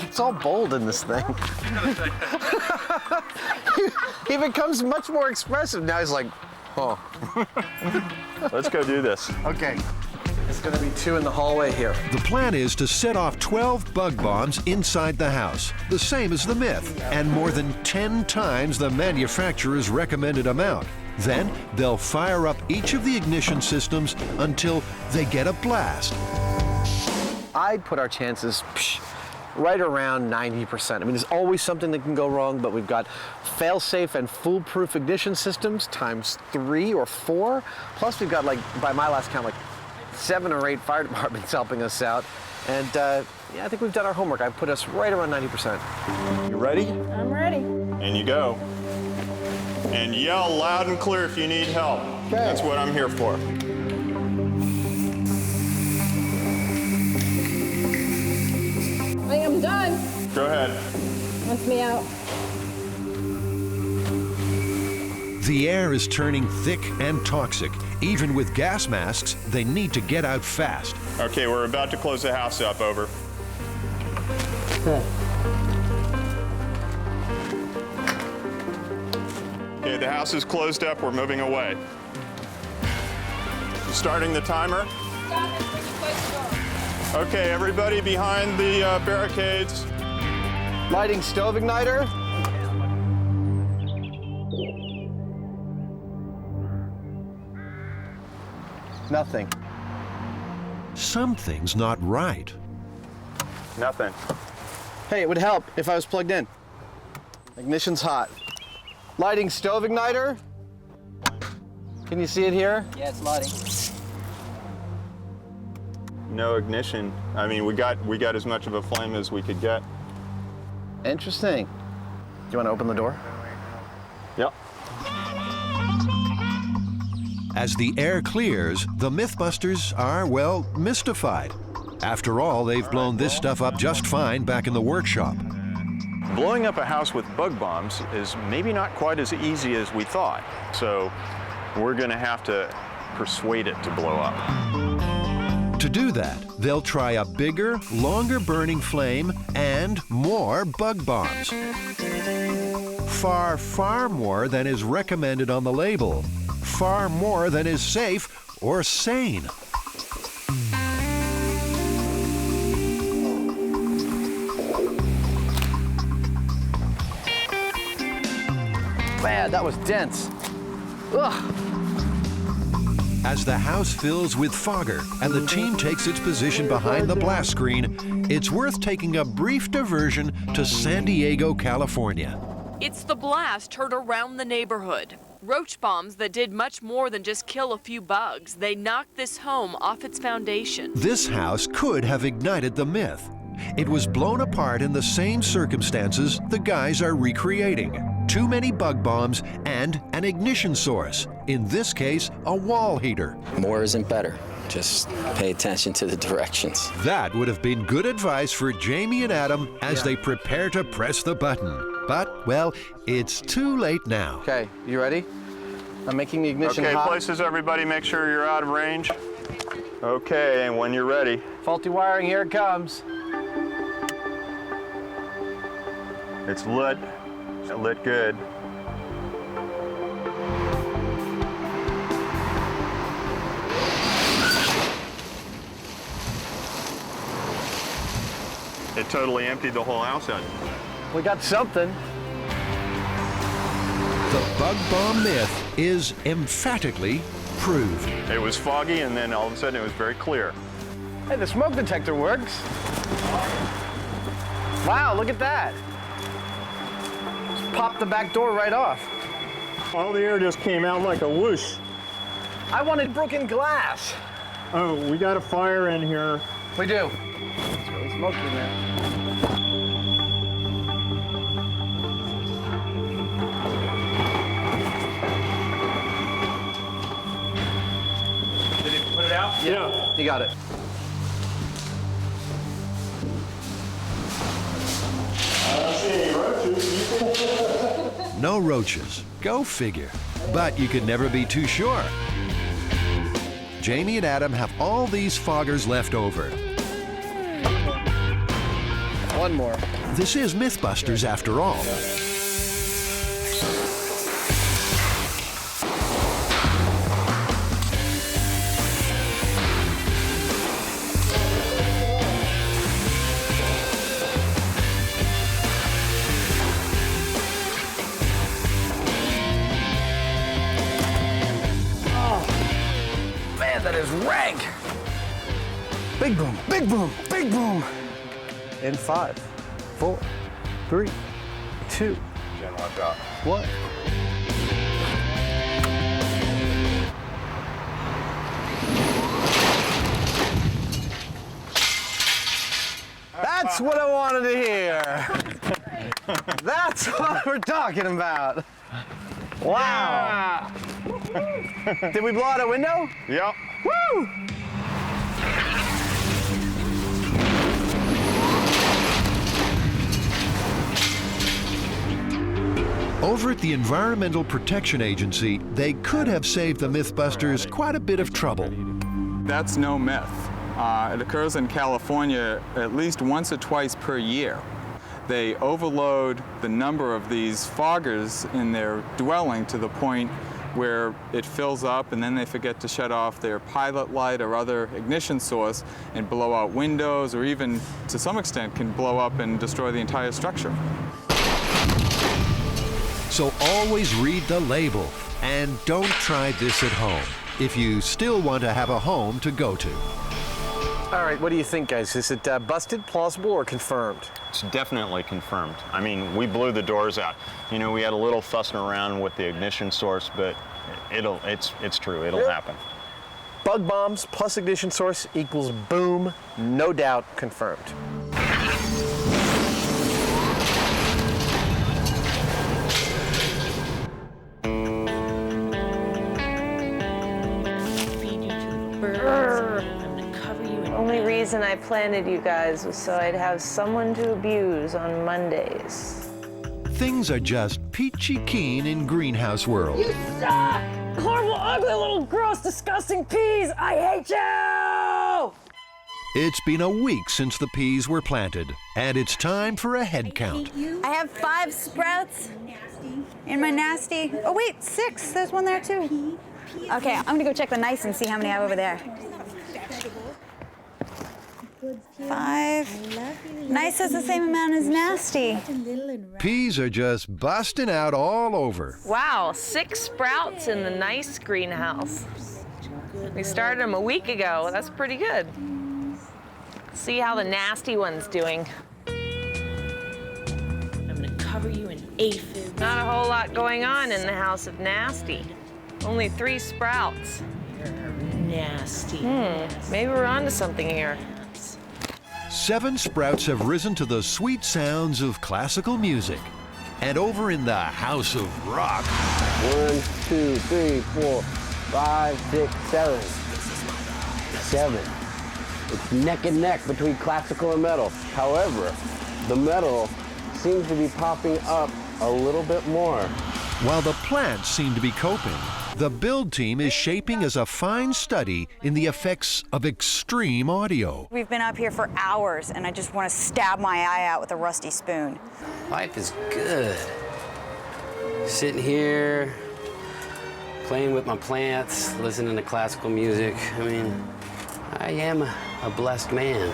It's all bold in this thing. He becomes much more expressive. Now he's like, oh. Let's go do this. Okay. There's going to be 2 in the hallway here. The plan is to set off 12 bug bombs inside the house, the same as the Myth, and more than 10 times the manufacturer's recommended amount. Then they'll fire up each of the ignition systems until they get a blast. I'd put our chances right around 90%. I mean, there's always something that can go wrong, but we've got fail-safe and foolproof ignition systems times 3 or 4. Plus, we've got, like, by my last count, like 7 or 8 fire departments helping us out. And yeah, I think we've done our homework. I've put us right around 90%. You ready? I'm ready. And you go. And yell loud and clear if you need help. Okay. That's what I'm here for. I think I'm done. Go ahead. Wants me out. The air is turning thick and toxic. Even with gas masks, they need to get out fast. Okay, we're about to close the house up, over. Okay, the house is closed up, we're moving away. Starting the timer. Okay, everybody behind the barricades. Lighting stove igniter. Nothing. Something's not right. Nothing. Hey, it would help if I was plugged in. Ignition's hot. Lighting stove igniter. Can you see it here? Yeah, it's lighting. No ignition. I mean, we got as much of a flame as we could get. Interesting. Do you want to open the door? Yep. As the air clears, the Mythbusters are, well, mystified. After all, they've blown this stuff up just fine back in the workshop. Blowing up a house with bug bombs is maybe not quite as easy as we thought. So we're going to have to persuade it to blow up. To do that, they'll try a bigger, longer burning flame and more bug bombs. Far, far more than is recommended on the label. Far more than is safe or sane. Man, that was dense. Ugh. As the house fills with fogger and the team takes its position behind the blast screen, it's worth taking a brief diversion to San Diego, California. It's the blast heard around the neighborhood. Roach bombs that did much more than just kill a few bugs. They knocked this home off its foundation. This house could have ignited the Myth. It was blown apart in the same circumstances the guys are recreating. Too many bug bombs and an ignition source. In this case, a wall heater. More isn't better. Just pay attention to the directions. That would have been good advice for Jamie and Adam as they prepare to press the button. But, well, it's too late now. Okay, you ready? I'm making the ignition hot. Okay, places everybody, make sure you're out of range. Okay, and when you're ready. Faulty wiring, here it comes. It's lit. It's lit good. It totally emptied the whole house out. We got something. The bug bomb myth is emphatically proved. It was foggy, and then all of a sudden it was very clear. Hey, the smoke detector works. Wow, look at that. popped the back door right off. All the air just came out like a whoosh. I wanted broken glass. Oh, we got a fire in here. We do. It's really smoky, man. Did he put it out? Yeah. You got it. No roaches. Go figure. But you could never be too sure. Jamie and Adam have all these foggers left over. One more. This is Mythbusters after all. That is rank. Big boom, big boom, big boom. In 5, 4, 3, 2, Jen, watch out. 1. That's what I wanted to hear. That's what we're talking about. Wow. Yeah. Did we blow out a window? Yep. Woo! Over at the Environmental Protection Agency, they could have saved the Mythbusters quite a bit of trouble. That's no myth. It occurs in California at least once or twice per year. They overload the number of these foggers in their dwelling to the point where it fills up, and then they forget to shut off their pilot light or other ignition source and blow out windows, or even to some extent can blow up and destroy the entire structure. So always read the label, and don't try this at home if you still want to have a home to go to. All right, what do you think, guys? Is it busted, plausible, or confirmed? It's definitely confirmed. I mean, we blew the doors out. You know, we had a little fussing around with the ignition source, but it's true. It'll happen. Bug bombs plus ignition source equals boom, no doubt confirmed. Only reason I planted you guys was so I'd have someone to abuse on Mondays. Things are just peachy keen in greenhouse world. You suck! Horrible, ugly, little, gross, disgusting peas! I hate you! It's been a week since the peas were planted, and it's time for a head count. I have 5 sprouts in my nasty. Oh wait, 6. There's one there too. Okay, I'm gonna go check the nice and see how many I have over there. 5. Nice has the same amount as nasty. Peas are just busting out all over. Wow, 6 sprouts in the nice greenhouse. We started them a week ago. That's pretty good. See how the nasty one's doing. I'm gonna cover you in aphids. Not a whole lot going on in the house of nasty. Only 3 sprouts. You're nasty. Maybe we're onto something here. 7 sprouts have risen to the sweet sounds of classical music. And over in the House of Rock. 1, 2, 3, 4, 5, 6, 7. 7. It's neck and neck between classical and metal. However, the metal seems to be popping up a little bit more. While the plants seem to be coping, the build team is shaping as a fine study in the effects of extreme audio. We've been up here for hours, and I just want to stab my eye out with a rusty spoon. Life is good. Sitting here, playing with my plants, listening to classical music. I mean, I am a blessed man.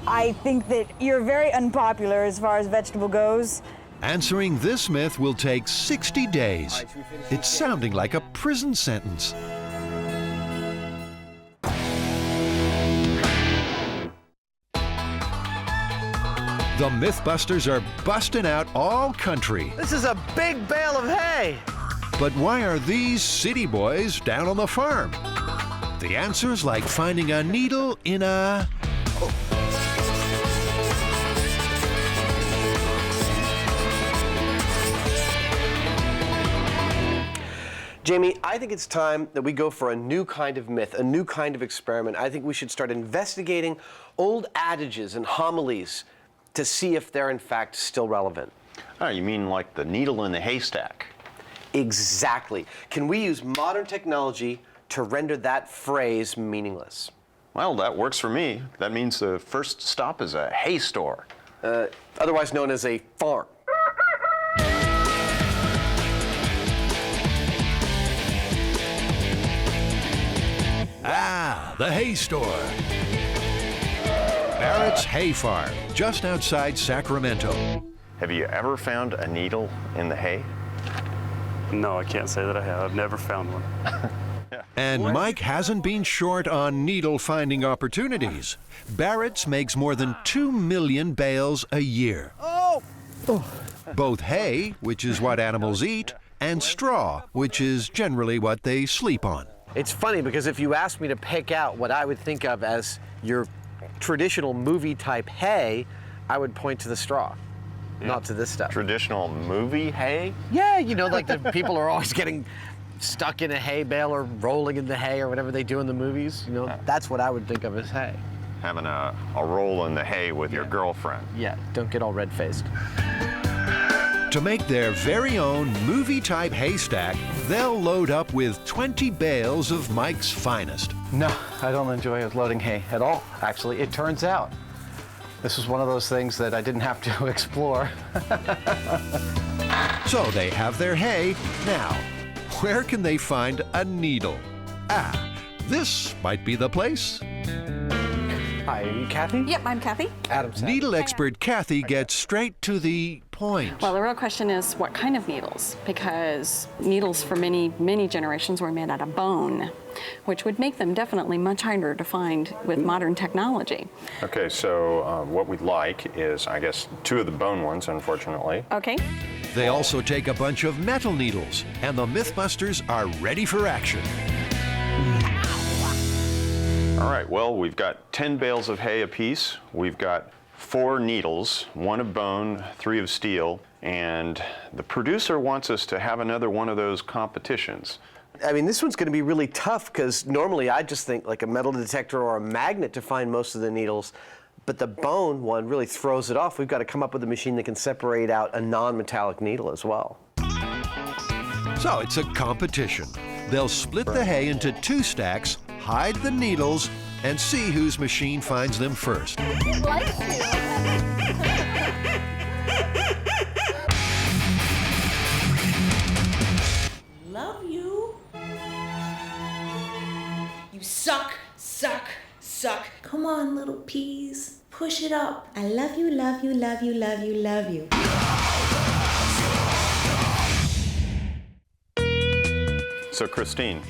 I think that you're very unpopular as far as vegetable goes. Answering this myth will take 60 days. It's sounding like a prison sentence. The Mythbusters are busting out all country. This is a big bale of hay. But why are these city boys down on the farm? The answer's like finding a needle in a... Jamie, I think it's time that we go for a new kind of myth, a new kind of experiment. I think we should start investigating old adages and homilies to see if they're in fact still relevant. Oh, you mean like the needle in the haystack? Exactly. Can we use modern technology to render that phrase meaningless? Well, that works for me. That means the first stop is a hay store. Otherwise known as a farm. Ah, the hay store. Barrett's Hay Farm, just outside Sacramento. Have you ever found a needle in the hay? No, I can't say that I have. I've never found one. And Mike hasn't been short on needle finding opportunities. Barrett's makes more than 2 million bales a year. Both hay, which is what animals eat, and straw, which is generally what they sleep on. It's funny because if you asked me to pick out what I would think of as your traditional movie type hay, I would point to the straw, not to this stuff. Traditional movie hay? Yeah, you know, like the people are always getting stuck in a hay bale or rolling in the hay or whatever they do in the movies. You know, that's what I would think of as hay. Having a roll in the hay with your girlfriend. Yeah, don't get all red-faced. To make their very own movie-type haystack, they'll load up with 20 bales of Mike's finest. No, I don't enjoy loading hay at all, actually. It turns out this was one of those things that I didn't have to explore. So they have their hay. Now, where can they find a needle? Ah, this might be the place. Hi, are you Kathy? Yep, I'm Kathy. Adam's Needle expert Kathy gets straight to the point. Well, the real question is what kind of needles? Because needles for many, many generations were made out of bone, which would make them definitely much harder to find with modern technology. Okay, so what we'd like is, I guess, 2 of the bone ones, unfortunately. Okay. They also take a bunch of metal needles, and the Mythbusters are ready for action. All right, well, we've got 10 bales of hay apiece. We've got 4 needles, 1 of bone, 3 of steel, and the producer wants us to have another one of those competitions. I mean, this one's going to be really tough because normally I just think like a metal detector or a magnet to find most of the needles, but the bone one really throws it off. We've got to come up with a machine that can separate out a non-metallic needle as well. So it's a competition. They'll split the hay into 2 stacks, hide the needles, and see whose machine finds them first. Love you. You suck, suck, suck. Come on, little peas. Push it up. I love you, love you, love you, love you, love you. So, Christine,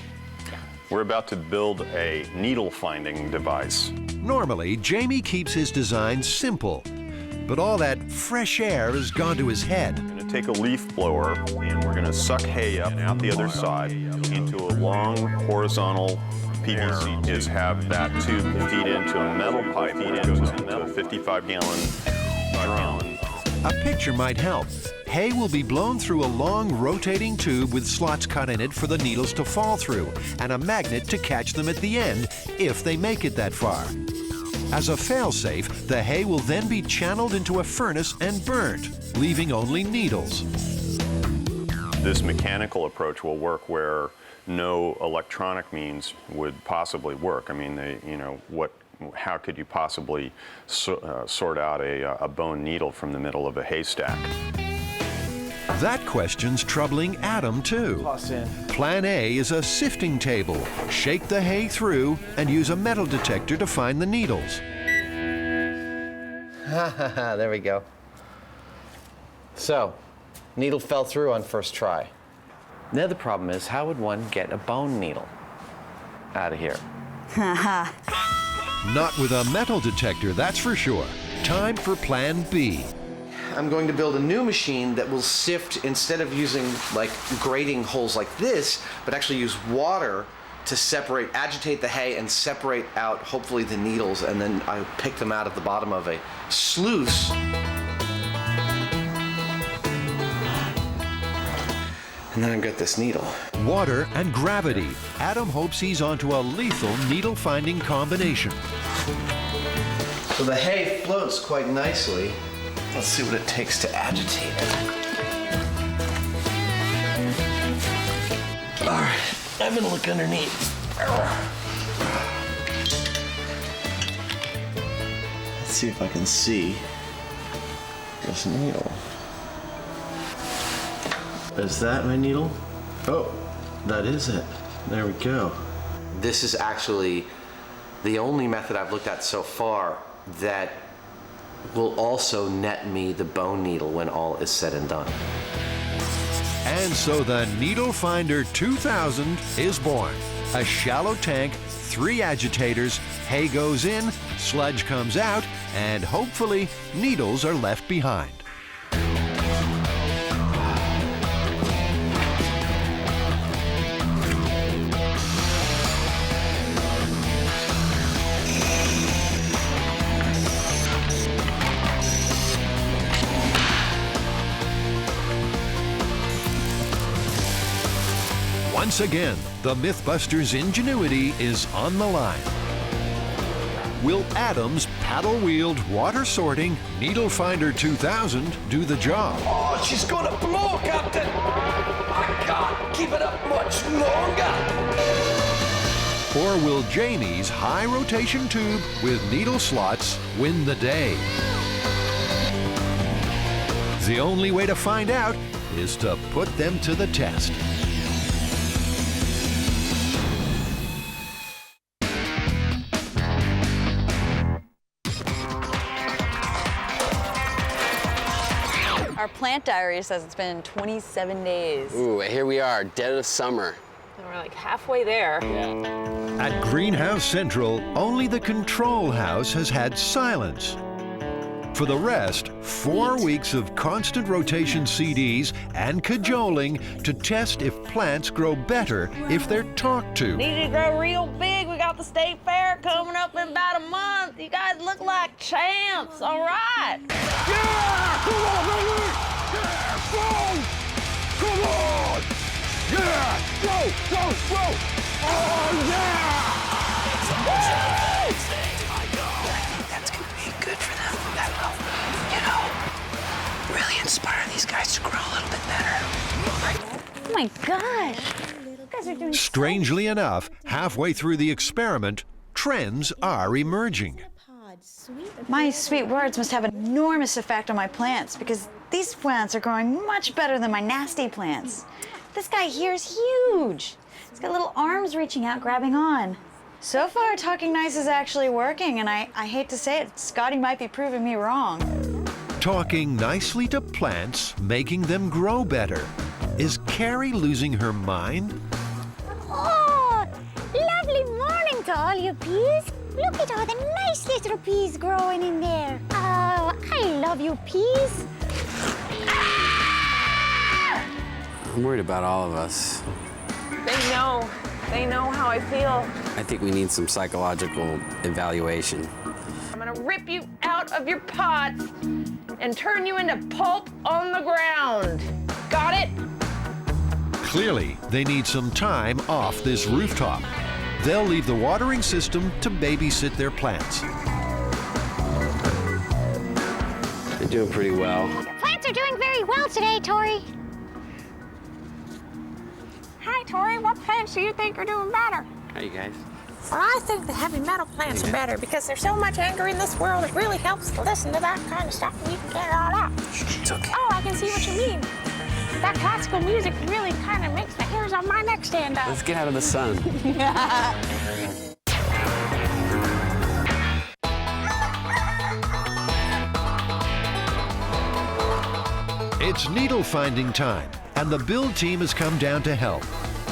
we're about to build a needle-finding device. Normally, Jamie keeps his design simple, but all that fresh air has gone to his head. We're going to take a leaf blower, and we're going to suck hay up and out the other side into a long horizontal PVC. Is have that tube feed into a metal pipe, feed into a 55-gallon drum. A picture might help. Hay will be blown through a long rotating tube with slots cut in it for the needles to fall through, and a magnet to catch them at the end if they make it that far. As a failsafe, the hay will then be channeled into a furnace and burnt, leaving only needles. This mechanical approach will work where no electronic means would possibly work. I mean, how could you possibly sort out a bone needle from the middle of a haystack? That question's troubling Adam, too. Plan A is a sifting table. Shake the hay through and use a metal detector to find the needles. There we go. So, needle fell through on first try. Now the problem is, how would one get a bone needle out of here? Not with a metal detector, that's for sure. time for Plan B. I'm going to build a new machine that will sift, instead of using like grating holes like this, but actually use water to separate, agitate the hay and separate out hopefully the needles, and then I pick them out at the bottom of a sluice. And then I've got this needle. Water and gravity. Adam hopes he's onto a lethal needle-finding combination. So the hay floats quite nicely. Let's see what it takes to agitate it. All right, I'm gonna look underneath. Let's see if I can see this needle. Is that my needle? Oh, that is it. There we go. This is actually the only method I've looked at so far that will also net me the bone needle when all is said and done. And so the Needle Finder 2000 is born. A shallow tank, 3 agitators, hay goes in, sludge comes out, and hopefully needles are left behind. Once again, the Mythbusters' ingenuity is on the line. Will Adam's paddle-wheeled, water-sorting Needle Finder 2000 do the job? Oh, she's gonna blow, Captain! I can't keep it up much longer! Or will Jamie's high-rotation tube with needle slots win the day? The only way to find out is to put them to the test. Our plant diary says it's been 27 days. Ooh, here we are, dead of summer. And we're like halfway there. At Greenhouse Central, only the control house has had silence. For the rest, 4 weeks of constant rotation CDs and cajoling to test if plants grow better if they're talked to. Need to grow real big. We got the state fair coming up in about a month. You guys look like champs, all right? Yeah! Come on, baby! Yeah! Pong! Come on! Yeah! Go! Go! Go! Oh, yeah! That's gonna be good for them. That will, really inspire these guys to grow a little bit better. Oh my gosh. You guys are doing Strangely enough, halfway through the experiment, trends are emerging. My sweet words must have an enormous effect on my plants because these plants are growing much better than my nasty plants. This guy here is huge. He's got little arms reaching out, grabbing on. So far, talking nice is actually working, and I hate to say it, Scotty might be proving me wrong. Talking nicely to plants, making them grow better. Is Carrie losing her mind? Oh, lovely morning to all you peas. Look at all the nice little peas growing in there. Oh, I love you, peas. I'm worried about all of us. They know how I feel. I think we need some psychological evaluation. I'm gonna rip you out of your pots and turn you into pulp on the ground. Got it? Clearly, they need some time off this rooftop. They'll leave the watering system to babysit their plants. They're doing pretty well. Your plants are doing very well today, Tori. Hi, Tori. What plants do you think are doing better? Hey, you guys. Well, I think the heavy metal plants are better because there's so much anger in this world. It really helps to listen to that kind of stuff and you can get it all out. It's okay. Oh, I can see what you mean. That classical music really kind of makes the hairs on my neck stand up. Let's get out of the sun. It's needle finding time, and the build team has come down to help.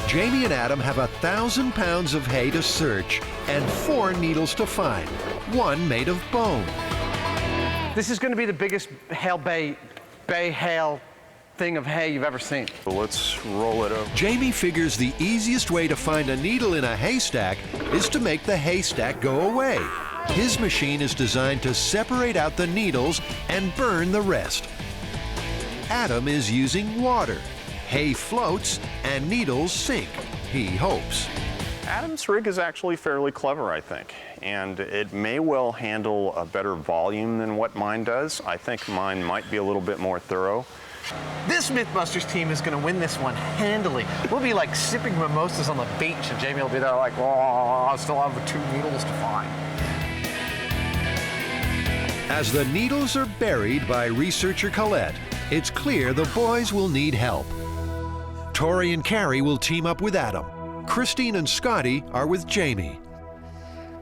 Jamie and Adam have 1,000 pounds of hay to search and 4 needles to find, one made of bone. This is going to be the biggest bay hail thing of hay you've ever seen. So let's roll it over. Jamie figures the easiest way to find a needle in a haystack is to make the haystack go away. His machine is designed to separate out the needles and burn the rest. Adam is using water. Hay floats and needles sink, he hopes. Adam's rig is actually fairly clever, I think, and it may well handle a better volume than what mine does. I think mine might be a little bit more thorough. This Mythbusters team is going to win this one handily. We'll be like sipping mimosas on the beach, and Jamie will be there like, oh, I still have 2 needles to find. As the needles are buried by researcher Colette, it's clear the boys will need help. Tori and Carrie will team up with Adam. Christine and Scotty are with Jamie.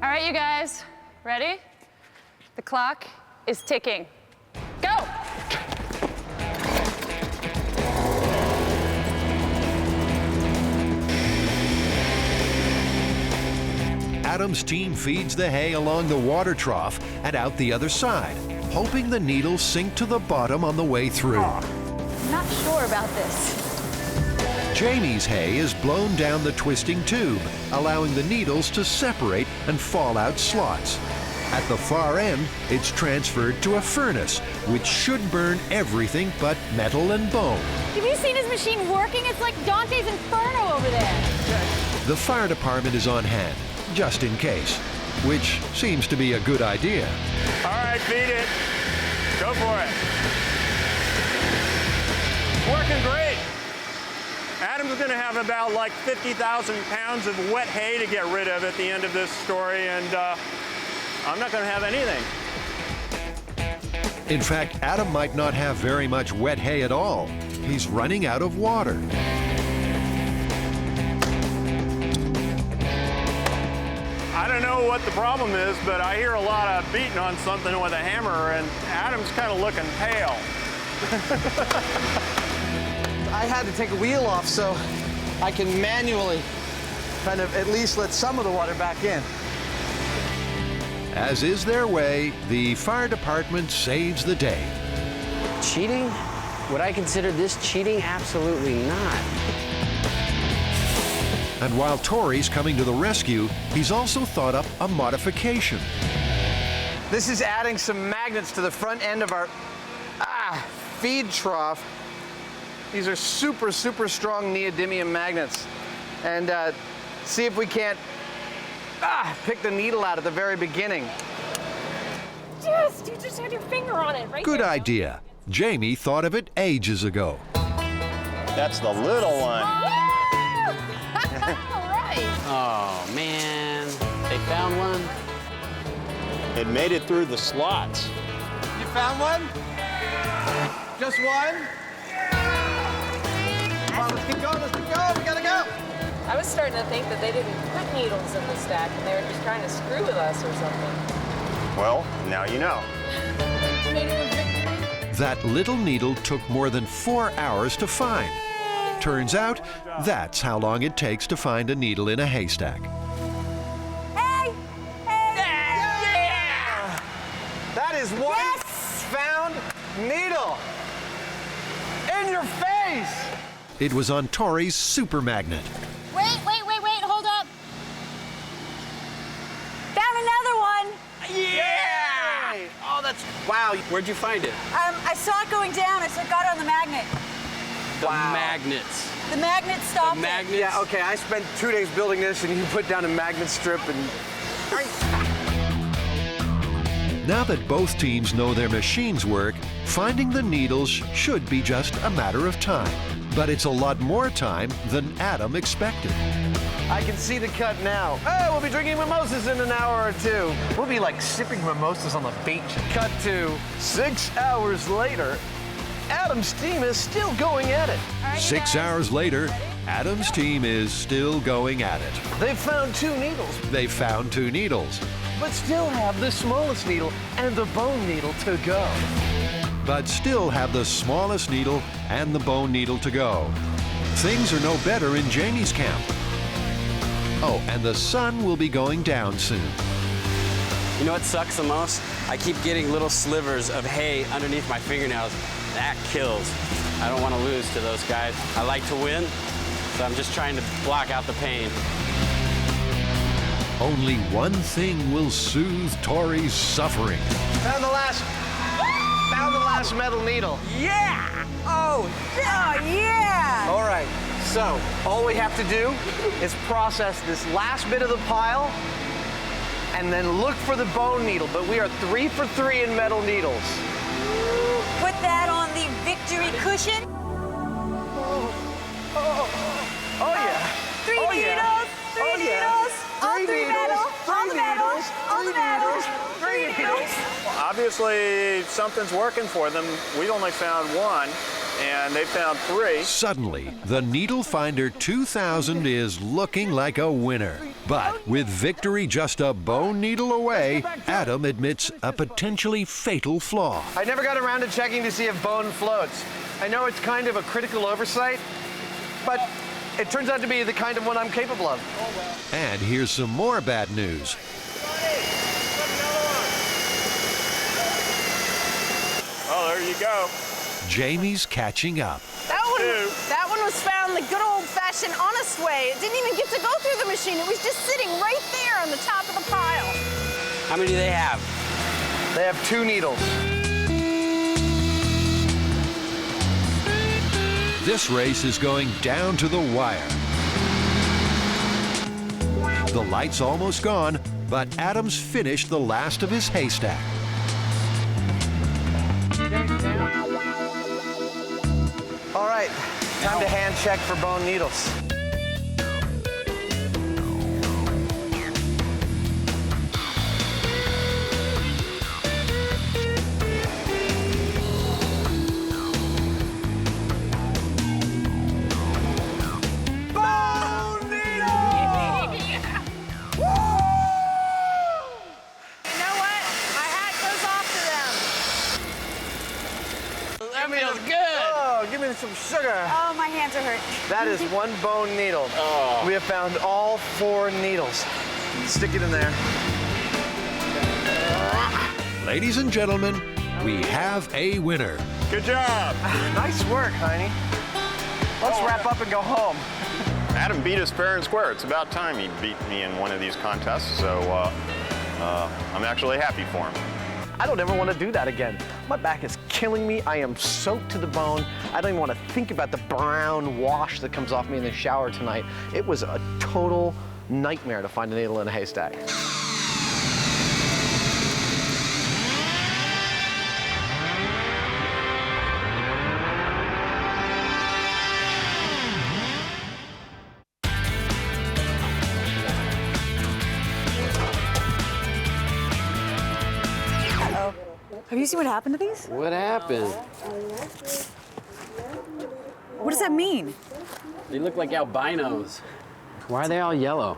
All right, you guys, ready? The clock is ticking. Go! Adam's team feeds the hay along the water trough and out the other side, hoping the needles sink to the bottom on the way through. I'm not sure about this. Jamie's hay is blown down the twisting tube, allowing the needles to separate and fall out slots. At the far end, it's transferred to a furnace, which should burn everything but metal and bone. Have you seen his machine working? It's like Dante's Inferno over there. The fire department is on hand, just in case, which seems to be a good idea. All right, beat it. Go for it. Working great. Adam's going to have about like 50,000 pounds of wet hay to get rid of at the end of this story, and I'm not going to have anything. In fact, Adam might not have very much wet hay at all. He's running out of water. I don't know what the problem is, but I hear a lot of beating on something with a hammer, and Adam's kind of looking pale. I had to take a wheel off so I can manually kind of at least let some of the water back in. As is their way, the fire department saves the day. Cheating? Would I consider this cheating? Absolutely not. And while Tori's coming to the rescue, he's also thought up a modification. This is adding some magnets to the front end of our feed trough. These are super, super strong neodymium magnets. And see if we can't pick the needle out at the very beginning. You just had your finger on it, right? Good idea. Jamie thought of it ages ago. That's the little one. Oh, man. They found one? It made it through the slots. You found one? Just one? Come on, let's keep going, we gotta go! I was starting to think that they didn't put needles in the stack and they were just trying to screw with us or something. Well, now you know. That little needle took more than 4 hours to find. Turns out, that's how long it takes to find a needle in a haystack. Hey! Yeah! That is one found needle! In your face! It was on Tori's super magnet. Wait, hold up. Found another one. Yeah! Oh, that's, wow. Where'd you find it? I saw it going down, so I got it on the magnet. The magnets. The magnet stopped The magnets? Yeah, okay, I spent 2 days building this, and you put down a magnet strip, and... Now that both teams know their machines work, finding the needles should be just a matter of time. But it's a lot more time than Adam expected. I can see the cut now. Oh, we'll be drinking mimosas in an hour or 2. We'll be like sipping mimosas on the beach. Cut to 6 hours later. Adam's team is still going at it. 6 hours later, Adam's team is still going at it. They've found 2 needles, They found 2 needles, but still have the smallest needle and the bone needle to go. but still have the smallest needle and the bone needle to go. Things are no better in Jamie's camp. Oh, and the sun will be going down soon. You know what sucks the most? I keep getting little slivers of hay underneath my fingernails. That kills. I don't want to lose to those guys. I like to win, so I'm just trying to block out the pain. Only one thing will soothe Tori's suffering. Found the last metal needle. Yeah! Oh, yeah! All right, so all we have to do is process this last bit of the pile and then look for the bone needle, but we are 3 for 3 in metal needles. Put that on the victory cushion. Oh yeah. 3 oh, needles, yeah. 3 oh, needles, yeah. all 3 3 needles, metal, all 3 the metal, needles, all the 3 metal, needles, 3 needles. Obviously, something's working for them. We only found 1, and they found 3. Suddenly, the Needle Finder 2000 is looking like a winner. But with victory just a bone needle away, Adam admits a potentially fatal flaw. I never got around to checking to see if bone floats. I know it's kind of a critical oversight, but it turns out to be the kind of one I'm capable of. And here's some more bad news. Oh, there you go. Jamie's catching up. That one was found the good old-fashioned honest way. It didn't even get to go through the machine. It was just sitting right there on the top of the pile. How many do they have? They have 2 needles. This race is going down to the wire. The light's almost gone, but Adam's finished the last of his haystack. All right, time to hand check for bone needles. Give me some sugar. Oh, my hands are hurt. That is 1 bone needle. Oh. We have found all 4 needles. Stick it in there. Ladies and gentlemen, we have a winner. Good job. Nice work, Heine. Let's wrap up and go home. Adam beat us fair and square. It's about time he beat me in one of these contests, so I'm actually happy for him. I don't ever want to do that again. My back is killing me. I am soaked to the bone. I don't even want to think about the brown wash that comes off me in the shower tonight. It was a total nightmare to find a needle in a haystack. Have you seen what happened to these? What happened? What does that mean? They look like albinos. Why are they all yellow?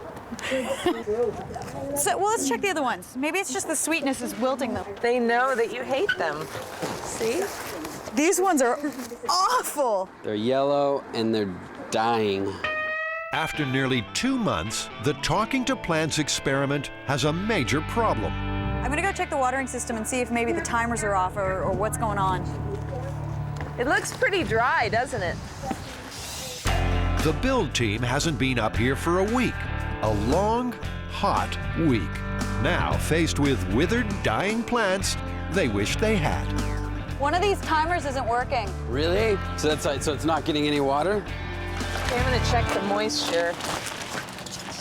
Well, let's check the other ones. Maybe it's just the sweetness is wilting them. They know that you hate them. See? These ones are awful. They're yellow and they're dying. After nearly 2 months, the Talking to Plants experiment has a major problem. I'm gonna go check the watering system and see if maybe the timers are off or what's going on. It looks pretty dry, doesn't it? The build team hasn't been up here for a week. A long, hot week. Now, faced with withered, dying plants, they wish they had. One of these timers isn't working. Really? So it's not getting any water? Okay, I'm gonna check the moisture.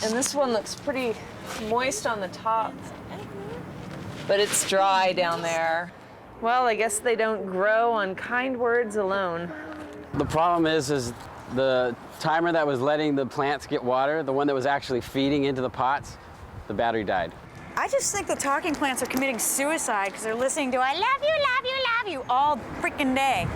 And this one looks pretty moist on the top. But it's dry down there. Well, I guess they don't grow on kind words alone. The problem is the timer that was letting the plants get water, the one that was actually feeding into the pots, the battery died. I just think the talking plants are committing suicide because they're listening to I love you, love you, love you all freaking day.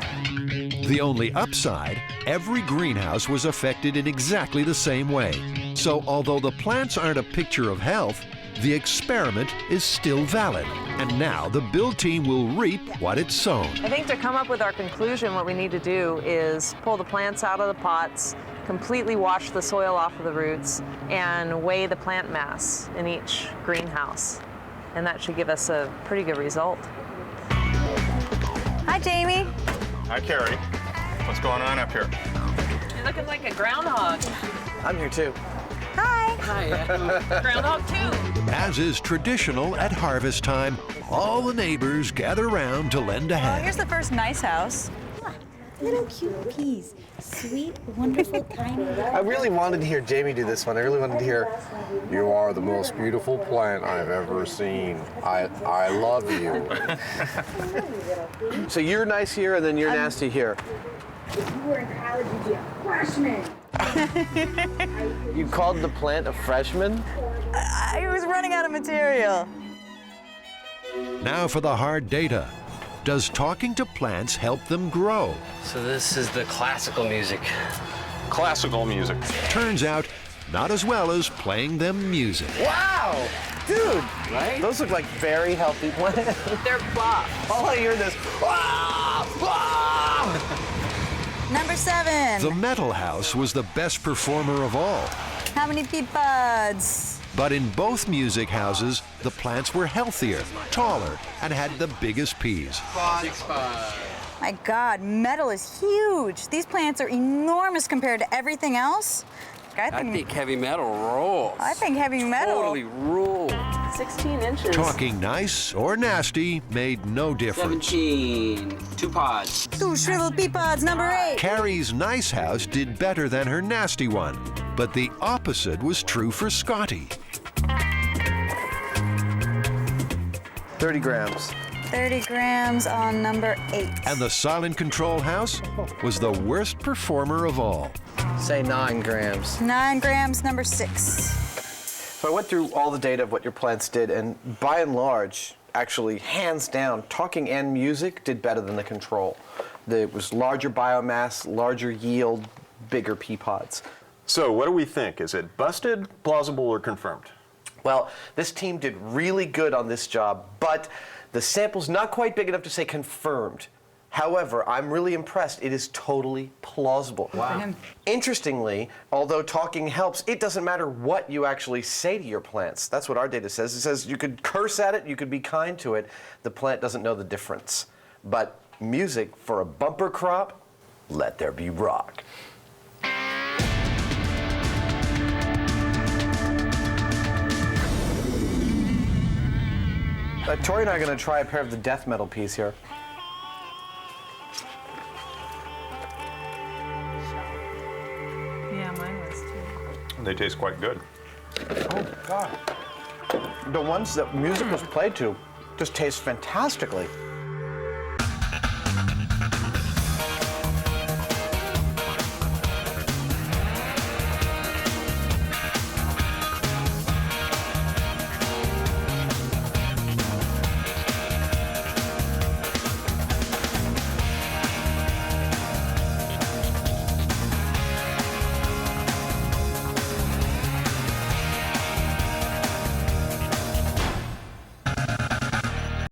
The only upside, every greenhouse was affected in exactly the same way. So although the plants aren't a picture of health, the experiment is still valid. And now the build team will reap what it's sown. I think to come up with our conclusion, what we need to do is pull the plants out of the pots, completely wash the soil off of the roots, and weigh the plant mass in each greenhouse. and that should give us a pretty good result. Hi, Jamie. Hi, Carrie. What's going on up here? You're looking like a groundhog. I'm here too. Hi. Hi. Groundhog too. As is traditional at harvest time, all the neighbors gather round to lend a Well, hand. here's the first nice house. Little cute peas. Sweet, wonderful, tiny. I really wanted to hear Jamie do this one. I really wanted to hear, "You are the most beautiful plant I've ever seen. I love you." So you're nice here, and then you're nasty here. If you were in college, you'd be a freshman. You called the plant a freshman? I was running out of material. Now for the hard data. Does talking to plants help them grow? So this is the classical music. Classical music. Turns out, not as well as playing them music. Wow! Dude, Right? those look like very healthy plants. They're buff. All I hear is this. Number 7. The metal house was the best performer of all. How many pea buds? But in both music houses, the plants were healthier, taller, and had the biggest peas. My God, metal is huge. These plants are enormous compared to everything else. I think heavy metal rolls. I think heavy metal. Totally rules. 16 inches. Talking nice or nasty made no difference. 17. 2 pods. 2 shriveled pea pods, number 8. Carrie's nice house did better than her nasty one, but the opposite was true for Scotty. 30 grams. 30 grams on number 8. And the silent control house was the worst performer of all. Say 9 grams. 9 grams, number 6. So I went through all the data of what your plants did, and by and large, actually, hands down, talking and music did better than the control. There was larger biomass, larger yield, bigger pea pods. So what do we think? Is it busted, plausible, or confirmed? Well, this team did really good on this job, but the sample's not quite big enough to say confirmed. However, I'm really impressed. It is totally plausible. Wow. Interestingly, although talking helps, it doesn't matter what you actually say to your plants. That's what our data says. It says you could curse at it, you could be kind to it. The plant doesn't know the difference. But music for a bumper crop, let there be rock. Tori and I are going to try a pair of the death metal peas here. Yeah, mine was too. They taste quite good. Oh, God. The ones that music was played to just taste fantastically.